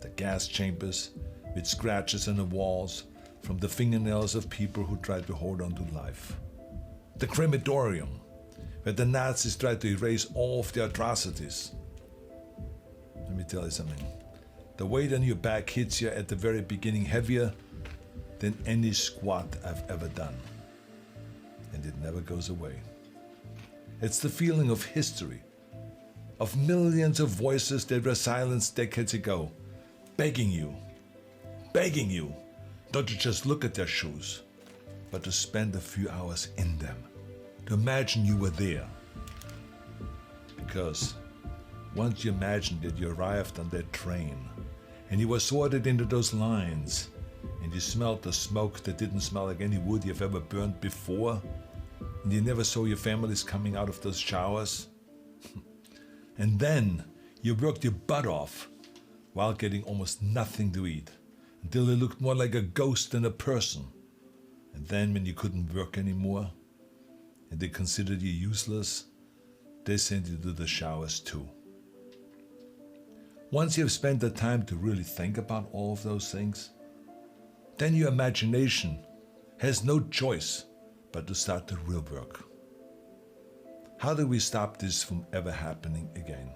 The gas chambers with scratches on the walls from the fingernails of people who tried to hold on to life. The crematorium, where the Nazis tried to erase all of their atrocities. Let me tell you something. The weight on your back hits you at the very beginning heavier than any squat I've ever done. And it never goes away. It's the feeling of history, of millions of voices that were silenced decades ago, begging you, not to just look at their shoes, but to spend a few hours in them, to imagine you were there. Because once you imagined that you arrived on that train, and you were sorted into those lines, and you smelled the smoke that didn't smell like any wood you've ever burned before, and you never saw your families coming out of those showers, and then you worked your butt off while getting almost nothing to eat, until you looked more like a ghost than a person. And then when you couldn't work anymore, and they considered you useless, they sent you to the showers too. Once you have spent the time to really think about all of those things, then your imagination has no choice but to start the real work. How do we stop this from ever happening again?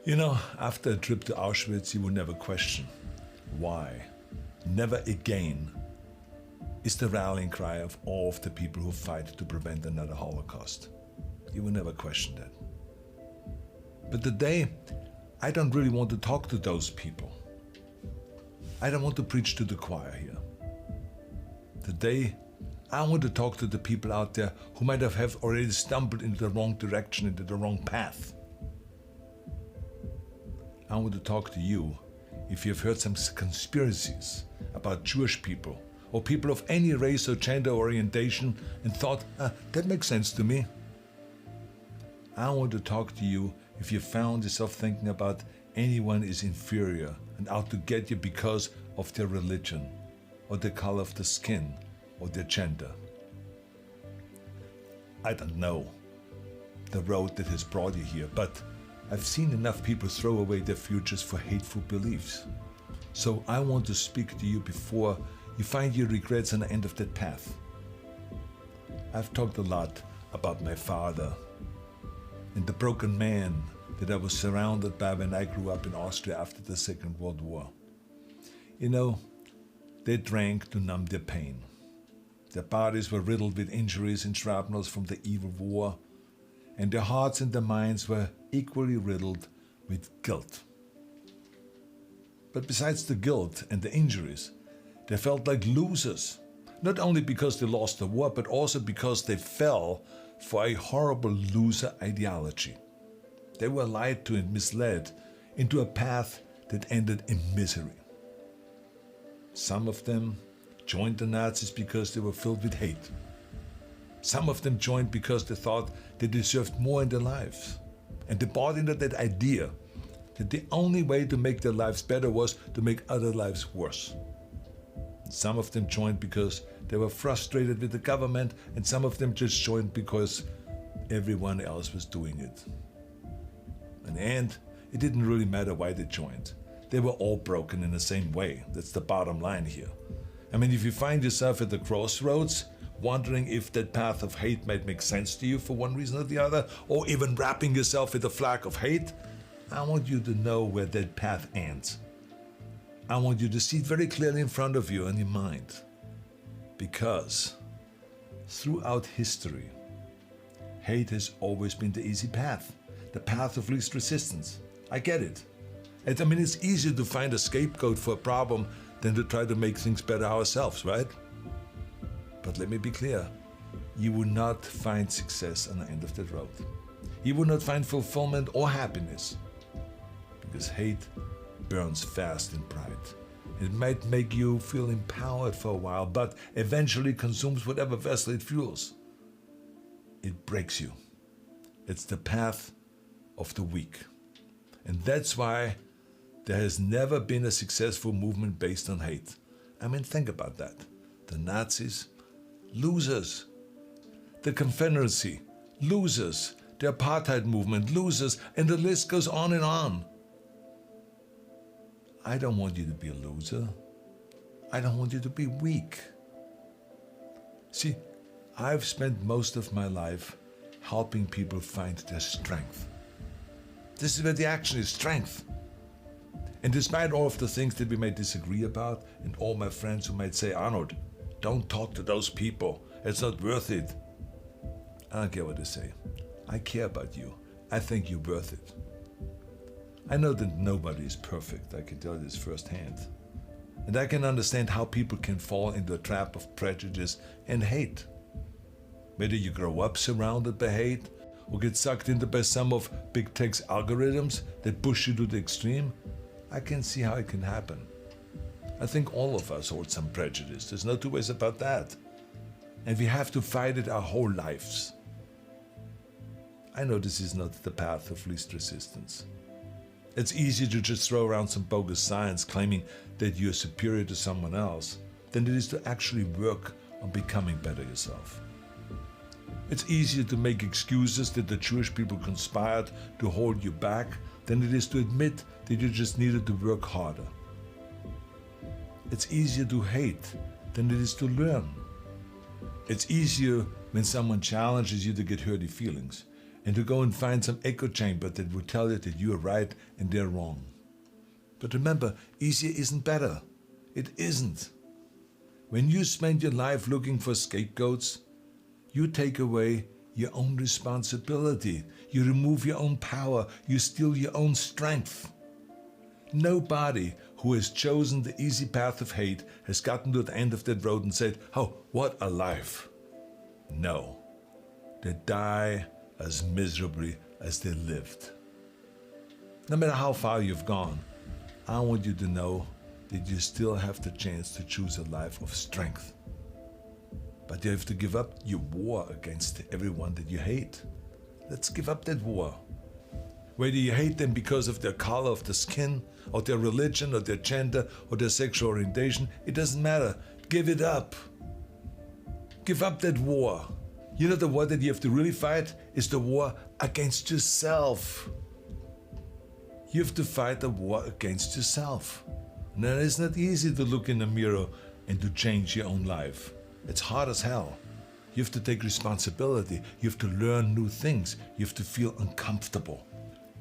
You know, after a trip to Auschwitz, you will never question why. Never again is the rallying cry of all of the people who fight to prevent another Holocaust. You will never question that. But today, I don't really want to talk to those people. I don't want to preach to the choir here. Today, I want to talk to the people out there who might have already stumbled into the wrong direction, into the wrong path. I want to talk to you if you've heard some conspiracies about Jewish people or people of any race or gender orientation and thought, that makes sense to me. I want to talk to you if you found yourself thinking about anyone is inferior and out to get you because of their religion or the color of the skin or their gender. I don't know the road that has brought you here, but I've seen enough people throw away their futures for hateful beliefs. So I want to speak to you before you find your regrets on the end of that path. I've talked a lot about my father and the broken man that I was surrounded by when I grew up in Austria after the Second World War. You know, they drank to numb their pain. Their bodies were riddled with injuries and shrapnels from the evil war, and their hearts and their minds were equally riddled with guilt. But besides the guilt and the injuries, they felt like losers, not only because they lost the war, but also because they fell for a horrible loser ideology. They were lied to and misled into a path that ended in misery. Some of them joined the Nazis because they were filled with hate. Some of them joined because they thought they deserved more in their lives. And they bought into that idea that the only way to make their lives better was to make other lives worse. Some of them joined because they were frustrated with the government, and some of them just joined because everyone else was doing it. In the end, it didn't really matter why they joined. They were all broken in the same way. That's the bottom line here. I mean, if you find yourself at the crossroads, wondering if that path of hate might make sense to you for one reason or the other, or even wrapping yourself in the flag of hate, I want you to know where that path ends. I want you to see it very clearly in front of you in your mind. Because throughout history, hate has always been the easy path, the path of least resistance. I get it. I mean, it's easier to find a scapegoat for a problem than to try to make things better ourselves, right? But let me be clear, you will not find success on the end of that road. You will not find fulfillment or happiness, because hate burns fast in pride. It might make you feel empowered for a while, but eventually consumes whatever vessel it fuels. It breaks you. It's the path of the weak. And that's why there has never been a successful movement based on hate. I mean, think about that. The Nazis, losers. The Confederacy, losers. The apartheid movement, losers. And the list goes on and on. I don't want you to be a loser. I don't want you to be weak. See, I've spent most of my life helping people find their strength. This is where the action is, strength. And despite all of the things that we may disagree about, and all my friends who might say, Arnold, don't talk to those people, it's not worth it. I don't care what they say. I care about you. I think you're worth it. I know that nobody is perfect, I can tell you this firsthand. And I can understand how people can fall into a trap of prejudice and hate. Whether you grow up surrounded by hate, or get sucked into by some of big tech's algorithms that push you to the extreme, I can see how it can happen. I think all of us hold some prejudice, there's no two ways about that. And we have to fight it our whole lives. I know this is not the path of least resistance. It's easier to just throw around some bogus science claiming that you're superior to someone else than it is to actually work on becoming better yourself. It's easier to make excuses that the Jewish people conspired to hold you back than it is to admit that you just needed to work harder. It's easier to hate than it is to learn. It's easier when someone challenges you to get hurty feelings and to go and find some echo chamber that will tell you that you are right and they're wrong. But remember, easier isn't better. It isn't. When you spend your life looking for scapegoats, you take away your own responsibility. You remove your own power. You steal your own strength. Nobody who has chosen the easy path of hate has gotten to the end of that road and said, oh, what a life. No. They die as miserably as they lived. No matter how far you've gone, I want you to know that you still have the chance to choose a life of strength. But you have to give up your war against everyone that you hate. Let's give up that war. Whether you hate them because of their color of the skin, or their religion, or their gender, or their sexual orientation, it doesn't matter. Give it up. Give up that war. You know, the war that you have to really fight is the war against yourself. You have to fight the war against yourself. And it is not easy to look in the mirror and to change your own life. It's hard as hell. You have to take responsibility. You have to learn new things. You have to feel uncomfortable.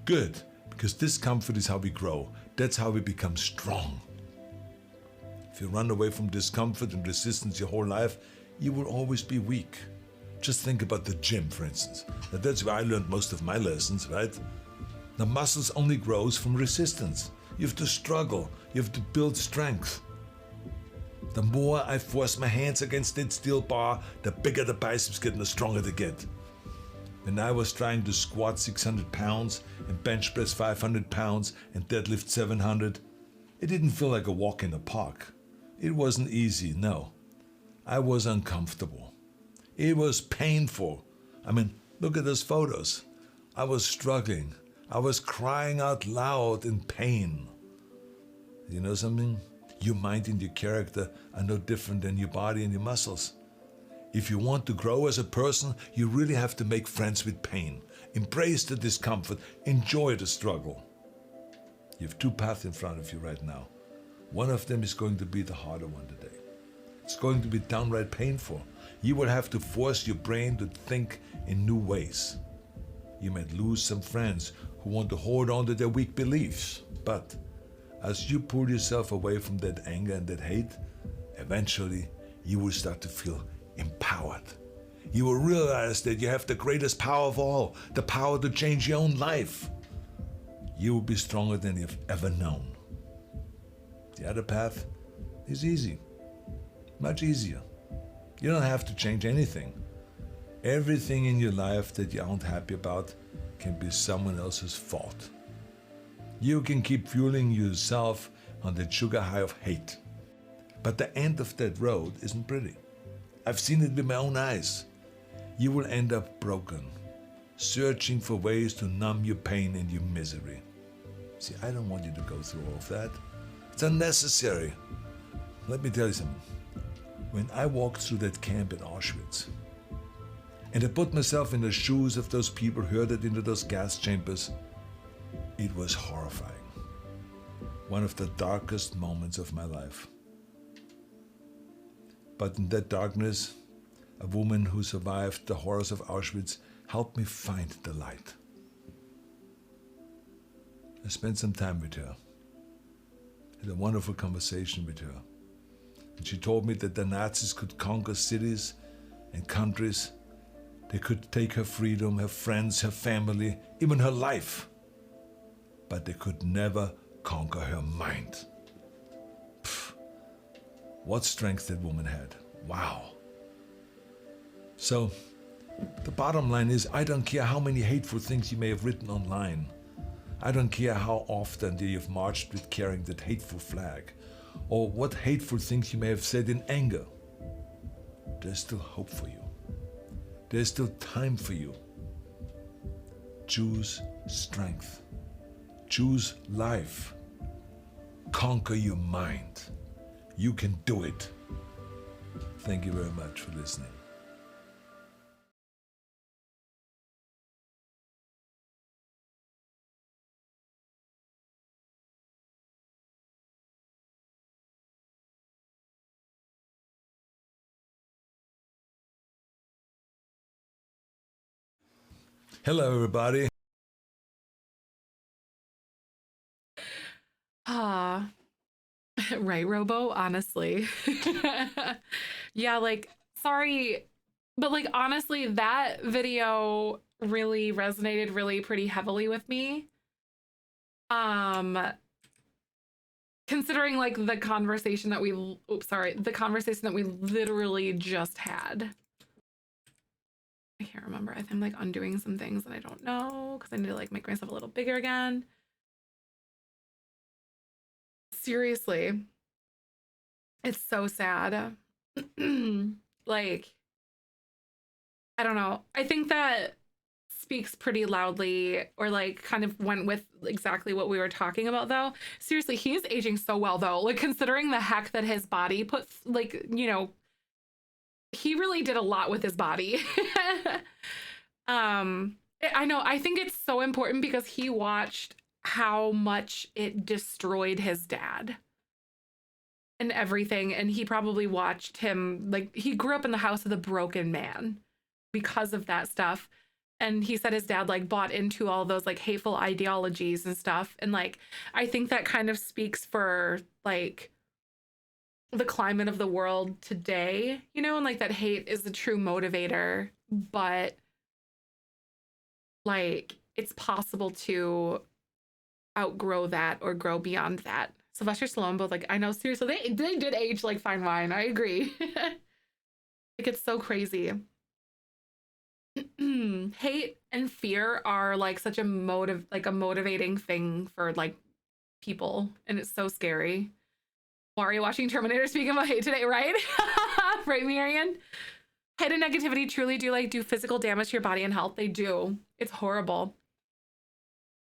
Good, because discomfort is how we grow. That's how we become strong. If you run away from discomfort and resistance your whole life, you will always be weak. Just think about the gym, for instance. Now, that's where I learned most of my lessons, right? The muscles only grows from resistance. You have to struggle. You have to build strength. The more I force my hands against that steel bar, the bigger the biceps get and the stronger they get. When I was trying to squat 600 pounds and bench press 500 pounds and deadlift 700, it didn't feel like a walk in the park. It wasn't easy, no. I was uncomfortable. It was painful. I mean, look at those photos. I was struggling. I was crying out loud in pain. You know something? Your mind and your character are no different than your body and your muscles. If you want to grow as a person, you really have to make friends with pain. Embrace the discomfort. Enjoy the struggle. You have two paths in front of you right now. One of them is going to be the harder one today. It's going to be downright painful. You will have to force your brain to think in new ways. You might lose some friends who want to hold on to their weak beliefs. But as you pull yourself away from that anger and that hate, eventually you will start to feel empowered. You will realize that you have the greatest power of all, the power to change your own life. You will be stronger than you've ever known. The other path is easy, much easier. You don't have to change anything. Everything in your life that you aren't happy about can be someone else's fault. You can keep fueling yourself on that sugar high of hate. But the end of that road isn't pretty. I've seen it with my own eyes. You will end up broken, searching for ways to numb your pain and your misery. See, I don't want you to go through all of that. It's unnecessary. Let me tell you something. When I walked through that camp in Auschwitz, and I put myself in the shoes of those people herded into those gas chambers, it was horrifying. One of the darkest moments of my life. But in that darkness, a woman who survived the horrors of Auschwitz helped me find the light. I spent some time with her. Had a wonderful conversation with her. And she told me that the Nazis could conquer cities and countries. They could take her freedom, her friends, her family, even her life. But they could never conquer her mind. Pfft. What strength that woman had. Wow. So, the bottom line is, I don't care how many hateful things you may have written online. I don't care how often you've marched with carrying that hateful flag, or what hateful things you may have said in anger. There's still hope for you. There's still time for you. Choose strength. Choose life. Conquer your mind. You can do it. Thank you very much for listening. Hello, everybody. Right, Robo, honestly. Yeah, like, sorry, but like, honestly, that video really resonated really pretty heavily with me. Considering like the conversation that we, the conversation that we literally just had. I can't remember. I'm like undoing some things and I don't know because I need to like make myself a little bigger again. Seriously, it's so sad. Like, I don't know. I think that speaks pretty loudly, or like kind of went with exactly what we were talking about though. Seriously, he's aging so well though. Like, considering the heck that his body puts, like, you know, he really did a lot with his body. I know, I think it's so important because he watched how much it destroyed his dad and everything. And he probably watched him, like, he grew up in the house of the broken man because of that stuff. And he said his dad like bought into all those like hateful ideologies and stuff. And like, I think that kind of speaks for like the climate of the world today, you know, and like that hate is the true motivator, but like it's possible to outgrow that or grow beyond that. Sylvester Stallone, both, like, I know, seriously, they did age like fine wine. I agree. Like, it's so crazy. Hate and fear are like such a motivating thing for like people, and it's so scary. Mario watching Terminator speaking about hate today, right? Right, Marion? Hate and negativity truly do like do physical damage to your body and health. They do. It's horrible.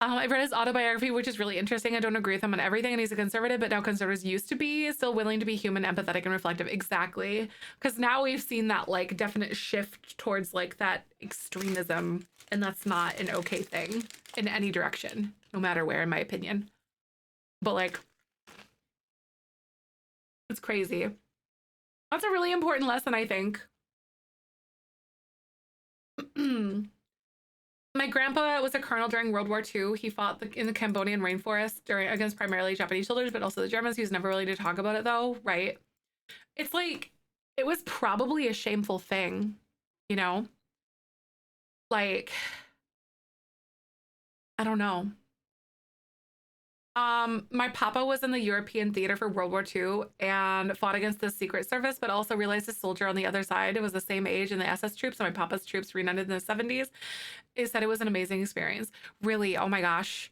I read his autobiography, which is really interesting. I don't agree with him on everything, and he's a conservative, but now conservatives used to be still willing to be human, empathetic, and reflective. Exactly. Because now we've seen that like definite shift towards like that extremism, and that's not an okay thing in any direction, no matter where, in my opinion. But like, it's crazy. That's a really important lesson, I think. My grandpa was a colonel during World War II. He fought in the Cambodian rainforest against primarily Japanese soldiers, but also the Germans. He was never really to talk about it though, right? It's like, it was probably a shameful thing, you know? Like, I don't know. My papa was in the European theater for World War II and fought against the Secret Service, but also realized a soldier on the other side, it was the same age in the SS troops. So my papa's troops reunited in the 70s. He said it was an amazing experience. Really, oh my gosh.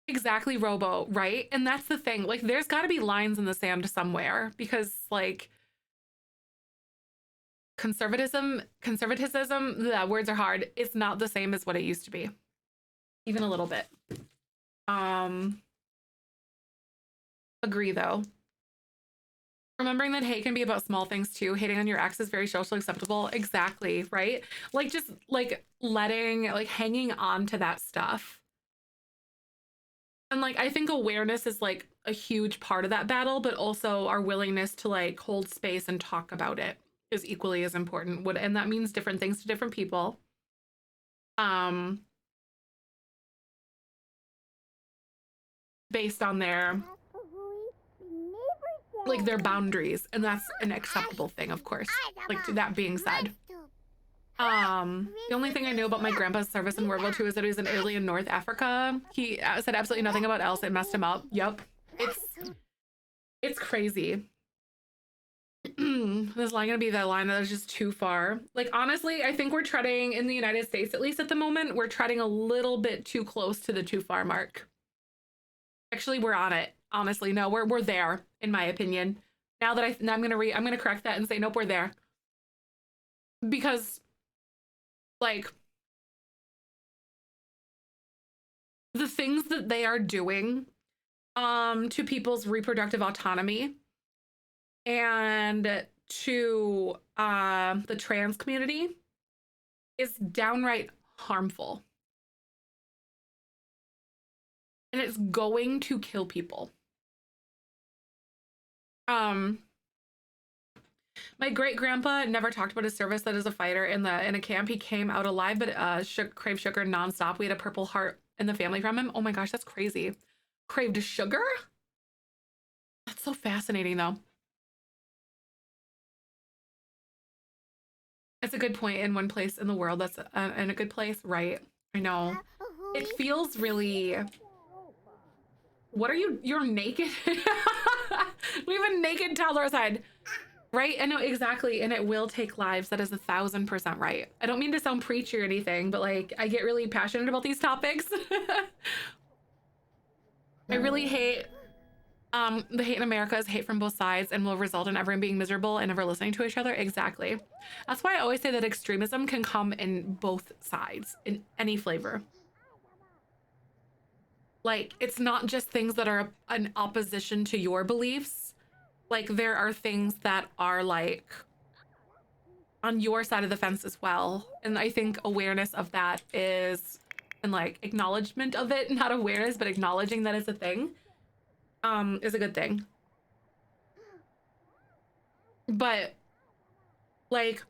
Exactly, Robo, right? And that's the thing. Like, there's got to be lines in the sand somewhere, because like conservatism, the words are hard. It's not the same as what it used to be. Even a little bit. Agree though. Remembering that hate can be about small things too. Hating on your ex is very socially acceptable. Exactly, right? Like, just like letting, like hanging on to that stuff. And like, I think awareness is like a huge part of that battle, but also our willingness to like hold space and talk about it is equally as important. And that means different things to different people. Based on their like their boundaries, and that's an acceptable thing, of course. Like, that being said, the only thing I knew about my grandpa's service in World War II is that he was in Italy in North Africa. He said absolutely nothing about else. It messed him up. Yep, it's crazy. This line gonna be that line that is just too far. Like, honestly, I think we're treading, in the United States at least at the moment, we're treading a little bit too close to the too far mark. Actually, we're on it. Honestly, no, we're there, in my opinion. Now that I'm gonna correct that and say, nope, we're there. Because, like, the things that they are doing to people's reproductive autonomy and to the trans community is downright harmful. And it's going to kill people. My great grandpa never talked about his service that as a fighter in a camp. He came out alive, but craved sugar nonstop. We had a Purple Heart in the family from him. Oh my gosh, that's crazy. Craved sugar? That's so fascinating though. It's a good point. In one place in the world that's in a good place, right? I know. It feels really... What are you? You're naked? We have a naked toddler outside. Right? I know, exactly. And it will take lives. That is 1000% right. I don't mean to sound preachy or anything, but like, I get really passionate about these topics. I really hate, the hate in America is hate from both sides and will result in everyone being miserable and never listening to each other. Exactly. That's why I always say that extremism can come in both sides, in any flavor. Like, it's not just things that are an opposition to your beliefs. Like, there are things that are like on your side of the fence as well. And I think awareness of that is, and like acknowledgement of it, not awareness, but acknowledging that it's a thing, is a good thing. But like,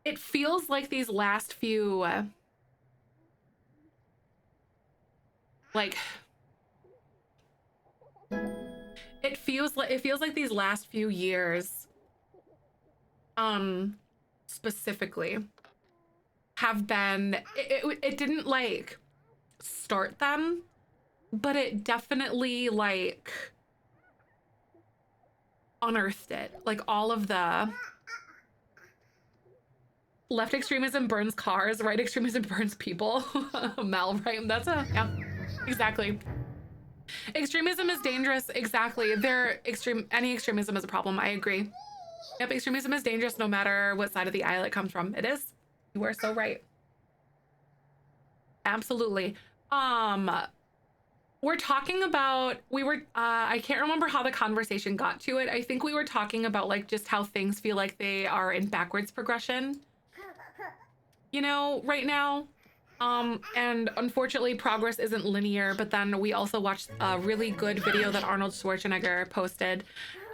it feels like these last few, it feels like these last few years, specifically, have been, it didn't like start them, but it definitely like unearthed it. Like, all of the left extremism burns cars, right extremism burns people. Mel, right? That's a, yeah, exactly. Extremism is dangerous. Exactly. Any extremism is a problem. I agree. Yep, extremism is dangerous no matter what side of the aisle it comes from. It is. You are so right. Absolutely. We're talking about, I can't remember how the conversation got to it. I think we were talking about like just how things feel like they are in backwards progression, you know, right now. And unfortunately progress isn't linear, but then we also watched a really good video that Arnold Schwarzenegger posted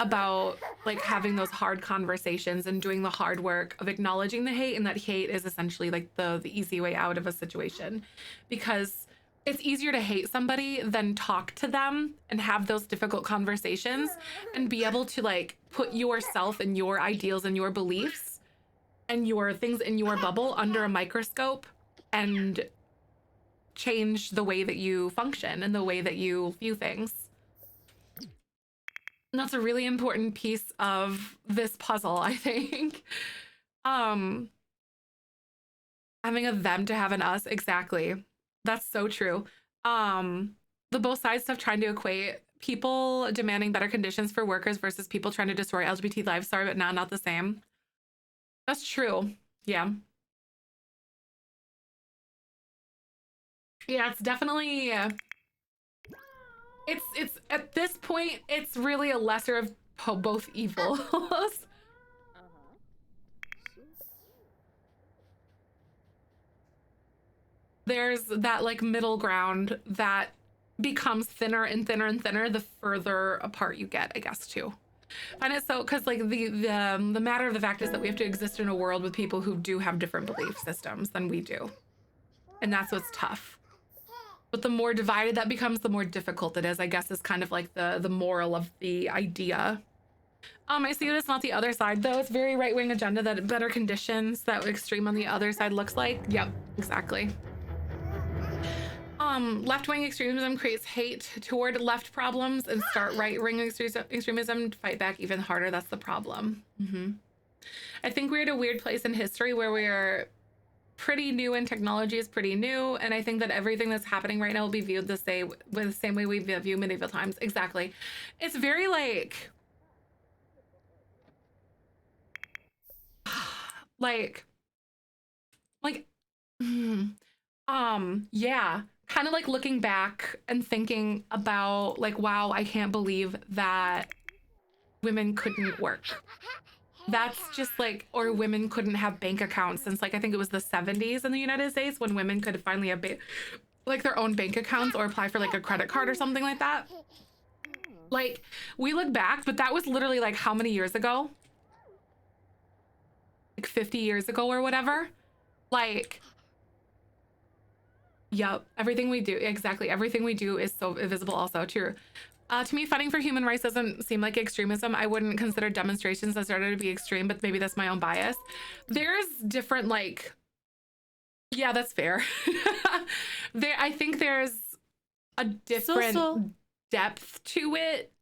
about like having those hard conversations and doing the hard work of acknowledging the hate, and that hate is essentially like the easy way out of a situation, because it's easier to hate somebody than talk to them and have those difficult conversations and be able to like put yourself and your ideals and your beliefs and your things in your bubble under a microscope and change the way that you function and the way that you view things. And that's a really important piece of this puzzle, I think. Having a them to have an us, exactly. That's so true. The both sides stuff trying to equate people demanding better conditions for workers versus people trying to destroy LGBT lives. Sorry, but not the same. That's true. Yeah. Yeah, it's definitely, it's at this point, it's really a lesser of both evils. There's that like middle ground that becomes thinner and thinner and thinner the further apart you get, I guess, too. And it's so, because like the matter of the fact is that we have to exist in a world with people who do have different belief systems than we do. And that's what's tough. But the more divided that becomes, the more difficult it is, I guess, is kind of like the moral of the idea. I see that it's not the other side, though. It's very right-wing agenda that better conditions, that extreme on the other side looks like. Yep, exactly. Left-wing extremism creates hate toward left problems and start right-wing extremism to fight back even harder. That's the problem. I think we're at a weird place in history where we are pretty new and technology is pretty new, and I think that everything that's happening right now will be viewed the same way we view medieval times. Exactly. It's very like yeah, kind of like looking back and thinking about like, wow, I can't believe that women couldn't work. That's just like, or women couldn't have bank accounts since like, I think it was the 70s in the United States when women could finally have like their own bank accounts or apply for like a credit card or something like that. Like we look back, but that was literally like how many years ago? Like 50 years ago or whatever. Like, yep, everything we do, exactly. Everything we do is so visible also, true. To me, fighting for human rights doesn't seem like extremism. I wouldn't consider demonstrations that started to be extreme, but maybe that's my own bias. There's different, like, yeah, that's fair. I think there's a different depth to it.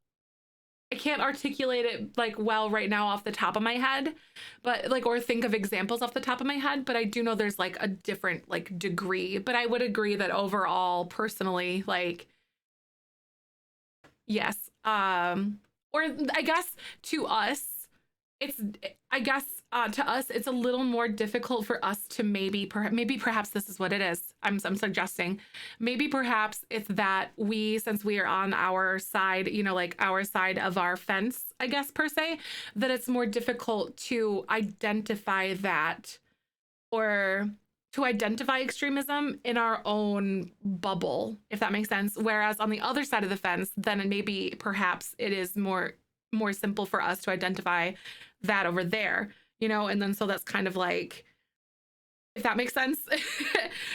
I can't articulate it like well right now off the top of my head, but like, or think of examples off the top of my head, but I do know there's like a different like degree, but I would agree that overall, personally, like, yes. Or I guess to us, to us, it's a little more difficult for us to maybe perhaps this is what it is. I'm suggesting maybe perhaps it's that since we are on our side, you know, like our side of our fence, I guess, per se, that it's more difficult to identify that or to identify extremism in our own bubble, if that makes sense. Whereas on the other side of the fence, then maybe perhaps it is more simple for us to identify that over there, you know? And then so that's kind of like, if that makes sense,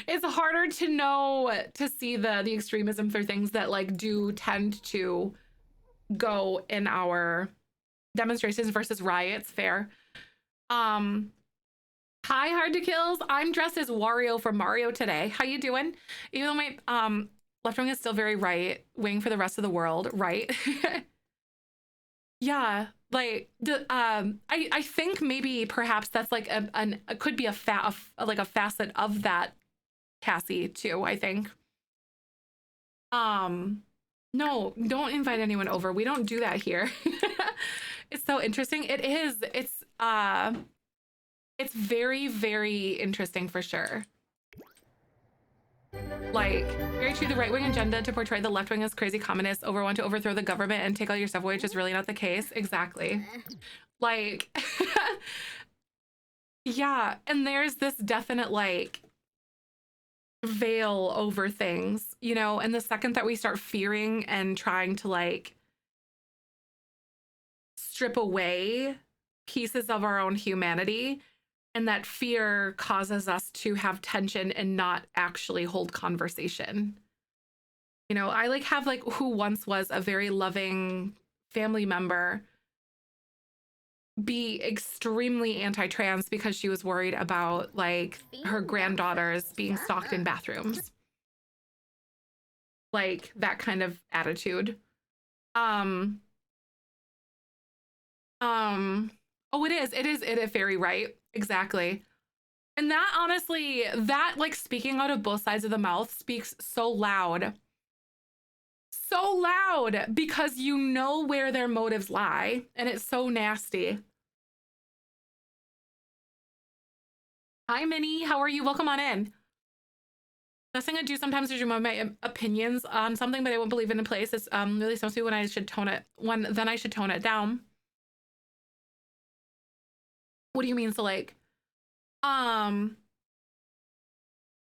it's harder to know, to see the extremism for things that like do tend to go in our demonstrations versus riots. Fair. Hi, Hard to Kills. I'm dressed as Wario from Mario today. How you doing? Even though my left wing is still very right wing for the rest of the world, right? Yeah, like I think maybe perhaps that's like it could be a facet of that, Cassie, too, I think. No, don't invite anyone over. We don't do that here. It's so interesting. It's It's very, very interesting for sure. Like, very true, the right-wing agenda to portray the left wing as crazy communists, want to overthrow the government and take all your stuff away, which is really not the case. Exactly. Like, yeah, and there's this definite, like, veil over things, you know, and the second that we start fearing and trying to, like, strip away pieces of our own humanity, and that fear causes us to have tension and not actually hold conversation. You know, I like have like who once was a very loving family member be extremely anti-trans because she was worried about like her granddaughters being stalked in bathrooms. Like that kind of attitude. Oh, it is very right. Exactly. And that honestly, that like speaking out of both sides of the mouth speaks so loud because you know where their motives lie, and it's so nasty. Hi, Minnie. How are you? Welcome on in. The thing I do sometimes is remove my opinions on something, but I won't believe it in place. It's really supposed to be when I should tone it. Then I should tone it down. What do you mean? So like, all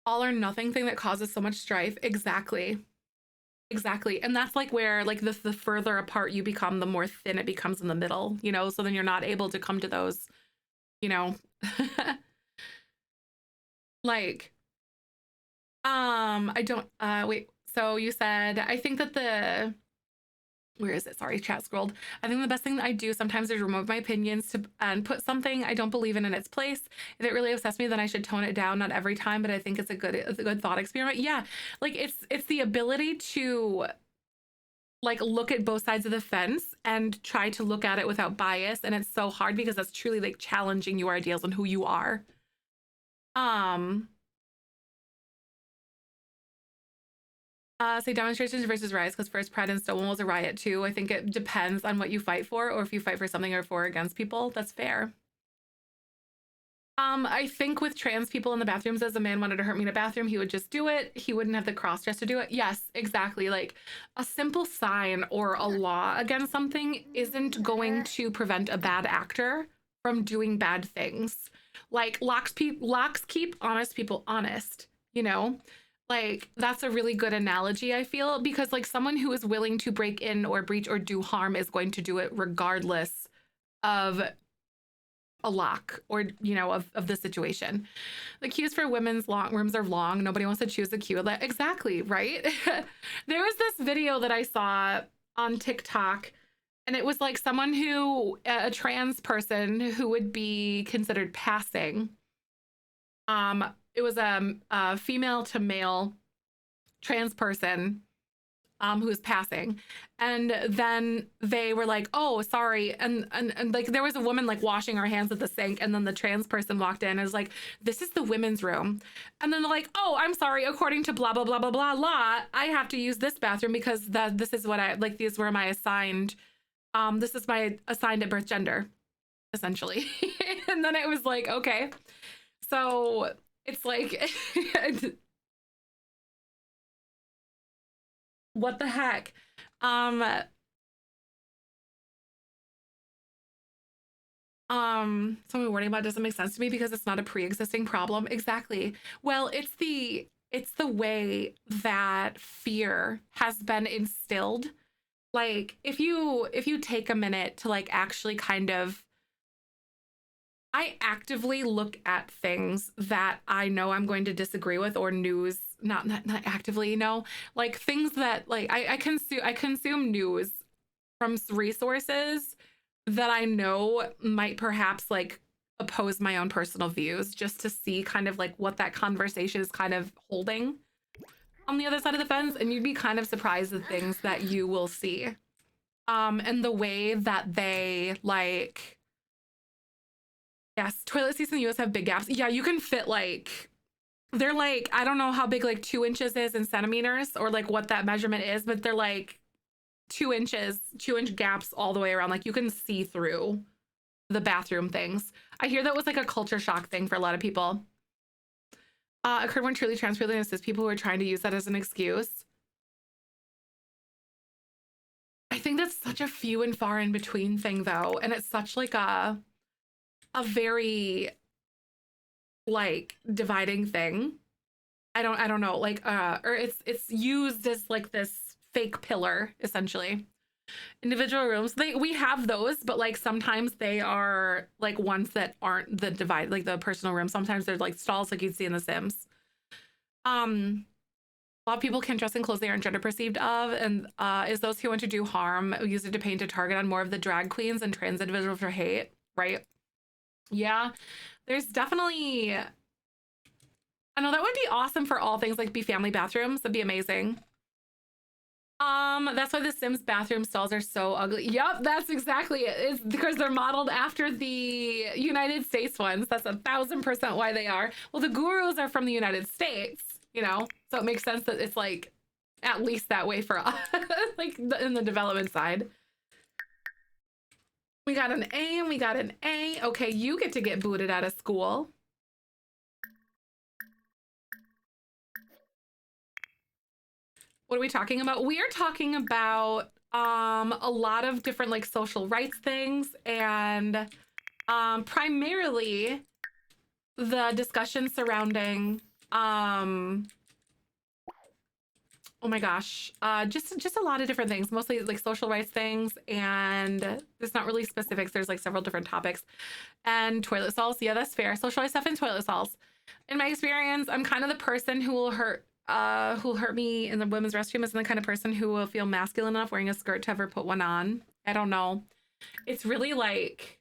or nothing thing that causes so much strife. Exactly. And that's like where like the further apart you become, the more thin it becomes in the middle, you know, so then you're not able to come to those, you know, like, I don't, wait, so you said, I think that where is it? Sorry, chat scrolled. I think the best thing that I do sometimes is remove my opinions and put something I don't believe in its place. If it really upsets me, then I should tone it down. Not every time, but I think it's a good thought experiment. Yeah, like it's the ability to like look at both sides of the fence and try to look at it without bias. And it's so hard because that's truly like challenging your ideals and who you are. Say demonstrations versus riots, because first Pride and Stonewall was a riot too. I think it depends on what you fight for, or if you fight for something or for or against people. That's fair. I think with trans people in the bathrooms, as a man wanted to hurt me in a bathroom, he would just do it. He wouldn't have the cross dress to do it. Yes, exactly. Like a simple sign or a law against something isn't going to prevent a bad actor from doing bad things. Like locks keep honest people honest, you know? Like that's a really good analogy, I feel, because like someone who is willing to break in or breach or do harm is going to do it regardless of a lock or, you know, of the situation. The queues for women's rooms are long. Nobody wants to choose a queue. Exactly, right? There was this video that I saw on TikTok, and it was like someone who, a trans person who would be considered passing. It was a female to male trans person who was passing, and then they were like, oh, sorry, and like there was a woman like washing her hands at the sink, and then the trans person walked in and was like, this is the women's room, and then they're like, oh, I'm sorry, according to blah blah blah blah blah law, I have to use this bathroom because this is what I like, these were my assigned this is my assigned at birth gender, essentially. And then it was like, okay, so it's like what the heck? Something worrying about doesn't make sense to me because it's not a pre-existing problem. Exactly. Well, it's the way that fear has been instilled. Like if you take a minute to like actually kind of, I actively look at things that I know I'm going to disagree with, or news, not actively, you know, like things that like I consume news from resources that I know might perhaps like oppose my own personal views, just to see kind of like what that conversation is kind of holding on the other side of the fence. And you'd be kind of surprised at things that you will see. And the way that they like, yes, toilet seats in the US have big gaps. Yeah, you can fit like, they're like, I don't know how big like 2 inches is in centimeters or like what that measurement is, but they're like 2 inch gaps all the way around. Like you can see through the bathroom things. I hear that was like a culture shock thing for a lot of people. Occurred when truly trans people and assist people who are trying to use that as an excuse. I think that's such a few and far in between thing though. And it's such like a very like dividing thing. I don't know, like or it's used as like this fake pillar essentially. Individual rooms, we have those, but like sometimes they are like ones that aren't the divide, like the personal room. Sometimes there's like stalls like you'd see in The Sims. A lot of people can dress in clothes they aren't gender perceived of, and is those who want to do harm use it to paint a target on more of the drag queens and trans individuals for hate, right? Yeah, there's definitely, I know that would be awesome for all things, like be family bathrooms. That'd be amazing. That's why the Sims bathroom stalls are so ugly. Yep, that's exactly it. It's because they're modeled after the United States ones. That's 1000% why they are. Well, the gurus are from the United States, you know, so it makes sense that it's like at least that way for us, like in the development side. We got an A and we got an A. Okay, you get to get booted out of school. What are we talking about? We are talking about a lot of different like social rights things, and primarily the discussion surrounding oh my gosh, just a lot of different things, mostly like social rights things, and there's not really specifics. There's like several different topics. And toilet stalls, yeah, that's fair. Socialized stuff in toilet stalls. In my experience, I'm kind of the person who'll hurt me in the women's restroom isn't the kind of person who will feel masculine enough wearing a skirt to ever put one on. I don't know. It's really like,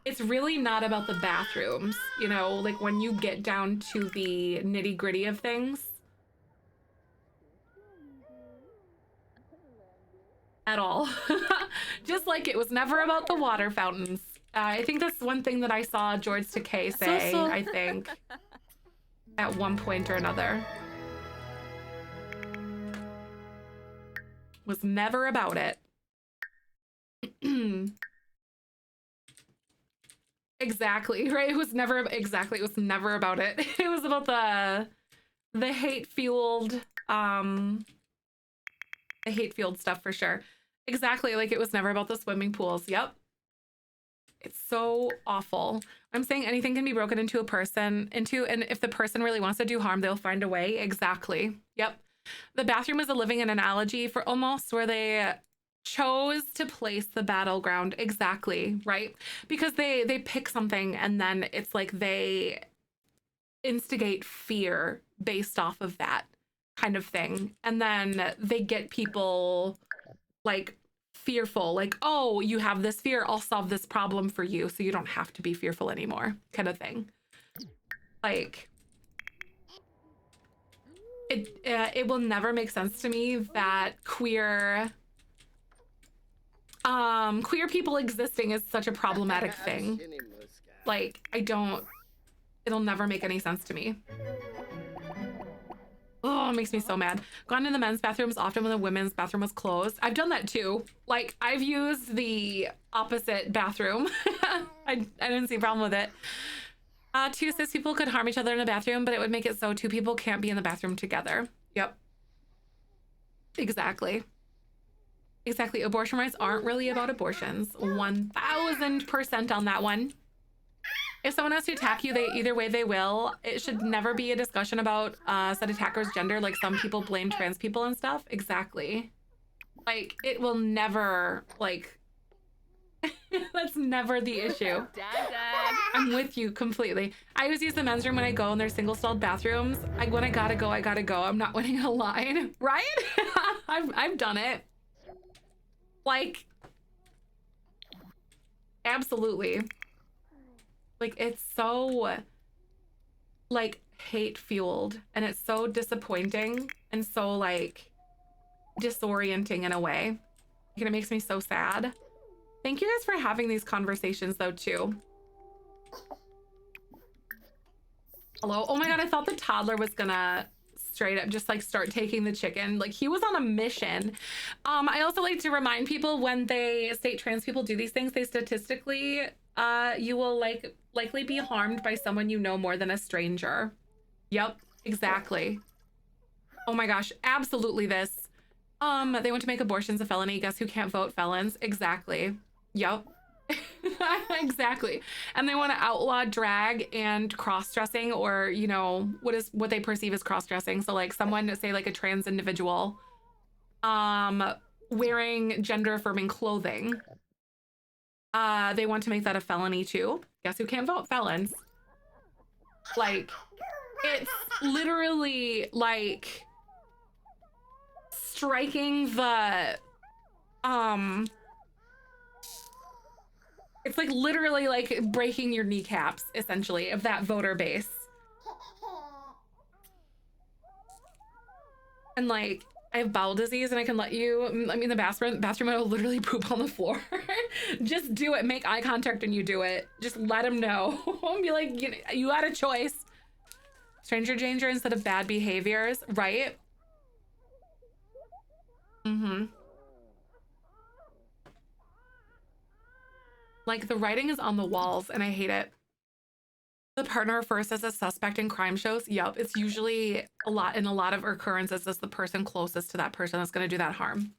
it's really not about the bathrooms, you know, like when you get down to the nitty gritty of things. At all. Just like it was never about the water fountains. I think that's one thing that I saw George Takei say, I think. At one point or another. Was never about it. Exactly, right? It was never, exactly, it was never about it. It was about the hate-fueled, stuff for sure. Exactly, like it was never about the swimming pools. Yep. It's so awful. I'm saying anything can be broken into and if the person really wants to do harm, they'll find a way. Exactly. Yep. The bathroom is a living analogy for almost where they chose to place the battleground. Exactly. Right. Because they pick something and then it's like they instigate fear based off of that kind of thing. And then they get people like fearful, like, oh, you have this fear, I'll solve this problem for you so you don't have to be fearful anymore, kind of thing. Like, it will never make sense to me that queer people existing is such a problematic thing. Like, it'll never make any sense to me. Oh, it makes me so mad. Gone to the men's bathrooms often when the women's bathroom was closed. I've done that too. Like, I've used the opposite bathroom. I didn't see a problem with it. Two cis people could harm each other in a bathroom, but it would make it so two people can't be in the bathroom together. Yep. Exactly. Exactly. Abortion rights aren't really about abortions. 1000% on that one. If someone has to attack you, either way they will. It should never be a discussion about said attacker's gender, like some people blame trans people and stuff. Exactly. Like, it will never, like, that's never the issue. Dad. I'm with you completely. I always use the men's room when I go in their single-stalled bathrooms. When I gotta go, I gotta go. I'm not waiting in a line, right? I've done it. Like, absolutely. Like, it's so, like, hate-fueled, and it's so disappointing and so, like, disorienting in a way. And it makes me so sad. Thank you guys for having these conversations, though, too. Hello? Oh my god, I thought the toddler was gonna straight up just like start taking the chicken. Like he was on a mission. I also like to remind people when they state trans people do these things, they statistically, you will likely be harmed by someone you know more than a stranger. Yep, exactly. Oh my gosh, absolutely this. They want to make abortions a felony. Guess who can't vote? Felons. Exactly. Yep. Exactly. And they want to outlaw drag and cross-dressing, or you know what they perceive as cross-dressing. So like someone, say like a trans individual wearing gender-affirming clothing, they want to make that a felony too. Guess who can't vote? Felons. Like it's literally like striking the it's like literally like breaking your kneecaps, essentially, of that voter base. And like, I have bowel disease and I can let you, I mean, the bathroom I will literally poop on the floor. Just do it. Make eye contact when you do it. Just let them know. Be like, you had a choice. Stranger danger instead of bad behaviors, right? Mm-hmm. Like the writing is on the walls and I hate it. The partner refers as a suspect in crime shows. Yup, it's usually a lot of occurrences as the person closest to that person that's going to do that harm.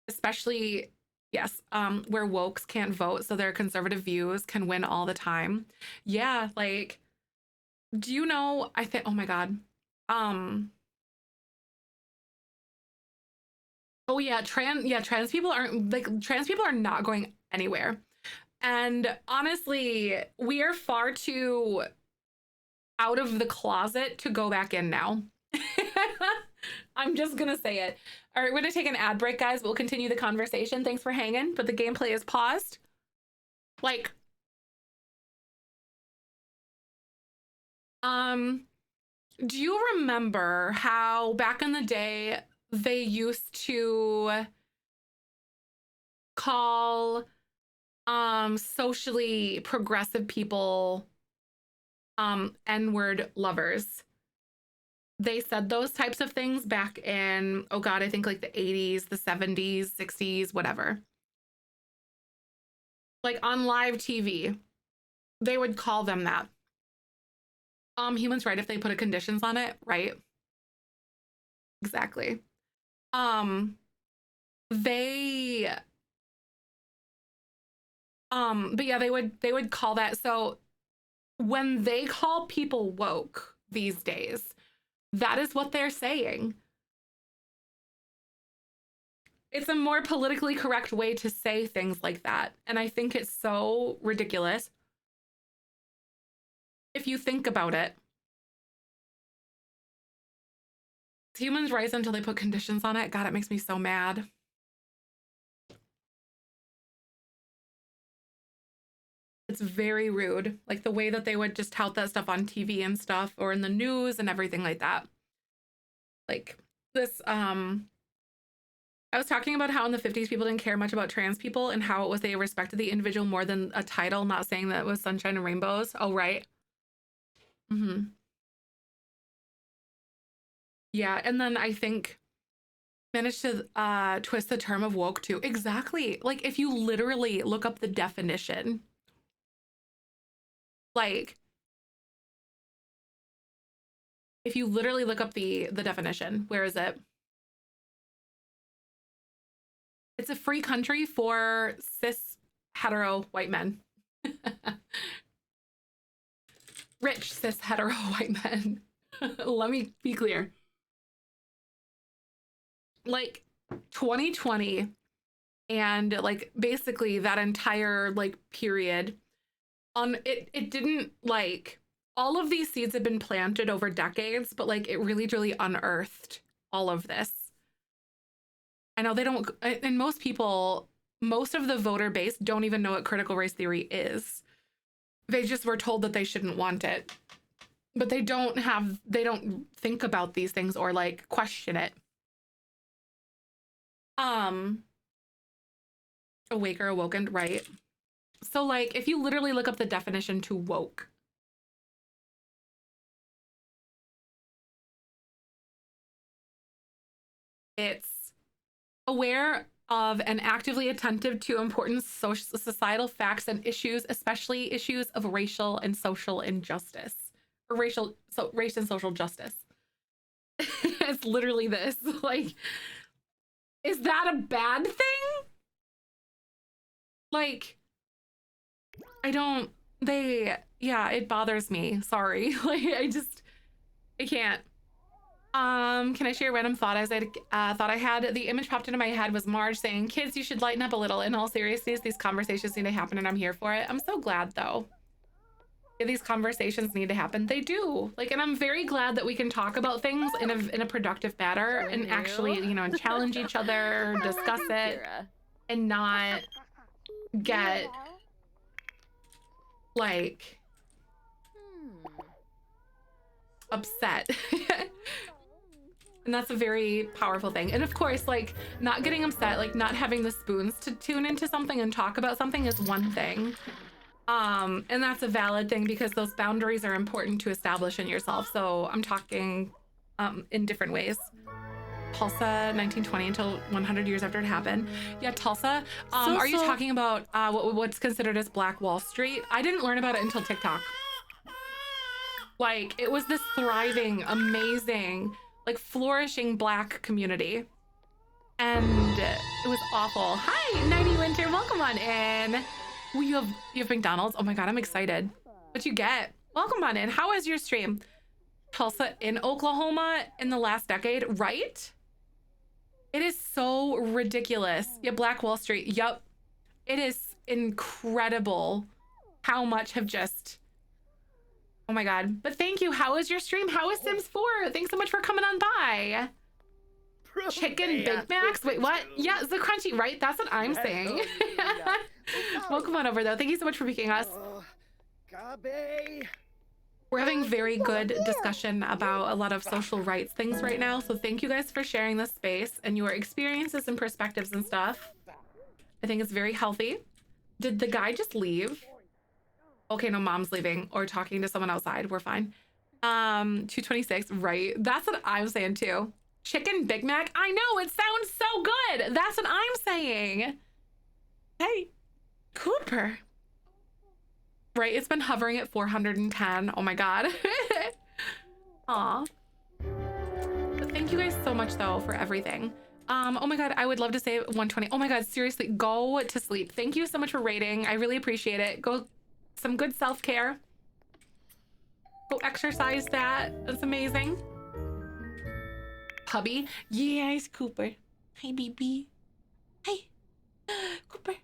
Especially, yes, where wokes can't vote, so their conservative views can win all the time. Yeah, like, do you know, I think, oh my God. Oh yeah, trans people are not going anywhere. And honestly, we are far too out of the closet to go back in now. I'm just gonna say it. All right, we're gonna take an ad break, guys. We'll continue the conversation. Thanks for hanging, but the gameplay is paused. Like, do you remember how back in the day they used to call socially progressive people N-word lovers? They said those types of things back in, oh God, I think like the 80s, the 70s, 60s, whatever. Like on live TV, they would call them that. Humans right if they put a conditions on it, right? Exactly. But yeah, they would call that. So when they call people woke these days, that is what they're saying. It's a more politically correct way to say things like that. And I think it's so ridiculous. If you think about it, humans rise until they put conditions on it. God, it makes me so mad. It's very rude. Like the way that they would just tout that stuff on TV and stuff, or in the news and everything like that. Like this, I was talking about how in the 50s people didn't care much about trans people and how it was they respected the individual more than a title, not saying that it was sunshine and rainbows. Oh, right. Mm-hmm. Yeah, and then I think managed to twist the term of woke too. Exactly. Like if you literally look up the definition, like if you literally look up the definition, where is it? It's a free country for cis hetero white men. Rich cis hetero white men. Let me be clear. Like 2020 and like basically that entire like period on it didn't, like, all of these seeds have been planted over decades, but like it really truly unearthed all of this. I know they don't, and most people, most of the voter base don't even know what critical race theory is. They just were told that they shouldn't want it, but they don't think about these things or like question it. Awake or awoken, right? So like if you literally look up the definition to woke, It's aware of and actively attentive to important social, societal facts and issues, especially issues of racial and social injustice, or race and social justice. It's literally this. Like, is that a bad thing? Like, yeah, it bothers me. Sorry. Like, I can't. Can I share a random thought? As I thought I had, the image popped into my head was Marge saying, kids, you should lighten up a little. In all seriousness, these conversations need to happen and I'm here for it. I'm so glad though. Yeah, these conversations need to happen. They do. Like, and I'm very glad that we can talk about things in a productive manner and actually, you know, and challenge each other, discuss it, and not get like upset. And that's a very powerful thing. And of course, like, not getting upset, like not having the spoons to tune into something and talk about something is one thing. And that's a valid thing because those boundaries are important to establish in yourself. So I'm talking in different ways. Tulsa, 1920 until 100 years after it happened. Yeah, Tulsa. Are you talking about what's considered as Black Wall Street? I didn't learn about it until TikTok. Like, it was this thriving, amazing, like flourishing Black community. And it was awful. Hi, Nighty Winter, welcome on in. Ooh, you have McDonald's? Oh my God, I'm excited. What you get? Welcome on in. How was your stream? Tulsa in Oklahoma in the last decade, right? It is so ridiculous. Yeah, Black Wall Street. Yup. It is incredible how much have just... Oh my God. But thank you. How was your stream? How was Sims 4? Thanks so much for coming on by. Chicken Big Macs? Wait, what? Yeah, it's the crunchy, right? That's what I'm saying. Welcome on over though. Thank you so much for picking us. We're having very good discussion about a lot of social rights things right now. So thank you guys for sharing this space and your experiences and perspectives and stuff. I think it's very healthy. Did the guy just leave? Okay, no, mom's leaving or talking to someone outside. We're fine. 226, right? That's what I'm saying too. Chicken Big Mac? I know, it sounds so good. That's what I'm saying. Hey, Cooper. Right, it's been hovering at 410. Oh my God. Aw. But thank you guys so much though for everything. Oh my God, I would love to say 120. Oh my God, seriously, go to sleep. Thank you so much for rating. I really appreciate it. Go some good self-care. Go exercise that. That's amazing. Hubby. Yes, Cooper. Hi, BB. Hey, Cooper.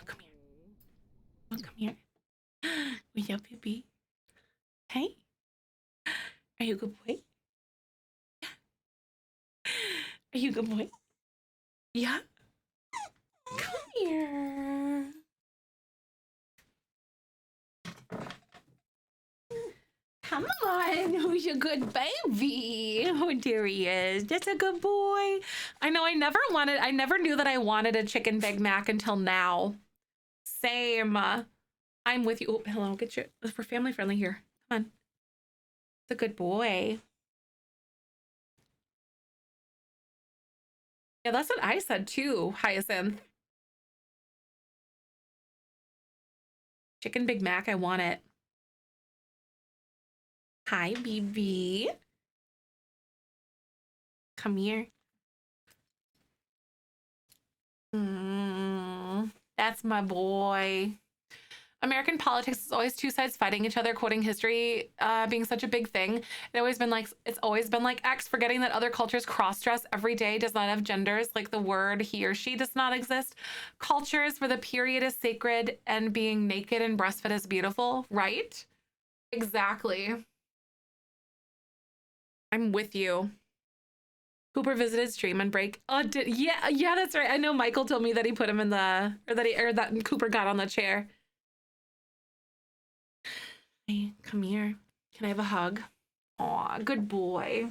Come here. Oh, come here. We love BB. Hey. Are you a good boy? Yeah. Are you a good boy? Yeah. Come here. Come on, who's your good baby? Oh, there he is. That's a good boy. I know I never knew that I wanted a chicken Big Mac until now. Same. I'm with you. Oh, hello, we're family friendly here. Come on. It's a good boy. Yeah, that's what I said too, Hyacinth. Chicken Big Mac, I want it. Hi, BB. Come here. That's my boy. American politics is always two sides fighting each other, quoting history being such a big thing. It's always been like X, forgetting that other cultures cross-dress every day, does not have genders, like the word he or she does not exist. Cultures where the period is sacred and being naked and breastfed is beautiful, right? Exactly. I'm with you. Cooper visited stream and break. Oh, yeah, that's right. I know Michael told me that he put him in that Cooper got on the chair. Hey, come here. Can I have a hug? Aw, good boy.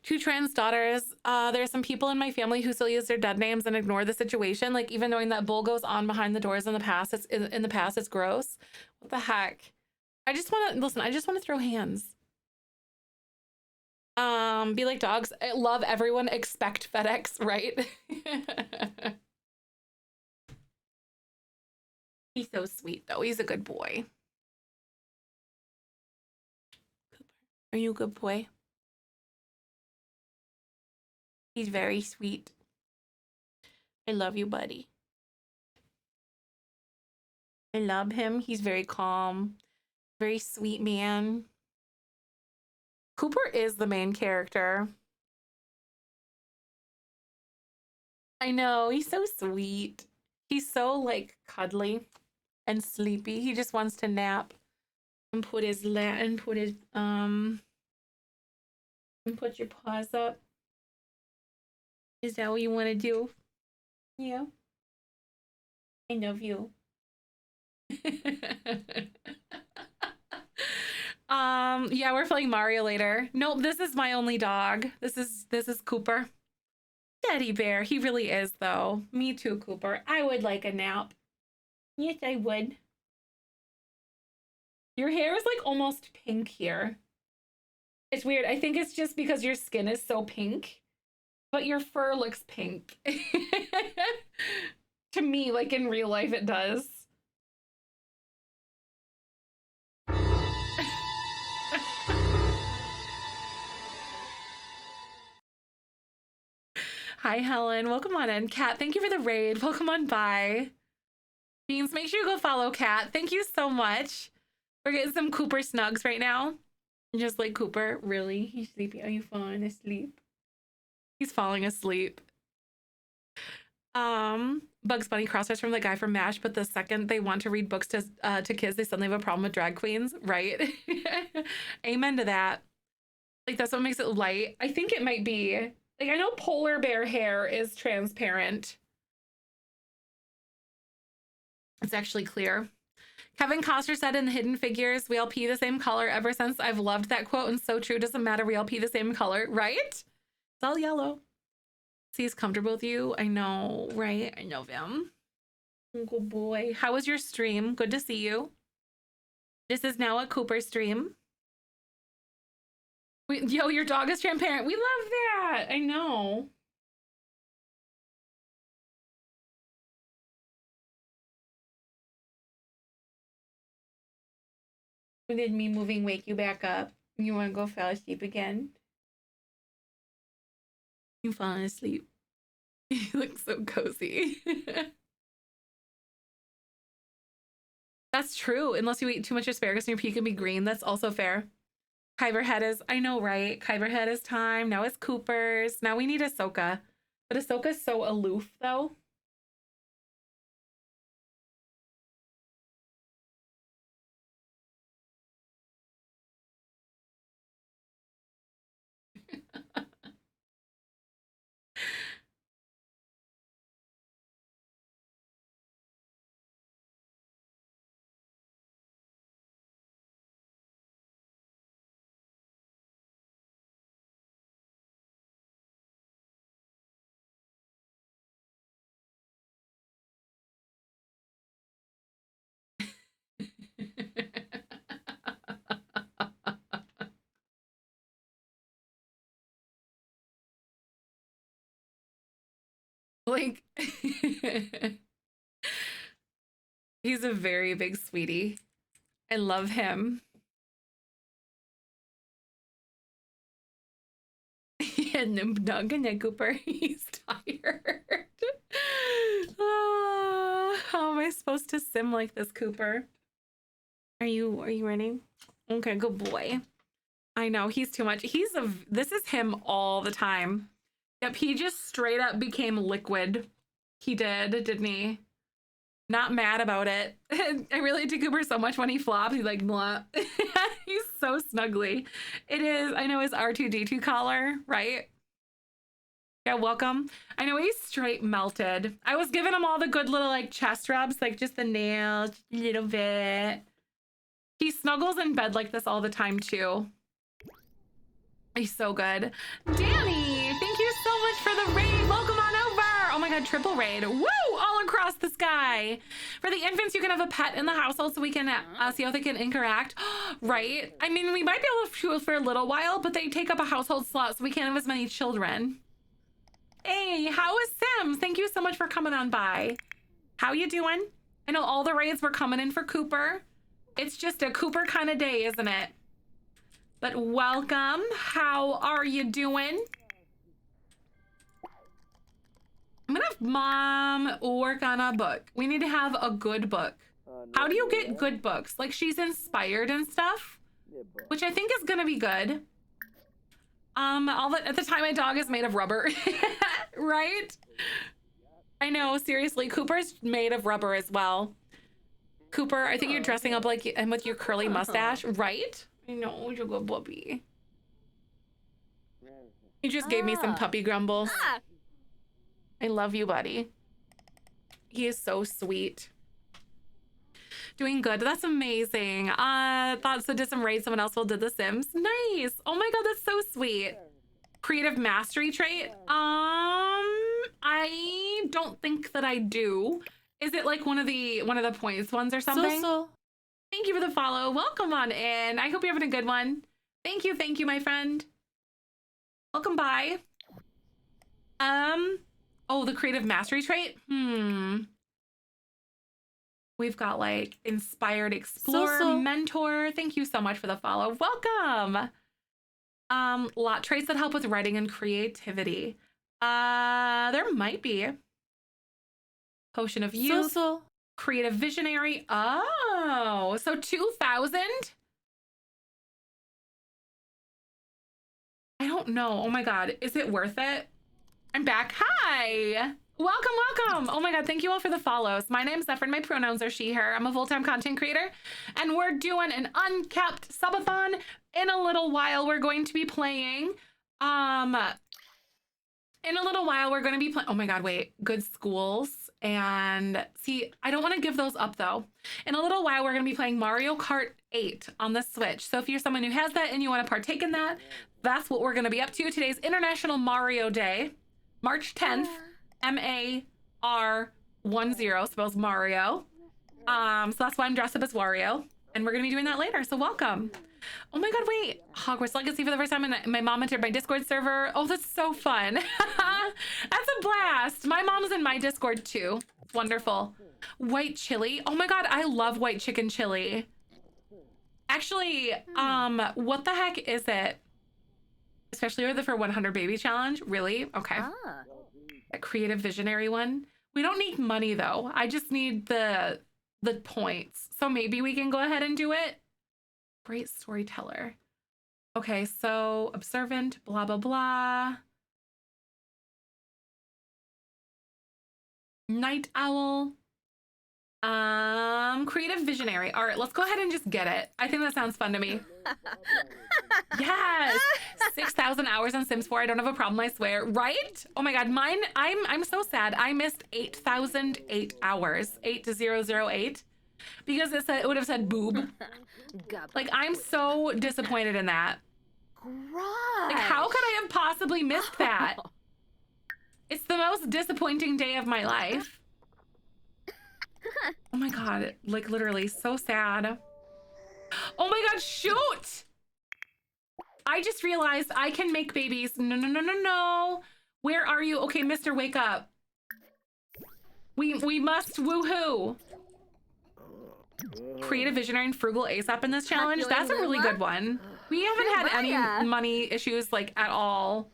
2 trans daughters. There are some people in my family who still use their dead names and ignore the situation. Like, even knowing that bull goes on behind the doors in the past, it's gross. What the heck? I just want to throw hands. Be like dogs. I love everyone, expect FedEx, right? He's so sweet though. He's a good boy. Are you a good boy? He's very sweet. I love you, buddy. I love him. He's very calm, very sweet man. Cooper is the main character. I know, he's so sweet. He's so like cuddly and sleepy. He just wants to nap and put his and put your paws up. Is that what you want to do? Yeah. I love you. Yeah, we're playing Mario later. Nope, this is my only dog. This is Cooper. Teddy bear. He really is though. Me too, Cooper. I would like a nap. Yes, I would. Your hair is like almost pink here. It's weird. I think it's just because your skin is so pink, but your fur looks pink. To me, like in real life, it does. Hi, Helen. Welcome on in. Kat, thank you for the raid. Welcome on by. Beans, make sure you go follow Kat. Thank you so much. We're getting some Cooper snugs right now. Just like Cooper. Really? He's sleepy. Are you falling asleep? He's falling asleep. Bugs Bunny crossfits from the guy from MASH, but the second they want to read books to kids, they suddenly have a problem with drag queens, right? Amen to that. Like, that's what makes it light. I think it might be. Like, I know polar bear hair is transparent. It's actually clear. Kevin Costner said in Hidden Figures, we all pee the same color. Ever since I've loved that quote, and so true. Doesn't matter, we all pee the same color, right? It's all yellow. See, he's comfortable with you. I know, right? I know him. Good boy. How was your stream? Good to see you. This is now a Cooper stream. Yo, your dog is transparent. We love that. I know. Did me moving wake you back up? You want to go fall asleep again? You falling asleep. You look so cozy. That's true. Unless you eat too much asparagus and your pea can be green. That's also fair. Kyber Head is, I know, right? Kyber Head is time. Now it's Cooper's. Now we need Ahsoka. But Ahsoka's so aloof, though. Like, he's a very big sweetie. I love him. And Good night, Cooper. He's tired. How am I supposed to sim like this, Cooper? Are you ready? Okay, good boy. I know, he's too much. This is him all the time. Yep, he just straight up became liquid. He did, didn't he? Not mad about it. I relate to Cooper so much when he flops. He's like, blah. He's so snuggly. It is, I know, his R2-D2 collar, right? Yeah, welcome. I know he's straight melted. I was giving him all the good little like chest rubs, like just the nails, just a little bit. He snuggles in bed like this all the time too. He's so good. Danny, thank you so much for the raid. Welcome on over. Oh my God, a triple raid. Woo! All across the sky. For the infants, you can have a pet in the household so we can see how they can interact. Right? I mean, we might be able to do it for a little while, but they take up a household slot, so we can't have as many children. Hey, how is Sims? Thank you so much for coming on by. How you doing? I know all the raids were coming in for Cooper. It's just a Cooper kind of day, isn't it? But welcome. How are you doing? I'm gonna have Mom work on a book. We need to have a good book. How do you get good books? Like, she's inspired and stuff, which I think is gonna be good. At the time, my dog is made of rubber, right? I know, seriously, Cooper's made of rubber as well. Cooper, I think you're dressing up like him with your curly mustache, right? I know, you're a good puppy. You just gave me some puppy grumbles. I love you, buddy. He is so sweet. Doing good. That's amazing. Thought so did some raids. Someone else did The Sims. Nice. Oh my God, that's so sweet. Creative mastery trait. I don't think that I do. Is it like one of the points ones or something? Thank you for the follow. Welcome on in. I hope you're having a good one. Thank you, my friend. Welcome by. Oh, the creative mastery trait? We've got like inspired explorer, mentor. Thank you so much for the follow. Welcome. Lot traits that help with writing and creativity. There might be. Potion of youth. Creative visionary. Oh, so 2,000? I don't know. Oh my God. Is it worth it? I'm back. Hi. Welcome. Oh my God. Thank you all for the follows. My name's Zefrine. My pronouns are she, her. I'm a full-time content creator and we're doing an uncapped subathon. In a little while, we're going to be playing, oh my God, wait, Good Schools. And see, I don't want to give those up though. In a little while, we're going to be playing Mario Kart 8 on the Switch. So if you're someone who has that and you want to partake in that, that's what we're going to be up to. Today's International Mario Day, March 10th, M-A-R-10 spells Mario. So that's why I'm dressed up as Wario. And we're going to be doing that later. So welcome. Oh my God, wait. Hogwarts Legacy for the first time, and my mom entered my Discord server. Oh, that's so fun. That's a blast. My mom's in my Discord too. It's wonderful. White chili. Oh my God, I love white chicken chili. Actually, what the heck is it? Especially for 100 baby challenge. Really? Okay. A creative visionary one. We don't need money though. I just need the points. So maybe we can go ahead and do it. Great storyteller. Okay, so observant, blah, blah, blah. Night owl. Creative visionary. All right, let's go ahead and just get it. I think that sounds fun to me. Yes. 6,000 hours on Sims 4. I don't have a problem, I swear. Right? Oh my God, mine, I'm so sad. I missed 8,008 hours, 8,008, because it would have said boob. Like, I'm so disappointed in that. Like, how could I have possibly missed that? It's the most disappointing day of my life. Oh my God, like literally so sad. Oh my God, shoot! I just realized I can make babies. No. Where are you? Okay, Mr. Wake Up. We must woohoo. Creative visionary and frugal ASAP in this challenge. That's a really good one. We haven't had any money issues like at all.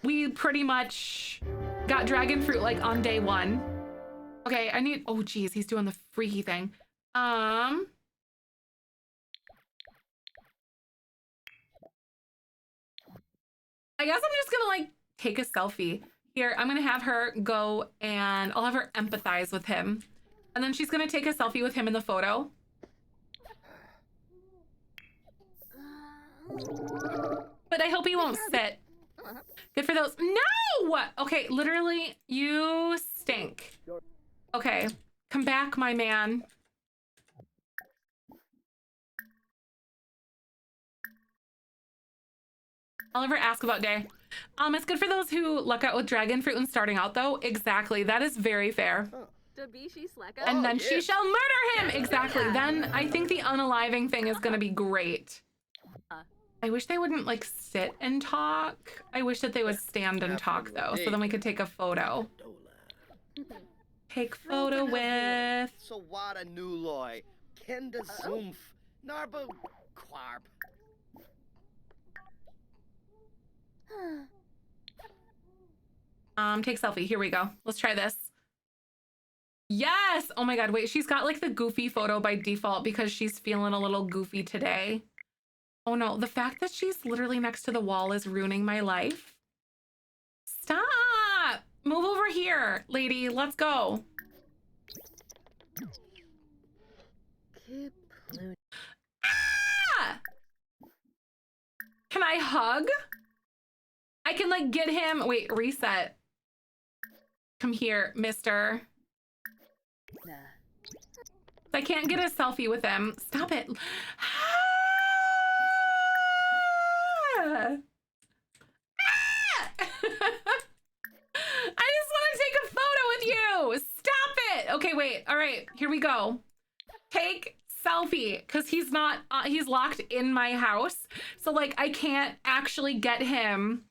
We pretty much got dragon fruit like on day one. Okay, I need, oh geez, he's doing the freaky thing. I guess I'm just gonna like take a selfie. Here, I'm gonna have her go and I'll have her empathize with him. And then she's gonna take a selfie with him in the photo. But I hope he won't sit. Good for those. No! Okay, literally, you stink. Okay, come back, my man. I'll ever ask about Day. It's good for those who luck out with dragon fruit and starting out though. Exactly. That is very fair. And then she shall murder him. Exactly. Then I think the unaliving thing is gonna be great. I wish they wouldn't like sit and talk. I wish that they would stand and talk though, so then we could take a photo. Take photo with. So what a new loy. Kenda zoomf. Narbo quarp. Take selfie. Here we go. Let's try this. Yes. Oh my God. Wait, she's got like the goofy photo by default because she's feeling a little goofy today. Oh no, the fact that she's literally next to the wall is ruining my life. Stop. Move over here, lady. Let's go. Ah! Can I hug? I can like get him. Wait, reset. Come here, mister. I can't get a selfie with him. Stop it. Ah! I just want to take a photo with you. Stop it. Okay, wait. All right, here we go. Take selfie because he's not, he's locked in my house. So like I can't actually get him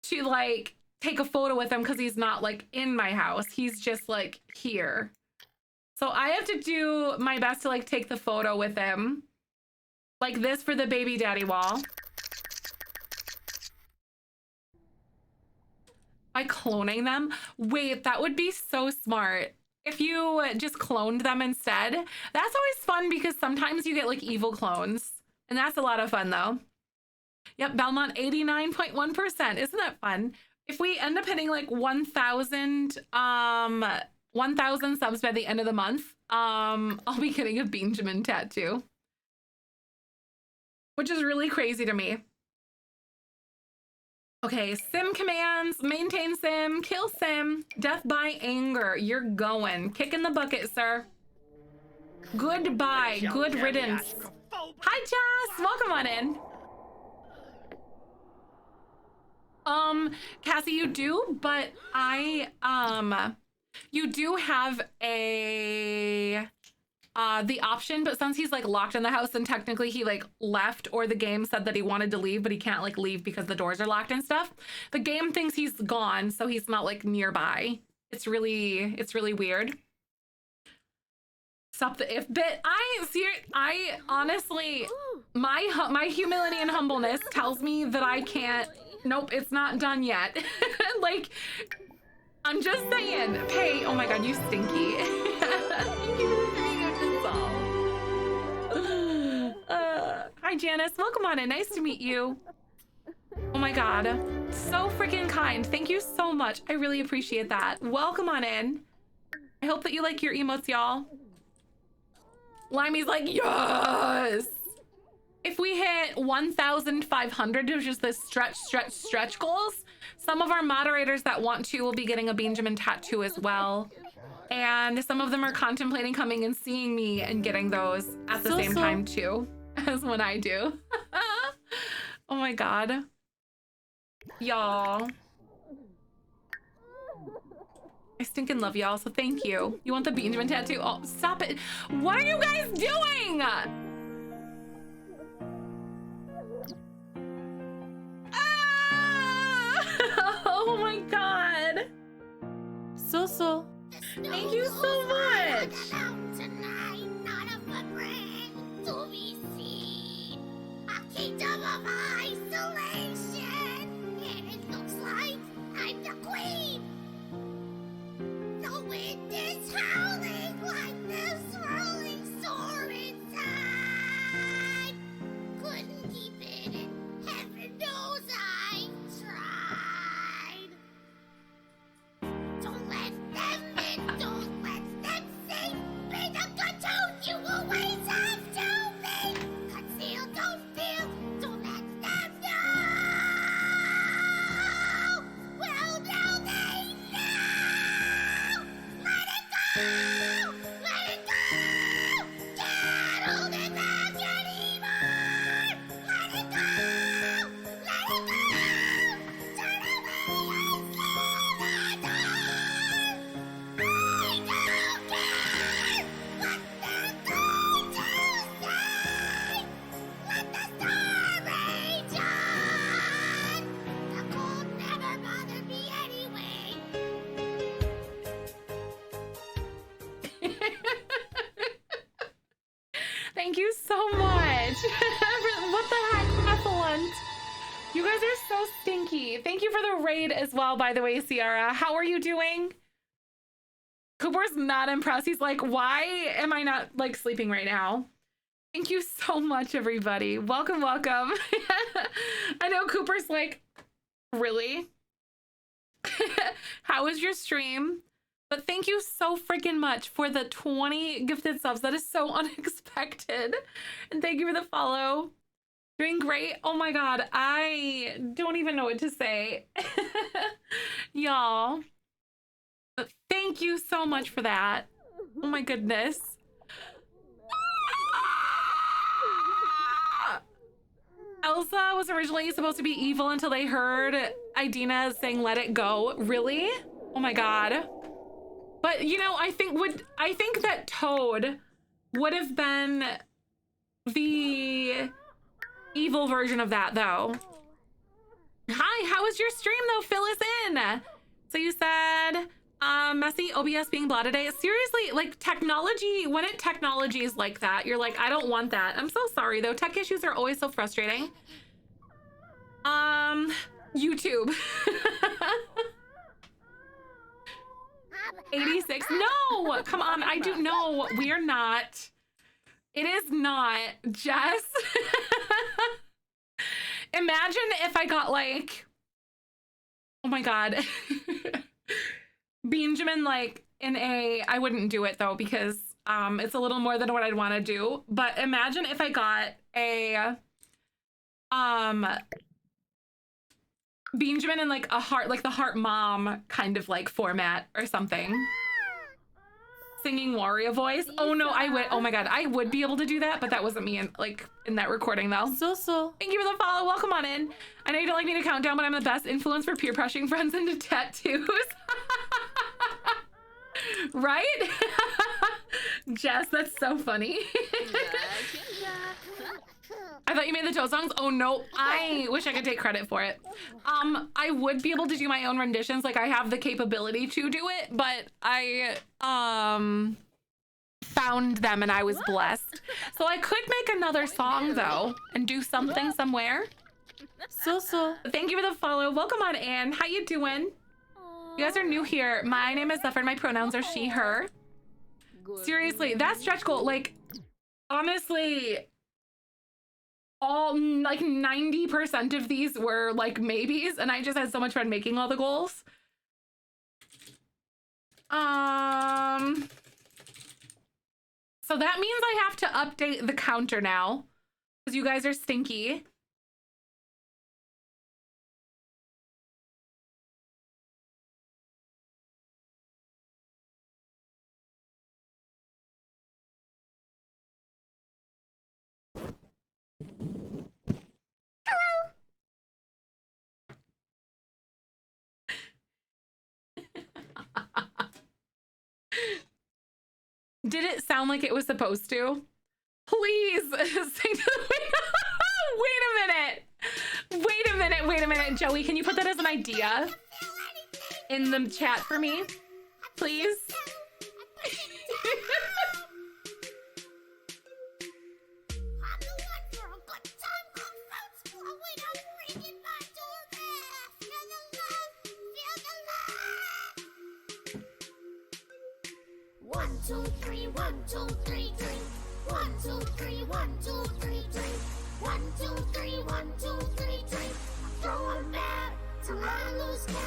to like take a photo with him because he's not like in my house. He's just like here. So I have to do my best to like take the photo with him like this for the baby daddy wall. By cloning them? Wait, that would be so smart. If you just cloned them instead. That's always fun because sometimes you get like evil clones. And that's a lot of fun though. Yep, Belmont 89.1%. Isn't that fun? If we end up hitting like 1,000 subs by the end of the month, I'll be getting a Benjamin tattoo. Which is really crazy to me. Okay, sim commands, maintain sim, kill sim, death by anger. You're going. Kick in the bucket, sir. Goodbye. Good riddance. Hi, Jess. Welcome on in. Cassie, you do, but you do have a the option, but since he's like locked in the house and technically he like left, or the game said that he wanted to leave but he can't like leave because the doors are locked and stuff, the game thinks he's gone, so he's not like nearby. It's really weird. Stop the if bit. I honestly, my humility and humbleness tells me that I can't. Nope, it's not done yet. Like, I'm just saying. Pay. Oh my God, you stinky. Thank you for being a hi, Janice. Welcome on in. Nice to meet you. Oh my God. So freaking kind. Thank you so much. I really appreciate that. Welcome on in. I hope that you like your emotes, y'all. Limey's like, yes. If we hit 1,500, which is the stretch goals, some of our moderators that want to will be getting a Benjamin tattoo as well. And some of them are contemplating coming and seeing me and getting those at the same time too, as when I do. Oh my God. Y'all. I stinking love y'all, so thank you. You want the Benjamin tattoo? Oh, stop it. What are you guys doing? Oh my God. So. Thank you so much. To be seen. A kingdom of isolation. And it looks like I'm the queen. The wind is howling like this rolling sore inside. Couldn't keep it in. Heaven knows I tried. Don't let them in, don't let them see. Be the good tone you always have to be. Conceal, don't feel, don't let them know. funny. Thank you for the raid as well, by the way, Ciara. How are you doing? Cooper's not impressed. He's like, why am I not like sleeping right now? Thank you so much, everybody. Welcome, welcome. I know Cooper's like, really? How was your stream? But thank you so freaking much for the 20 gifted subs. That is so unexpected. And thank you for the follow. Doing great. Oh my God. I don't even know what to say. Y'all. But thank you so much for that. Oh my goodness. Elsa was originally supposed to be evil until they heard Idina saying let it go. Really? Oh my God. But you know, I think that Toad would have been the evil version of that though. Hi, how was your stream though? Fill us in. So you said messy OBS being blah today. Seriously, like technology, when technology is like that, you're like, I don't want that. I'm so sorry though. Tech issues are always so frustrating. YouTube. 86. No, come on. I do know we are not. It is not Jess. Imagine if I got like, oh my God. Benjamin like in I wouldn't do it though because it's a little more than what I'd want to do. But imagine if I got a Benjamin in like a heart, like the heart mom kind of like format or something. Singing Wario voice. Oh no, I would. Oh my God, I would be able to do that, but that wasn't me in that recording though. So. Thank you for the follow. Welcome on in. I know you don't like me to count down, but I'm the best influence for peer pressuring friends into tattoos. Right? Jess, that's so funny. I thought you made the Toad songs. Oh no, I wish I could take credit for it. I would be able to do my own renditions. Like I have the capability to do it, but I found them and I was blessed. So I could make another song though and do something somewhere. So. Thank you for the follow. Welcome on in. How you doing? You guys are new here. My name is Zefrine. My pronouns are she, her. Seriously, that stretch goal, like honestly, all like 90% of these were like maybes and I just had so much fun making all the goals. So that means I have to update the counter now because you guys are stinky. Did it sound like it was supposed to? Please sing to the Wait a minute. Joey, can you put that as an idea in the chat for me? Please? One, two, three, one, two, three, drink. 1, 2, 3, 1, 2, 3, drink. 1, 2, 3, 1, 2, 3, drink. Throw 'em back till I lose count.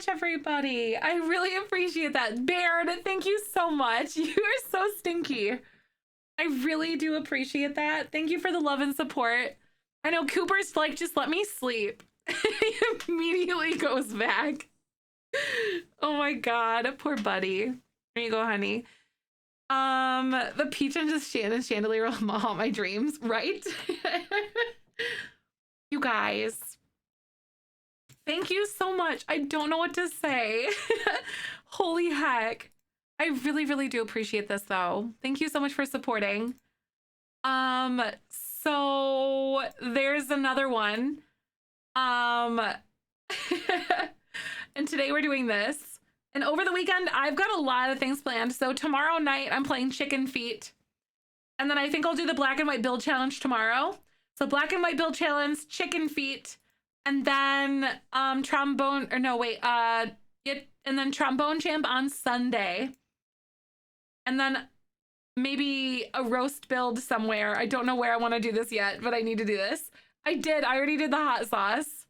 Everybody, I really appreciate that. Baird, thank you so much. You are so stinky. I really do appreciate that. Thank you for the love and support. I know Cooper's like, just let me sleep. He immediately goes back. Oh my God, poor buddy. There you go, honey. The peach and just chandelier will haunt my dreams, right? You guys, thank you so much. I don't know what to say. Holy heck. I really, really do appreciate this though. Thank you so much for supporting. So there's another one. And today we're doing this. And over the weekend, I've got a lot of things planned. So tomorrow night, I'm playing chicken feet. And then I think I'll do the black and white build challenge tomorrow. So black and white build challenge, chicken feet, and then trombone, or no, wait, and then trombone champ on Sunday. And then maybe a roast build somewhere. I don't know where I want to do this yet, but I need to do this. I already did the hot sauce.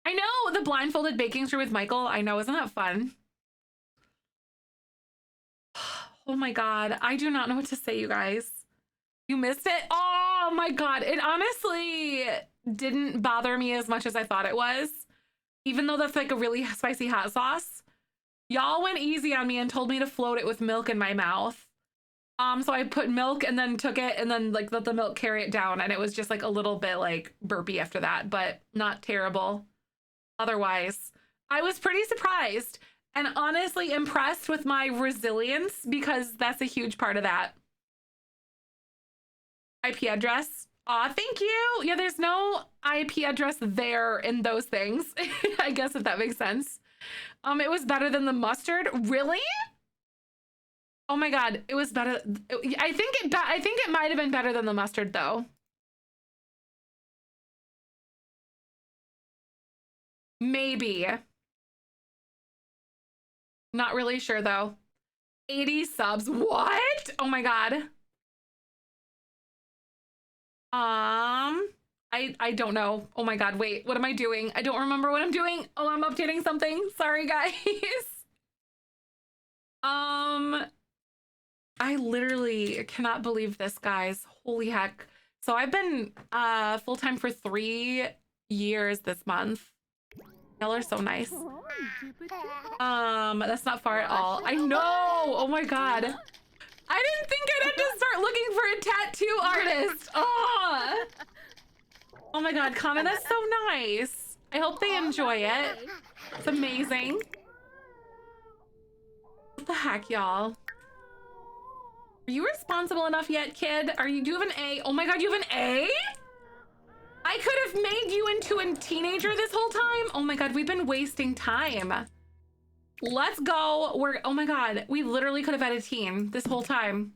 I know, the blindfolded baking stream with Michael. I know, isn't that fun? Oh my God, I do not know what to say, you guys. You missed it? Oh my God, it honestly didn't bother me as much as I thought it was. Even though that's like a really spicy hot sauce. Y'all went easy on me and told me to float it with milk in my mouth. So I put milk and then took it and then like let the milk carry it down, and it was just like a little bit like burpy after that, but not terrible. Otherwise, I was pretty surprised and honestly impressed with my resilience, because that's a huge part of that. IP address. Aw, thank you. Yeah, there's no IP address there in those things. I guess if that makes sense. It was better than the mustard. Really? Oh my God, it was better. I think it might have been better than the mustard though. Maybe. Not really sure though. 80 subs. What? Oh my God. I don't know. Oh my God, wait, what am I doing? I don't remember what I'm doing. Oh, I'm updating something. Sorry, guys. I literally cannot believe this, guys. Holy heck. So I've been full-time for 3 years this month. Y'all are so nice. That's not far at all. I know. Oh my God. I didn't think I'd have to start looking for a tattoo artist. Oh, oh my God, Connor, that's so nice. I hope they enjoy it. It's amazing. What the heck, y'all? Are you responsible enough yet, kid? Do you have an A? Oh my God, you have an A? I could have made you into a teenager this whole time. Oh my God, we've been wasting time. Let's go. Oh my God, we literally could have had a teen this whole time.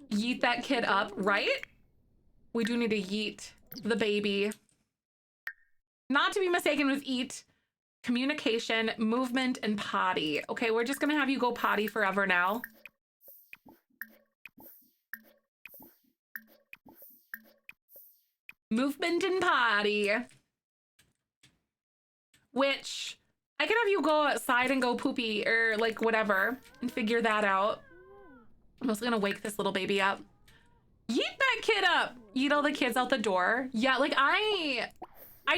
Yeet that kid up, right? We do need to yeet the baby. Not to be mistaken with eat, communication, movement, and potty. Okay, we're just gonna have you go potty forever now. Movement and potty. Which, I can have you go outside and go poopy or like whatever and figure that out. I'm also gonna wake this little baby up. Yeet that kid up. Yeet all the kids out the door. Yeah, like I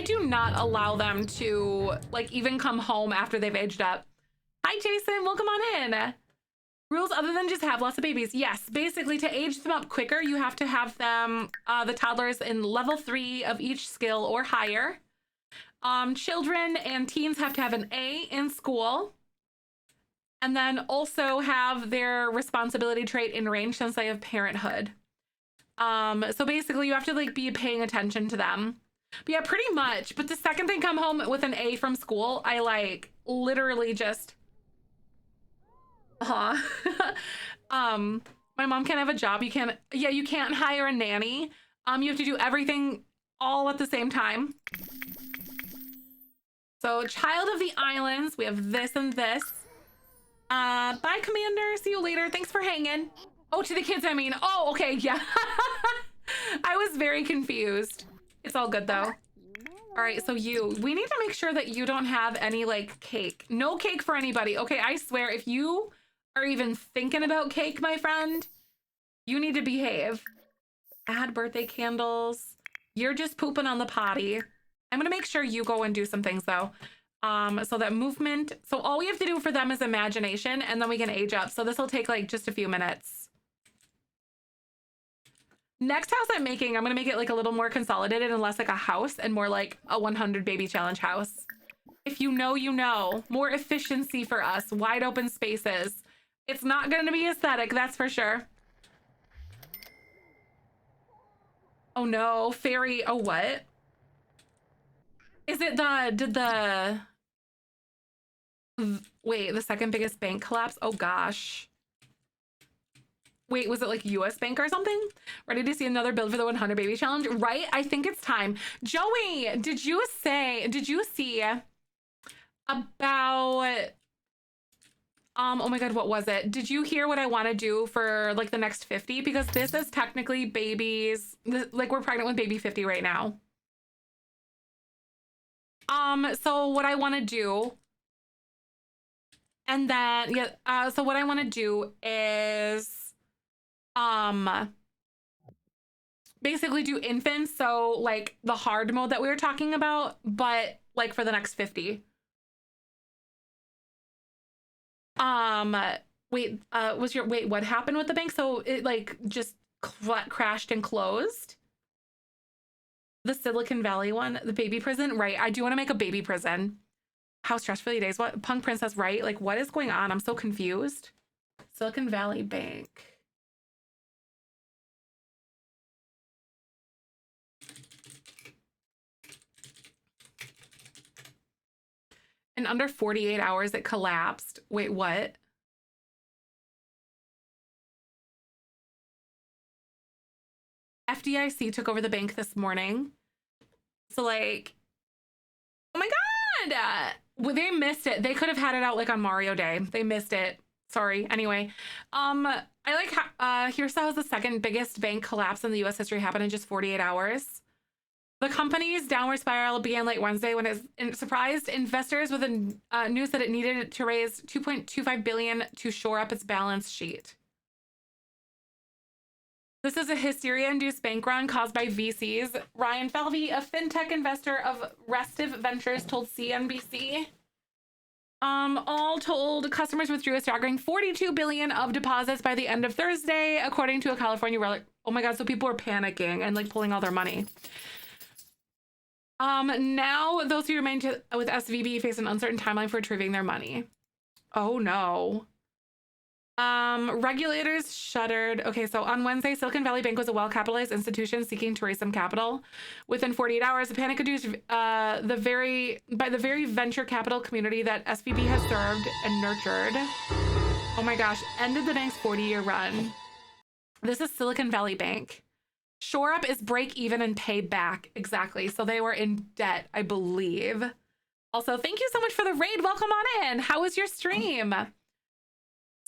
do not allow them to like even come home after they've aged up. Hi Jason, welcome on in. Rules other than just have lots of babies. Yes, basically to age them up quicker, you have to have them, the toddlers in level 3 of each skill or higher. Children and teens have to have an A in school. And then also have their responsibility trait in range since they have parenthood. So basically you have to like be paying attention to them. But yeah, pretty much. But the second they come home with an A from school, I like literally just, my mom can't have a job. You can't hire a nanny. You have to do everything all at the same time. So child of the islands, we have this and this. Bye, Commander. See you later. Thanks for hanging. Oh, to the kids, I mean. Oh, okay, yeah. I was very confused. It's all good, though. All right, so we need to make sure that you don't have any, like, cake. No cake for anybody. Okay, I swear, if you are even thinking about cake, my friend, You need to behave. Add birthday candles. You're just pooping on the potty. I'm gonna make sure you go and do some things though. So that movement, so all we have to do for them is imagination, and then we can age up. So this will take like just a few minutes. Next house I'm making, I'm gonna make it like a little more consolidated and less like a house and more like a 100 baby challenge house. If you know, you know. More efficiency for us, wide open spaces. It's not gonna be aesthetic, that's for sure. Oh no, fairy, oh what? Is it wait, the second biggest bank collapse? Oh gosh. Wait, was it like US Bank or something? Ready to see another build for the 100 baby challenge, right? I think it's time. Joey, did you see about, oh my God, what was it? Did you hear what I want to do for like the next 50? Because this is technically babies, like we're pregnant with baby 50 right now. So what I want to do, and then, yeah, so what I want to do is, basically do infants. So like the hard mode that we were talking about, but like for the next 50. Wait, what happened with the bank? So it like just crashed and closed. The Silicon Valley one, the baby prison, right? I do want to make a baby prison. How stressful days. What Punk Princess, right? Like what is going on? I'm so confused. Silicon Valley Bank. In under 48 hours, it collapsed. Wait, what? FDIC took over the bank this morning. So like, oh my God, well, they missed it. They could have had it out like on Mario Day. They missed it. Sorry. Anyway, I like how, here's how the second biggest bank collapse in the US history happened in just 48 hours. The company's downward spiral began late Wednesday when it surprised investors with a news that it needed to raise $2.25 billion to shore up its balance sheet. This is a hysteria-induced bank run caused by VCs. Ryan Falvey, a fintech investor of Restive Ventures, told CNBC. All told, customers withdrew a staggering $42 billion of deposits by the end of Thursday, according to a California relic. Oh my God, so people are panicking and like pulling all their money. Now those who remain with SVB face an uncertain timeline for retrieving their money. Oh no. Regulators shuttered. Okay, so on Wednesday, Silicon Valley Bank was a well-capitalized institution seeking to raise some capital. Within 48 hours, the panic induced by the very venture capital community that SVB has served and nurtured. Oh my gosh, ended the bank's 40-year run. This is Silicon Valley Bank. Shore up is break even and pay back. Exactly. So they were in debt, I believe. Also, thank you so much for the raid. Welcome on in. How was your stream?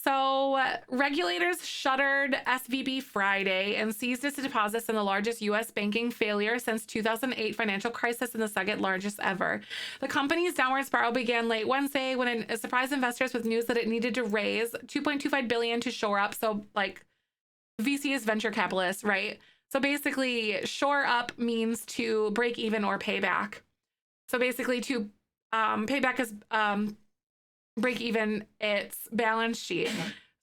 So regulators shuttered SVB Friday and seized its deposits in the largest U.S. banking failure since 2008 financial crisis and the second largest ever. The company's downward spiral began late Wednesday when it surprised investors with news that it needed to raise $2.25 billion to shore up. So like VC is venture capitalists, right? So basically shore up means to break even or pay back. So basically to pay back is break even its balance sheet.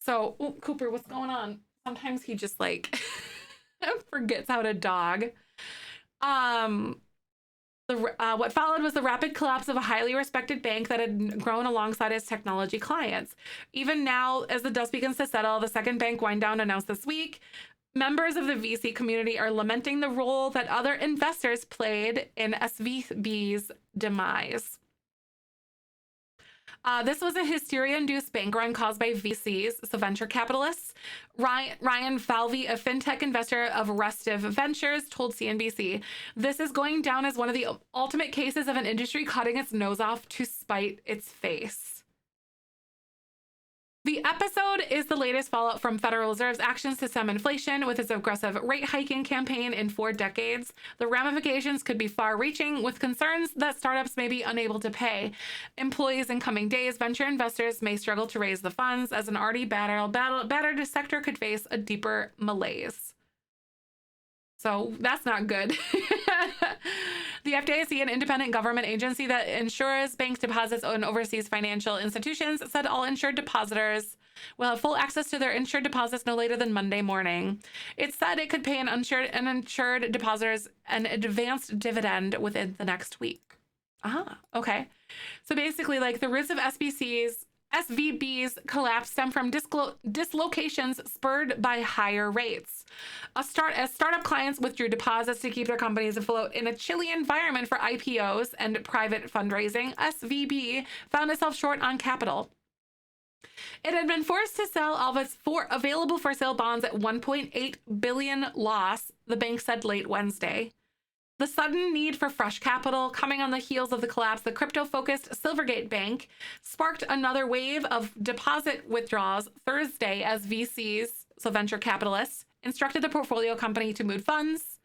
So, ooh, Cooper, what's going on? Sometimes he just like forgets how to dog. What followed was the rapid collapse of a highly respected bank that had grown alongside its technology clients. Even now, as the dust begins to settle, the second bank wind down announced this week. Members of the VC community are lamenting the role that other investors played in SVB's demise. This was a hysteria-induced bank run caused by VCs, so venture capitalists. Ryan Falvey, a fintech investor of Restive Ventures, told CNBC, "This is going down as one of the ultimate cases of an industry cutting its nose off to spite its face." The episode is the latest fallout from Federal Reserve's actions to stem inflation with its aggressive rate hiking campaign in 4 decades. The ramifications could be far-reaching, with concerns that startups may be unable to pay employees in coming days. Venture investors may struggle to raise the funds, as an already battered sector could face a deeper malaise. So that's not good. The FDIC, an independent government agency that insures banks' deposits on overseas financial institutions, said all insured depositors will have full access to their insured deposits no later than Monday morning. It said it could pay an uninsured depositors an advanced dividend within the next week. Okay. So basically, like, the risk of SVB's collapse stemmed from dislocations spurred by higher rates. As startup clients withdrew deposits to keep their companies afloat in a chilly environment for IPOs and private fundraising, SVB found itself short on capital. It had been forced to sell all of its 4 available for sale bonds at $1.8 billion loss, the bank said late Wednesday. The sudden need for fresh capital, coming on the heels of the collapse of the crypto-focused Silvergate Bank, sparked another wave of deposit withdrawals Thursday as VCs, so venture capitalists, instructed the portfolio company to move funds.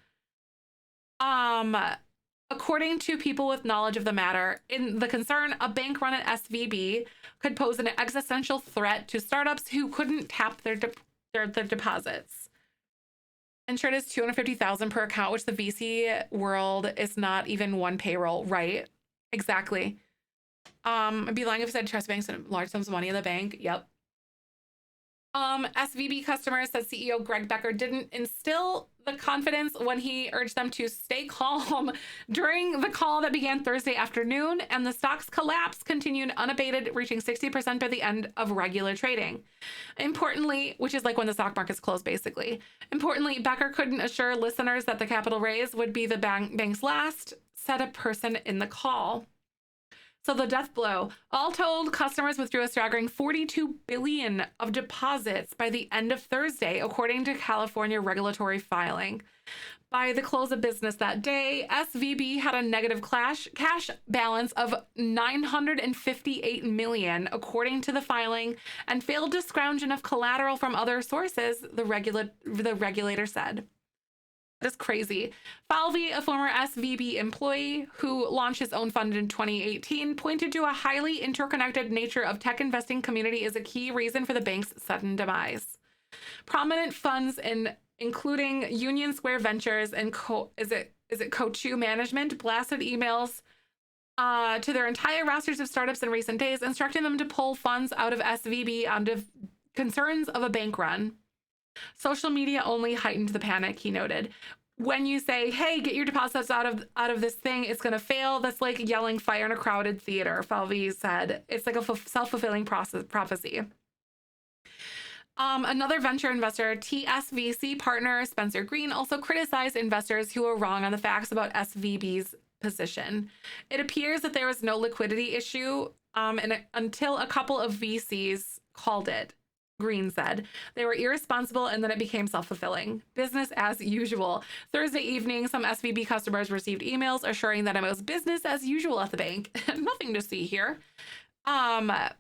According to people with knowledge of the matter, in the concern, a bank run at SVB could pose an existential threat to startups who couldn't tap their deposits. Insured is $250,000 per account, which the VC world is not even one payroll, right? Exactly. I'd be lying if I said trust banks and large sums of money in the bank. Yep. SVB customers, said CEO Greg Becker, didn't instill the confidence when he urged them to stay calm during the call that began Thursday afternoon, and the stock's collapse continued unabated, reaching 60% by the end of regular trading. Importantly, which is like when the stock market's closed, basically. Importantly, Becker couldn't assure listeners that the capital raise would be the bank's last, said a person in the call. So the death blow. All told, customers withdrew a staggering $42 billion of deposits by the end of Thursday, according to California regulatory filing. By the close of business that day, SVB had a negative cash balance of $958 million, according to the filing, and failed to scrounge enough collateral from other sources, the regulator said. That's crazy. Falvey, a former SVB employee who launched his own fund in 2018, pointed to a highly interconnected nature of tech investing community as a key reason for the bank's sudden demise. Prominent funds including Union Square Ventures and Coatue Management blasted emails to their entire rosters of startups in recent days, instructing them to pull funds out of SVB under concerns of a bank run. Social media only heightened the panic, he noted. When you say, hey, get your deposits out of this thing, it's going to fail, that's like yelling fire in a crowded theater, Falvey said. It's like a self-fulfilling prophecy. Another venture investor, TSVC partner Spencer Green, also criticized investors who were wrong on the facts about SVB's position. It appears that there was no liquidity issue until a couple of VCs called it. Green said they were irresponsible and then it became self-fulfilling. Business as usual. Thursday evening, some SVB customers received emails assuring that it was business as usual at the bank. Nothing to see here. Yeah,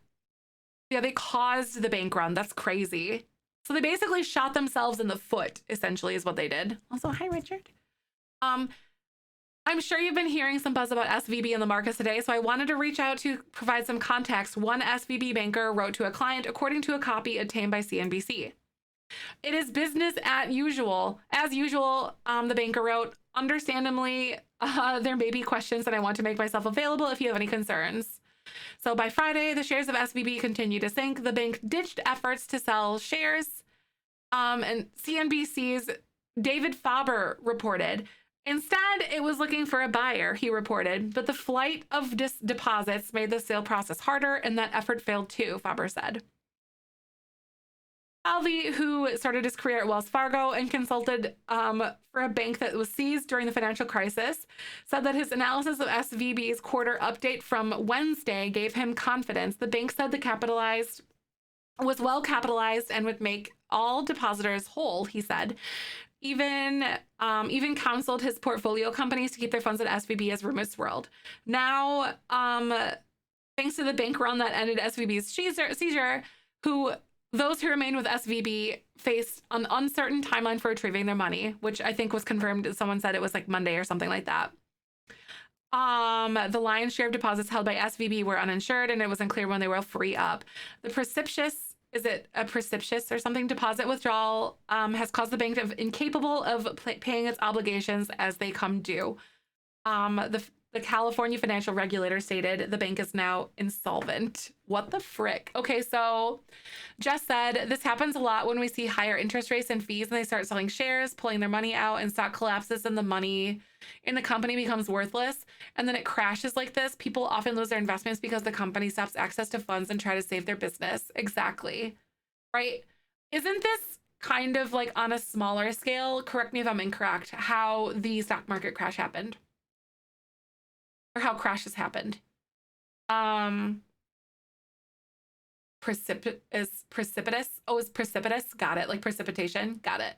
they caused the bank run. That's crazy. So they basically shot themselves in the foot, essentially, is what they did. Also, hi, Richard. I'm sure you've been hearing some buzz about SVB in the markets today, so I wanted to reach out to provide some context. One SVB banker wrote to a client, according to a copy obtained by CNBC. It is business as usual. As usual, the banker wrote, understandably, there may be questions that I want to make myself available if you have any concerns. So by Friday, the shares of SVB continue to sink. The bank ditched efforts to sell shares. And CNBC's David Faber reported, instead, it was looking for a buyer, he reported, but the flight of deposits made the sale process harder, and that effort failed too, Faber said. Falvey, who started his career at Wells Fargo and consulted for a bank that was seized during the financial crisis, said that his analysis of SVB's quarter update from Wednesday gave him confidence. The bank said was well capitalized and would make all depositors whole, he said. Even counseled his portfolio companies to keep their funds at SVB as rumors swirled. Now, thanks to the bank run that ended SVB's seizure, Those who remained with SVB faced an uncertain timeline for retrieving their money, which I think was confirmed. Someone said it was like Monday or something like that. The lion's share of deposits held by SVB were uninsured, and it was unclear when they will free up. The precipitous, is it a precipitous or something, deposit withdrawal has caused the bank to be incapable of paying its obligations as they come due. The California financial regulator stated the bank is now insolvent. What the frick? Okay, so Jess said this happens a lot when we see higher interest rates and fees and they start selling shares, pulling their money out, and stock collapses and the money in the company becomes worthless. And then it crashes like this. People often lose their investments because the company stops access to funds and try to save their business. Exactly. Right? Isn't this kind of like on a smaller scale, correct me if I'm incorrect, how the stock market crash happened? Or how crashes happened. Precipitous. Oh, it's precipitous. Got it. Like precipitation. Got it.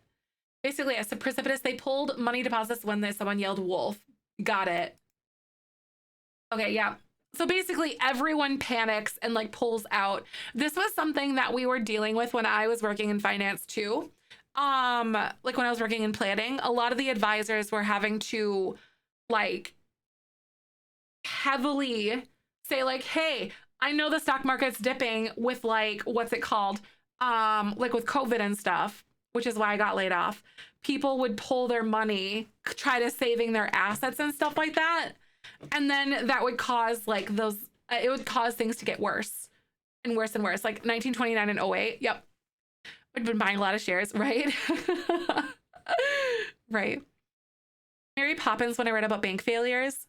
Basically, as a precipitous, they pulled money deposits when someone yelled wolf. Got it. Okay, yeah. So basically, everyone panics and like pulls out. This was something that we were dealing with when I was working in finance too. Like when I was working in planning, a lot of the advisors were having to like heavily say like, hey, I know the stock market's dipping with like, what's it called? Like with COVID and stuff, which is why I got laid off. People would pull their money, try to saving their assets and stuff like that. And then that would cause like those, it would cause things to get worse and worse and worse. Like 1929 and 08. Yep. I'd been buying a lot of shares, right? Right. Mary Poppins, when I read about bank failures,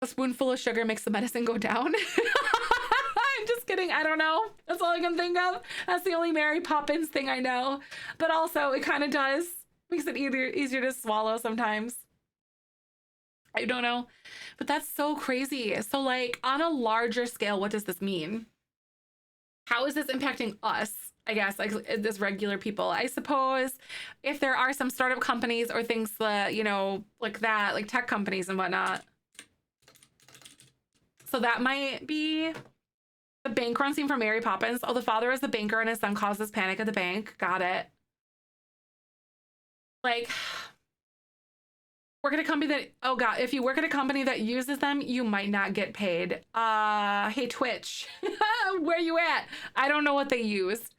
a spoonful of sugar makes the medicine go down. I'm just kidding. I don't know. That's all I can think of. That's the only Mary Poppins thing I know. But also, it kind of does. Makes it easier to swallow sometimes. I don't know. But that's so crazy. So, like, on a larger scale, what does this mean? How is this impacting us? I guess, like, as regular people. I suppose if there are some startup companies or things that, you know, like that, like tech companies and whatnot. So that might be the bank run scene from Mary Poppins. Oh, the father is the banker and his son causes panic at the bank. Got it. Like, work at a company that, oh God, if you work at a company that uses them, you might not get paid. Hey, Twitch, where you at? I don't know what they used.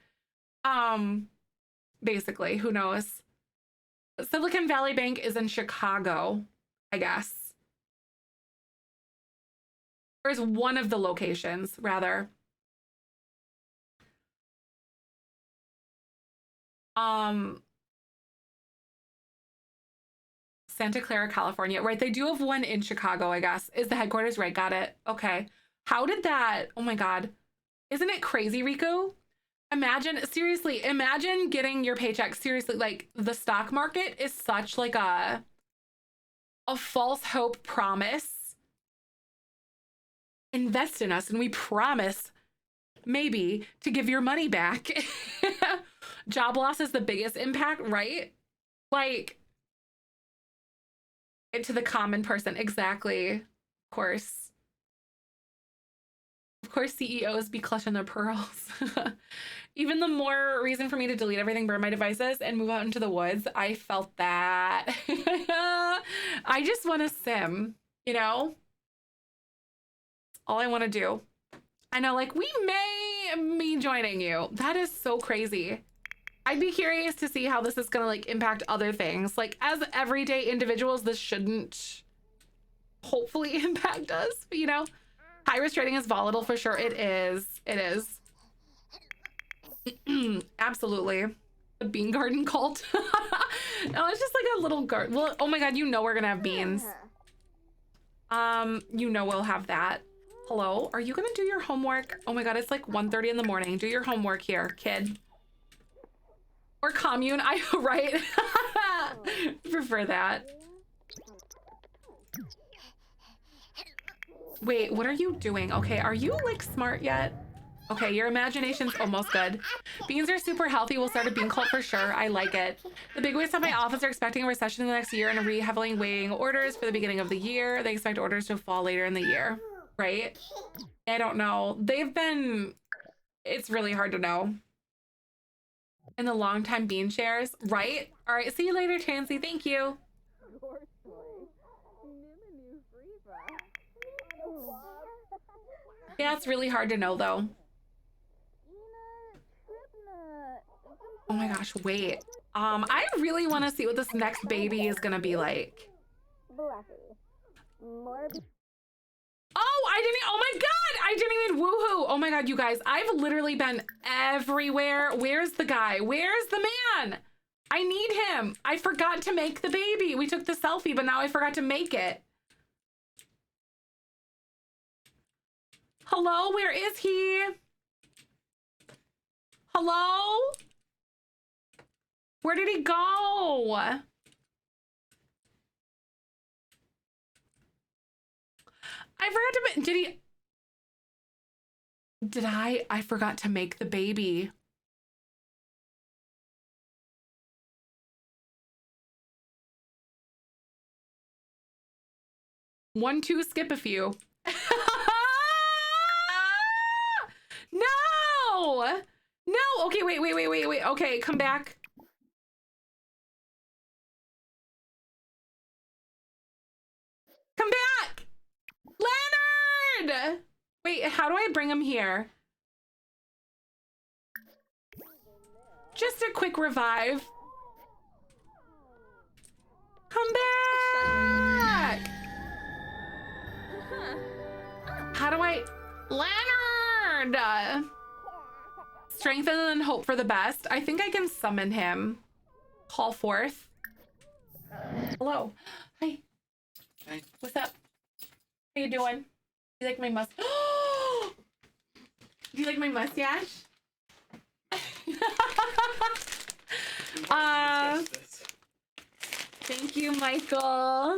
Basically, who knows? Silicon Valley Bank is in Chicago, I guess. Or is one of the locations, rather. Santa Clara, California. Right, they do have one in Chicago, I guess. Is the headquarters, right? Got it. Okay. How did that, oh my God. Isn't it crazy, Riku? Imagine, seriously, imagine getting your paycheck. Seriously, like the stock market is such like a false hope promise. Invest in us and we promise maybe to give your money back. Job loss is the biggest impact, right? Like to the common person. Exactly. Of course, CEOs be clutching their pearls. Even the more reason for me to delete everything, burn my devices, and move out into the woods. I felt that. I just want to sim, you know? All I want to do. I know, like, we may be joining you. That is so crazy. I'd be curious to see how this is going to, like, impact other things. Like, as everyday individuals, this shouldn't hopefully impact us, you know? High risk trading is volatile for sure. It is. It is. Absolutely. The bean garden cult. No, it's just like a little garden. Well, oh my God, you know we're going to have beans. You know we'll have that. Hello, are you gonna do your homework? Oh my God, it's like 1:30 in the morning. Do your homework here, kid. Or commune, right? Prefer that. Wait, what are you doing? Okay, are you like smart yet? Okay, your imagination's almost good. Beans are super healthy. We'll start a bean cult for sure. I like it. The big wigs at my office are expecting a recession in the next year and are heavily weighing orders for the beginning of the year. They expect orders to fall later in the year. Right? I don't know. They've been It's really hard to know. And the long time bean shares, right? All right, see you later, Tansy. Thank you. Yeah, it's really hard to know though. Oh my gosh, wait. I really want to see what this next baby is gonna be like. Oh my God, I didn't even woohoo. Oh my God, you guys, I've literally been everywhere. Where's the guy? Where's the man? I need him. I forgot to make the baby. We took the selfie, but now I forgot to make it. Hello, where is he? Hello? Where did he go? I forgot to make, I forgot to make the baby. One, two, skip a few. No! No! Okay, wait. Okay, come back. Come back! Leonard! Wait, how do I bring him here? Just a quick revive. Come back! How do I... Leonard! Strengthen and hope for the best. I think I can summon him. Call forth. Hello. Hi. Hi. What's up? How you doing? You like my mustache? Do you like my mustache? Thank you, Michael.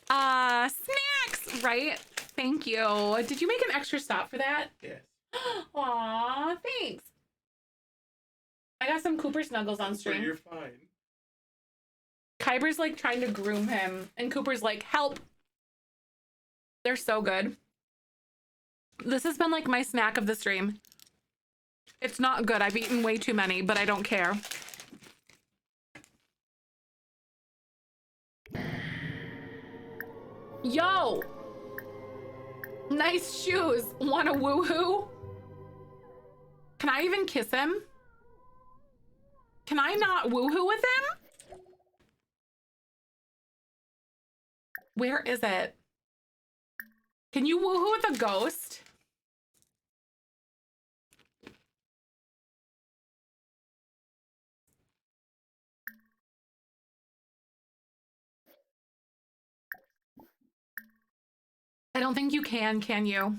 Snacks, right? Thank you. Did you make an extra stop for that? Yes. Aw, thanks. I got some Cooper Snuggles on stream. But you're fine. Kyber's like trying to groom him, and Cooper's like, help. They're so good. This has been like my snack of the stream. It's not good. I've eaten way too many, but I don't care. Yo! Nice shoes. Want a woohoo? Can I even kiss him? Can I not woohoo with him? Where is it? Can you woohoo with a ghost? I don't think you can you?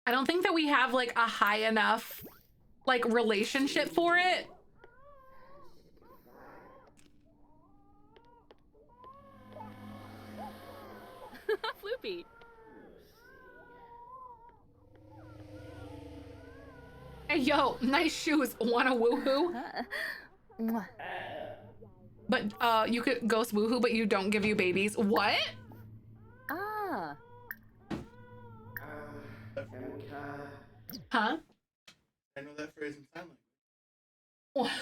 I don't think that we have like a high enough like relationship for it. Floopy. Hey, yo, nice shoes. Want a woohoo? But you could ghost woohoo, but you don't give you babies. What? Ah. Huh? I know that phrase in sign language.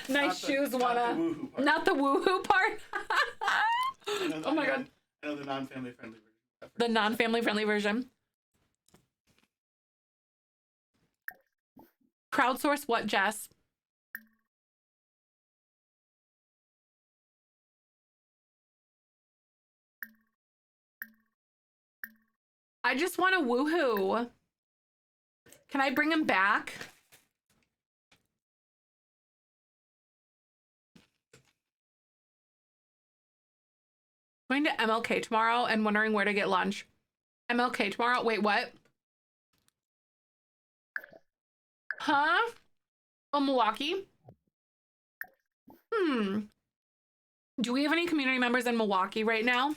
Nice shoes. Not the woohoo part. Not the woohoo part. Oh my god. I know the non-family friendly version. The non-family friendly version. Crowdsource what, Jess? I just want a woohoo. Can I bring him back? Going to MLK tomorrow and wondering where to get lunch. MLK tomorrow? Wait, what? Huh? Oh, Milwaukee? Do we have any community members in Milwaukee right now?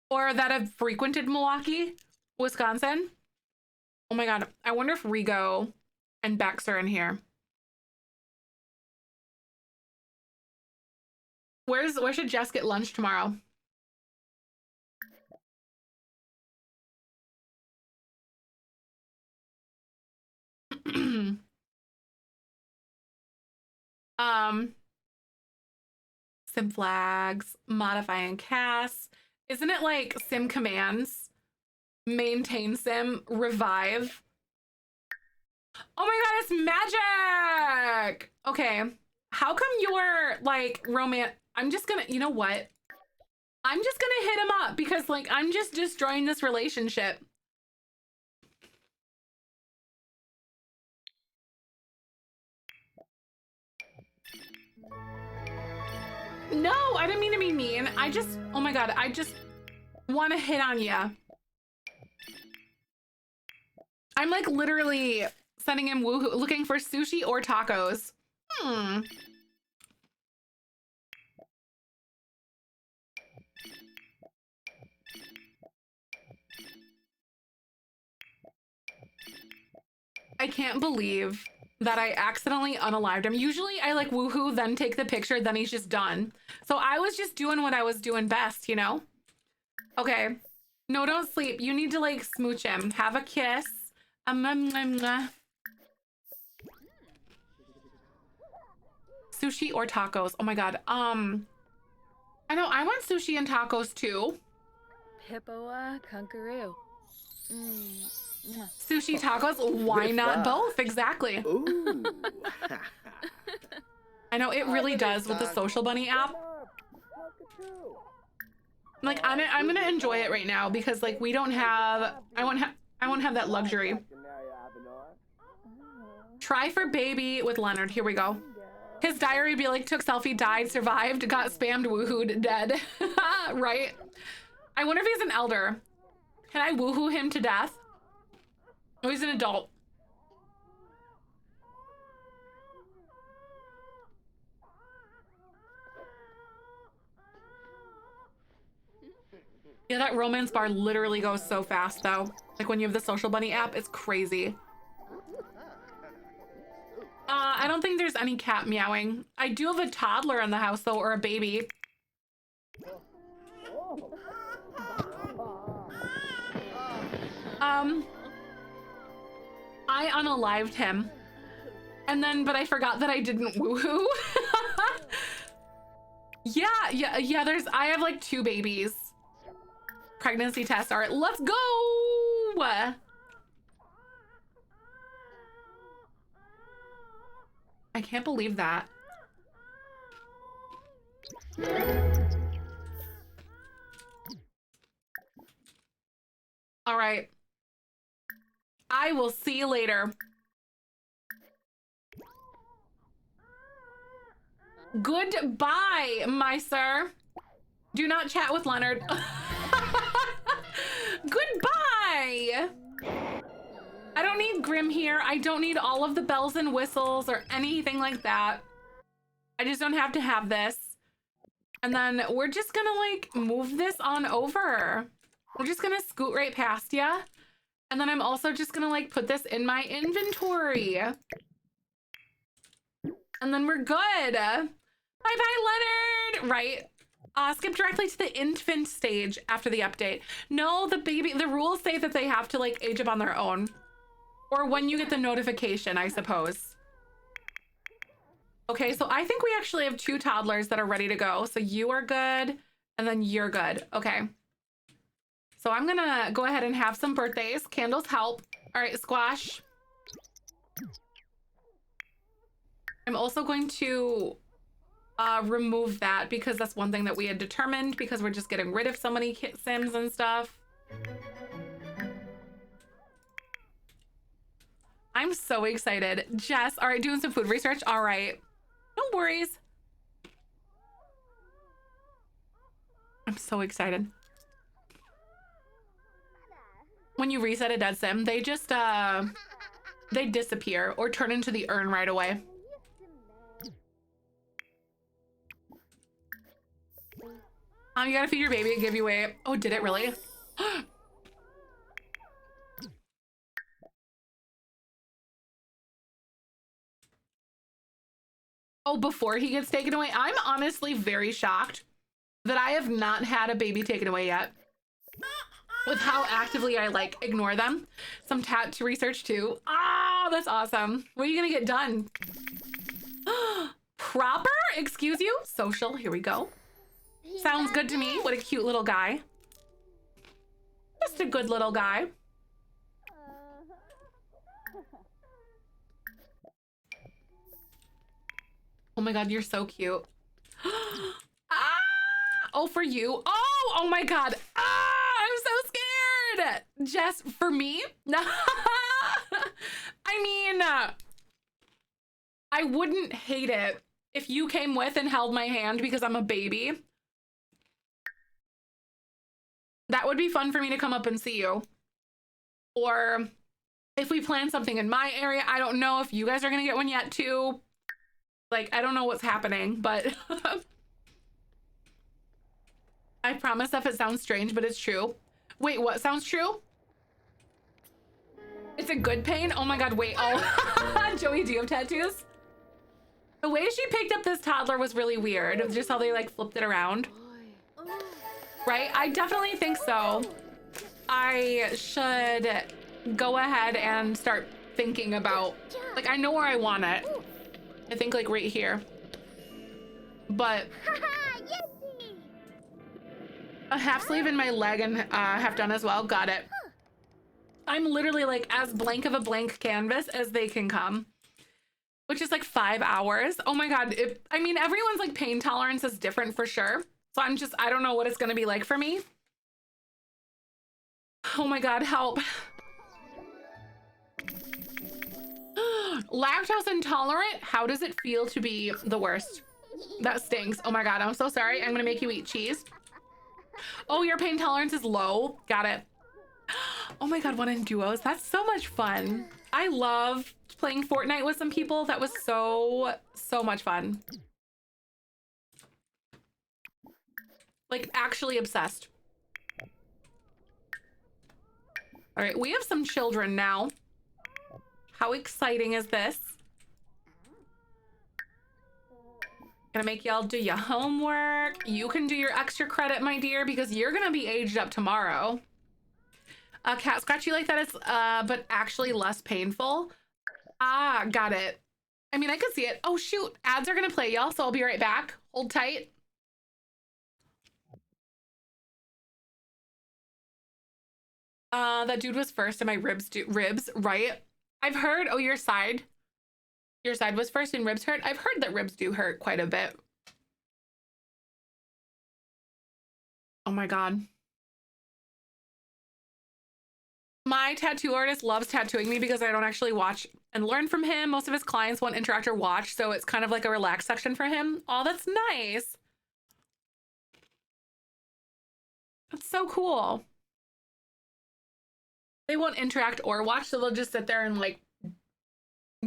Or that have frequented Milwaukee, Wisconsin? Oh my god, I wonder if Rigo And Bex are in here. Where should Jess get lunch tomorrow? Sim flags, modifying casts. Isn't it like sim commands? Maintain sim, revive. Oh my god, it's magic! Okay, how come you're like I'm just gonna, you know what? I'm just gonna hit him up because like I'm just destroying this relationship. No, I didn't mean to be mean. Oh my god, I just want to hit on ya. I'm like literally sending him woohoo, looking for sushi or tacos. I can't believe that I accidentally unalived him. Usually I like woohoo, then take the picture, then he's just done. So I was just doing what I was doing best, you know? Okay. No, don't sleep. You need to like smooch him. Have a kiss. Sushi or tacos? Oh my god. I know, I want sushi and tacos too. Hippoa Kunkaroo. Sushi, tacos, why not both? Exactly. Ooh. I know it really does with the Social Bunny app. Like I'm gonna enjoy it right now because like we don't have, I won't have that luxury. Try for baby with Leonard. Here we go. His diary be like, took selfie, died, survived, got spammed, woohooed, dead. Right? I wonder if he's an elder. Can I woohoo him to death? Oh, he's an adult. Yeah, that romance bar literally goes so fast though. Like when you have the Social Bunny app, it's crazy. I don't think there's any cat meowing. I do have a toddler in the house though, or a baby. I unalived him. And then, but I forgot that I didn't woohoo. Yeah, I have like 2 babies. Pregnancy tests are, let's go! I can't believe that. All right. I will see you later. Goodbye, my sir. Do not chat with Leonard. Goodbye. I don't need Grim here. I don't need all of the bells and whistles or anything like that. I just don't have to have this. And then we're just gonna like move this on over. We're just gonna scoot right past ya. And then I'm also just gonna like put this in my inventory. And then we're good. Bye-bye, Leonard. Right. Skip directly to the infant stage after the update. No, the rules say that they have to like age up on their own. Or when you get the notification, I suppose. Okay, so I think we actually have 2 toddlers that are ready to go. So you are good, and then you're good. Okay. So I'm gonna go ahead and have some birthdays. Candles help. All right, Squash. I'm also going to remove that because that's one thing that we had determined because we're just getting rid of so many Sims and stuff. I'm so excited. Jess, all right, doing some food research. All right, no worries. I'm so excited. When you reset a dead Sim, they just, they disappear or turn into the urn right away. You gotta feed your baby and give you away. Oh, did it really? Oh, before he gets taken away? I'm honestly very shocked that I have not had a baby taken away yet. With how actively I like ignore them. Some tattoo research too. Ah, that's awesome. What are you gonna get done? Proper? Excuse you? Social, here we go. Sounds good to me. What a cute little guy. Just a good little guy. Oh my God, you're so cute. Ah! Oh, for you. Oh, oh my God. Ah, I'm so scared. Just for me? I mean, I wouldn't hate it if you came with and held my hand because I'm a baby. That would be fun for me to come up and see you. Or if we plan something in my area, I don't know if you guys are gonna get one yet too. Like, I don't know what's happening, but I promise if it sounds strange, but it's true. Wait, what sounds true? It's a good pain? Oh my God, wait, oh. Joey, do you have tattoos? The way she picked up this toddler was really weird. Just how they like flipped it around. Right? I definitely think so. I should go ahead and start thinking about, like, I know where I want it. I think like right here. But a half sleeve in my leg and half done as well. Got it. I'm literally like as blank of a blank canvas as they can come, which is like 5 hours. Oh my God. I mean, everyone's like pain tolerance is different for sure. So I don't know what it's going to be like for me. Oh my God, help. Lactose intolerant? How does it feel to be the worst? That stinks. Oh my God, I'm so sorry. I'm gonna make you eat cheese. Oh, your pain tolerance is low. Got it. Oh my God, one in duos. That's so much fun. I love playing Fortnite with some people. That was so much fun. Like actually obsessed. All right, we have some children now. How exciting is this? Gonna make y'all do your homework. You can do your extra credit, my dear, because you're gonna be aged up tomorrow. A cat scratch you like that is, but actually less painful. Ah, got it. I mean, I could see it. Oh shoot, ads are gonna play, y'all, so I'll be right back. Hold tight. That dude was first and my ribs, right? I've heard, oh, your side was first and ribs hurt. I've heard that ribs do hurt quite a bit. Oh my God. My tattoo artist loves tattooing me because I don't actually watch and learn from him. Most of his clients won't interact or watch, so it's kind of like a relaxed section for him. Oh, that's nice. That's so cool. They won't interact or watch, so they'll just sit there and like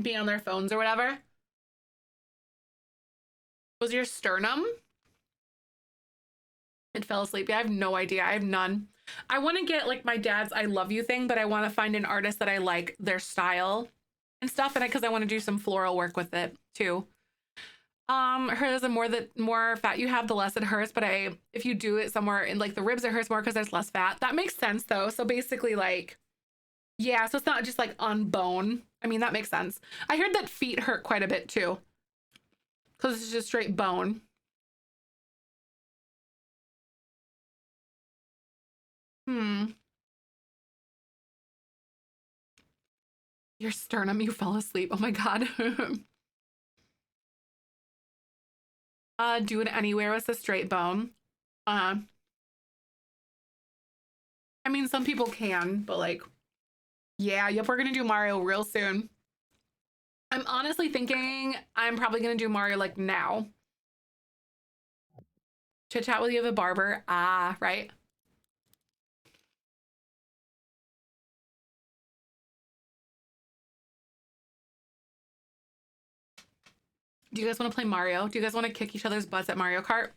be on their phones or whatever. Was your sternum? It fell asleep. Yeah, I have no idea. I have none. I want to get like my dad's I love you thing, but I want to find an artist that I like their style and stuff, and because I want to do some floral work with it too. Hers, the more fat you have, the less it hurts, but if you do it somewhere in like the ribs, it hurts more because there's less fat. That makes sense though. So basically like, yeah, so it's not just like on bone. I mean, that makes sense. I heard that feet hurt quite a bit too, because it's just straight bone. Your sternum, you fell asleep. Oh my God. Do it anywhere with a straight bone. I mean, some people can, but like, yeah, yep, we're gonna do Mario real soon. I'm honestly thinking I'm probably gonna do Mario like now. Chit chat with you of a barber. Ah, right. Do you guys want to play Mario? Do you guys want to kick each other's butts at Mario Kart?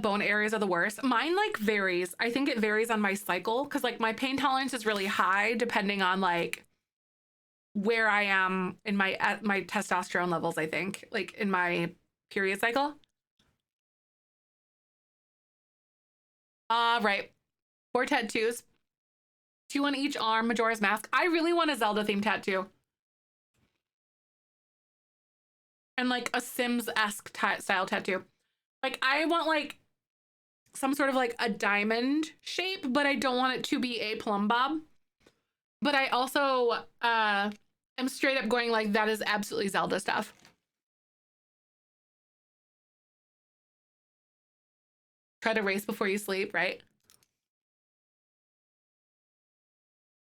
Bone areas are the worst. Mine like varies. I think it varies on my cycle because like my pain tolerance is really high depending on like where I am in my at my testosterone levels, I think, like in my period cycle. Right. 4 tattoos. 2 on each arm, Majora's Mask. I really want a Zelda themed tattoo. And like a Sims-esque style tattoo. Like I want like some sort of like a diamond shape, but I don't want it to be a plumb bob. But I also am straight up going like, that is absolutely Zelda stuff. Try to race before you sleep, right?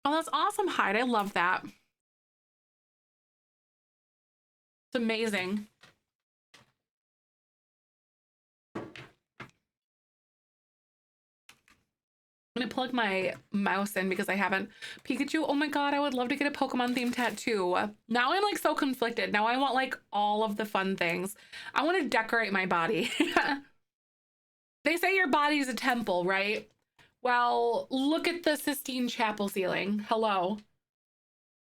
Oh, that's awesome, Hyde. I love that. It's amazing. I'm gonna plug my mouse in because I haven't. Pikachu, oh my god, I would love to get a Pokemon themed tattoo. Now I'm like so conflicted. Now I want like all of the fun things. I want to decorate my body. They say your body's a temple, right? Well, look at the Sistine Chapel ceiling. Hello.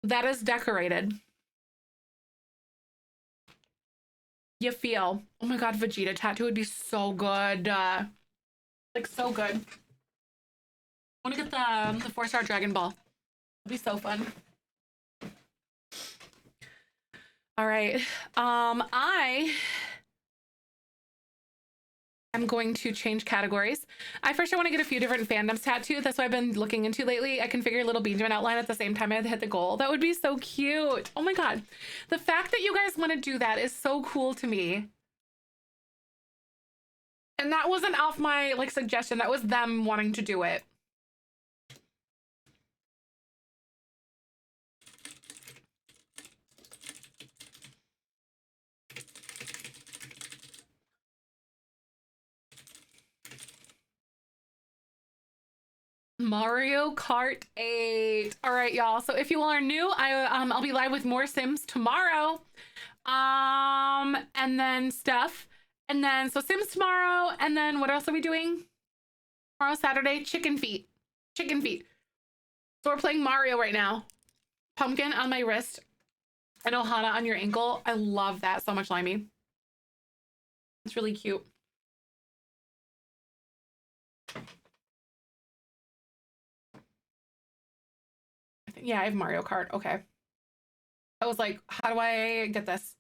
That is decorated. You feel. Oh my god, Vegeta tattoo would be so good. Like so good. I want to get the 4-star Dragon Ball. It'd be so fun. All right. I am going to change categories. I want to get a few different fandoms tattooed. That's what I've been looking into lately. I can figure a little Benjamin outline at the same time I hit the goal. That would be so cute. Oh my god. The fact that you guys want to do that is so cool to me. And that wasn't off my like suggestion. That was them wanting to do it. Mario Kart 8. All right, y'all. So if you all are new, I'll be live with more Sims tomorrow. And then stuff. And then so Sims tomorrow. And then what else are we doing? Tomorrow, Saturday, chicken feet. Chicken feet. So we're playing Mario right now. Pumpkin on my wrist and Ohana on your ankle. I love that so much, Limey. It's really cute. Yeah, I have Mario Kart. Okay. I was like, how do I get this?